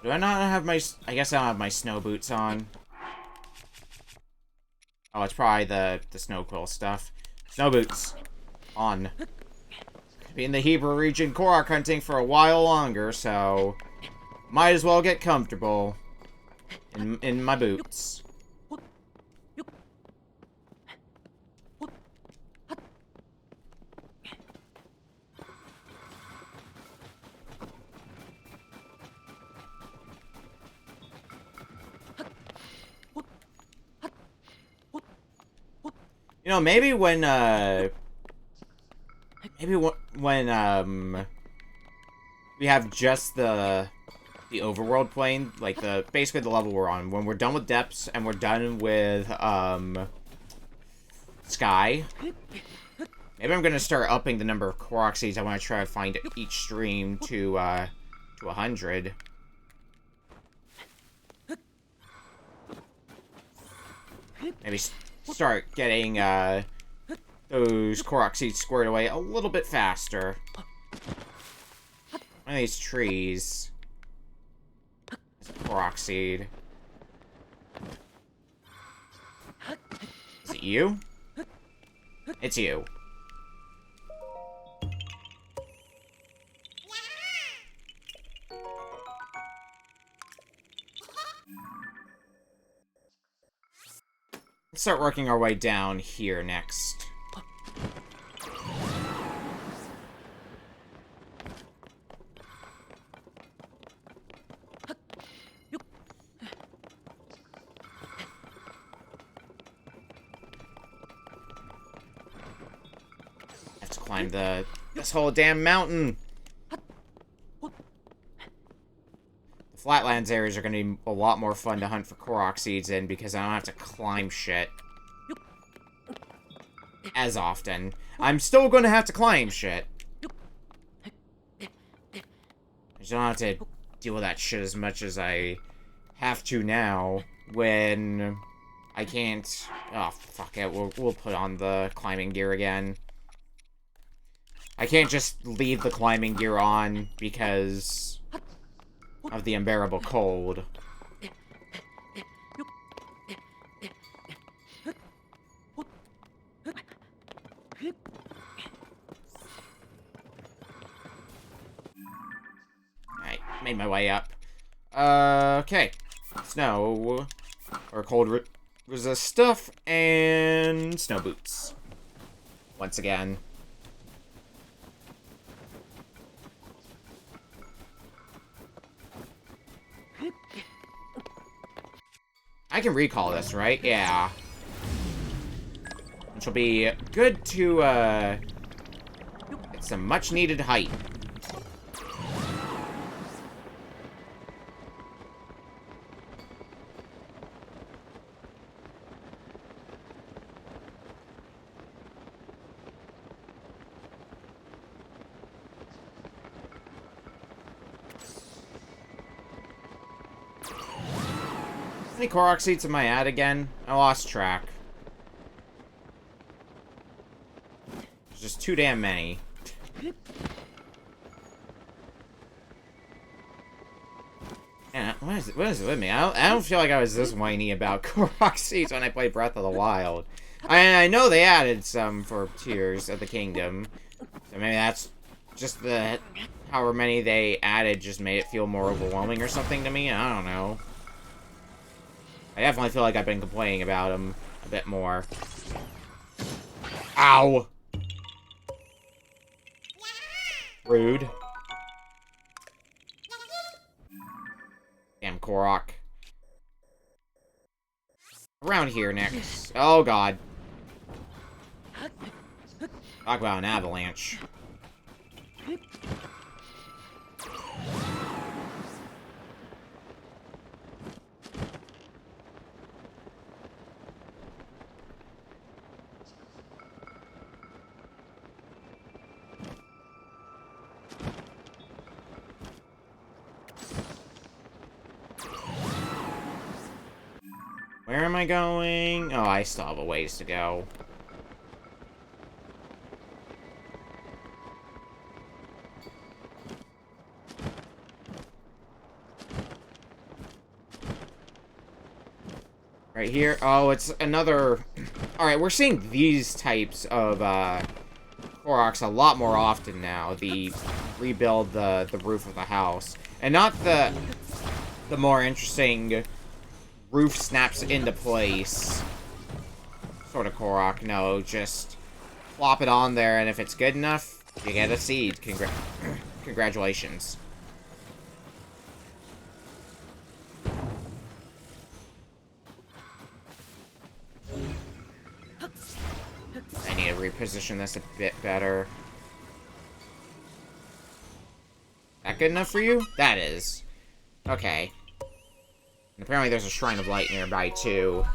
Do I not have my... I guess I don't have my snow boots on. Oh, it's probably the snow quill stuff. Snow boots. On. Be in the Hebrew region Korok hunting for a while longer, so... Might as well get comfortable. In my boots. You know, maybe when, we have just the overworld plane, like basically the level we're on. When we're done with depths and we're done with, sky, maybe I'm gonna start upping the number of Korok seeds I want to try to find each stream to 100. Maybe start getting, those Korok seeds squared away a little bit faster. One of these trees. It's a Korok seed. Is it you? It's you. Let's start working our way down here next. Have to climb this whole damn mountain. The Flatlands areas are going to be a lot more fun to hunt for Korok seeds in because I don't have to climb shit as often. I'm still going to have to climb shit. I just don't have to deal with that shit as much as I have to now when I can't... Oh, fuck it. We'll put on the climbing gear again. I can't just leave the climbing gear on because of the unbearable cold. Alright, made my way up. Okay. Snow, or cold resist stuff, and snow boots. Once again. I can recall this, right? Yeah. Which will be good to, get some much-needed height. How many Korok seeds am I at again? I lost track. There's just too damn many. And what is it with me? I don't feel like I was this whiny about Korok seeds when I played Breath of the Wild. I know they added some for Tears of the Kingdom. So maybe that's just the... However many they added just made it feel more overwhelming or something to me. I don't know. I definitely feel like I've been complaining about them a bit more. Ow! Rude. Damn Korok. Around here next. Oh god. Talk about an avalanche. Where am I going? Oh, I still have a ways to go. Right here. Oh, it's another... Alright, we're seeing these types of, Koroks a lot more often now. The rebuild the roof of the house. And not the more interesting roof snaps into place sort of Korok. No, just plop it on there, and if it's good enough, you get a seed. Congratulations. I need to reposition this a bit better. That good enough for you? That is. Okay. And apparently there's a Shrine of Light nearby, too.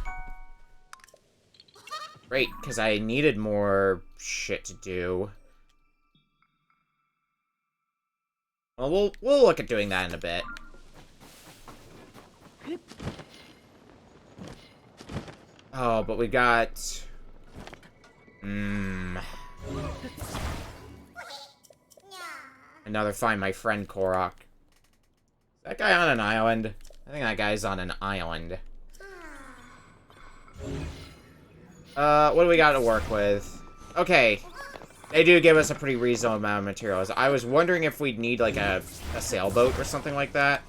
Great, because I needed more shit to do. Well, we'll look at doing that in a bit. Oh, but we got... Another Find My Friend Korok. Is that guy on an island? I think that guy's on an island. What do we got to work with? Okay. They do give us a pretty reasonable amount of materials. I was wondering if we'd need, like, a sailboat or something like that.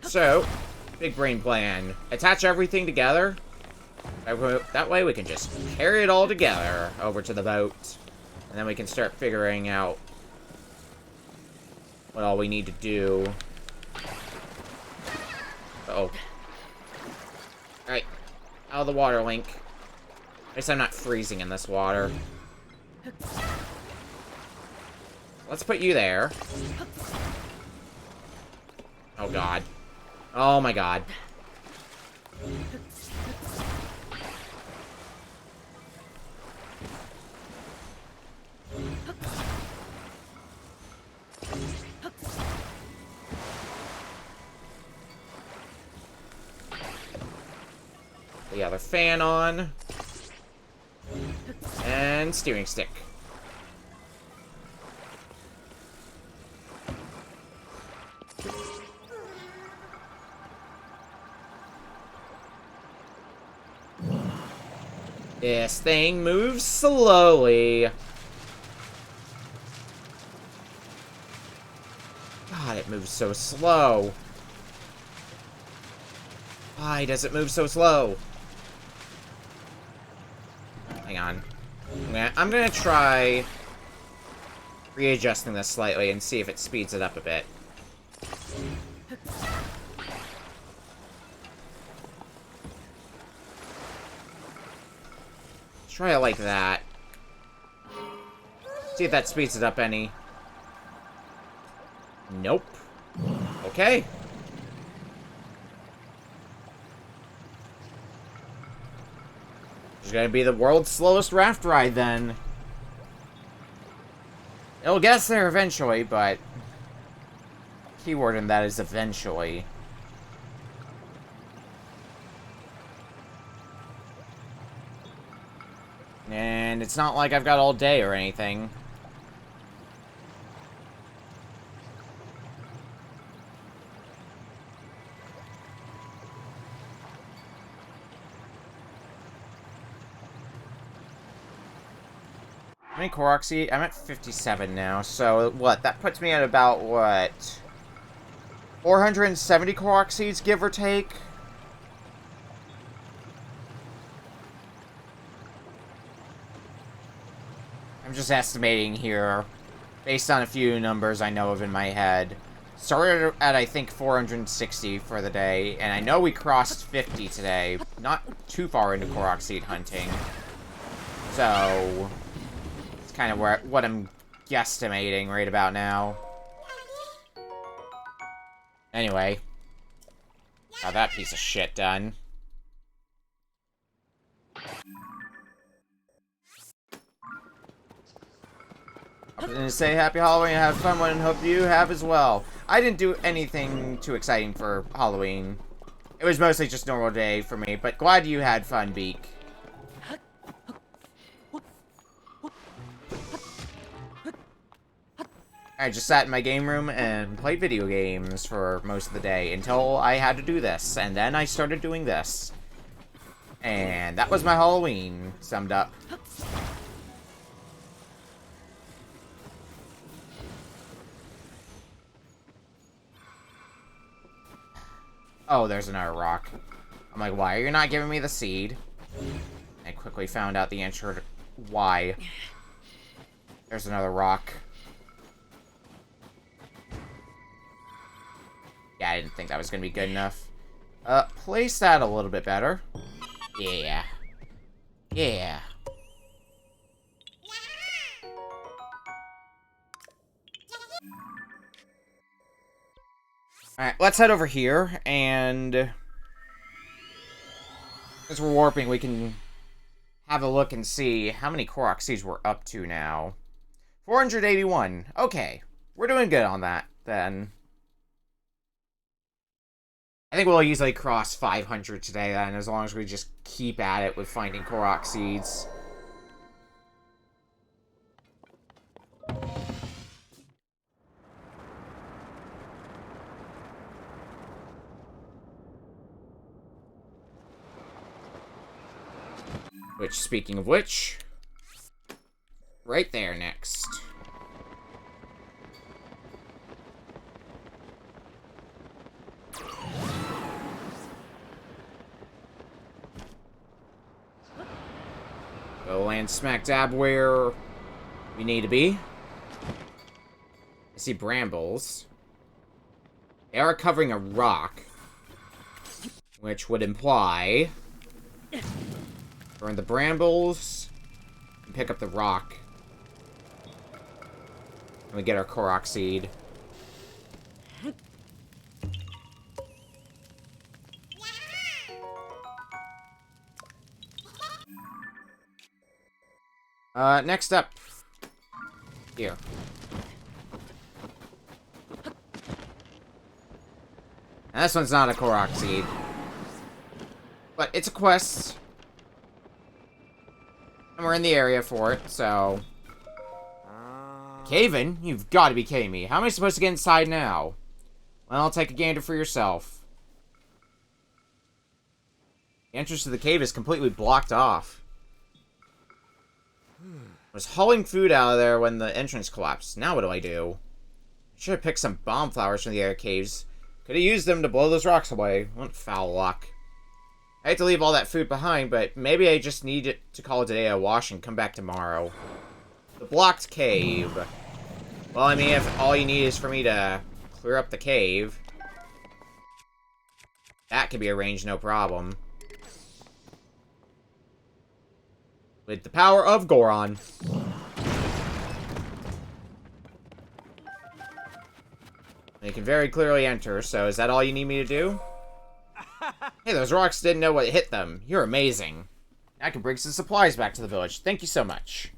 So, big brain plan. Attach everything together. That way we can just carry it all together over to the boat. And then we can start figuring out what all we need to do. Uh-oh. Alright. Out of the water, Link. At least I'm not freezing in this water. Let's put you there. Oh, God. Oh, my God. The other fan on. And steering stick. This thing moves slowly. God, it moves so slow. Why does it move so slow? Hang on. I'm gonna try readjusting this slightly and see if it speeds it up a bit. Try it like that. See if that speeds it up any. Nope. Okay. It's gonna be the world's slowest raft ride, then. It'll get us there eventually, but... keyword in that is eventually. And it's not like I've got all day or anything. How many Korok seed? I'm at 57 now, so what? That puts me at about, what? 470 Korok seeds, give or take? I'm just estimating here, based on a few numbers I know of in my head. Started at, I think, 460 for the day, and I know we crossed 50 today. Not too far into Korok seed hunting. So... it's kind of what I'm guesstimating right about now. Anyway. Got that piece of shit done. I was gonna say happy Halloween and have fun one, and hope you have as well. I didn't do anything too exciting for Halloween. It was mostly just normal day for me, but glad you had fun, Beak. I just sat in my game room and played video games for most of the day until I had to do this, and then I started doing this. And that was my Halloween, summed up. Oh, there's another rock. I'm like, why are you not giving me the seed? I quickly found out the answer to why. There's another rock. Yeah, I didn't think that was going to be good enough. Place that a little bit better. Yeah. Yeah. Alright, let's head over here, and... Since we're warping, we can have a look and see how many Korok seeds we're up to now. 481. Okay. We're doing good on that, then. I think we'll easily cross 500 today, then, as long as we just keep at it with finding Korok seeds. Which, speaking of which, right there next. Go land smack dab where we need to be. I see brambles. They are covering a rock, which would imply burn the brambles and pick up the rock. And we get our Korok seed. Next up. Here. Now, this one's not a Korok seed. But it's a quest. And we're in the area for it, so... Cave-in? You've got to be kidding me. How am I supposed to get inside now? Well, I'll take a gander for yourself. The entrance to the cave is completely blocked off. I was hauling food out of there when the entrance collapsed. Now what do I do? I should have picked some bomb flowers from the other caves. Could have used them to blow those rocks away. What foul luck. I hate to leave all that food behind, but maybe I just need it to call it a day a wash and come back tomorrow. The blocked cave. Well, I mean, if all you need is for me to clear up the cave, that could be arranged no problem. With the power of Goron. You can very clearly enter, so is that all you need me to do? Hey, those rocks didn't know what hit them. You're amazing. I can bring some supplies back to the village. Thank you so much.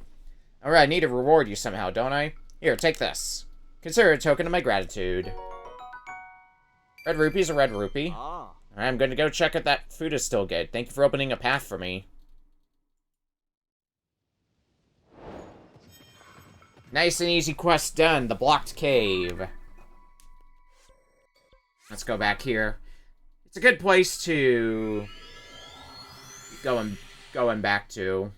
Alright, I need to reward you somehow, don't I? Here, take this. Consider it a token of my gratitude. Red rupee's a red rupee. Alright, I'm going to go check if that food is still good. Thank you for opening a path for me. Nice and easy quest done. The blocked cave. Let's go back here. It's a good place to going back to.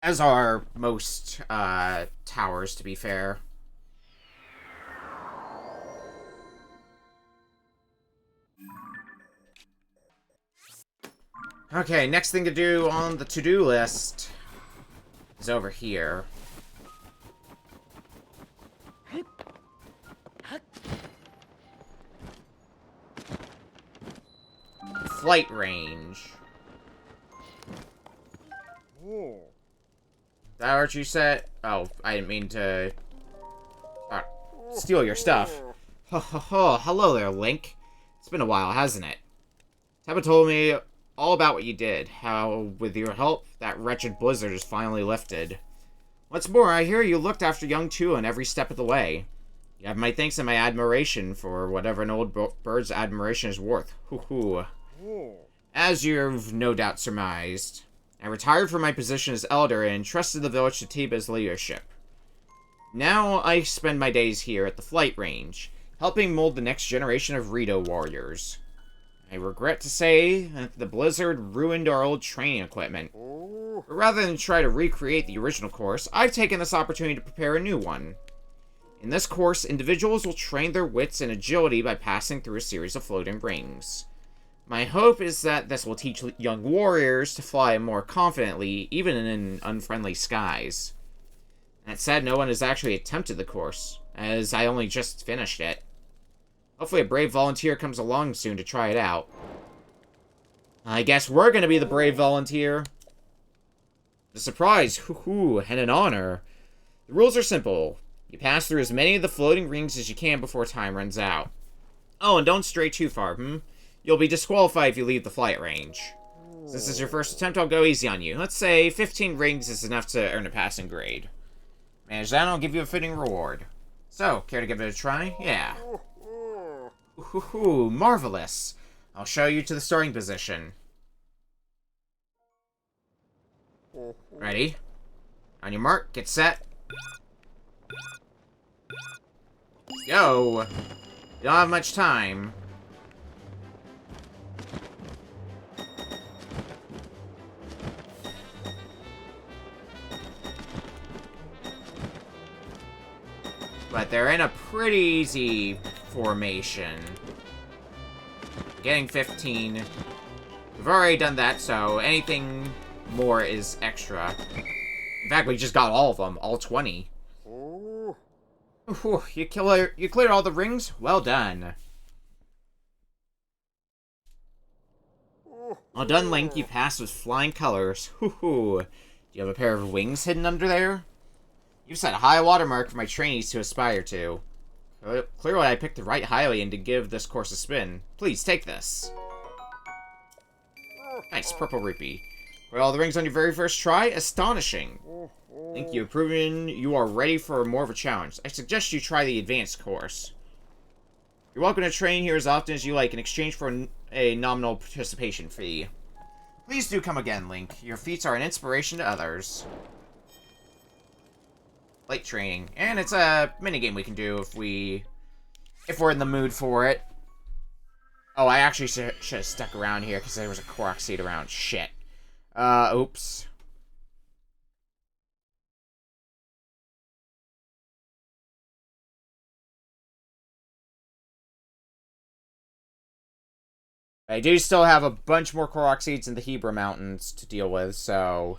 As are most towers, to be fair. Okay, next thing to do on the to-do list is over here. Flight range. Is that what you said? Oh, I didn't mean to steal your stuff. Ho ho ho, hello there, Link. It's been a while, hasn't it? Tabba told me all about what you did, how, with your help, that wretched blizzard is finally lifted. What's more, I hear you looked after young Tulin every step of the way. You have my thanks and my admiration for whatever an old bird's admiration is worth. Hoo hoo. As you've no doubt surmised, I retired from my position as elder and entrusted the village to Tiba's leadership. Now I spend my days here at the flight range, helping mold the next generation of Rito warriors. I regret to say that the blizzard ruined our old training equipment. But rather than try to recreate the original course, I've taken this opportunity to prepare a new one. In this course, individuals will train their wits and agility by passing through a series of floating rings. My hope is that this will teach young warriors to fly more confidently, even in unfriendly skies. That said, no one has actually attempted the course, as I only just finished it. Hopefully a brave volunteer comes along soon to try it out. I guess we're gonna be the brave volunteer. A surprise, hoo-hoo, and an honor. The rules are simple. You pass through as many of the floating rings as you can before time runs out. Oh, and don't stray too far, You'll be disqualified if you leave the flight range. Since this is your first attempt, I'll go easy on you. Let's say 15 rings is enough to earn a passing grade. Manage that and I'll give you a fitting reward. So, care to give it a try? Yeah. Ooh, marvelous. I'll show you to the starting position. Ready? On your mark, get set. Go! You don't have much time. But they're in a pretty easy formation. Getting 15. We've already done that, so anything more is extra. In fact, we just got all of them. All 20. Ooh, you cleared all the rings? Well done. Well done, Link. You passed with flying colors. Do you have a pair of wings hidden under there? You've set a high watermark for my trainees to aspire to. Clearly I picked the right highway and to give this course a spin. Please, take this. Nice, purple rupee. Were all the rings on your very first try? Astonishing. Link, you have proven you are ready for more of a challenge. I suggest you try the advanced course. You're welcome to train here as often as you like in exchange for a nominal participation fee. Please do come again, Link. Your feats are an inspiration to others. Light training. And it's a minigame we can do if we're in the mood for it. Oh, I actually should have stuck around here because there was a Korok seed around. Shit. Oops. I do still have a bunch more Korok seeds in the Hebra Mountains to deal with, so...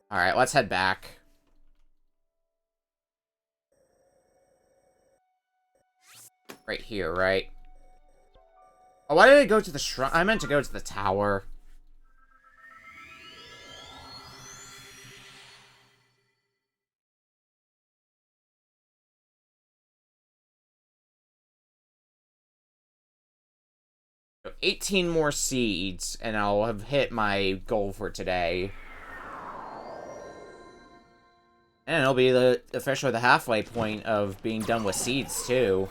Alright, let's head back. Right here, right? Oh, why did I go to the shrine? I meant to go to the tower. So 18 more seeds, and I'll have hit my goal for today. And it'll be officially the halfway point of being done with seeds, too.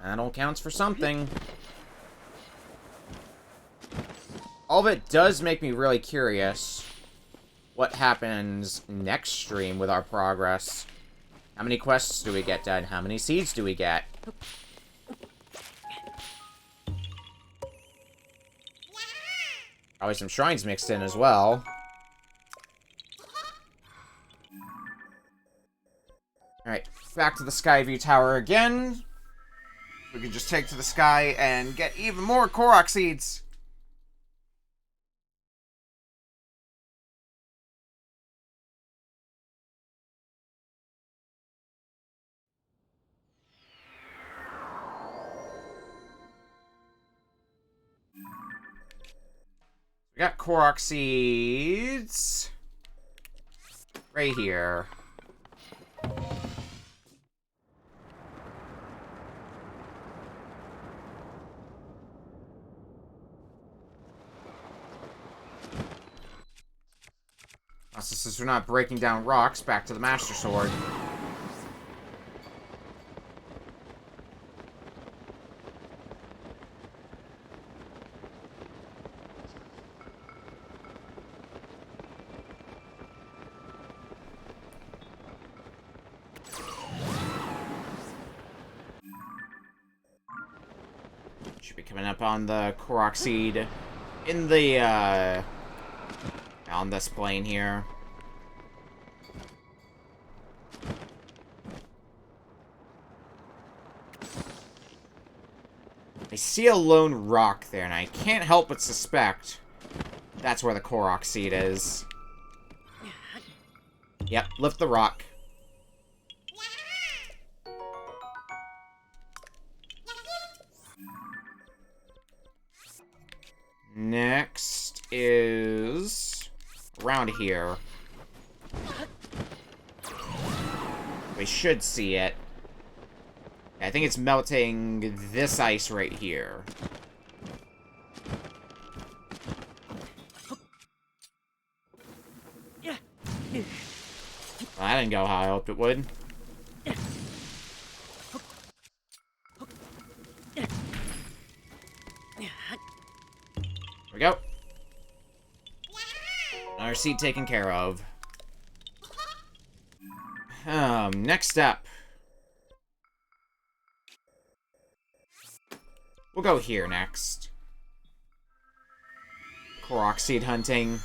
That all counts for something. All of it does make me really curious what happens next stream with our progress. How many quests do we get done? How many seeds do we get? Probably some shrines mixed in as well. Alright, back to the Skyview Tower again. We can just take to the sky and get even more Korok seeds. We got Korok seeds right here. So since we're not breaking down rocks, back to the Master Sword. Should be coming up on the Korok Seed in the, on this plane here. I see a lone rock there, and I can't help but suspect that's where the Korok Seed is. Yep, lift the rock. Next is around here. We should see it. I think it's melting this ice right here. Well, that didn't go how I hoped it would. There we go. Another seed taken care of. Next up. We'll go here next. Korok seed hunting.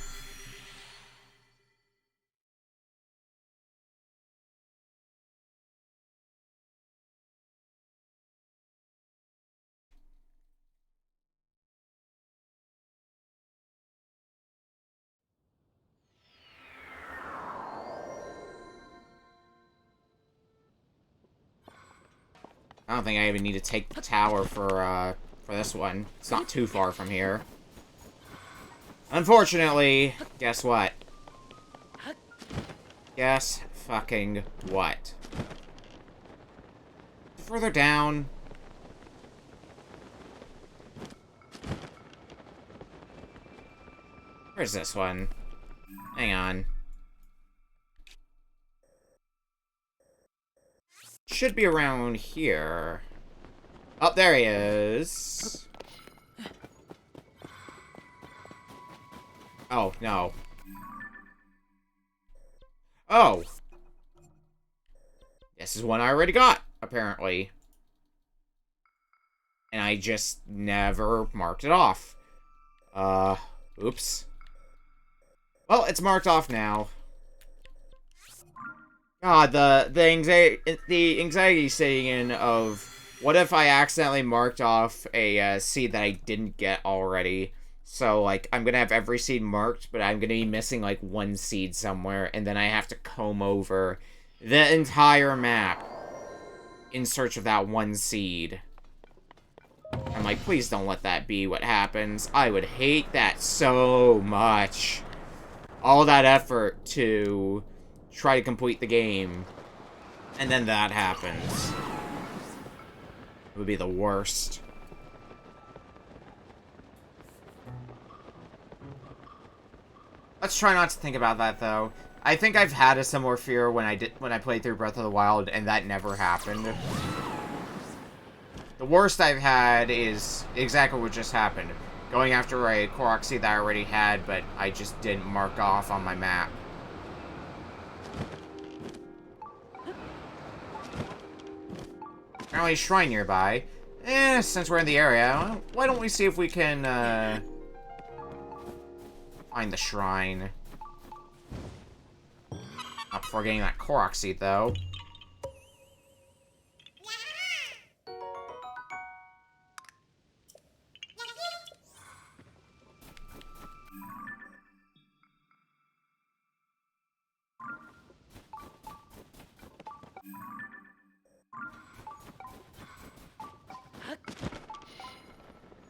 I don't think I even need to take the tower for this one. It's not too far from here. Unfortunately, guess what? Guess fucking what? Further down. Where's this one? Hang on. Should be around here. Oh, there he is. Oh, no. Oh. This is one I already got, apparently. And I just never marked it off. Oops. Well, it's marked off now. God, the anxiety setting in of what if I accidentally marked off a seed that I didn't get already. So, like, I'm gonna have every seed marked, but I'm gonna be missing, like, one seed somewhere, and then I have to comb over the entire map in search of that one seed. I'm like, please don't let that be what happens. I would hate that so much. All that effort to try to complete the game, and then that happens. It would be the worst. Let's try not to think about that, though. I think I've had a similar fear when I played through Breath of the Wild, and that never happened. The worst I've had is exactly what just happened. Going after a Korok seed that I already had, but I just didn't mark off on my map. Apparently a shrine nearby. Since we're in the area, why don't we see if we can, find the shrine. Not before getting that Korok seed, though.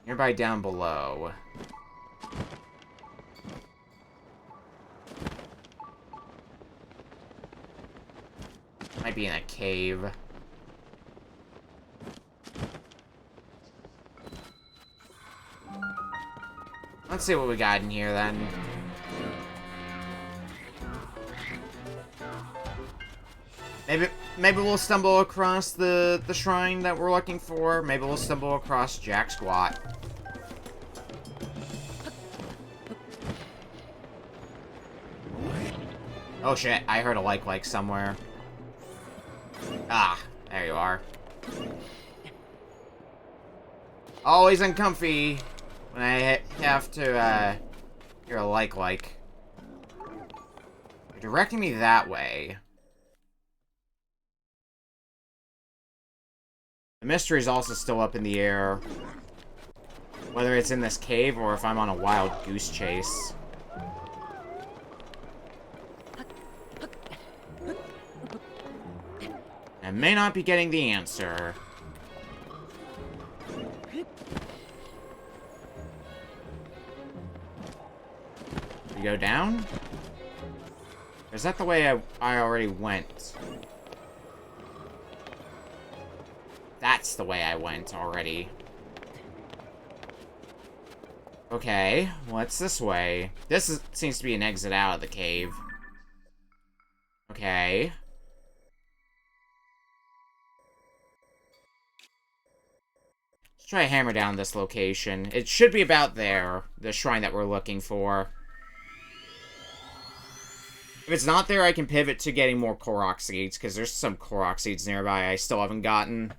Nearby down below. Might be in a cave. Let's see what we got in here, then. Maybe we'll stumble across the shrine that we're looking for. Maybe we'll stumble across Jack Squat. Oh shit, I heard a like somewhere. Ah, there you are. Always uncomfy when I have to, hear a like. You're directing me that way. The mystery is also still up in the air. Whether it's in this cave or if I'm on a wild goose chase. I may not be getting the answer. We go down? Or is that the way I already went? That's the way I went already. Okay, what's this way? Seems to be an exit out of the cave. Okay. Let's try to hammer down this location. It should be about there, the shrine that we're looking for. If it's not there, I can pivot to getting more Korok seeds, because there's some Korok seeds nearby I still haven't gotten.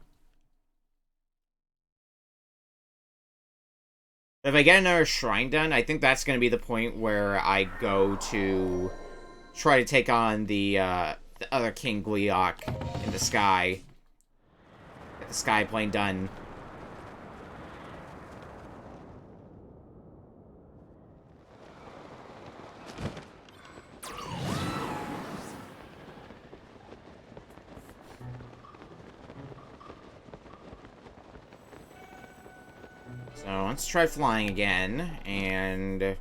If I get another shrine done, I think that's going to be the point where I go to try to take on the other King Gleeok in the sky. Get the sky plane done. So let's try flying again, and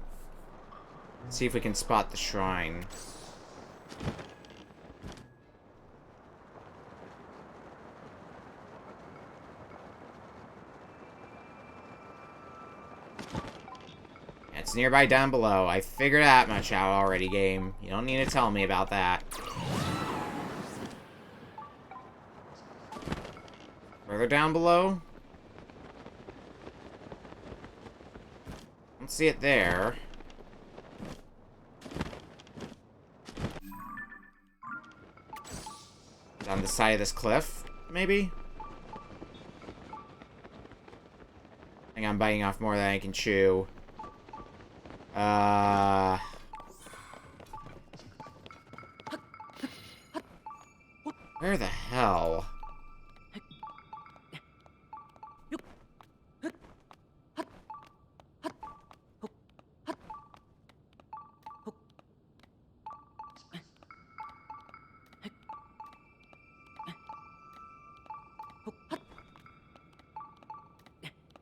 see if we can spot the shrine. It's nearby down below. I figured that much out already, game. You don't need to tell me about that. Further down below? Don't see it there. It's on the side of this cliff, maybe? I think I'm biting off more than I can chew. Where the hell?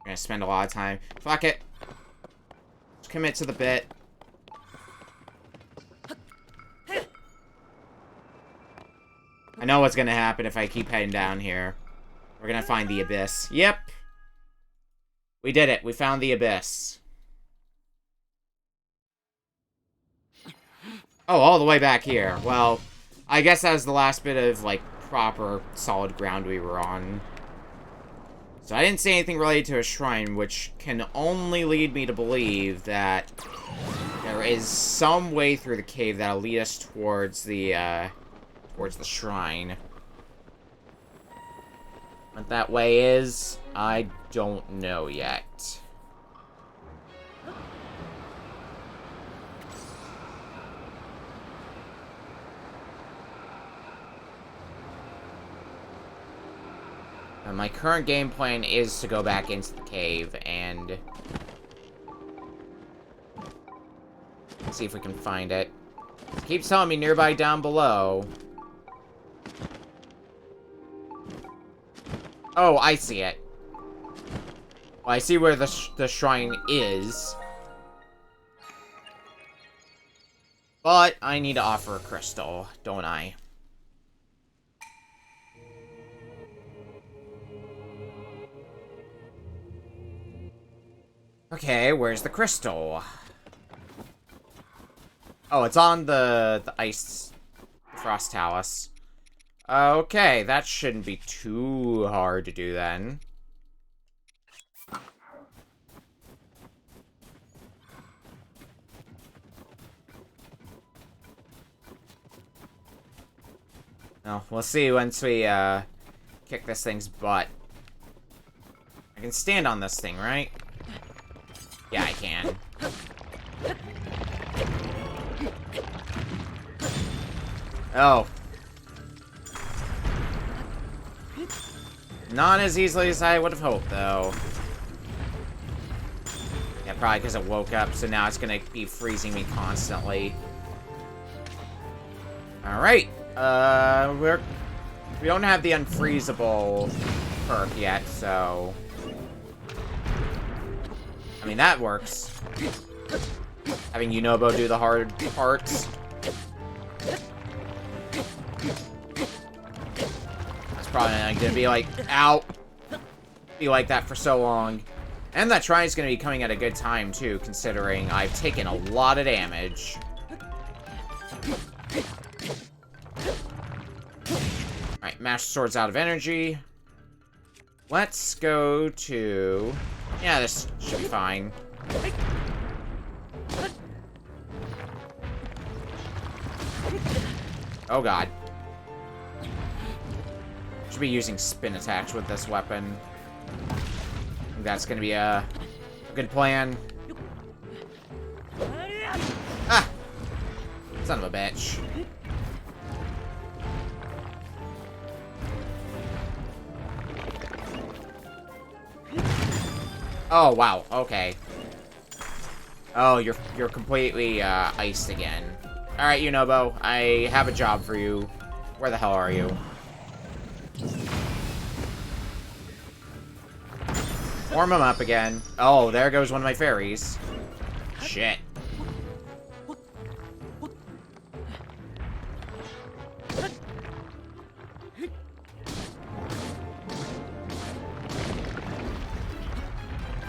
I'm gonna spend a lot of time. Fuck it. Just commit to the bit. I know what's gonna happen if I keep heading down here. We're gonna find the abyss. Yep. We did it. We found the abyss. Oh, all the way back here. Well, I guess that was the last bit of, like, proper solid ground we were on. So I didn't see anything related to a shrine, which can only lead me to believe that there is some way through the cave that'll lead us towards the shrine. What that way is, I don't know yet. My current game plan is to go back into the cave and see if we can find it. It keeps telling me nearby down below. Oh, I see it. Well, I see where the shrine is. But I need to offer a crystal, don't I? Okay, where's the crystal? Oh, it's on the ice frost talus. Okay, that shouldn't be too hard to do then. Well, we'll see once we, kick this thing's butt. I can stand on this thing, right? Yeah, I can. Oh. Not as easily as I would have hoped, though. Yeah, probably because it woke up, so now it's gonna be freezing me constantly. Alright. We don't have the unfreezable perk yet, so... I mean, that works. Having Yunobo do the hard parts. That's probably not gonna be like, ow! Be like that for so long. And that try is gonna be coming at a good time, too, considering I've taken a lot of damage. Alright, Master Sword's out of energy. Let's go to... Yeah, this should be fine. Oh god. Should be using spin attacks with this weapon. I think that's gonna be a good plan. Ah! Son of a bitch. Oh, wow. Okay. Oh, you're completely, iced again. Alright, Yunobo. I have a job for you. Where the hell are you? Warm him up again. Oh, there goes one of my fairies. Shit.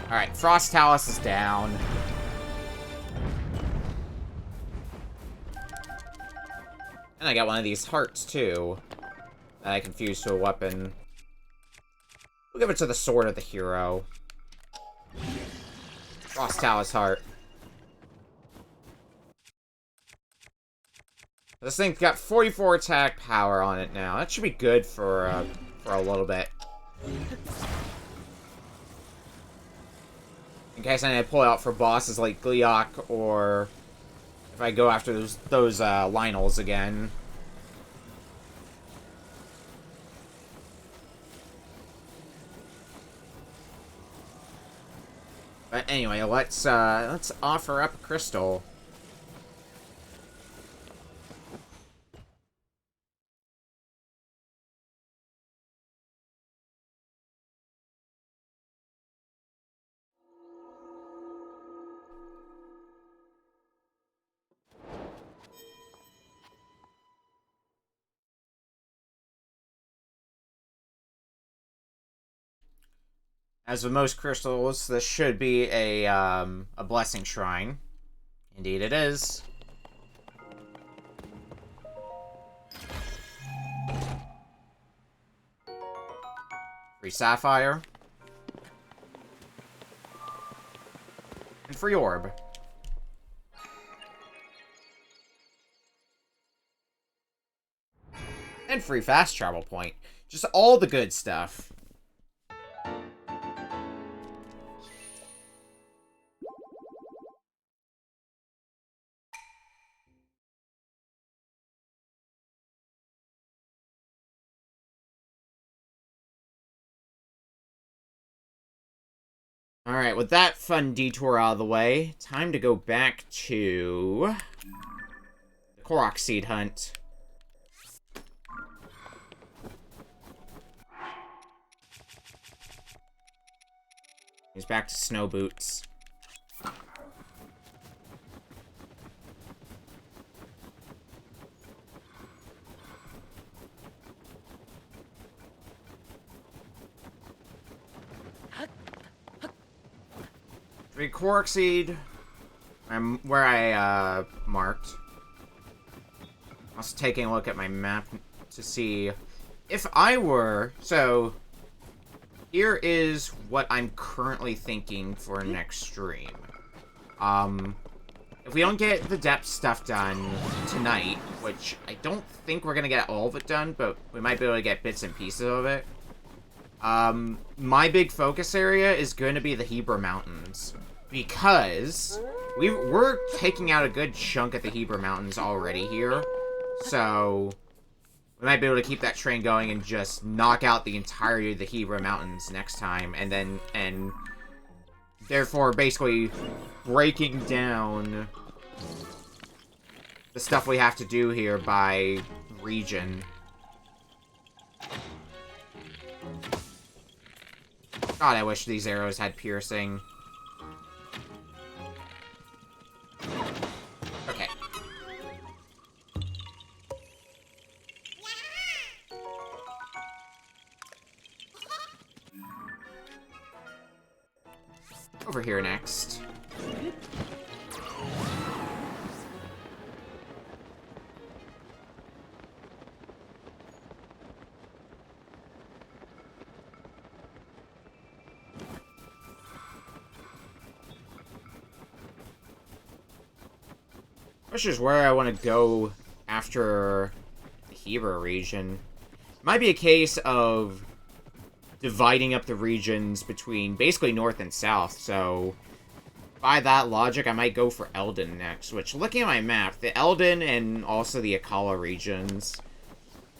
Alright, Frost Talus is down. And I got one of these hearts, too. That I can fuse to a weapon. We'll give it to the Sword of the Hero. Frost Talus heart. This thing's got 44 attack power on it now. That should be good for a little bit. In case I need to pull out for bosses like Gleeok, or if I go after those Lionels again. But anyway, let's offer up a crystal. As with most crystals, this should be a blessing shrine. Indeed it is. Free sapphire. And free orb. And free fast travel point. Just all the good stuff. Alright, with that fun detour out of the way, time to go back to the Korok Seed Hunt. He's back to Snow Boots. Korok Seed, where I marked. Also taking a look at my map to see if I were... So, here is what I'm currently thinking for next stream. If we don't get the depth stuff done tonight, which I don't think we're gonna get all of it done, but we might be able to get bits and pieces of it. My big focus area is going to be the Hebrew Mountains, because we're taking out a good chunk of the Hebrew Mountains already here, so we might be able to keep that train going and just knock out the entirety of the Hebrew Mountains next time, and therefore basically breaking down the stuff we have to do here by region. God, I wish these arrows had piercing. Okay. Over here next. Which is where I want to go after the Hebrew region. Might be a case of dividing up the regions between basically north and south, so by that logic, I might go for Eldin next, which, looking at my map, the Eldin and also the Akala regions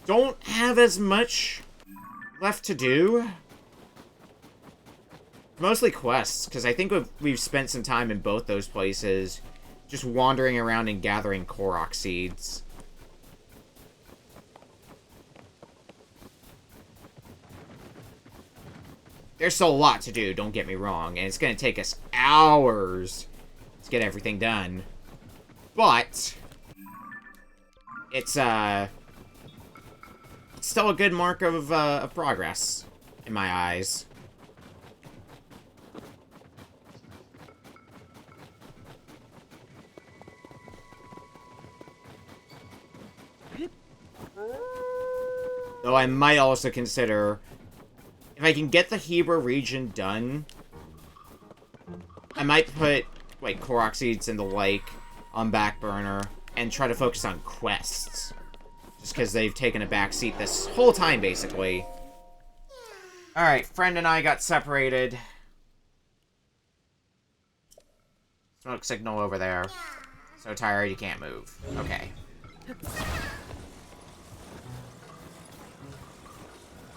don't have as much left to do. Mostly quests, because I think we've spent some time in both those places just wandering around and gathering Korok seeds. There's still a lot to do, don't get me wrong, and it's going to take us hours to get everything done. But it's still a good mark of progress, in my eyes. Though I might also consider, if I can get the Hebrew region done, I might put, like, Korok seeds and the like on back burner and try to focus on quests. Just because they've taken a backseat this whole time, basically. Alright, friend and I got separated. Smoke signal over there. So tired you can't move. Okay.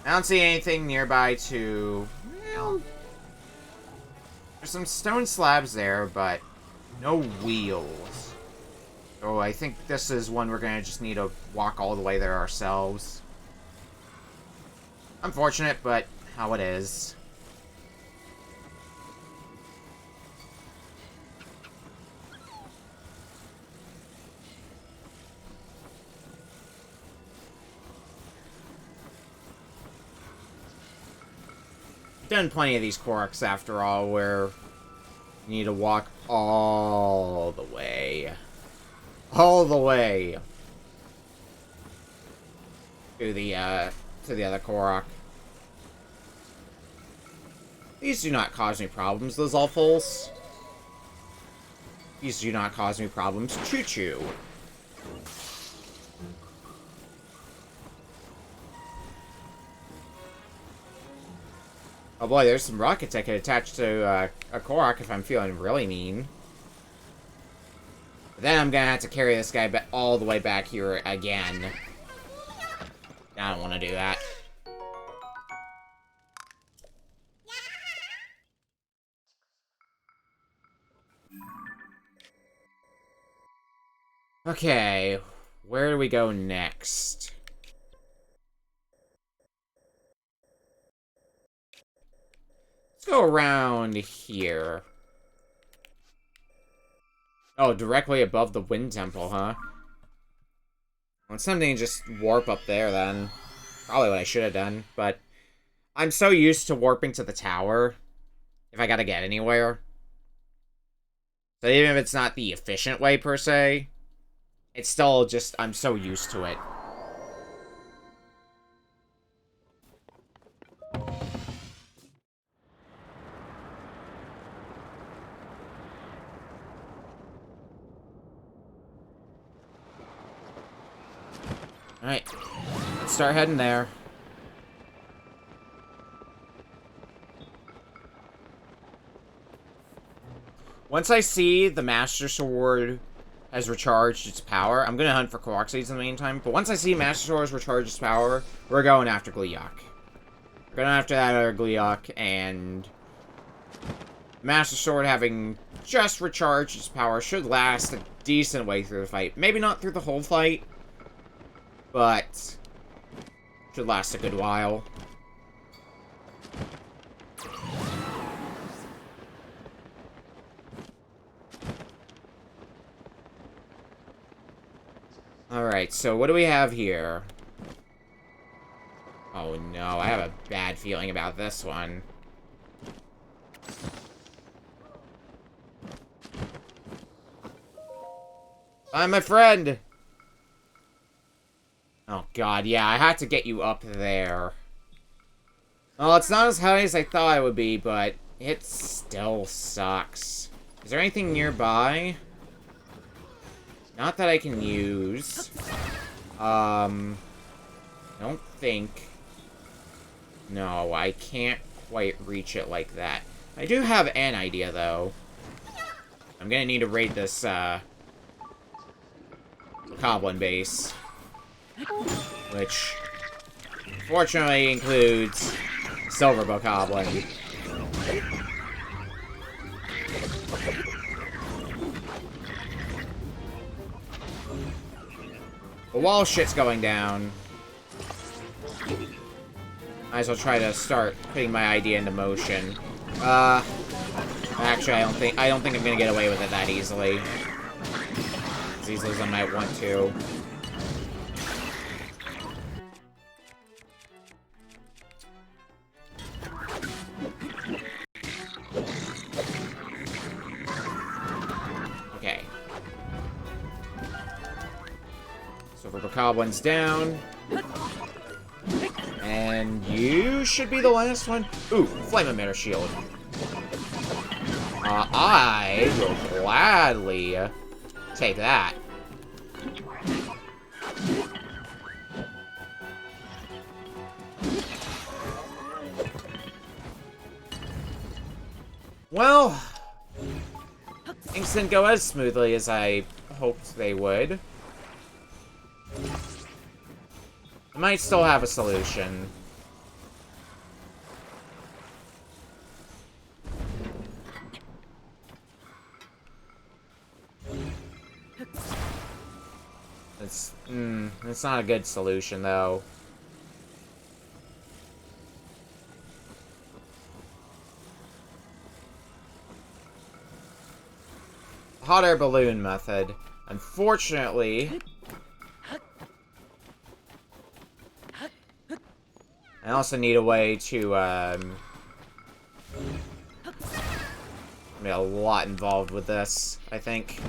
I don't see anything nearby to... Well, there's some stone slabs there, but no wheels. So I think this is one we're going to just need to walk all the way there ourselves. Unfortunate, but how it is. Done plenty of these Koroks after all, where you need to walk all the way. All the way to the other Korok. These do not cause me problems, those Ulfuls. These do not cause me problems. Choo-choo. Oh boy, there's some rockets I could attach to a Korok if I'm feeling really mean. But then I'm gonna have to carry this guy all the way back here again. I don't want to do that. Okay, where do we go next? Let's go around here. Oh, directly above the Wind Temple, huh? Well, something just warp up there, then. Probably what I should have done, but I'm so used to warping to the tower if I gotta get anywhere. So even if it's not the efficient way, per se, it's still just, I'm so used to it. Alright. Let's start heading there. Once I see the Master Sword has recharged its power, I'm gonna hunt for Korok Seeds in the meantime, but once I see Master Sword has recharged its power, we're going after Gleeok. We're going after that other Gleeok, and Master Sword having just recharged its power should last a decent way through the fight. Maybe not through the whole fight, but should last a good while. Alright, so what do we have here? Oh no, I have a bad feeling about this one. I'm my friend! Oh god, yeah, I had to get you up there. Well, it's not as high as I thought it would be, but it still sucks. Is there anything nearby? Not that I can use. Don't think. No, I can't quite reach it like that. I do have an idea, though. I'm gonna need to raid this, Goblin base. Which, fortunately, includes Silver Bokoblin. But while shit's going down, might as well try to start putting my idea into motion. Actually, I don't think I'm gonna get away with it that easily. As easily as I might want to. Okay. Silver Bokoblin's down. And you should be the last one. Ooh, Flame Emitter Shield. I will gladly take that. Well, things didn't go as smoothly as I hoped they would. I might still have a solution. It's not a good solution, though. Hot air balloon method. Unfortunately, I also need a way to, I mean, a lot involved with this, I think.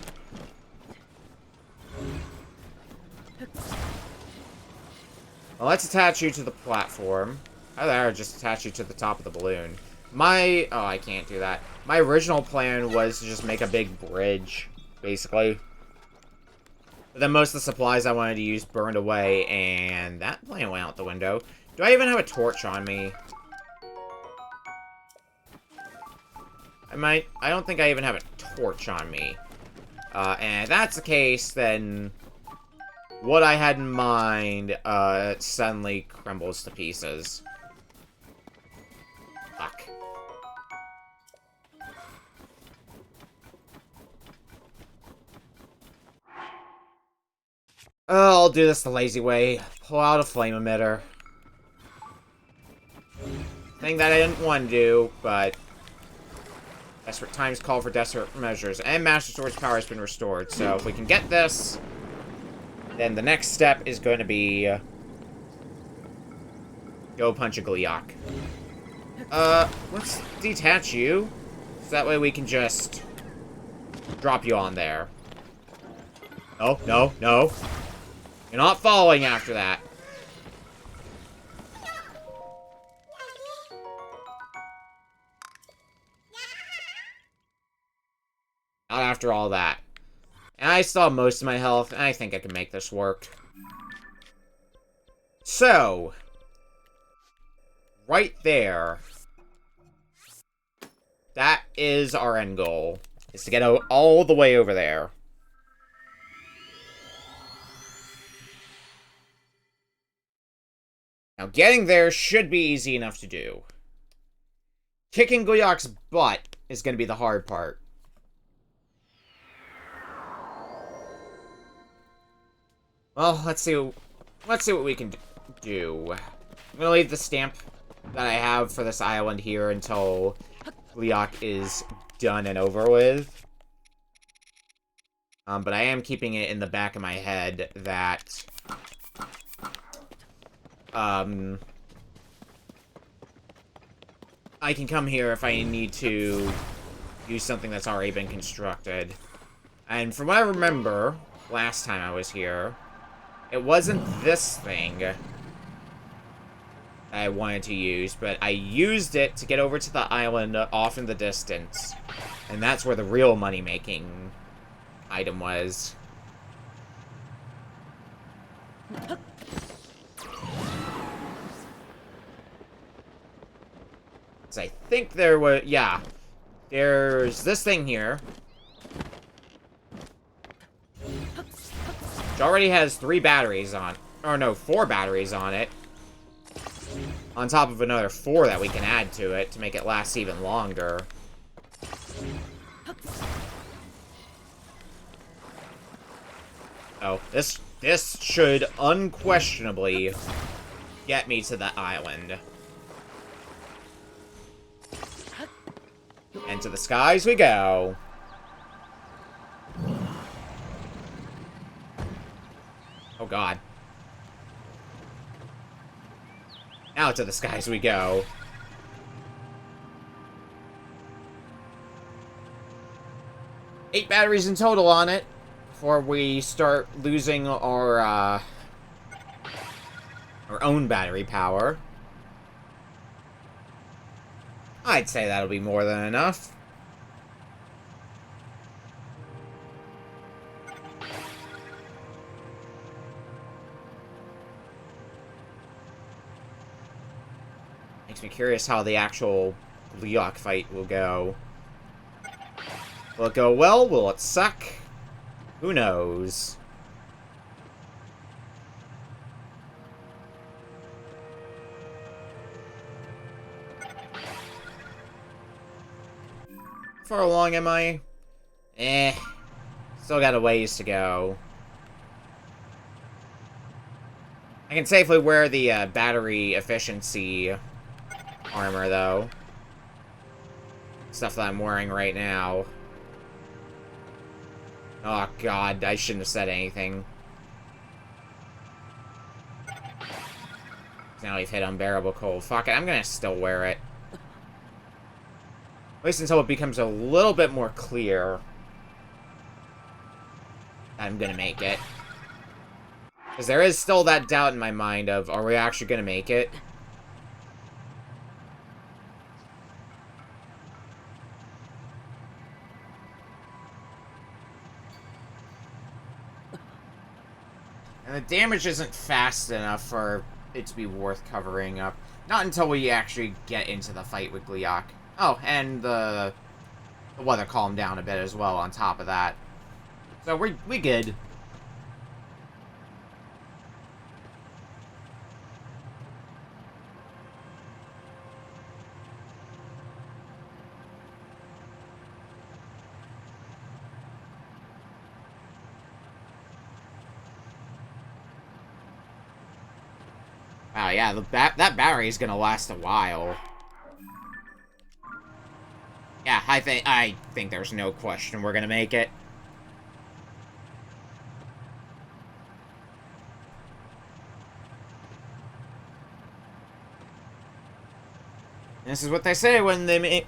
Well, let's attach you to the platform. Either just attach you to the top of the balloon. Oh, I can't do that. My original plan was to just make a big bridge, basically. But then most of the supplies I wanted to use burned away, and that plan went out the window. Do I even have a torch on me? I don't think I even have a torch on me. And if that's the case, then what I had in mind, suddenly crumbles to pieces. Fuck. Oh, I'll do this the lazy way. Pull out a flame emitter. Thing that I didn't want to do, but desperate times call for desperate measures. And Master Sword's power has been restored, so if we can get this, then the next step is going to be go punch a Gleeok. Let's detach you, so that way we can just drop you on there. No, no, no. You're not falling after that. Not after all that. And I still have most of my health, and I think I can make this work. So, right there. That is our end goal. Is to get all the way over there. Now, getting there should be easy enough to do. Kicking Guyok's butt is going to be the hard part. Well, let's see what we can do. I'm going to leave the stamp that I have for this island here until Guyok is done and over with. But I am keeping it in the back of my head that I can come here if I need to use something that's already been constructed. And from what I remember, last time I was here, it wasn't this thing that I wanted to use, but I used it to get over to the island off in the distance. And that's where the real money-making item was. So I think there was... Yeah. There's this thing here. Which already has 3 batteries on... Or no, 4 batteries on it. On top of another 4 that we can add to it to make it last even longer. Oh, this should unquestionably get me to the island. And to the skies we go. Oh god. Now to the skies we go. Eight batteries in total on it before we start losing our own battery power. I'd say that'll be more than enough. Makes me curious how the actual Guyok fight will go. Will it go well? Will it suck? Who knows? How far along am I? Still got a ways to go. I can safely wear the battery efficiency armor, though. Stuff that I'm wearing right now. Oh, God, I shouldn't have said anything. Now we've hit unbearable cold. Fuck it, I'm gonna still wear it. At least until it becomes a little bit more clear that I'm gonna make it. Because there is still that doubt in my mind of, are we actually gonna make it? And the damage isn't fast enough for it to be worth covering up. Not until we actually get into the fight with Guyok. Oh, and the weather calmed down a bit as well on top of that. So we good. Wow, yeah, that battery is gonna last a while. Yeah, I think there's no question we're gonna make it. This is what they say when they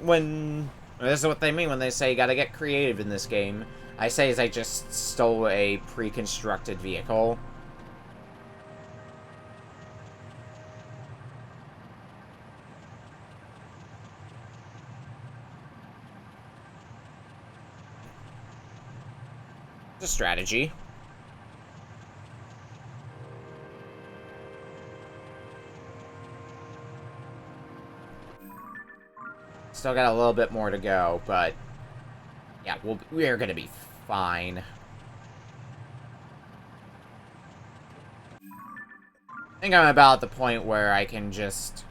this is what they mean when they say you gotta get creative in this game. I say as I just stole a pre-constructed vehicle. It's a strategy. Still got a little bit more to go, but yeah, we're gonna be fine. I think I'm about at the point where I can just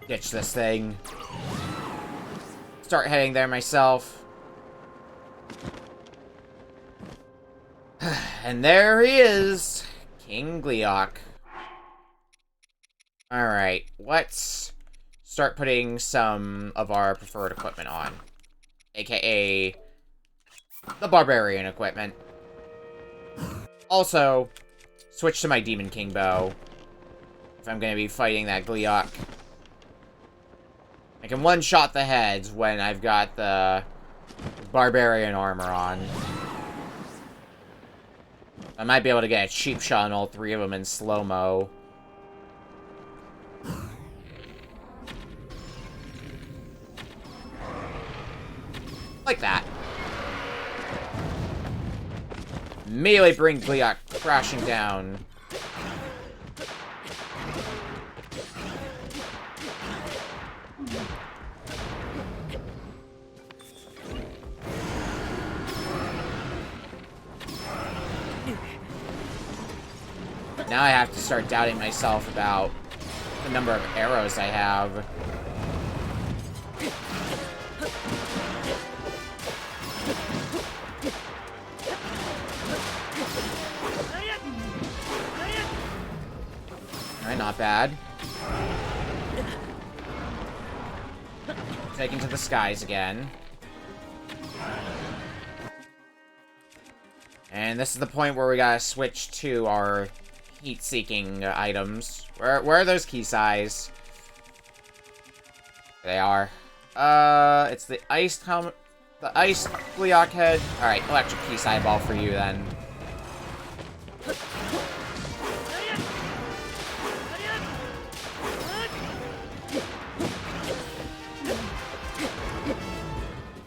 ditch this thing. Start heading there myself. And there he is! King Gleeok. Alright, let's start putting some of our preferred equipment on. AKA the Barbarian equipment. Also, switch to my Demon King bow if I'm going to be fighting that Gleeok. I can one-shot the heads when I've got the Barbarian armor on. I might be able to get a cheap shot on all three of them in slow-mo. Like that. Immediately bring Gleeok crashing down. Now I have to start doubting myself about the number of arrows I have. Alright, not bad. Taken to the skies again. And this is the point where we gotta switch to our heat-seeking items. Where are those key size? They are. It's the iced helmet, the iced Gleeok head. Alright, electric key ball for you then.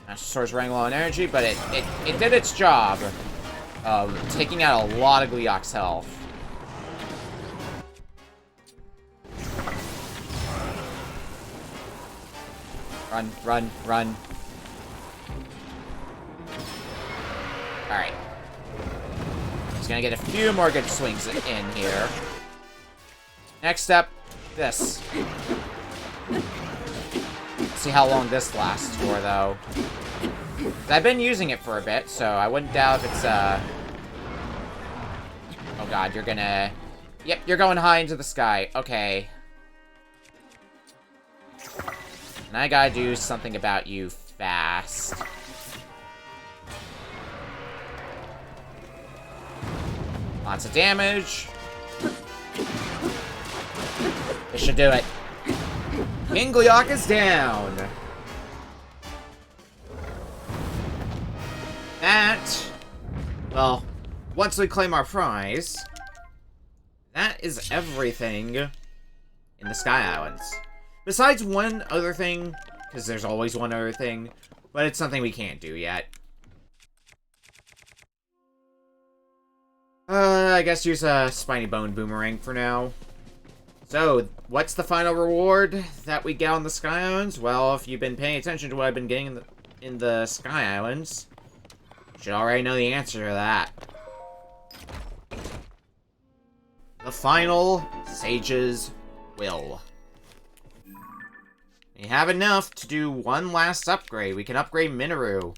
Master Sword's running low on energy, but it did its job of taking out a lot of Gleeok's health. Run, run, run. Alright. Just gonna get a few more good swings in here. Next up, this. See how long this lasts for, though. I've been using it for a bit, so I wouldn't doubt if it's, Oh god, you're gonna... Yep, you're going high into the sky. Okay. And I gotta do something about you fast. Lots of damage. This should do it. King Gleeok is down. That... Well, once we claim our prize, that is everything in the Sky Islands. Besides one other thing, because there's always one other thing, but it's something we can't do yet. I guess use a Spiny Bone Boomerang for now. So, what's the final reward that we get on the Sky Islands? Well, if you've been paying attention to what I've been getting in the Sky Islands, you should already know the answer to that. The final Sage's Will. We have enough to do one last upgrade. We can upgrade Minoru.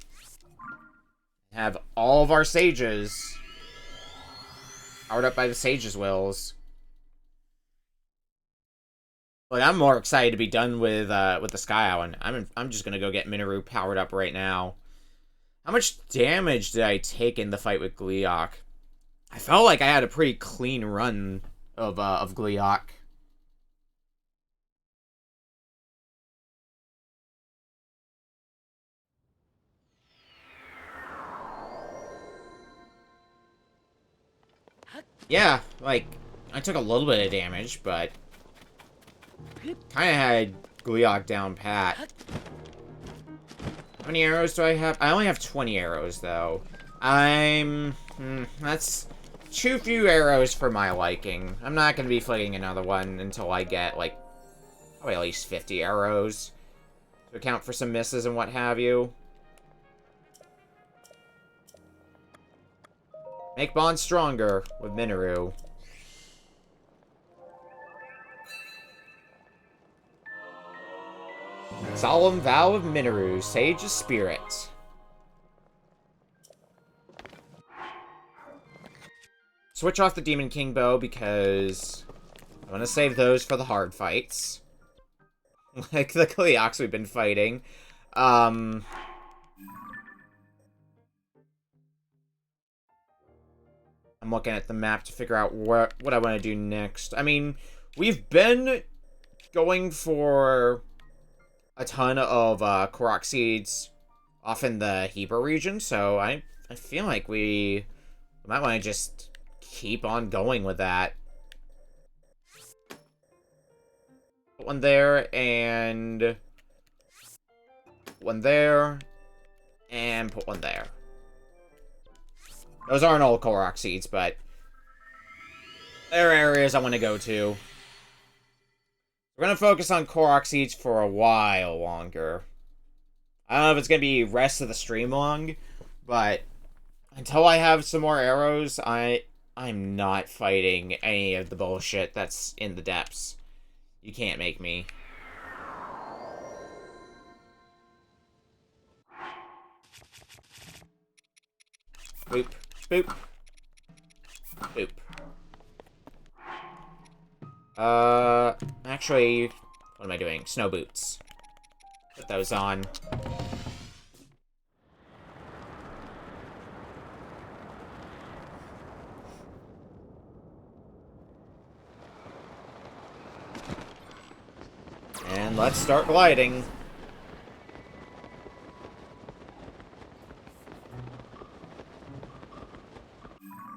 Have all of our sages powered up by the Sage's Wills. But I'm more excited to be done with the Sky Island. I'm just gonna go get Minoru powered up right now. How much damage did I take in the fight with Gleeok? I felt like I had a pretty clean run of Gleeok. Yeah, like, I took a little bit of damage, but kind of had Gleeok down pat. How many arrows do I have? I only have 20 arrows, though. That's too few arrows for my liking. I'm not going to be fighting another one until I get, like, probably at least 50 arrows. So to account for some misses and what have you. Make bonds stronger with Minoru. Solemn vow of Minoru, sage of spirit. Switch off the Demon King bow because I want to save those for the hard fights. Like the Kleox we've been fighting. I'm looking at the map to figure out what I want to do next. I mean, we've been going for a ton of Korok seeds off in the Heber region, so I feel like we might want to just keep on going with that. Put one there, and one there, and put one there. Those aren't all Korok seeds, but there are areas I want to go to. We're going to focus on Korok seeds for a while longer. I don't know if it's going to be rest of the stream long, but until I have some more arrows, I'm not fighting any of the bullshit that's in the depths. You can't make me. Boop. Boop. Boop. Actually, what am I doing? Snow boots. Put those on. And let's start gliding.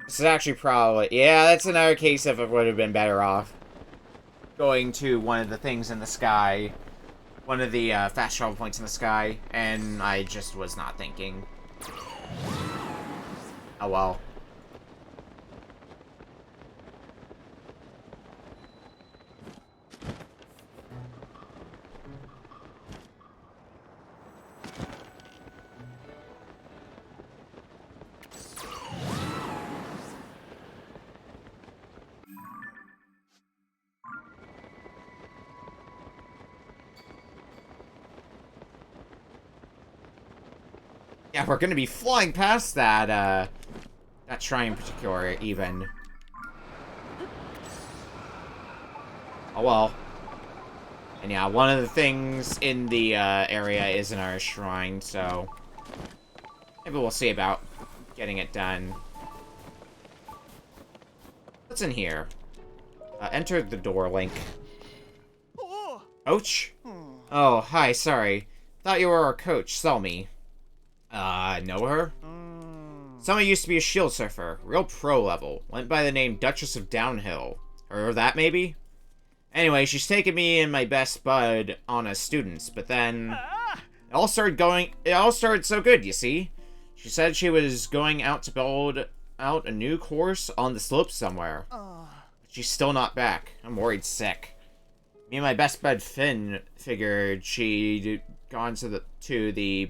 This is actually probably... Yeah, that's another case of it would have been better off going to one of the things in the sky. One of the fast travel points in the sky. And I just was not thinking. Oh well. Yeah, we're gonna be flying past that, that shrine in particular, even. Oh well. And yeah, one of the things in the, area isn't our shrine, so... maybe we'll see about getting it done. What's in here? Enter the door, Link. Coach? Oh, hi, sorry. Thought you were our coach, Selmy. Know her? Selmy used to be a shield surfer, real pro level. Went by the name Duchess of Downhill. Heard of that, maybe? Anyway, she's taken me and my best bud on as students, but then... It all started so good, you see? She said she was going out to build out a new course on the slopes somewhere. But she's still not back. I'm worried sick. Me and my best bud Finn figured she'd gone to the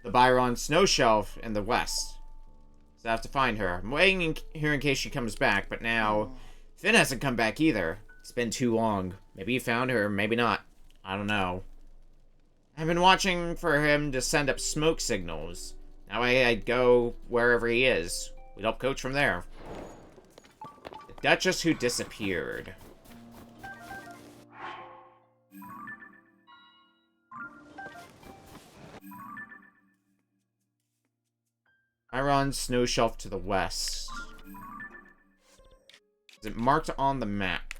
Byron snow shelf in the west. So I have to find her. I'm waiting here in case she comes back, but now Finn hasn't come back either. It's been too long. Maybe he found her, maybe not. I don't know. I've been watching for him to send up smoke signals. That way I'd go wherever he is. We'd help coach from there. The Duchess who disappeared. Iron snow shelf to the west. Is it marked on the map?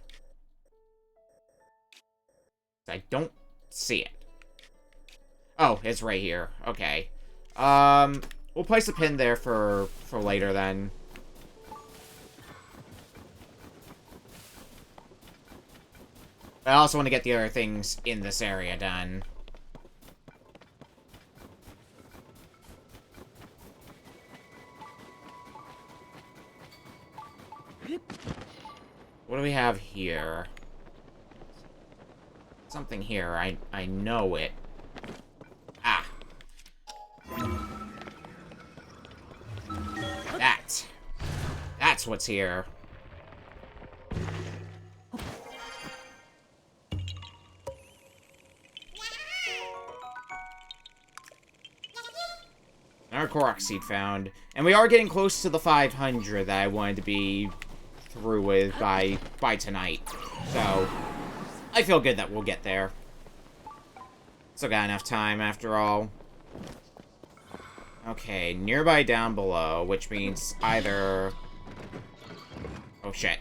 I don't see it. Oh, it's right here. Okay. We'll place a pin there for later then. I also want to get the other things in this area done. What do we have here? Something here. I know it. that's what's here. Another Korok seed found. And we are getting close to the 500 that I wanted to be through with by tonight. So, I feel good that we'll get there. Still got enough time, after all. Okay, nearby down below, which means either... Oh, shit.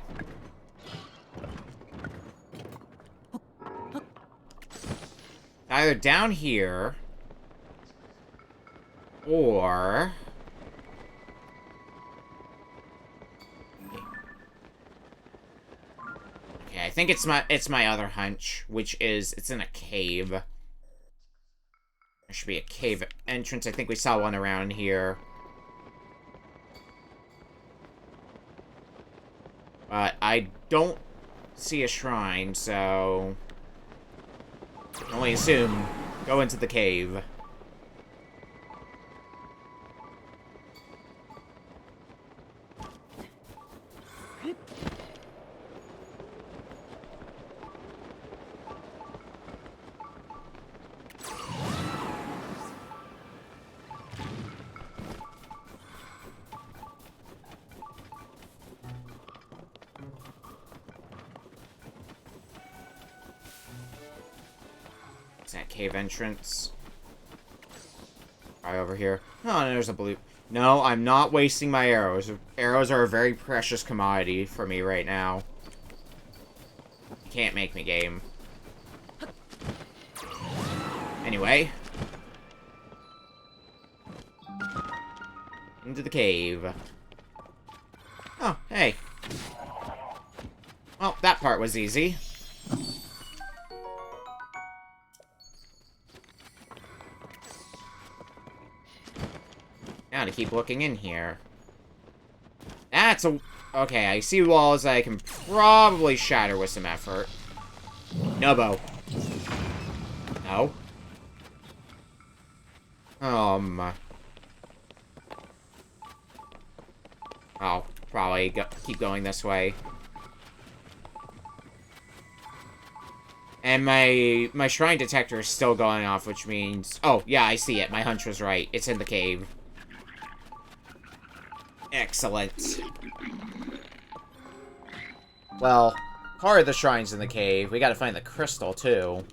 Either down here... Or... Okay, I think it's my other hunch, which is it's in a cave. There should be a cave entrance. I think we saw one around here. But I don't see a shrine, so... I can only assume go into the cave. That cave entrance. Right over here. Oh, there's a blue. No, I'm not wasting my arrows. Arrows are a very precious commodity for me right now. You can't make me game. Anyway. Into the cave. Oh, hey. Well, that part was easy. Now to keep looking in here. That's a... Okay, I see walls that I can probably shatter with some effort. Nubbo. No. I'll probably keep going this way. And my shrine detector is still going off, which means... Oh, yeah, I see it. My hunch was right. It's in the cave. Excellent. Well, part of the shrine's in the cave. We gotta find the crystal, too.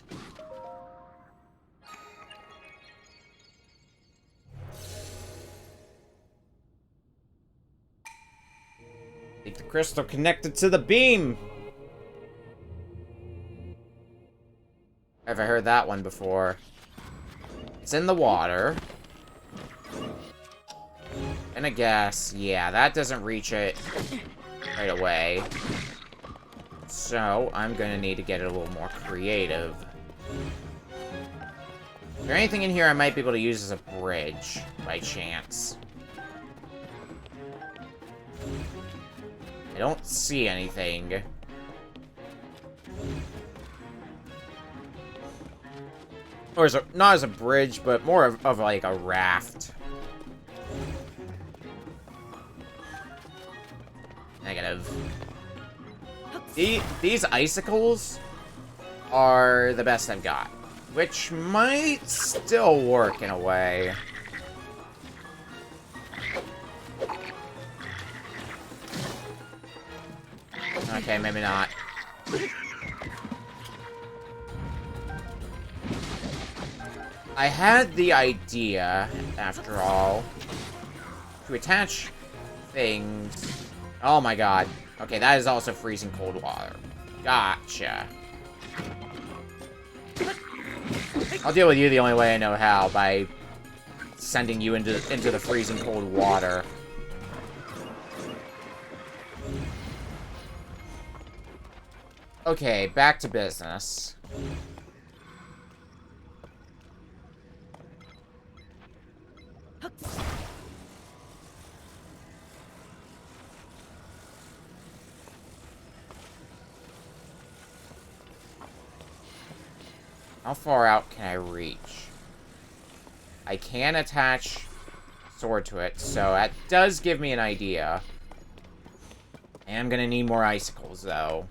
Take the crystal connected to the beam! Have I heard that one before? It's in the water. And I guess, yeah, that doesn't reach it right away. So, I'm gonna need to get it a little more creative. Is there anything in here I might be able to use as a bridge, by chance? I don't see anything. Or as a, not as a bridge, but more of like a raft. Negative. These icicles are the best I've got, which might still work in a way. Okay, maybe not. I had the idea, after all, to attach things... Oh my god. Okay, that is also freezing cold water. Gotcha. I'll deal with you the only way I know how, by sending you into the freezing cold water. Okay, back to business. How far out can I reach? I can attach sword to it, so that does give me an idea. I am gonna need more icicles, though.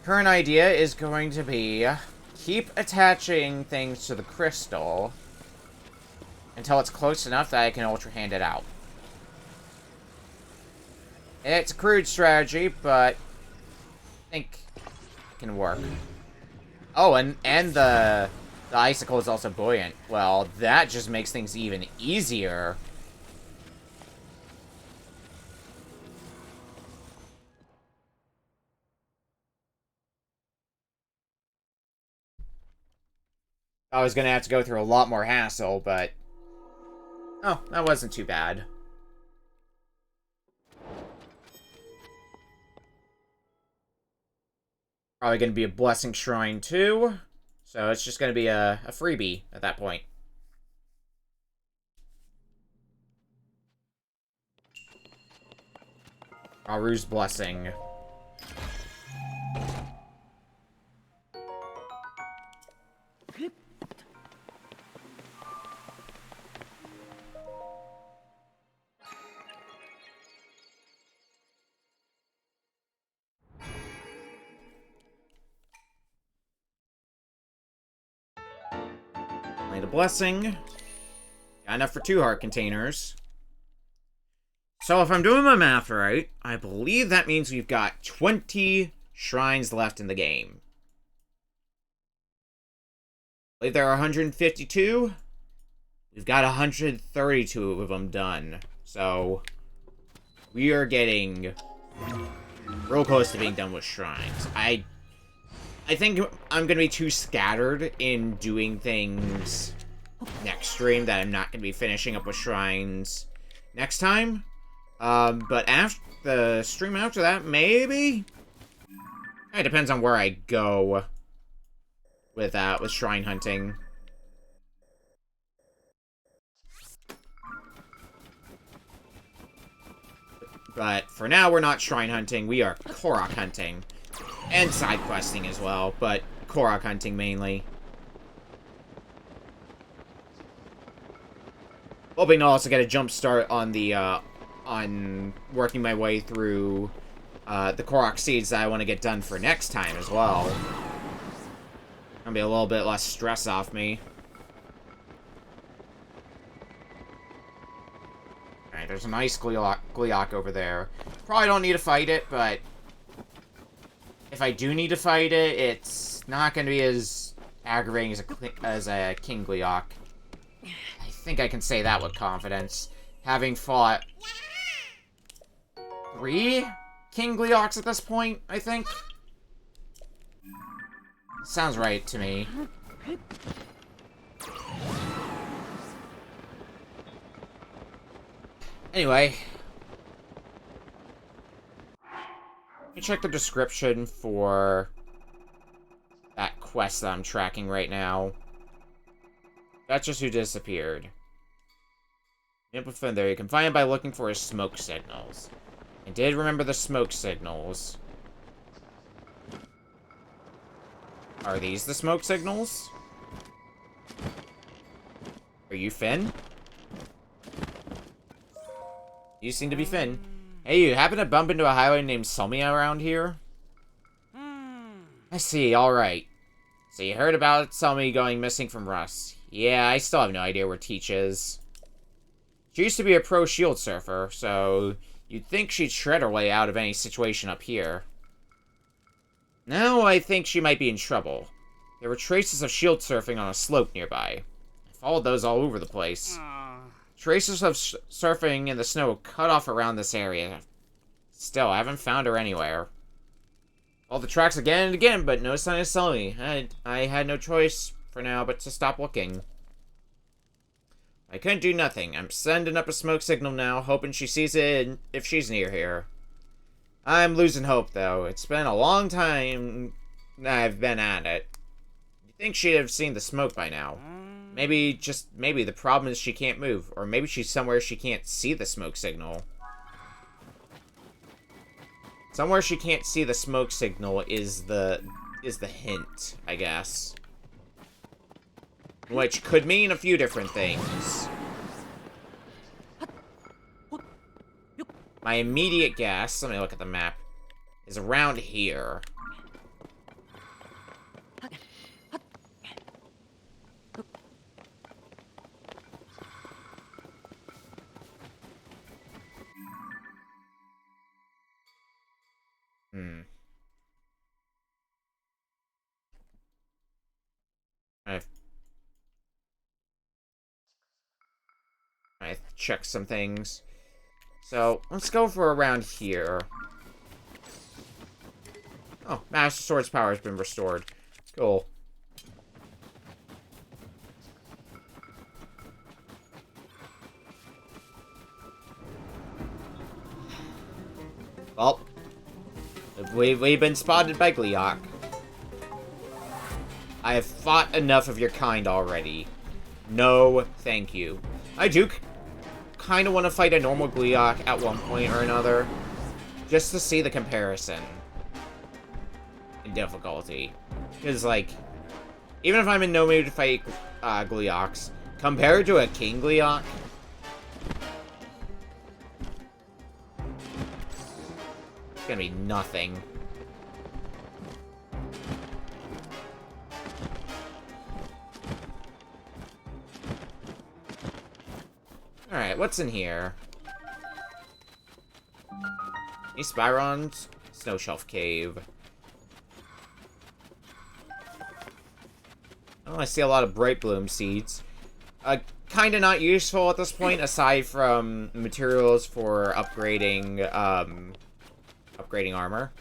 Current idea is going to be keep attaching things to the crystal until it's close enough that I can Ultra Hand it out. It's a crude strategy, but I think it can work. Oh, and the icicle is also buoyant. Well, that just makes things even easier. I was gonna have to go through a lot more hassle, but... Oh, that wasn't too bad. Probably gonna be a Blessing Shrine, too. So it's just gonna be a freebie at that point. Aru's Blessing. Only the Blessing. Got enough for 2 heart containers. So if I'm doing my math right, I believe that means we've got 20 shrines left in the game. I believe there are 152. We've got 132 of them done. So we are getting real close to being done with shrines. I think I'm going to be too scattered in doing things next stream that I'm not going to be finishing up with shrines next time. But after the stream after that, maybe? It depends on where I go with shrine hunting. But for now, we're not shrine hunting. We are Korok hunting. And side questing as well, but Korok hunting mainly. Hoping to also get a jump start on the, on working my way through, the Korok seeds that I want to get done for next time as well. Gonna be a little bit less stress off me. Alright, there's a nice Gleeok over there. Probably don't need to fight it, but if I do need to fight it, it's not going to be as aggravating as a King Gleeok. I think I can say that with confidence. Having fought 3 King Gleeoks at this point, I think. Sounds right to me. Anyway. Let me check the description for that quest that I'm tracking right now. That's just who disappeared. Imp Offender. You can find him by looking for his smoke signals. I did remember the smoke signals. Are these the smoke signals? Are you Finn? You seem to be Finn. Hey, you happen to bump into a highway named Selmia around here? I see, alright. So you heard about Selmia going missing from Rust. Yeah, I still have no idea where Teach is. She used to be a pro shield surfer, so you'd think she'd shred her way out of any situation up here. Now I think she might be in trouble. There were traces of shield surfing on a slope nearby. I followed those all over the place. Traces of surfing in the snow cut off around this area. Still, I haven't found her anywhere. All the tracks again and again, but no sign of Sully. I had no choice for now but to stop looking. I couldn't do nothing. I'm sending up a smoke signal now, hoping she sees it if she's near here. I'm losing hope, though. It's been a long time I've been at it. You'd think she'd have seen the smoke by now. Maybe the problem is she can't move, or maybe she's somewhere she can't see the smoke signal. Somewhere she can't see the smoke signal is the hint, I guess. which could mean a few different things. My immediate guess, let me look at the map, is around here. I check some things. So, let's go for around here. Oh, Master Sword's power has been restored. Cool. Well, we've been spotted by Gleeok. I have fought enough of your kind already. No, thank you. I do kind of want to fight a normal Gleeok at one point or another, just to see the comparison in difficulty. Because, like, even if I'm in no mood to fight Gleeoks, compared to a King Gleeok, it's gonna be nothing. Alright, what's in here? East Byron's Snow Shelf Cave. Oh, I see a lot of Bright Bloom seeds. Kinda not useful at this point, aside from materials for upgrading, upgrading armor.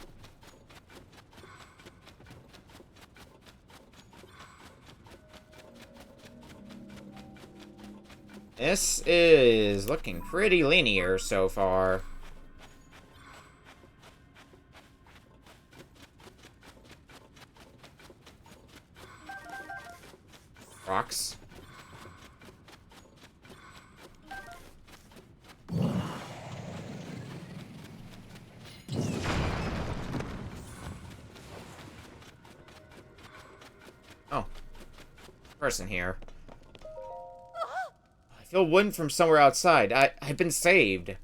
This is looking pretty linear so far. Rocks. Oh. Person here. I feel wind from somewhere outside. I've been saved.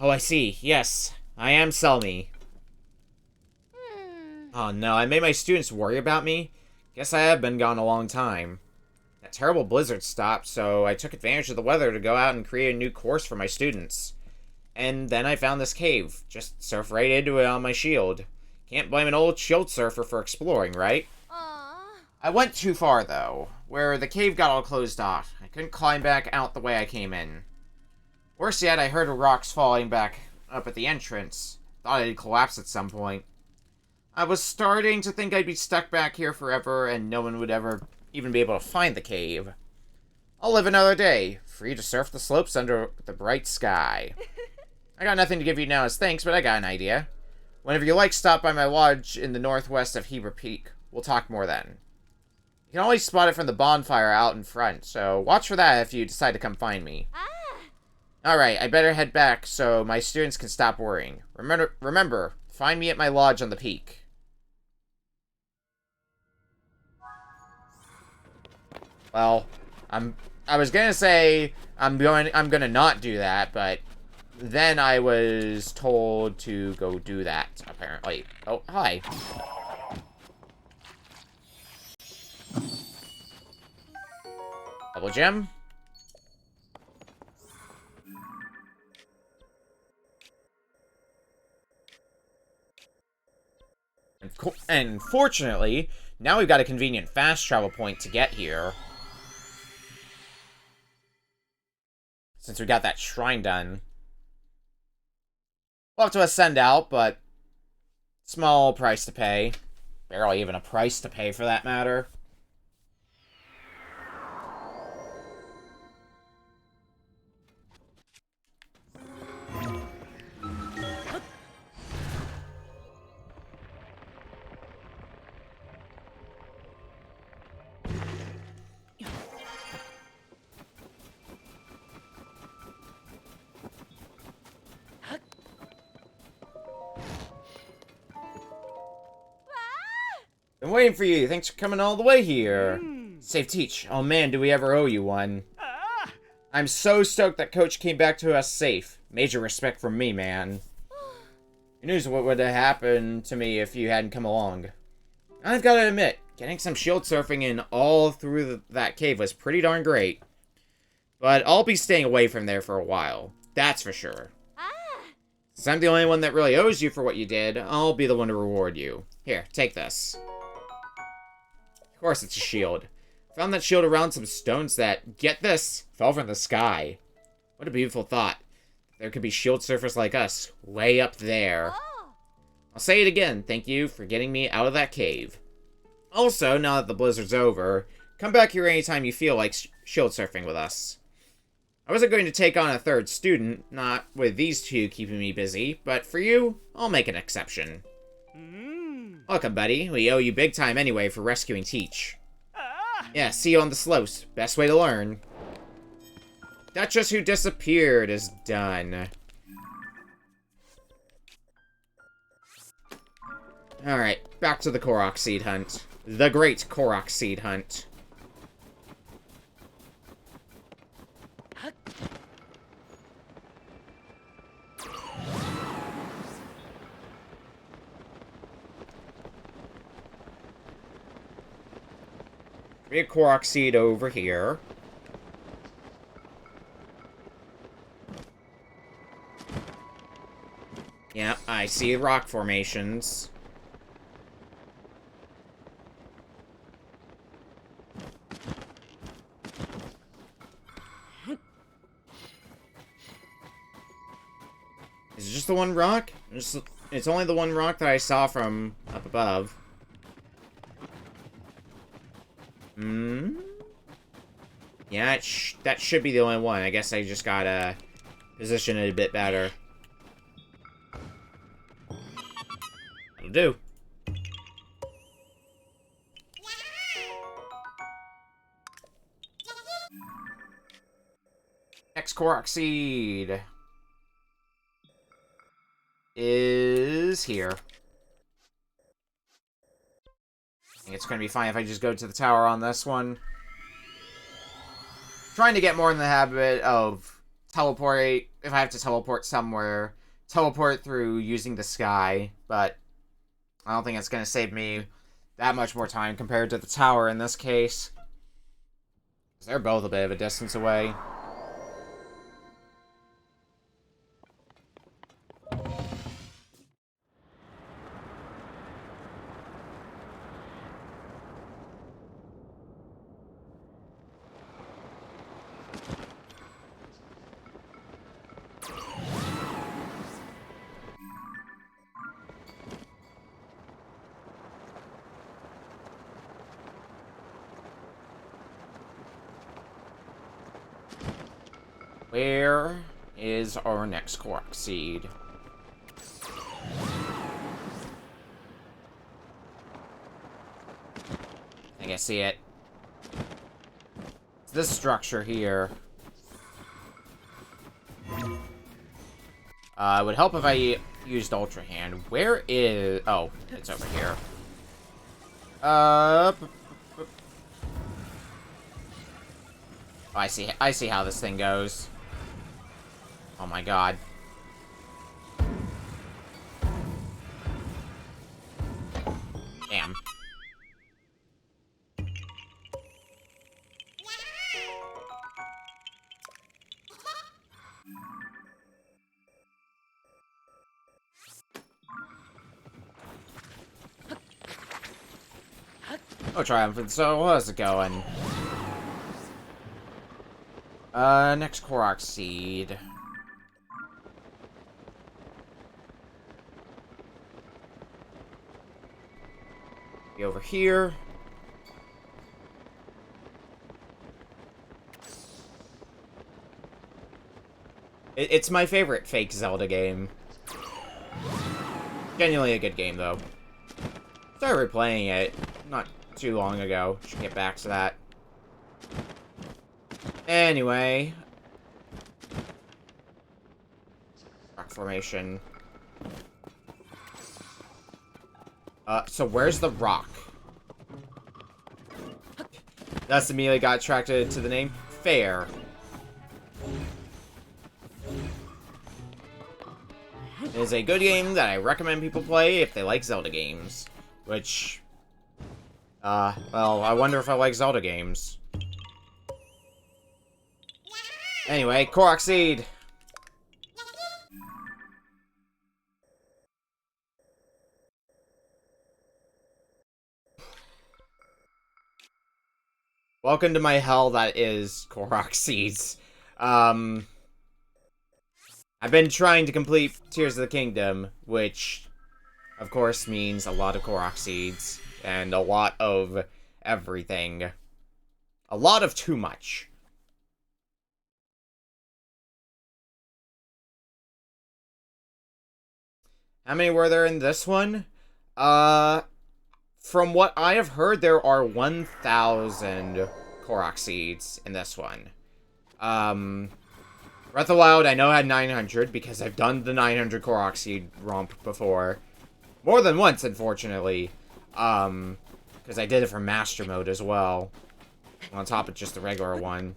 Oh, I see. Yes. I am Selmy. Oh no, I made my students worry about me? Guess I have been gone a long time. That terrible blizzard stopped, so I took advantage of the weather to go out and create a new course for my students. And then I found this cave. Just surf right into it on my shield. Can't blame an old shield surfer for exploring, right? I went too far, though, where the cave got all closed off. I couldn't climb back out the way I came in. Worse yet, I heard rocks falling back up at the entrance. Thought it'd collapse at some point. I was starting to think I'd be stuck back here forever, and no one would ever even be able to find the cave. I'll live another day, free to surf the slopes under the bright sky. I got nothing to give you now as thanks, but I got an idea. Whenever you like, stop by my lodge in the northwest of Heber Peak. We'll talk more then. You can always spot it from the bonfire out in front, so watch for that if you decide to come find me. Alright, I better head back so my students can stop worrying. Remember, find me at my lodge on the peak. Well, I was gonna say I'm gonna not do that, but then I was told to go do that, apparently. Oh, hi. Double gem. And fortunately, now we've got a convenient fast travel point to get here. Since we got that shrine done. We'll have to ascend out, but small price to pay. Barely even a price to pay for that matter. Been waiting for you. Thanks for coming all the way here. Safe teach. Oh man, do we ever owe you one. I'm so stoked that Coach came back to us safe. Major respect from me, man. Who knows what would have happened to me if you hadn't come along. I've got to admit, getting some shield surfing in all through that cave was pretty darn great. But I'll be staying away from there for a while. That's for sure. Since I'm the only one that really owes you for what you did, I'll be the one to reward you. Here, take this. Of course it's a shield. Found that shield around some stones that, get this, fell from the sky. What a beautiful thought. There could be shield surfers like us, way up there. I'll say it again, thank you for getting me out of that cave. Also, now that the blizzard's over, come back here anytime you feel like shield surfing with us. I wasn't going to take on a third student, not with these two keeping me busy, but for you, I'll make an exception. Welcome, buddy. We owe you big time anyway for rescuing Teach. Yeah, see you on the slopes. Best way to learn. Duchess who disappeared is done. Alright, back to the Korok Seed Hunt. The Great Korok Seed Hunt. Big Korok Seed over here. Yep, I see rock formations. Is it just the one rock? It's only the one rock that I saw from up above. Yeah, that should be the only one. I guess I just gotta position it a bit better. That'll do. Next Korok Seed is here. I think it's going to be fine if I just go to the tower on this one. Trying to get more in the habit of teleport, if I have to teleport somewhere, teleport through using the sky, but I don't think it's going to save me that much more time compared to the tower in this case. They're both a bit of a distance away. Where is our next Korok Seed? I think I see it. It's this structure here. It would help if I used Ultra Hand. Where is... Oh, it's over here. Oh, I see how this thing goes. Oh my god. Damn. Oh, Triumph. So, how's it going? Next Korok Seed. Be over here. It's my favorite fake Zelda game. Genuinely a good game, though. Started replaying it not too long ago. Should get back to that. Anyway. Rock formation. So where's the rock? Thus immediately got attracted to the name. Fair. It is a good game that I recommend people play if they like Zelda games. Which, well, I wonder if I like Zelda games. Anyway, Korok Seed. Welcome to my hell that is Korok Seeds. I've been trying to complete Tears of the Kingdom, which, of course, means a lot of Korok Seeds, and a lot of everything. A lot of too much. How many were there in this one? From what I have heard, there are 1,000 Korok Seeds in this one. Breath of the Wild, I know had 900, because I've done the 900 Korok Seed romp before. More than once, unfortunately. Because I did it for Master Mode as well. On top of just the regular one.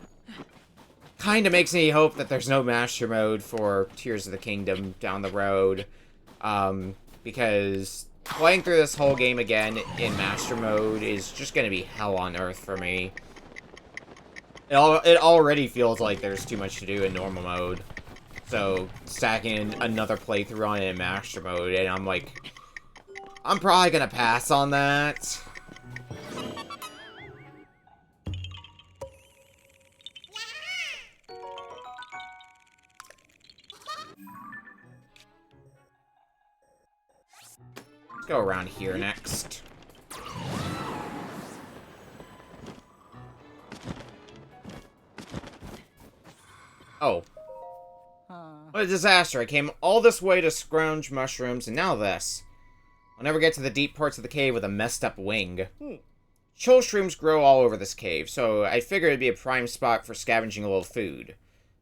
Kinda makes me hope that there's no Master Mode for Tears of the Kingdom down the road. Because playing through this whole game again in Master Mode is just gonna be hell on earth for me. It already feels like there's too much to do in normal mode. So, stacking another playthrough on it in Master Mode, and I'm like, I'm probably gonna pass on that. Let's go around here next. Oh. What a disaster. I came all this way to scrounge mushrooms, and now this. I'll never get to the deep parts of the cave with a messed up wing. Chill shrooms grow all over this cave, so I figured it'd be a prime spot for scavenging a little food.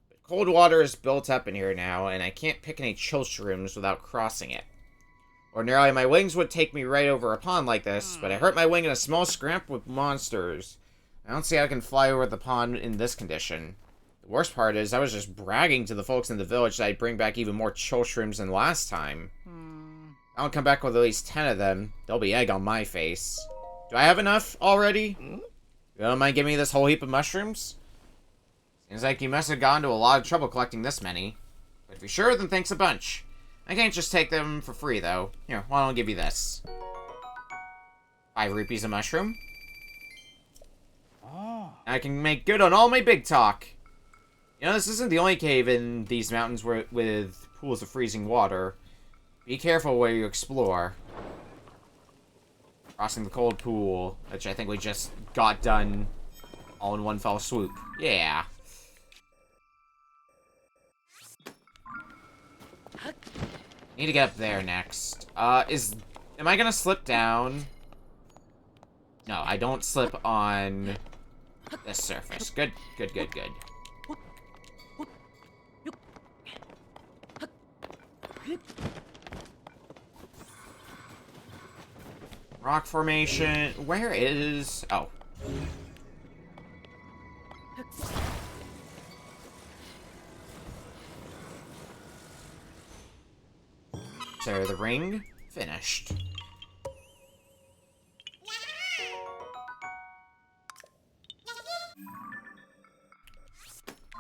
But cold water is built up in here now, and I can't pick any chill shrooms without crossing it. Ordinarily, my wings would take me right over a pond like this, but I hurt my wing in a small scramp with monsters. I don't see how I can fly over the pond in this condition. The worst part is, I was just bragging to the folks in the village that I'd bring back even more chill shrooms than last time. I'll come back with at least 10 of them. There'll be egg on my face. Do I have enough already? You don't mind giving me this whole heap of mushrooms? Seems like you must have gone to a lot of trouble collecting this many. But if you're sure, then thanks a bunch. I can't just take them for free, though. Here, why don't I give you this? 5 rupees a mushroom. I can make good on all my big talk. You know, this isn't the only cave in these mountains with pools of freezing water. Be careful where you explore. Crossing the cold pool, which I think we just got done all in one fell swoop. Yeah. Need to get up there next. Am I gonna slip down? No, I don't slip on this surface. Good, good, good, good. Rock formation. Where is... Oh. So, the ring. Finished.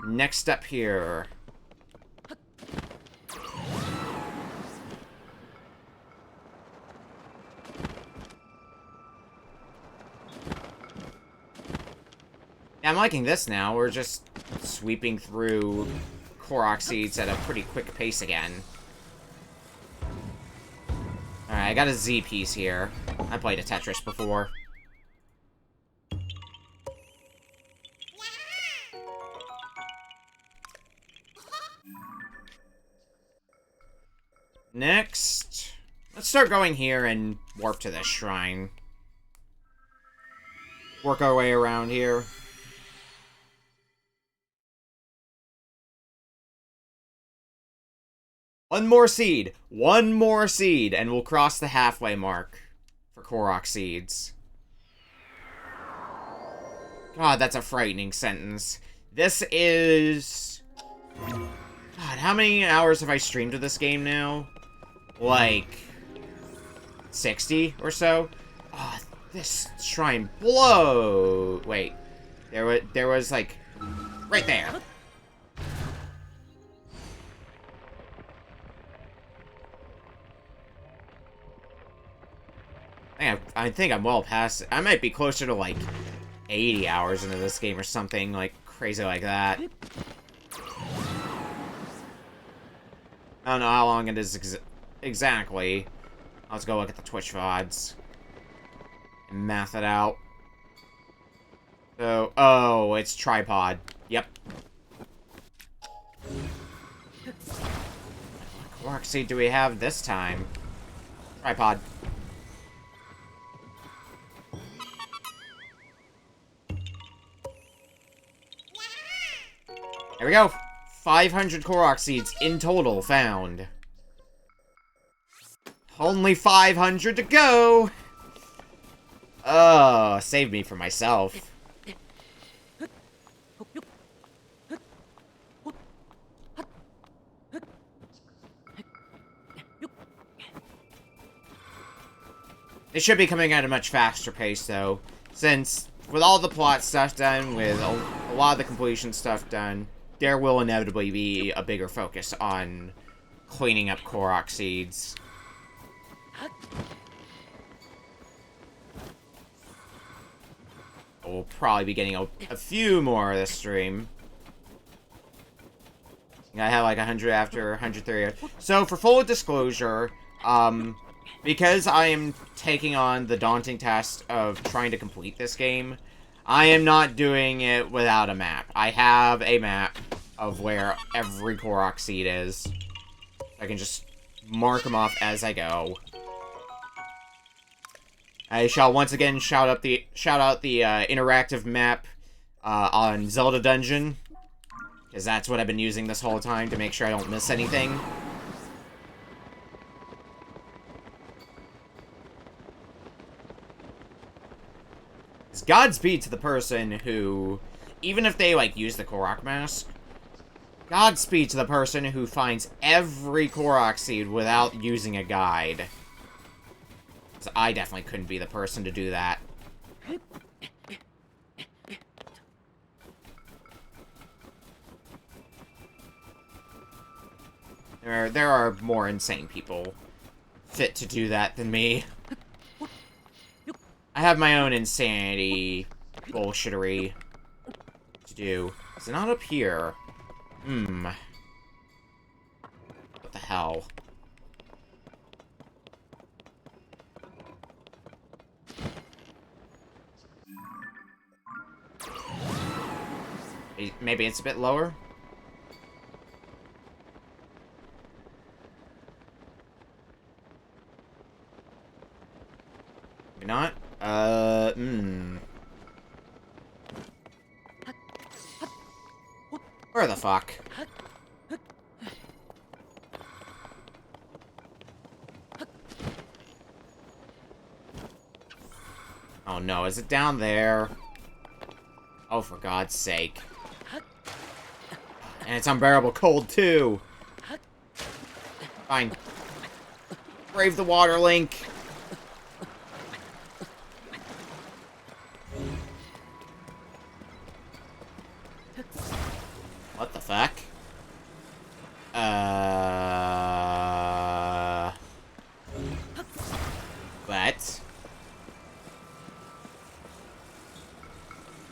Next step here. Yeah, I'm liking this now. We're just sweeping through Korok Seeds at a pretty quick pace again. Alright, I got a Z piece here. I played a Tetris before. Next, let's start going here and warp to this shrine. Work our way around here. One more seed, and we'll cross the halfway mark for Korok Seeds. God, that's a frightening sentence. This is... God, how many hours have I streamed of this game now? Like... 60 or so? Oh, this shrine blow. Wait. There was like... Right there. I think I'm well past it. I might be closer to like 80 hours into this game or something like crazy like that. I don't know how long it is exactly. Let's go look at the Twitch VODs and math it out. So, oh, it's tripod. Yep. What Korok seed do we have this time? Tripod. There we go. 500 Korok seeds in total found. Only 500 to go! Oh, save me from myself. It should be coming at a much faster pace, though, since with all the plot stuff done, with a lot of the completion stuff done, there will inevitably be a bigger focus on cleaning up Korok seeds. We'll probably be getting a few more this stream. I have like 100 after 130. So, for full disclosure, because I am taking on the daunting task of trying to complete this game, I am not doing it without a map. I have a map of where every Korok seed is. I can just mark them off as I go. I shall once again shout out the interactive map on Zelda Dungeon, because that's what I've been using this whole time to make sure I don't miss anything. Godspeed to the person who, even if they, like, use the Korok mask, Godspeed to the person who finds every Korok seed without using a guide. So I definitely couldn't be the person to do that. There are more insane people fit to do that than me. I have my own insanity bullshittery to do. Is it not up here? What the hell? Maybe it's a bit lower? Maybe not? Where the fuck? Oh no, is it down there? Oh, for God's sake. And it's unbearable cold, too! Fine. Brave the water, Link! What the fuck? What?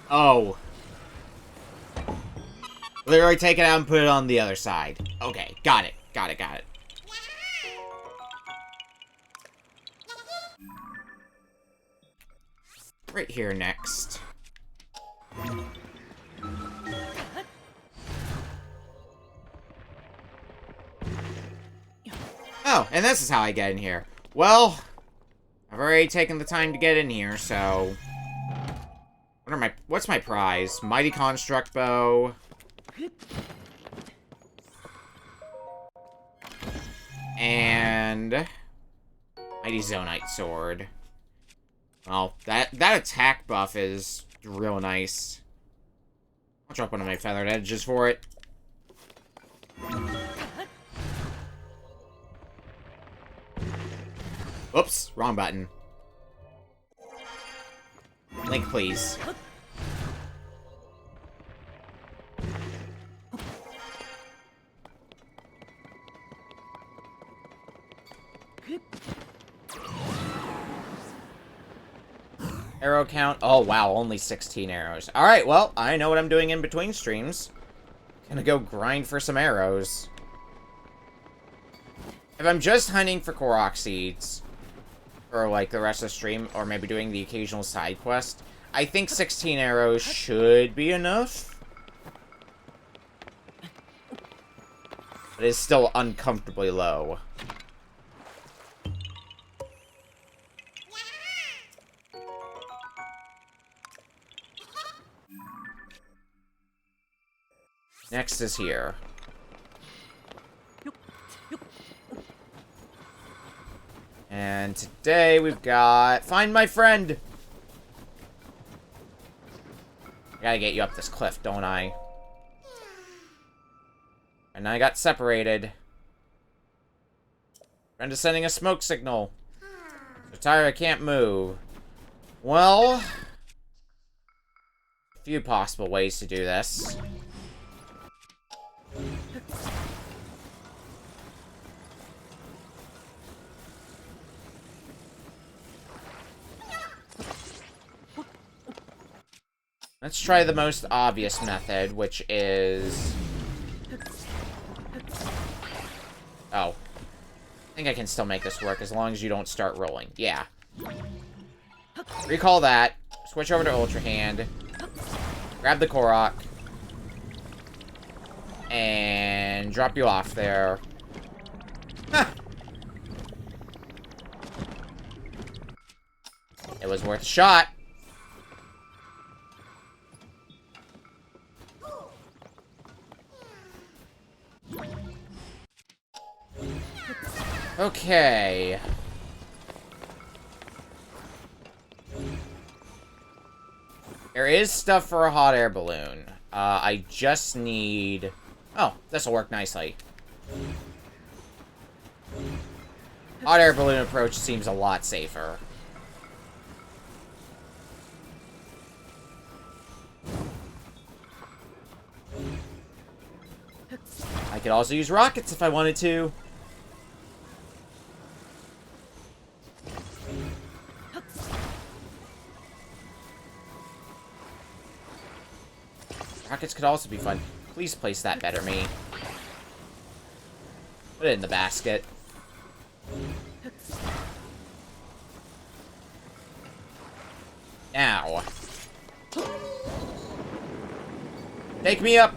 Oh. Literally take it out and put it on the other side. Okay, got it. Got it, got it. Right here next. Oh, and this is how I get in here. Well, I've already taken the time to get in here, so... What's my prize? Mighty Construct Bow. And... Mighty Zonite Sword. Well, that attack buff is real nice. I'll drop one of my feathered edges for it. Oops, wrong button. Link, please. Arrow count. Oh, wow, only 16 arrows. Alright, well, I know what I'm doing in between streams. Gonna go grind for some arrows. If I'm just hunting for Korok seeds, for, like, the rest of the stream, or maybe doing the occasional side quest, I think 16 arrows should be enough. But it's still uncomfortably low. Next is here. And today we've got... Find my friend! I gotta get you up this cliff, don't I? And I got separated. Friend is sending a smoke signal. So tired I can't move. Well... a few possible ways to do this. Let's try the most obvious method, which is... Oh. I think I can still make this work as long as you don't start rolling. Yeah. Recall that. Switch over to Ultra Hand. Grab the Korok. And drop you off there. Huh. It was worth a shot. Okay. There is stuff for a hot air balloon. I just need... Oh, this'll work nicely. Hot air balloon approach seems a lot safer. I could also use rockets if I wanted to. Rockets could also be fun. Please place that better, me. Put it in the basket. Now. Take me up.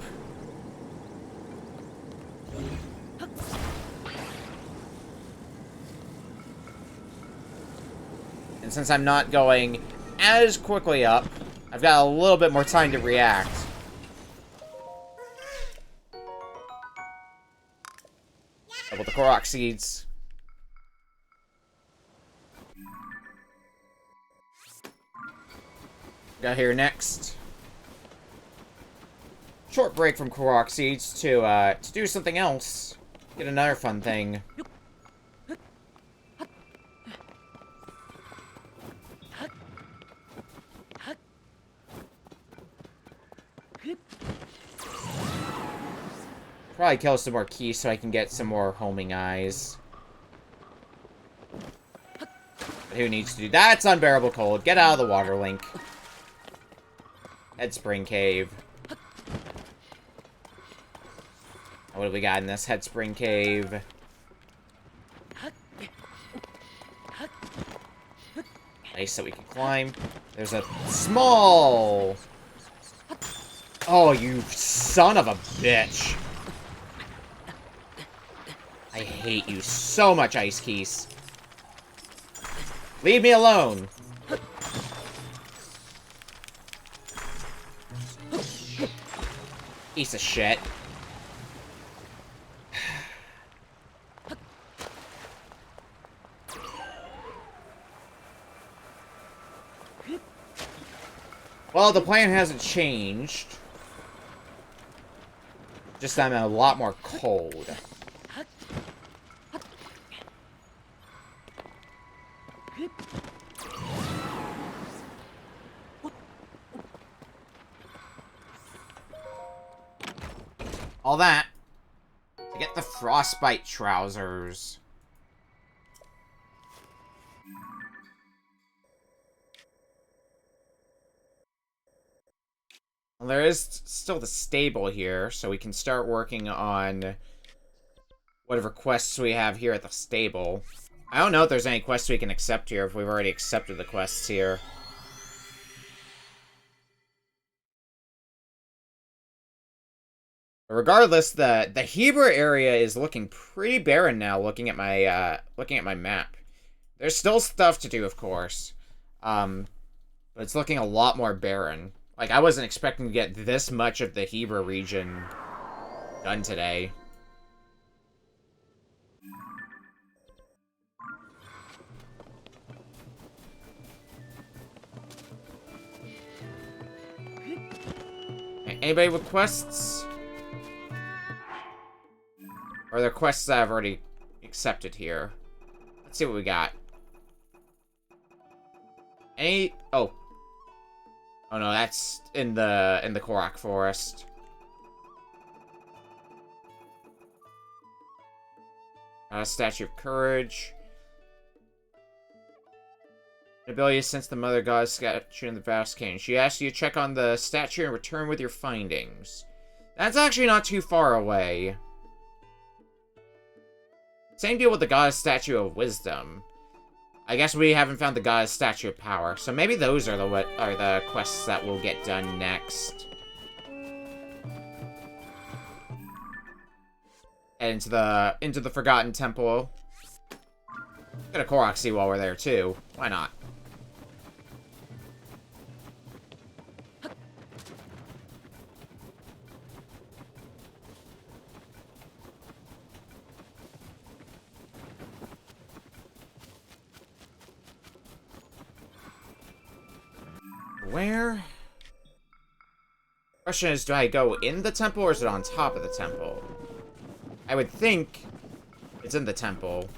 And since I'm not going as quickly up, I've got a little bit more time to react. Double the Korok seeds. Got here next. Short break from Korok seeds to do something else. Get another fun thing. Probably kill some more keys so I can get some more homing eyes. But who needs to do that? It's unbearable cold. Get out of the water, Link. Head Spring Cave. What do we got in this Head Spring Cave? Place that we can climb. There's a small... Oh, you son of a bitch. I hate you so much, Ice Keys. Leave me alone. Piece of shit. Well, the plan hasn't changed. Just I'm a lot more cold. All that to get the frostbite trousers. Well, there is still the stable here, so we can start working on whatever quests we have here at the stable. I don't know if there's any quests we can accept here, if we've already accepted the quests here. But regardless, the Hebrew area is looking pretty barren now, looking at my map. There's still stuff to do, of course. But it's looking a lot more barren. Like, I wasn't expecting to get this much of the Hebrew region done today. Anybody with quests? Or are there quests that I've already accepted here? Let's see what we got. Oh. Oh no, that's in the Korok Forest. Statue of Courage. An ability to sense the Mother God's statue in the vast canyon. She asks you to check on the statue and return with your findings. That's actually not too far away. Same deal with the Goddess Statue of Wisdom. I guess we haven't found the Goddess Statue of Power, so maybe those are the quests that will get done next. And into the Forgotten Temple. Get a Korok Seed while we're there too. Why not? Where? Question is, do I go in the temple or is it on top of the temple? I would think it's in the temple.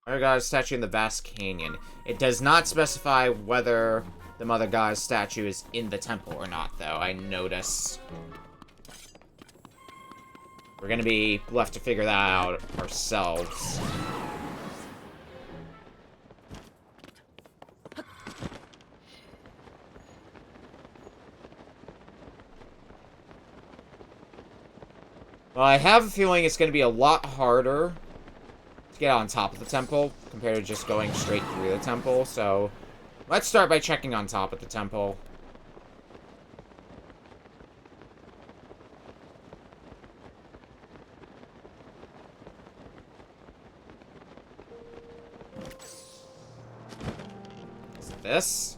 Mother Goddess statue in the vast canyon. It does not specify whether the Mother Goddess statue is in the temple or not, though, I notice. We're gonna be left to figure that out ourselves. Well, I have a feeling it's going to be a lot harder to get on top of the temple compared to just going straight through the temple, so let's start by checking on top of the temple. Is it this?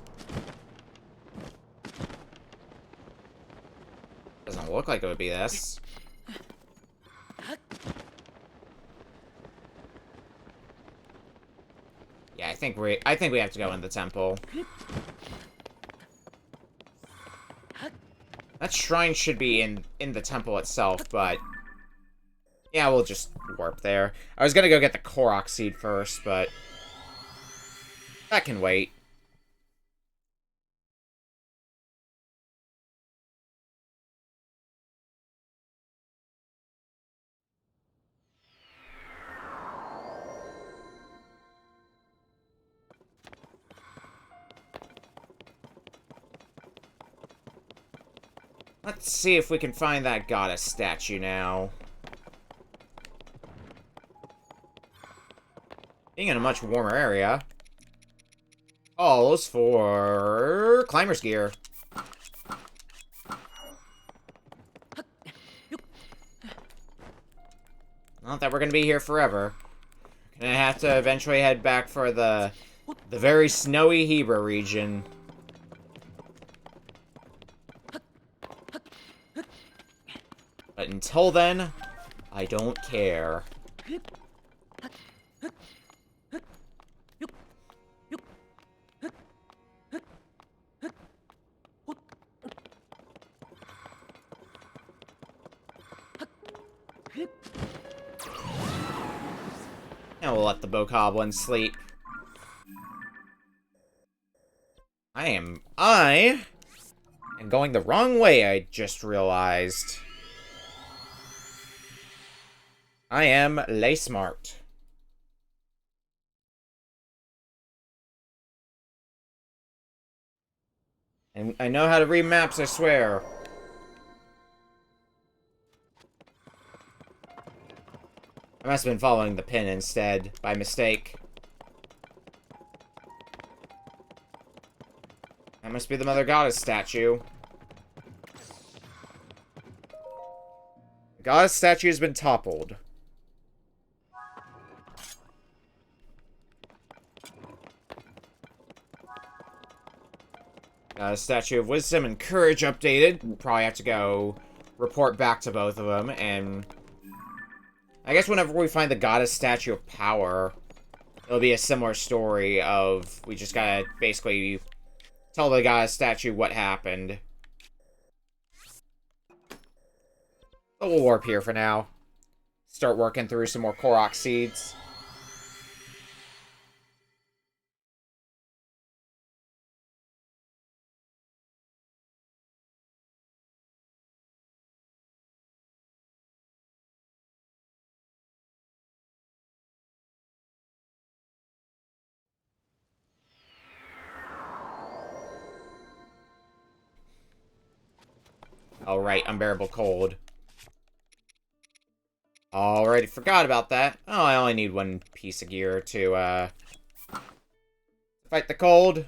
Doesn't look like it would be this. Yeah, I think we have to go in the temple. That shrine should be in the temple itself, but yeah, we'll just warp there. I was gonna go get the Korok Seed first, but that can wait. Let's see if we can find that goddess statue now. Being in a much warmer area. Calls for climber's gear. Not that we're gonna be here forever. Gonna have to eventually head back for the very snowy Hebrew region. But until then, I don't care. And we'll let the bokoblin sleep. I am going the wrong way, I just realized. I am lay smart. And I know how to read maps, I swear. I must have been following the pin instead, by mistake. That must be the Mother Goddess statue. The Goddess statue has been toppled. Statue of Wisdom and Courage updated. We'll probably have to go report back to both of them, and I guess whenever we find the Goddess Statue of Power, it'll be a similar story of we just gotta basically tell the Goddess Statue what happened. But we'll warp here for now. Start working through some more Korok seeds. Oh, right, unbearable cold. Already forgot about that. Oh, I only need one piece of gear to, fight the cold.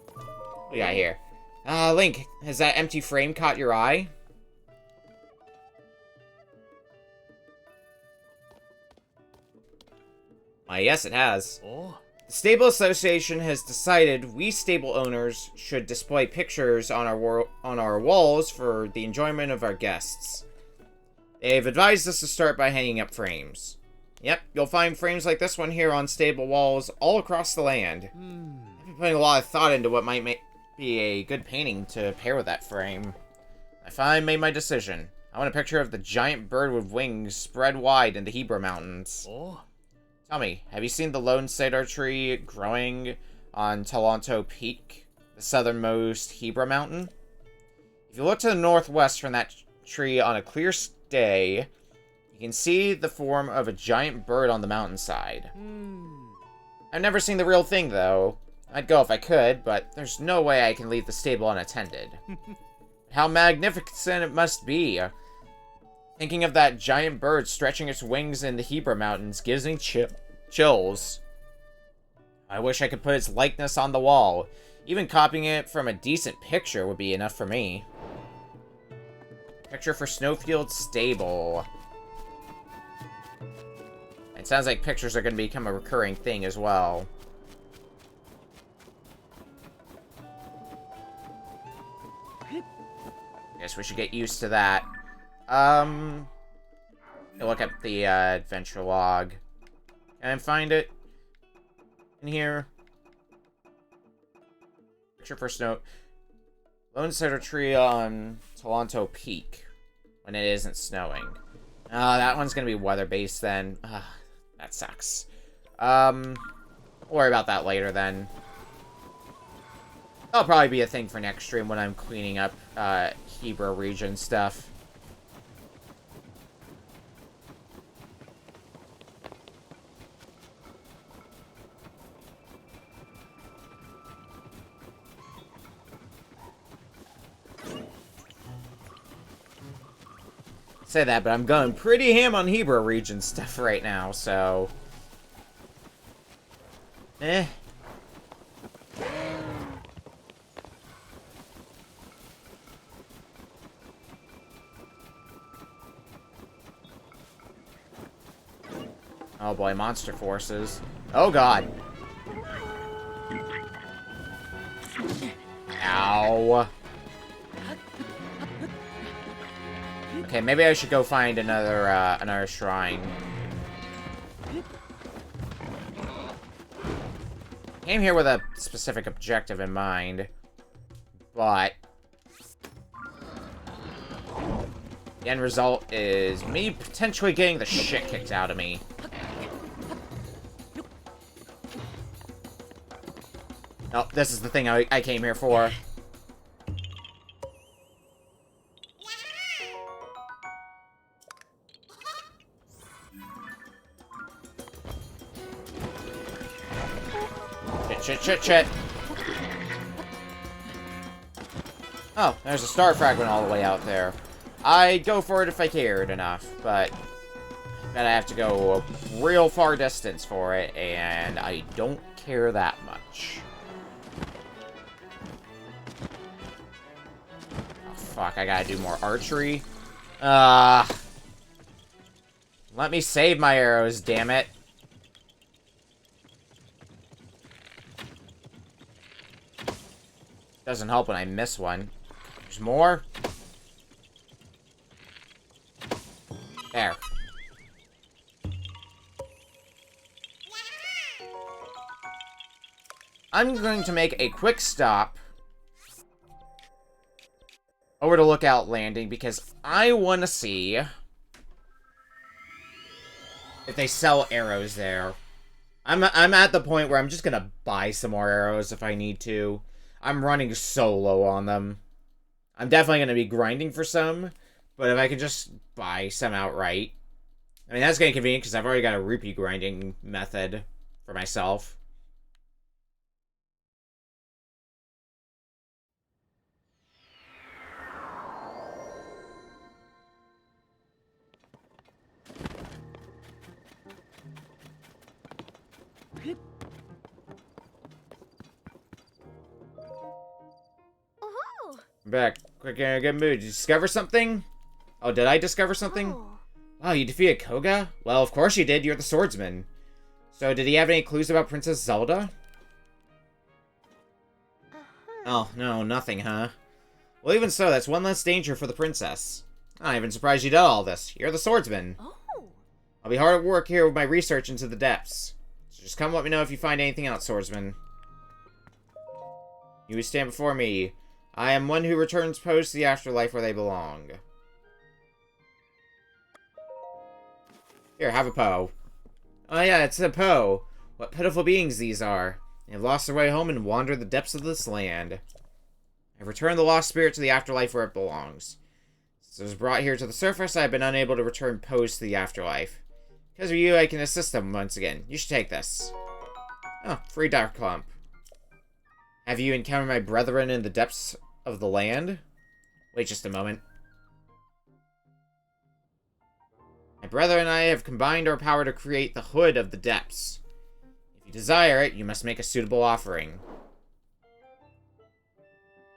What we got here? Link, has that empty frame caught your eye? Yes, it has. Oh. The Stable Association has decided we stable owners should display pictures on our walls for the enjoyment of our guests. They've advised us to start by hanging up frames. Yep, you'll find frames like this one here on stable walls all across the land. I've been putting a lot of thought into what might be a good painting to pair with that frame. I finally made my decision. I want a picture of the giant bird with wings spread wide in the Hebra Mountains. Oh. Tell me, have you seen the lone cedar tree growing on Talanto Peak, the southernmost Hebra mountain? If you look to the northwest from that tree on a clear day, you can see the form of a giant bird on the mountainside. I've never seen the real thing, though. I'd go if I could, but there's no way I can leave the stable unattended. How magnificent it must be! Thinking of that giant bird stretching its wings in the Hebra Mountains gives me chills. I wish I could put its likeness on the wall. Even copying it from a decent picture would be enough for me. Picture for Snowfield Stable. It sounds like pictures are going to become a recurring thing as well. Guess we should get used to that. Look at the adventure log. Can I find it in here? Picture for snow. Lone cedar tree on Talanto Peak when it isn't snowing. That one's gonna be weather-based then. That sucks. We'll worry about that later then. That'll probably be a thing for next stream when I'm cleaning up Hebra region stuff. Say that, but I'm going pretty ham on Hebra region stuff right now, so... Oh boy, monster forces. Oh god. Ow. Okay, maybe I should go find another shrine. Came here with a specific objective in mind, but the end result is me potentially getting the shit kicked out of me. Oh, this is the thing I came here for. Shit. Oh, there's a star fragment all the way out there. I'd go for it if I cared enough, but then I have to go a real far distance for it, and I don't care that much. Oh, fuck, I gotta do more archery. Let me save my arrows, damn it. Doesn't help when I miss one. There's more. There. I'm going to make a quick stop over to Lookout Landing because I want to see if they sell arrows there. I'm at the point where I'm just gonna buy some more arrows if I need to. I'm running so low on them. I'm definitely going to be grinding for some, but if I could just buy some outright. I mean, that's getting convenient because I've already got a rupee grinding method for myself. I'm back. Quick, in a good mood. Did you discover something? Oh, did I discover something? Oh, you defeated Koga? Well, of course you did. You're the swordsman. So, did he have any clues about Princess Zelda? Oh, no, nothing, huh? Well, even so, that's one less danger for the princess. I'm even surprised you did all this. You're the swordsman. I'll be hard at work here with my research into the depths. So just come let me know if you find anything out, swordsman. You stand before me. I am one who returns posts to the afterlife where they belong. Here, have a Poe. Oh yeah, it's a Poe. What pitiful beings these are. They have lost their way home and wandered the depths of this land. I've returned the lost spirit to the afterlife where it belongs. Since it was brought here to the surface, I have been unable to return Poes to the afterlife. Because of you, I can assist them once again. You should take this. Oh, free dark clump. Have you encountered my brethren in the depths of the land? Wait just a moment. My brother and I have combined our power to create the Hood of the Depths. If you desire it, you must make a suitable offering.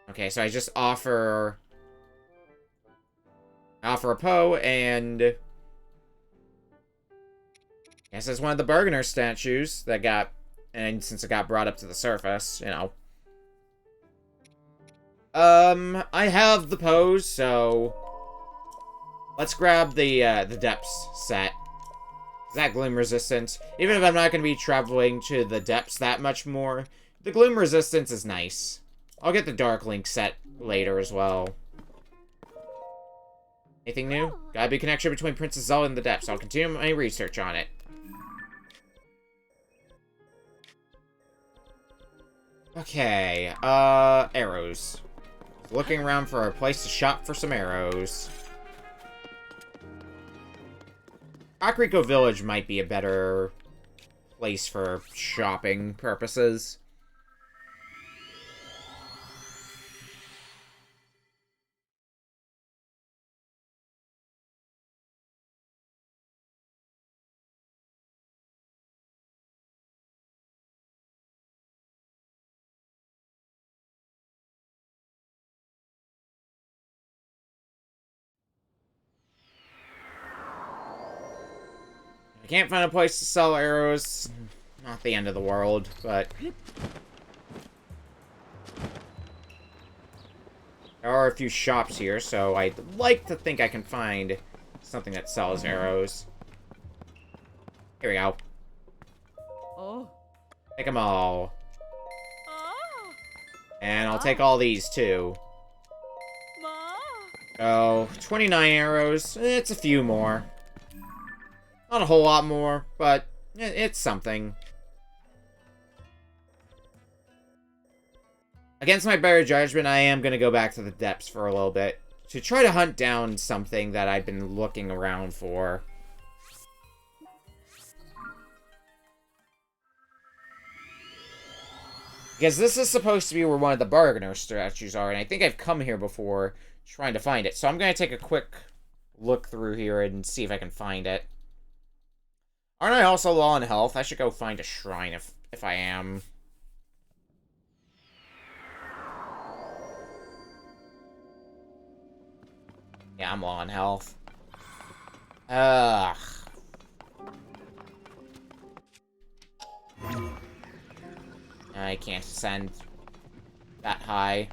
Okay, so I just offer a Poe, and I guess it's one of the Bargainer statues that got, and since it got brought up to the surface, you know. I have the Poes, so let's grab the Depths set. Is that Gloom Resistance? Even if I'm not going to be traveling to the Depths that much more, the Gloom Resistance is nice. I'll get the Dark Link set later as well. Anything new? Gotta be a connection between Princess Zelda and the Depths. I'll continue my research on it. Okay, arrows. Looking around for a place to shop for some arrows. Kakariko Village might be a better place for shopping purposes. I can't find a place to sell arrows. Not the end of the world, but there are a few shops here, so I'd like to think I can find something that sells arrows. Here we go. Oh. Take them all. And I'll take all these, too. Oh, 29 arrows. It's a few more. Not a whole lot more, but it's something. Against my better judgment, I am going to go back to the depths for a little bit to try to hunt down something that I've been looking around for. Because this is supposed to be where one of the bargainer statues are, and I think I've come here before trying to find it. So I'm going to take a quick look through here and see if I can find it. Aren't I also low on health? I should go find a shrine if I am. Yeah, I'm low on health. Ugh. I can't ascend that high.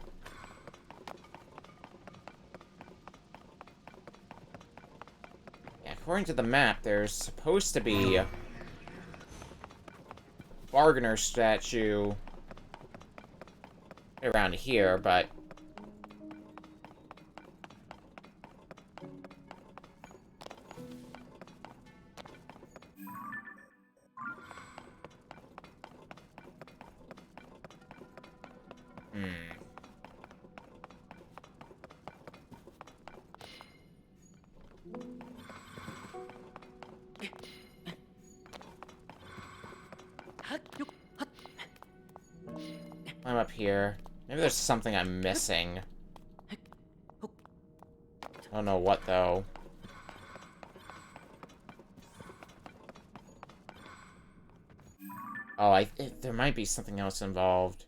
Yeah, according to the map, there's supposed to be a bargainer statue around here, but I'm up here. Maybe there's something I'm missing. I don't know what, though. Oh, there might be something else involved.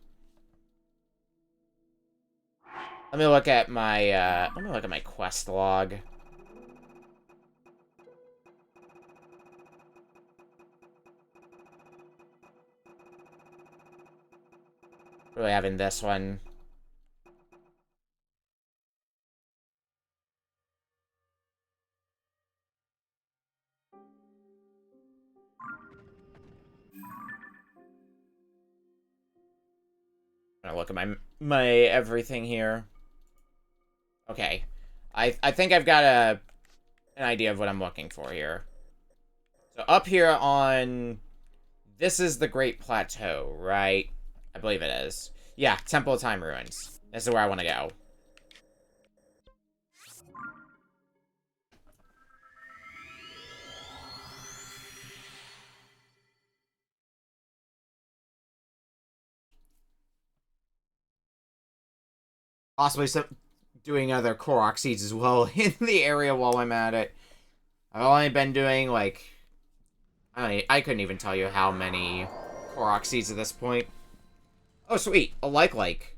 Let me look at my quest log. What do I have in this one? I'm gonna look at my everything here. Okay. I think I've got an idea of what I'm looking for here. So up here on... This is the Great Plateau, right? I believe it is. Yeah, Temple of Time Ruins. This is where I want to go. Possibly doing other Korok seeds as well in the area while I'm at it. I've only been doing, like... I couldn't even tell you how many Korok seeds at this point. Oh, sweet. A like.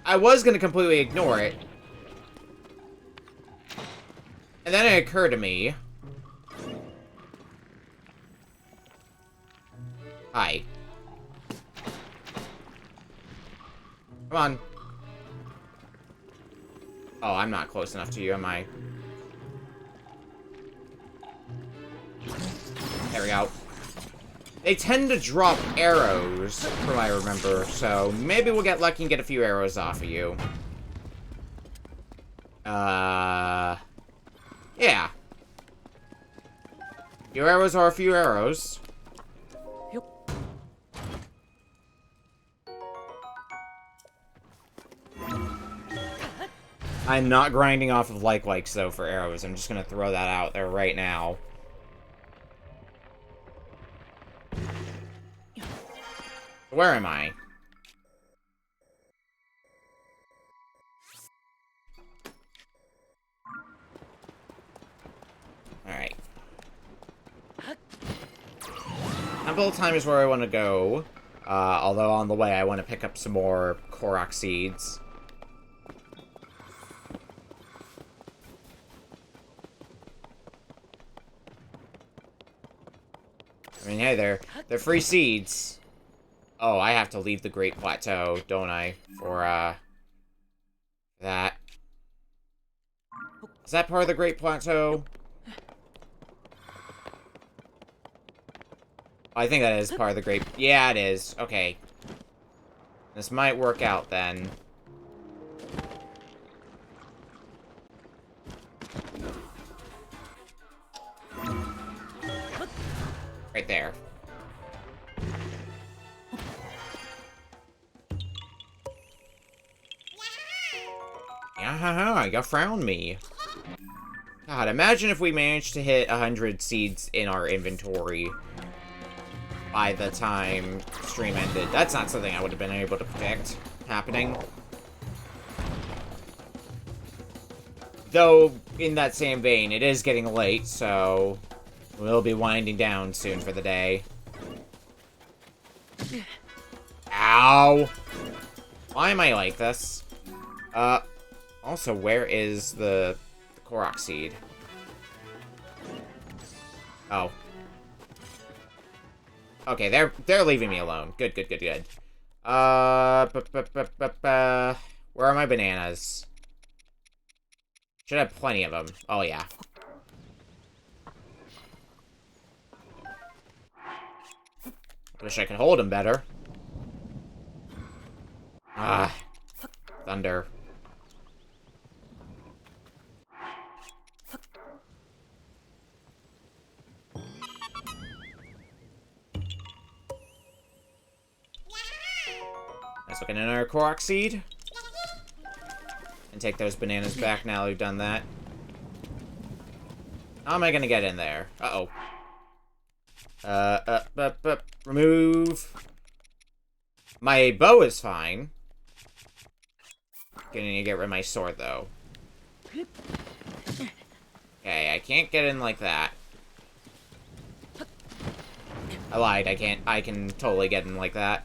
I was going to completely ignore it. And then it occurred to me... Hi. Come on. Oh, I'm not close enough to you, am I? There we go. They tend to drop arrows, from what I remember, so maybe we'll get lucky and get a few arrows off of you. Yeah. A few arrows are a few arrows. I'm not grinding off of likes, though, for arrows. I'm just gonna throw that out there right now. Where am I? Alright. Temple of Time is where I want to go. Although on the way I want to pick up some more Korok seeds. I mean, hey, they're free seeds. Oh, I have to leave the Great Plateau, don't I? For, that. Is that part of the Great Plateau? I think that is part of the Great... Yeah, it is. Okay. This might work out then. Right there. Yeah, you found me. God, imagine if we managed to hit 100 seeds in our inventory by the time stream ended. That's not something I would have been able to predict happening. Though, in that same vein, it is getting late, so we'll be winding down soon for the day. Ow! Why am I like this? Also, where is the Korok seed? Oh. Okay, they're leaving me alone. Good. Where are my bananas? Should have plenty of them. Oh, yeah. Wish I could hold them better. Ah. Thunder. Let's look at another Korok seed. And take those bananas back now we've done that. How am I gonna get in there? Uh-oh. Remove. My bow is fine. Gonna need to get rid of my sword, though. Okay, I can't get in like that. I lied, I can't. I can totally get in like that.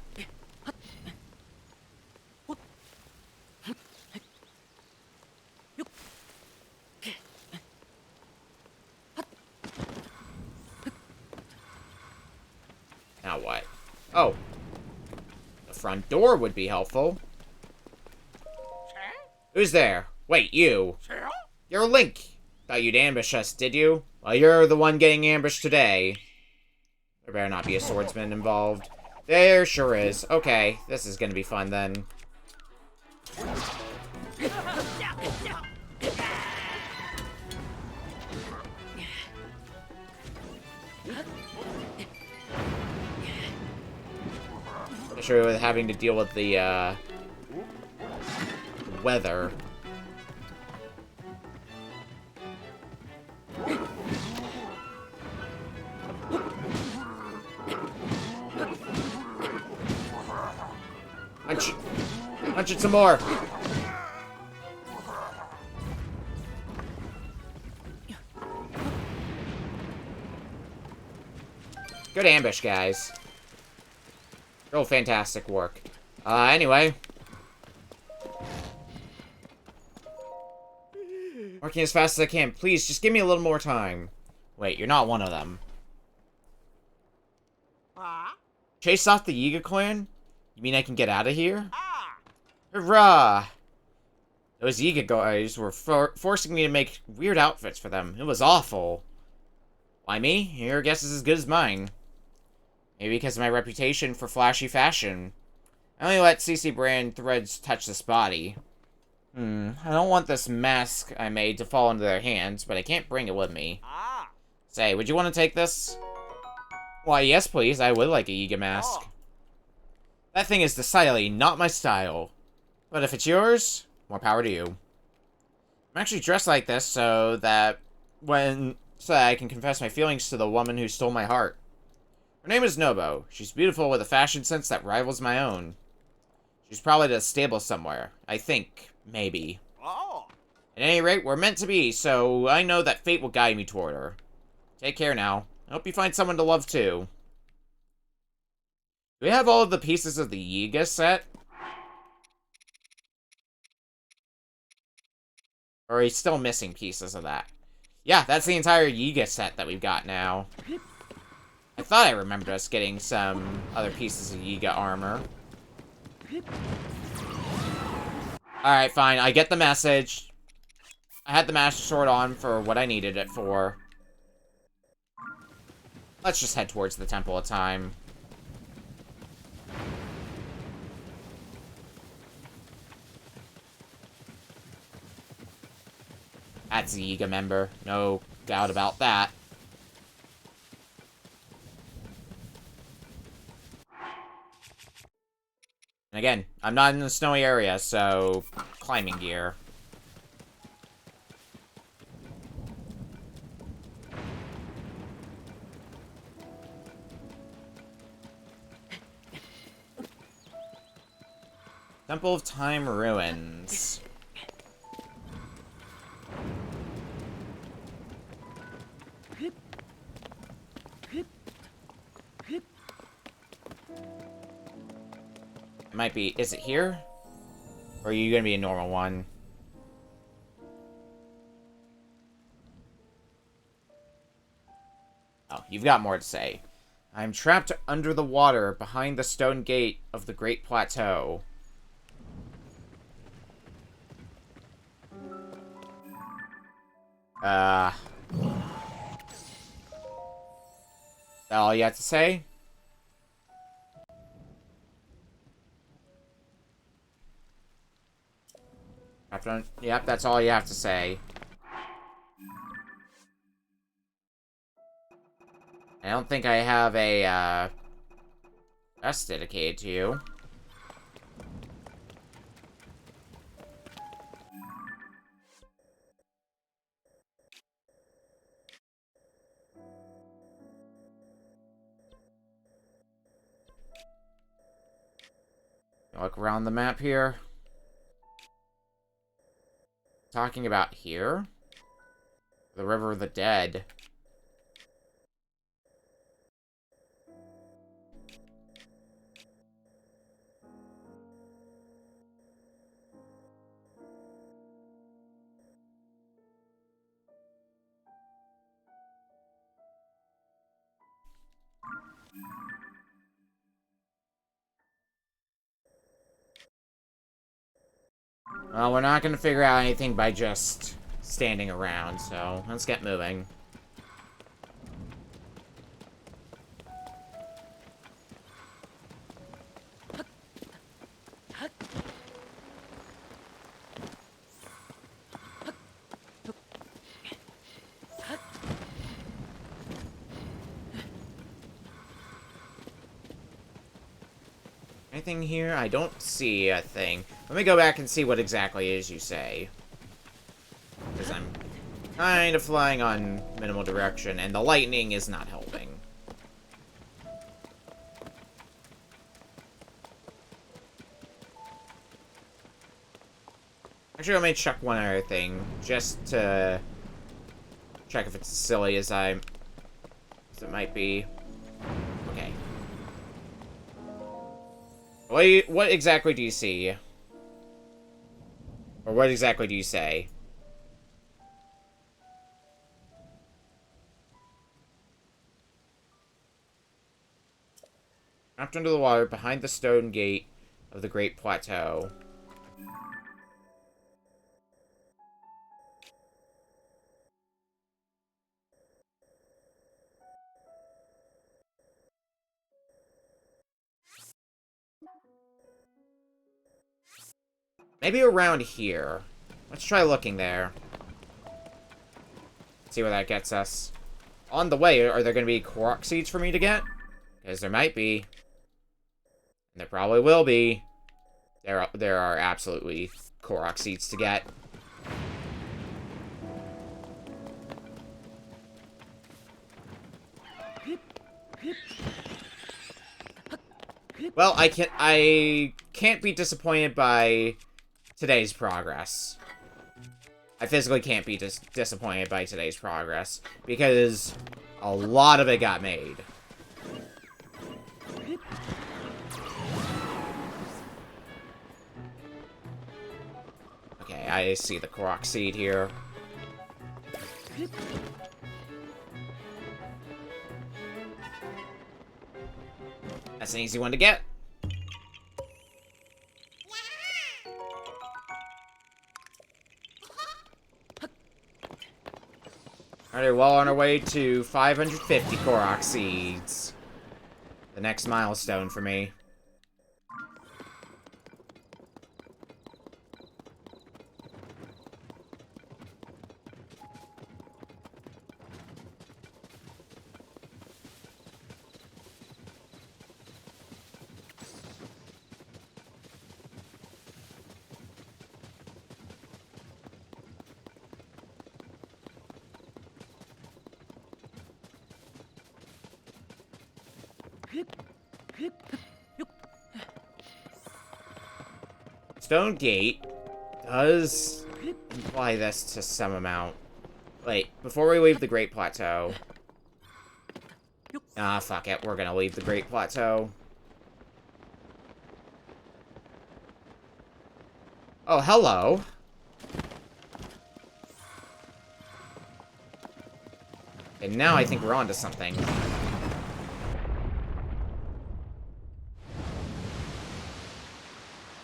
Now what? Oh. The front door would be helpful. Who's there? Wait, you. You're Link. Thought you'd ambush us, did you? Well, you're the one getting ambushed today. There better not be a swordsman involved. There sure is. Okay, this is gonna be fun then. Especially with having to deal with the, weather. Punch it some more. Good ambush, guys. Real fantastic work. Anyway. Working as fast as I can. Please, just give me a little more time. Wait, you're not one of them. Chase off the Yiga clan? You mean I can get out of here? Hurrah! Those Yiga guys were forcing me to make weird outfits for them. It was awful. Why me? Your guess is as good as mine. Maybe because of my reputation for flashy fashion. I only let CC brand threads touch this body. I don't want this mask I made to fall into their hands, but I can't bring it with me. Say, would you want to take this? Why, yes please, I would like a Yiga mask. That thing is decidedly not my style. But if it's yours, more power to you. I'm actually dressed like this so that I can confess my feelings to the woman who stole my heart. Her name is Nobo. She's beautiful with a fashion sense that rivals my own. She's probably at a stable somewhere. I think. Maybe. At any rate, we're meant to be, so I know that fate will guide me toward her. Take care now. I hope you find someone to love too. Do we have all of the pieces of the Yiga set? Or are we still missing pieces of that? Yeah, that's the entire Yiga set that we've got now. I thought I remembered us getting some other pieces of Yiga armor. Alright, fine. I get the message. I had the Master Sword on for what I needed it for. Let's just head towards the Temple of Time. That's the Yiga member. No doubt about that. And again, I'm not in the snowy area, so climbing gear. Temple of Time Ruins. It might be... Is it here? Or are you gonna be a normal one? Oh, you've got more to say. I'm trapped under the water behind the stone gate of the Great Plateau. Is that all you have to say? Yep, that's all you have to say. I don't think I have a, quest dedicated to you. Look around the map here. Talking about here? The River of the Dead. Well, we're not gonna figure out anything by just standing around, so let's get moving. Anything here? I don't see a thing. Let me go back and see what exactly it is you say. Because I'm kind of flying on minimal direction, and the lightning is not helping. Actually, let me check one other thing, just to check if it's as silly as it might be. Okay. What exactly do you see? Or what exactly do you say? Trapped under the water behind the stone gate of the Great Plateau. Maybe around here. Let's try looking there. See where that gets us. On the way, are there going to be Korok seeds for me to get? Because there might be. And there probably will be. There are absolutely Korok seeds to get. Well, I can't be disappointed by today's progress. I physically can't be disappointed by today's progress, because a lot of it got made. Okay, I see the Korok seed here. That's an easy one to get. Alright, well on our way to 550 Korok seeds. The next milestone for me. Stone Gate does imply this to some amount. Wait, before we leave the Great Plateau... Ah, fuck it. We're gonna leave the Great Plateau. Oh, hello. And now I think we're onto something.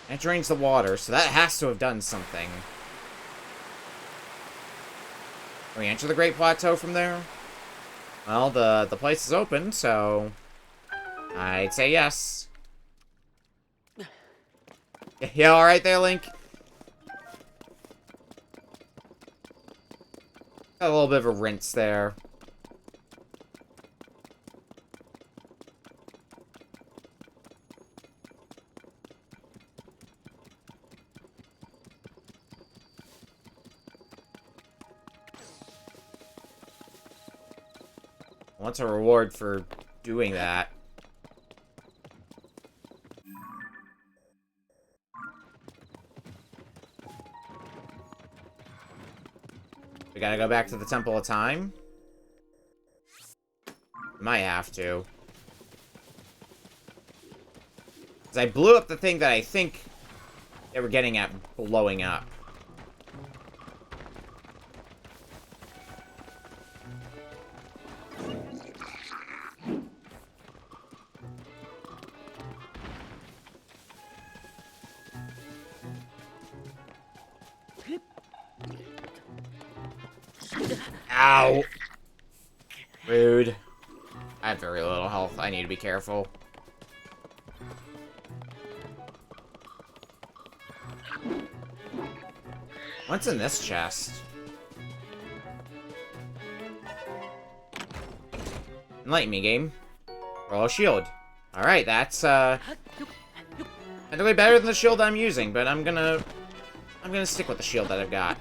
It drains the water, so that has to have done something. Can we enter the Great Plateau from there? Well, the place is open, so... I'd say yes. Yeah, alright there, Link? Got a little bit of a rinse there. What's a reward for doing that? We gotta go back to the Temple of Time? Might have to. Because I blew up the thing that I think they were getting at blowing up. Ow! Rude. I have very little health. I need to be careful. What's in this chest? Enlighten me, game. Roll a shield. Alright, that's, way better than the shield I'm using, but I'm gonna stick with the shield that I've got.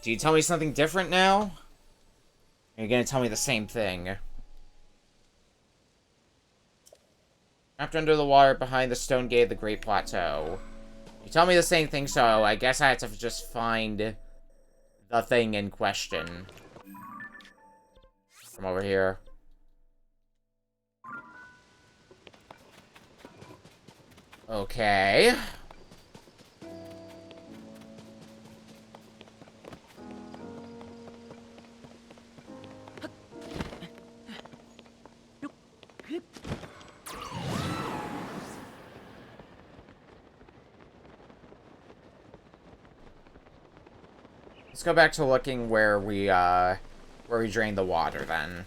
Do you tell me something different now? Or are you gonna tell me the same thing? Trapped under the water behind the stone gate of the Great Plateau. You tell me the same thing, so I guess I have to just find the thing in question. From over here. Okay. Let's go back to looking where we drained the water, then.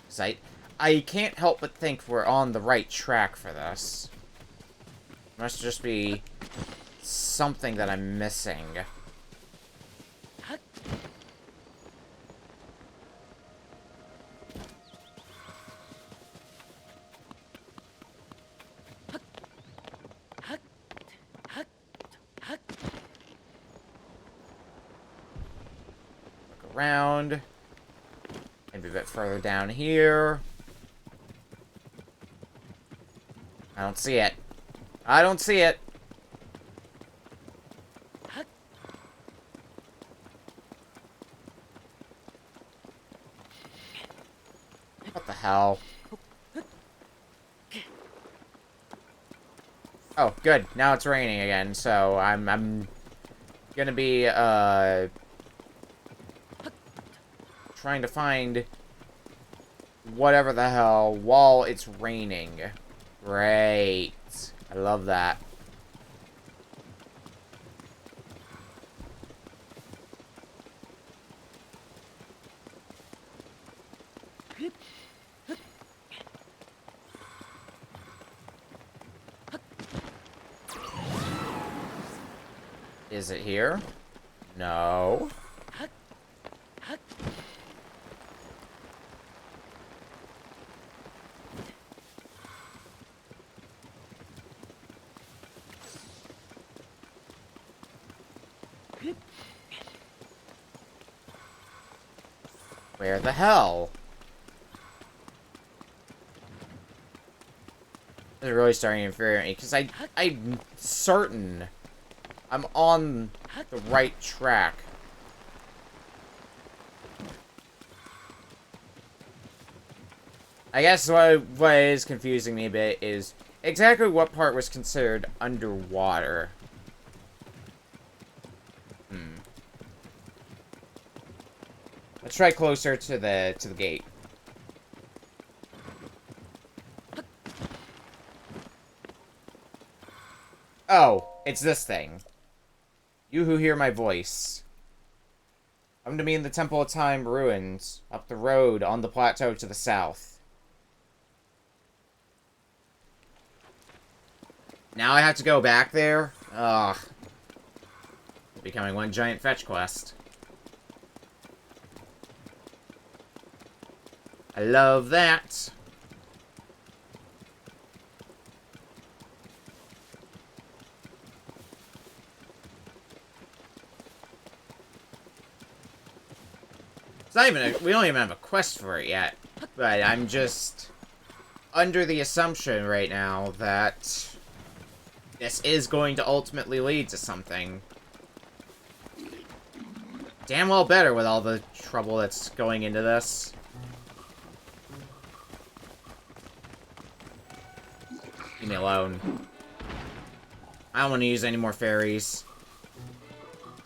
'Cause I can't help but think we're on the right track for this. Must just be something that I'm missing. Around. Maybe a bit further down here. I don't see it. I don't see it. What the hell? Oh, good. Now it's raining again, so I'm gonna be, trying to find whatever the hell while it's raining. Great. I love that. Is it here? No. Where the hell? This is really starting to infuriate me, because I'm certain I'm on the right track. I guess what is confusing me a bit is exactly what part was considered underwater. Let's try closer to the gate. Oh, it's this thing. You who hear my voice. Come to me in the Temple of Time ruins, up the road on the plateau to the south. Now I have to go back there? Ugh. Becoming one giant fetch quest. I love that. It's not even we don't even have a quest for it yet. But I'm just under the assumption right now that this is going to ultimately lead to something. Damn well better with all the trouble that's going into this. Leave me alone. I don't want to use any more fairies.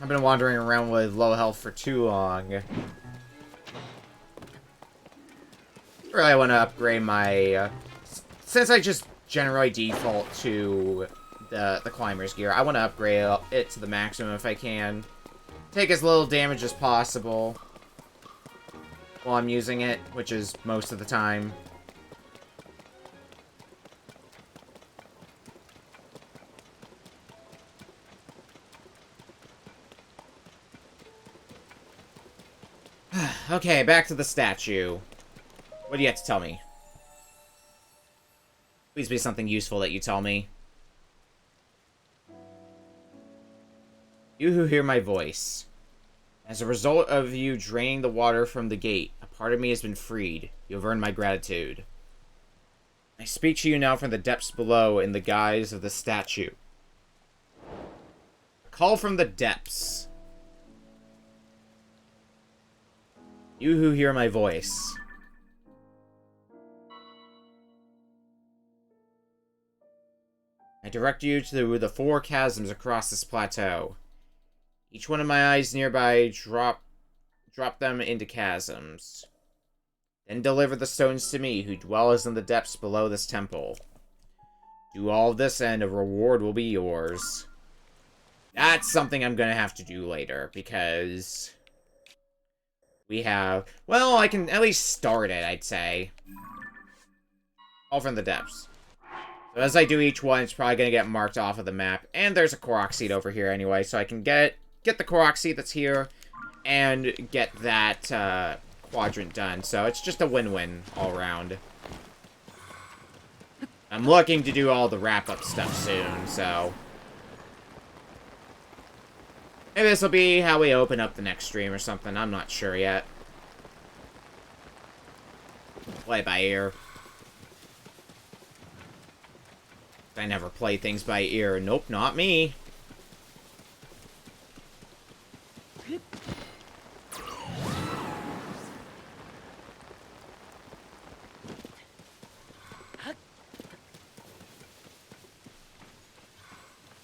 I've been wandering around with low health for too long. Really want to upgrade my... since I just generally default to the climber's gear, I want to upgrade it to the maximum if I can. Take as little damage as possible while I'm using it, which is most of the time. Okay, back to the statue. What do you have to tell me? Please be something useful that you tell me. You who hear my voice. As a result of you draining the water from the gate, a part of me has been freed. You have earned my gratitude. I speak to you now from the depths below in the guise of the statue. A call from the depths. You who hear my voice. I direct you to the 4 chasms across this plateau. Each one of my eyes nearby drop them into chasms. Then deliver the stones to me, who dwells in the depths below this temple. Do all this and a reward will be yours. That's something I'm gonna have to do later, because we have... well, I can at least start it, I'd say. All from the depths. So as I do each one, it's probably gonna get marked off of the map. And there's a Korok seed over here anyway, so I can get the Korok seed that's here, and get that quadrant done. So it's just a win-win all around. I'm looking to do all the wrap-up stuff soon, so... maybe this will be how we open up the next stream or something. I'm not sure yet. Play by ear. I never play things by ear. Nope, not me.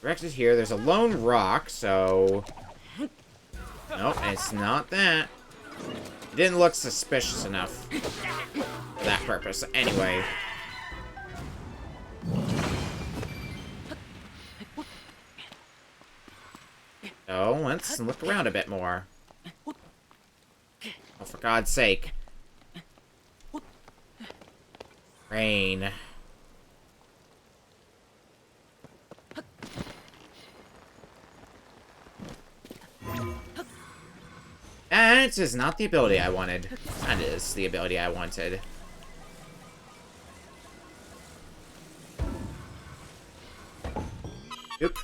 Directed here, there's a lone rock, so... nope, it's not that. It didn't look suspicious enough for that purpose. Anyway. So, let's look around a bit more. Oh, for God's sake. Rain. That is not the ability I wanted. That is the ability I wanted. Oop.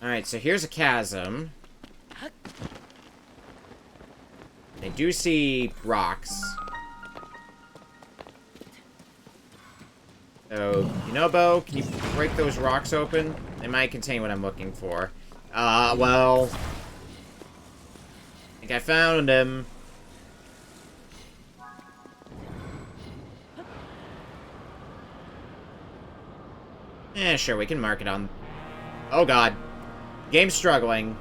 Alright, so here's a chasm. I do see rocks. So, Bo, can you break those rocks open? They might contain what I'm looking for. Well... I think I found him. Yeah, sure, we can mark it on... Oh god. Game's struggling.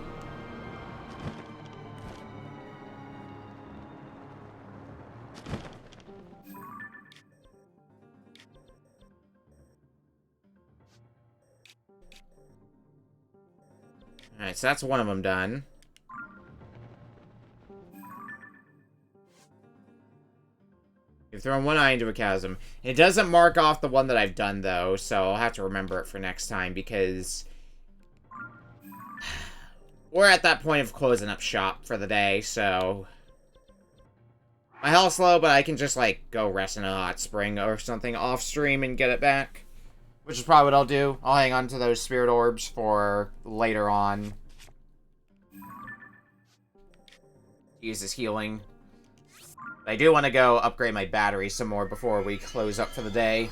Alright, so that's one of them done. You've thrown one eye into a chasm. It doesn't mark off the one that I've done, though, so I'll have to remember it for next time, because... we're at that point of closing up shop for the day, so... my health's low, but I can just, like, go rest in a hot spring or something off-stream and get it back. Which is probably what I'll do. I'll hang on to those spirit orbs for later on. Use this healing. I do want to go upgrade my battery some more before we close up for the day.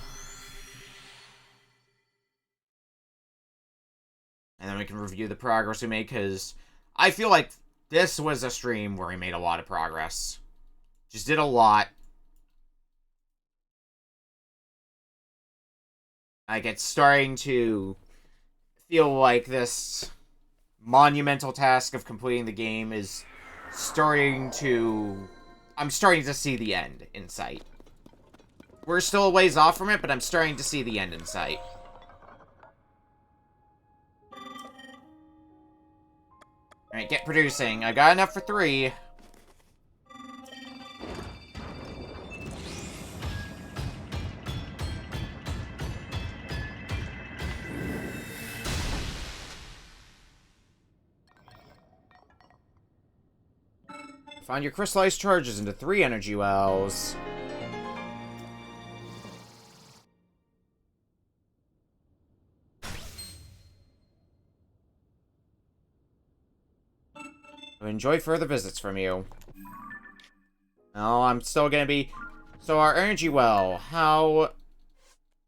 And then we can review the progress we made, because I feel like this was a stream where we made a lot of progress. Just did a lot. Like, it's starting to feel like this monumental task of completing the game is starting to... I'm starting to see the end in sight. We're still a ways off from it, but I'm starting to see the end in sight. Alright, get producing. I got enough for 3. Find your crystallized charges into 3 energy wells. Enjoy further visits from you. Oh, I'm still gonna be... So our energy well, how...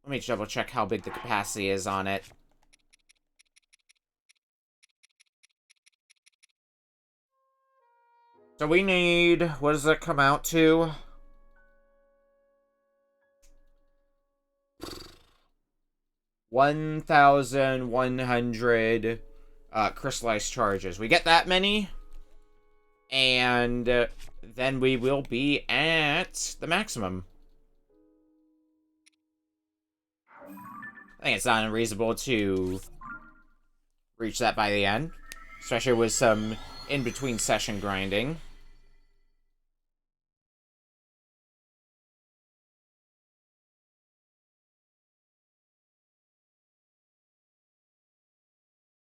Let me double check how big the capacity is on it. So we need... What does that come out to? $1,100 crystallized charges. We get that many, and then we will be at the maximum. I think it's not unreasonable to reach that by the end, especially with some in-between session grinding.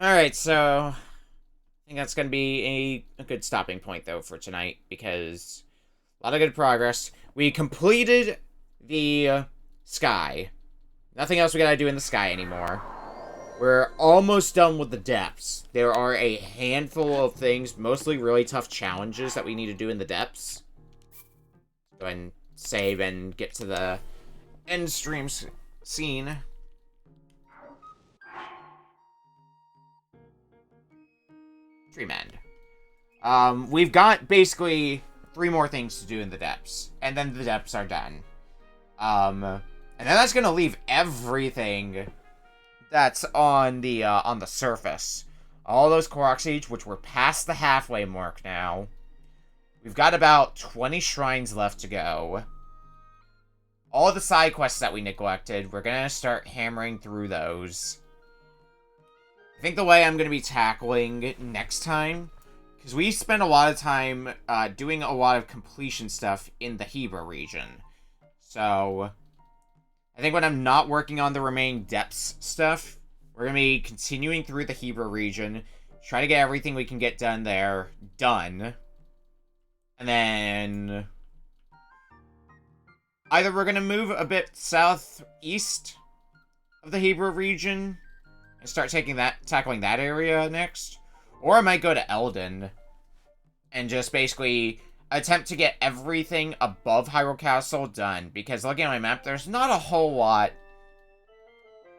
Alright, so... I think that's going to be a good stopping point, though, for tonight, because a lot of good progress. We completed the sky. Nothing else we gotta do in the sky anymore. We're almost done with the depths. There are a handful of things, mostly really tough challenges that we need to do in the depths. Go ahead and save and get to the end stream scene. Stream end. We've got basically 3 more things to do in the depths, and then the depths are done. And then that's gonna leave everything that's on the surface. All those Korok Siege, which we're past the halfway mark now. We've got about 20 shrines left to go. All the side quests that we neglected, we're gonna start hammering through those. I think the way I'm gonna be tackling next time, because we spent a lot of time doing a lot of completion stuff in the Hebra region. So... I think when I'm not working on the remaining depths stuff, we're going to be continuing through the Hebra region, try to get everything we can get done there, done. And then... Either we're gonna move a bit southeast of the Hebrew region and start tackling that area next, or I might go to Eldon and just basically attempt to get everything above Hyrule Castle done, because looking at my map, there's not a whole lot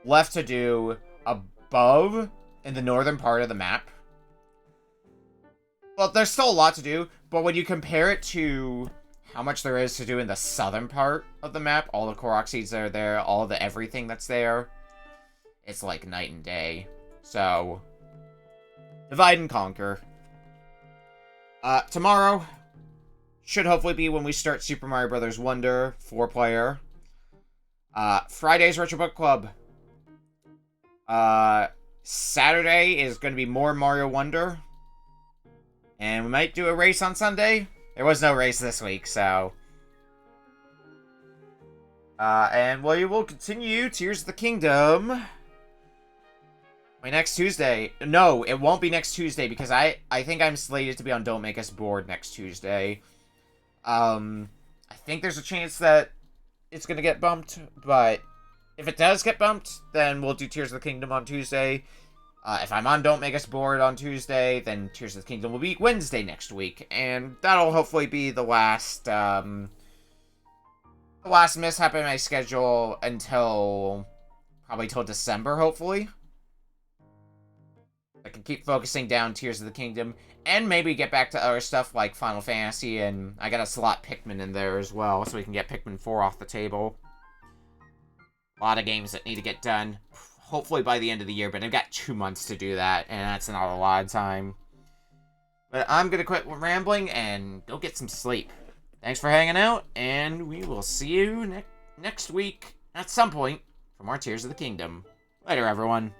left to do above in the northern part of the map. Well, there's still a lot to do, but when you compare it to how much there is to do in the southern part of the map, all the Korok seeds that are there, all the everything that's there, it's like night and day. So, divide and conquer. Tomorrow should hopefully be when we start Super Mario Bros. Wonder 4-player. Friday's Retro Book Club. Saturday is going to be more Mario Wonder. And we might do a race on Sunday. There was no race this week, so... and we will continue Tears of the Kingdom... next Tuesday. No, it won't be next Tuesday, because I think I'm slated to be on Don't Make Us Bored next Tuesday. I think there's a chance that it's gonna get bumped, but if it does get bumped, then we'll do Tears of the Kingdom on Tuesday. If I'm on Don't Make Us Bored on Tuesday, then Tears of the Kingdom will be Wednesday next week, and that'll hopefully be the last mishap in my schedule until probably till December, hopefully. I can keep focusing down Tears of the Kingdom, and maybe get back to other stuff like Final Fantasy, and I gotta slot Pikmin in there as well, so we can get Pikmin 4 off the table. A lot of games that need to get done, hopefully by the end of the year, but I've got 2 months to do that, and that's not a lot of time. But I'm gonna quit rambling and go get some sleep. Thanks for hanging out, and we will see you next week, at some point, for more Tears of the Kingdom. Later, everyone.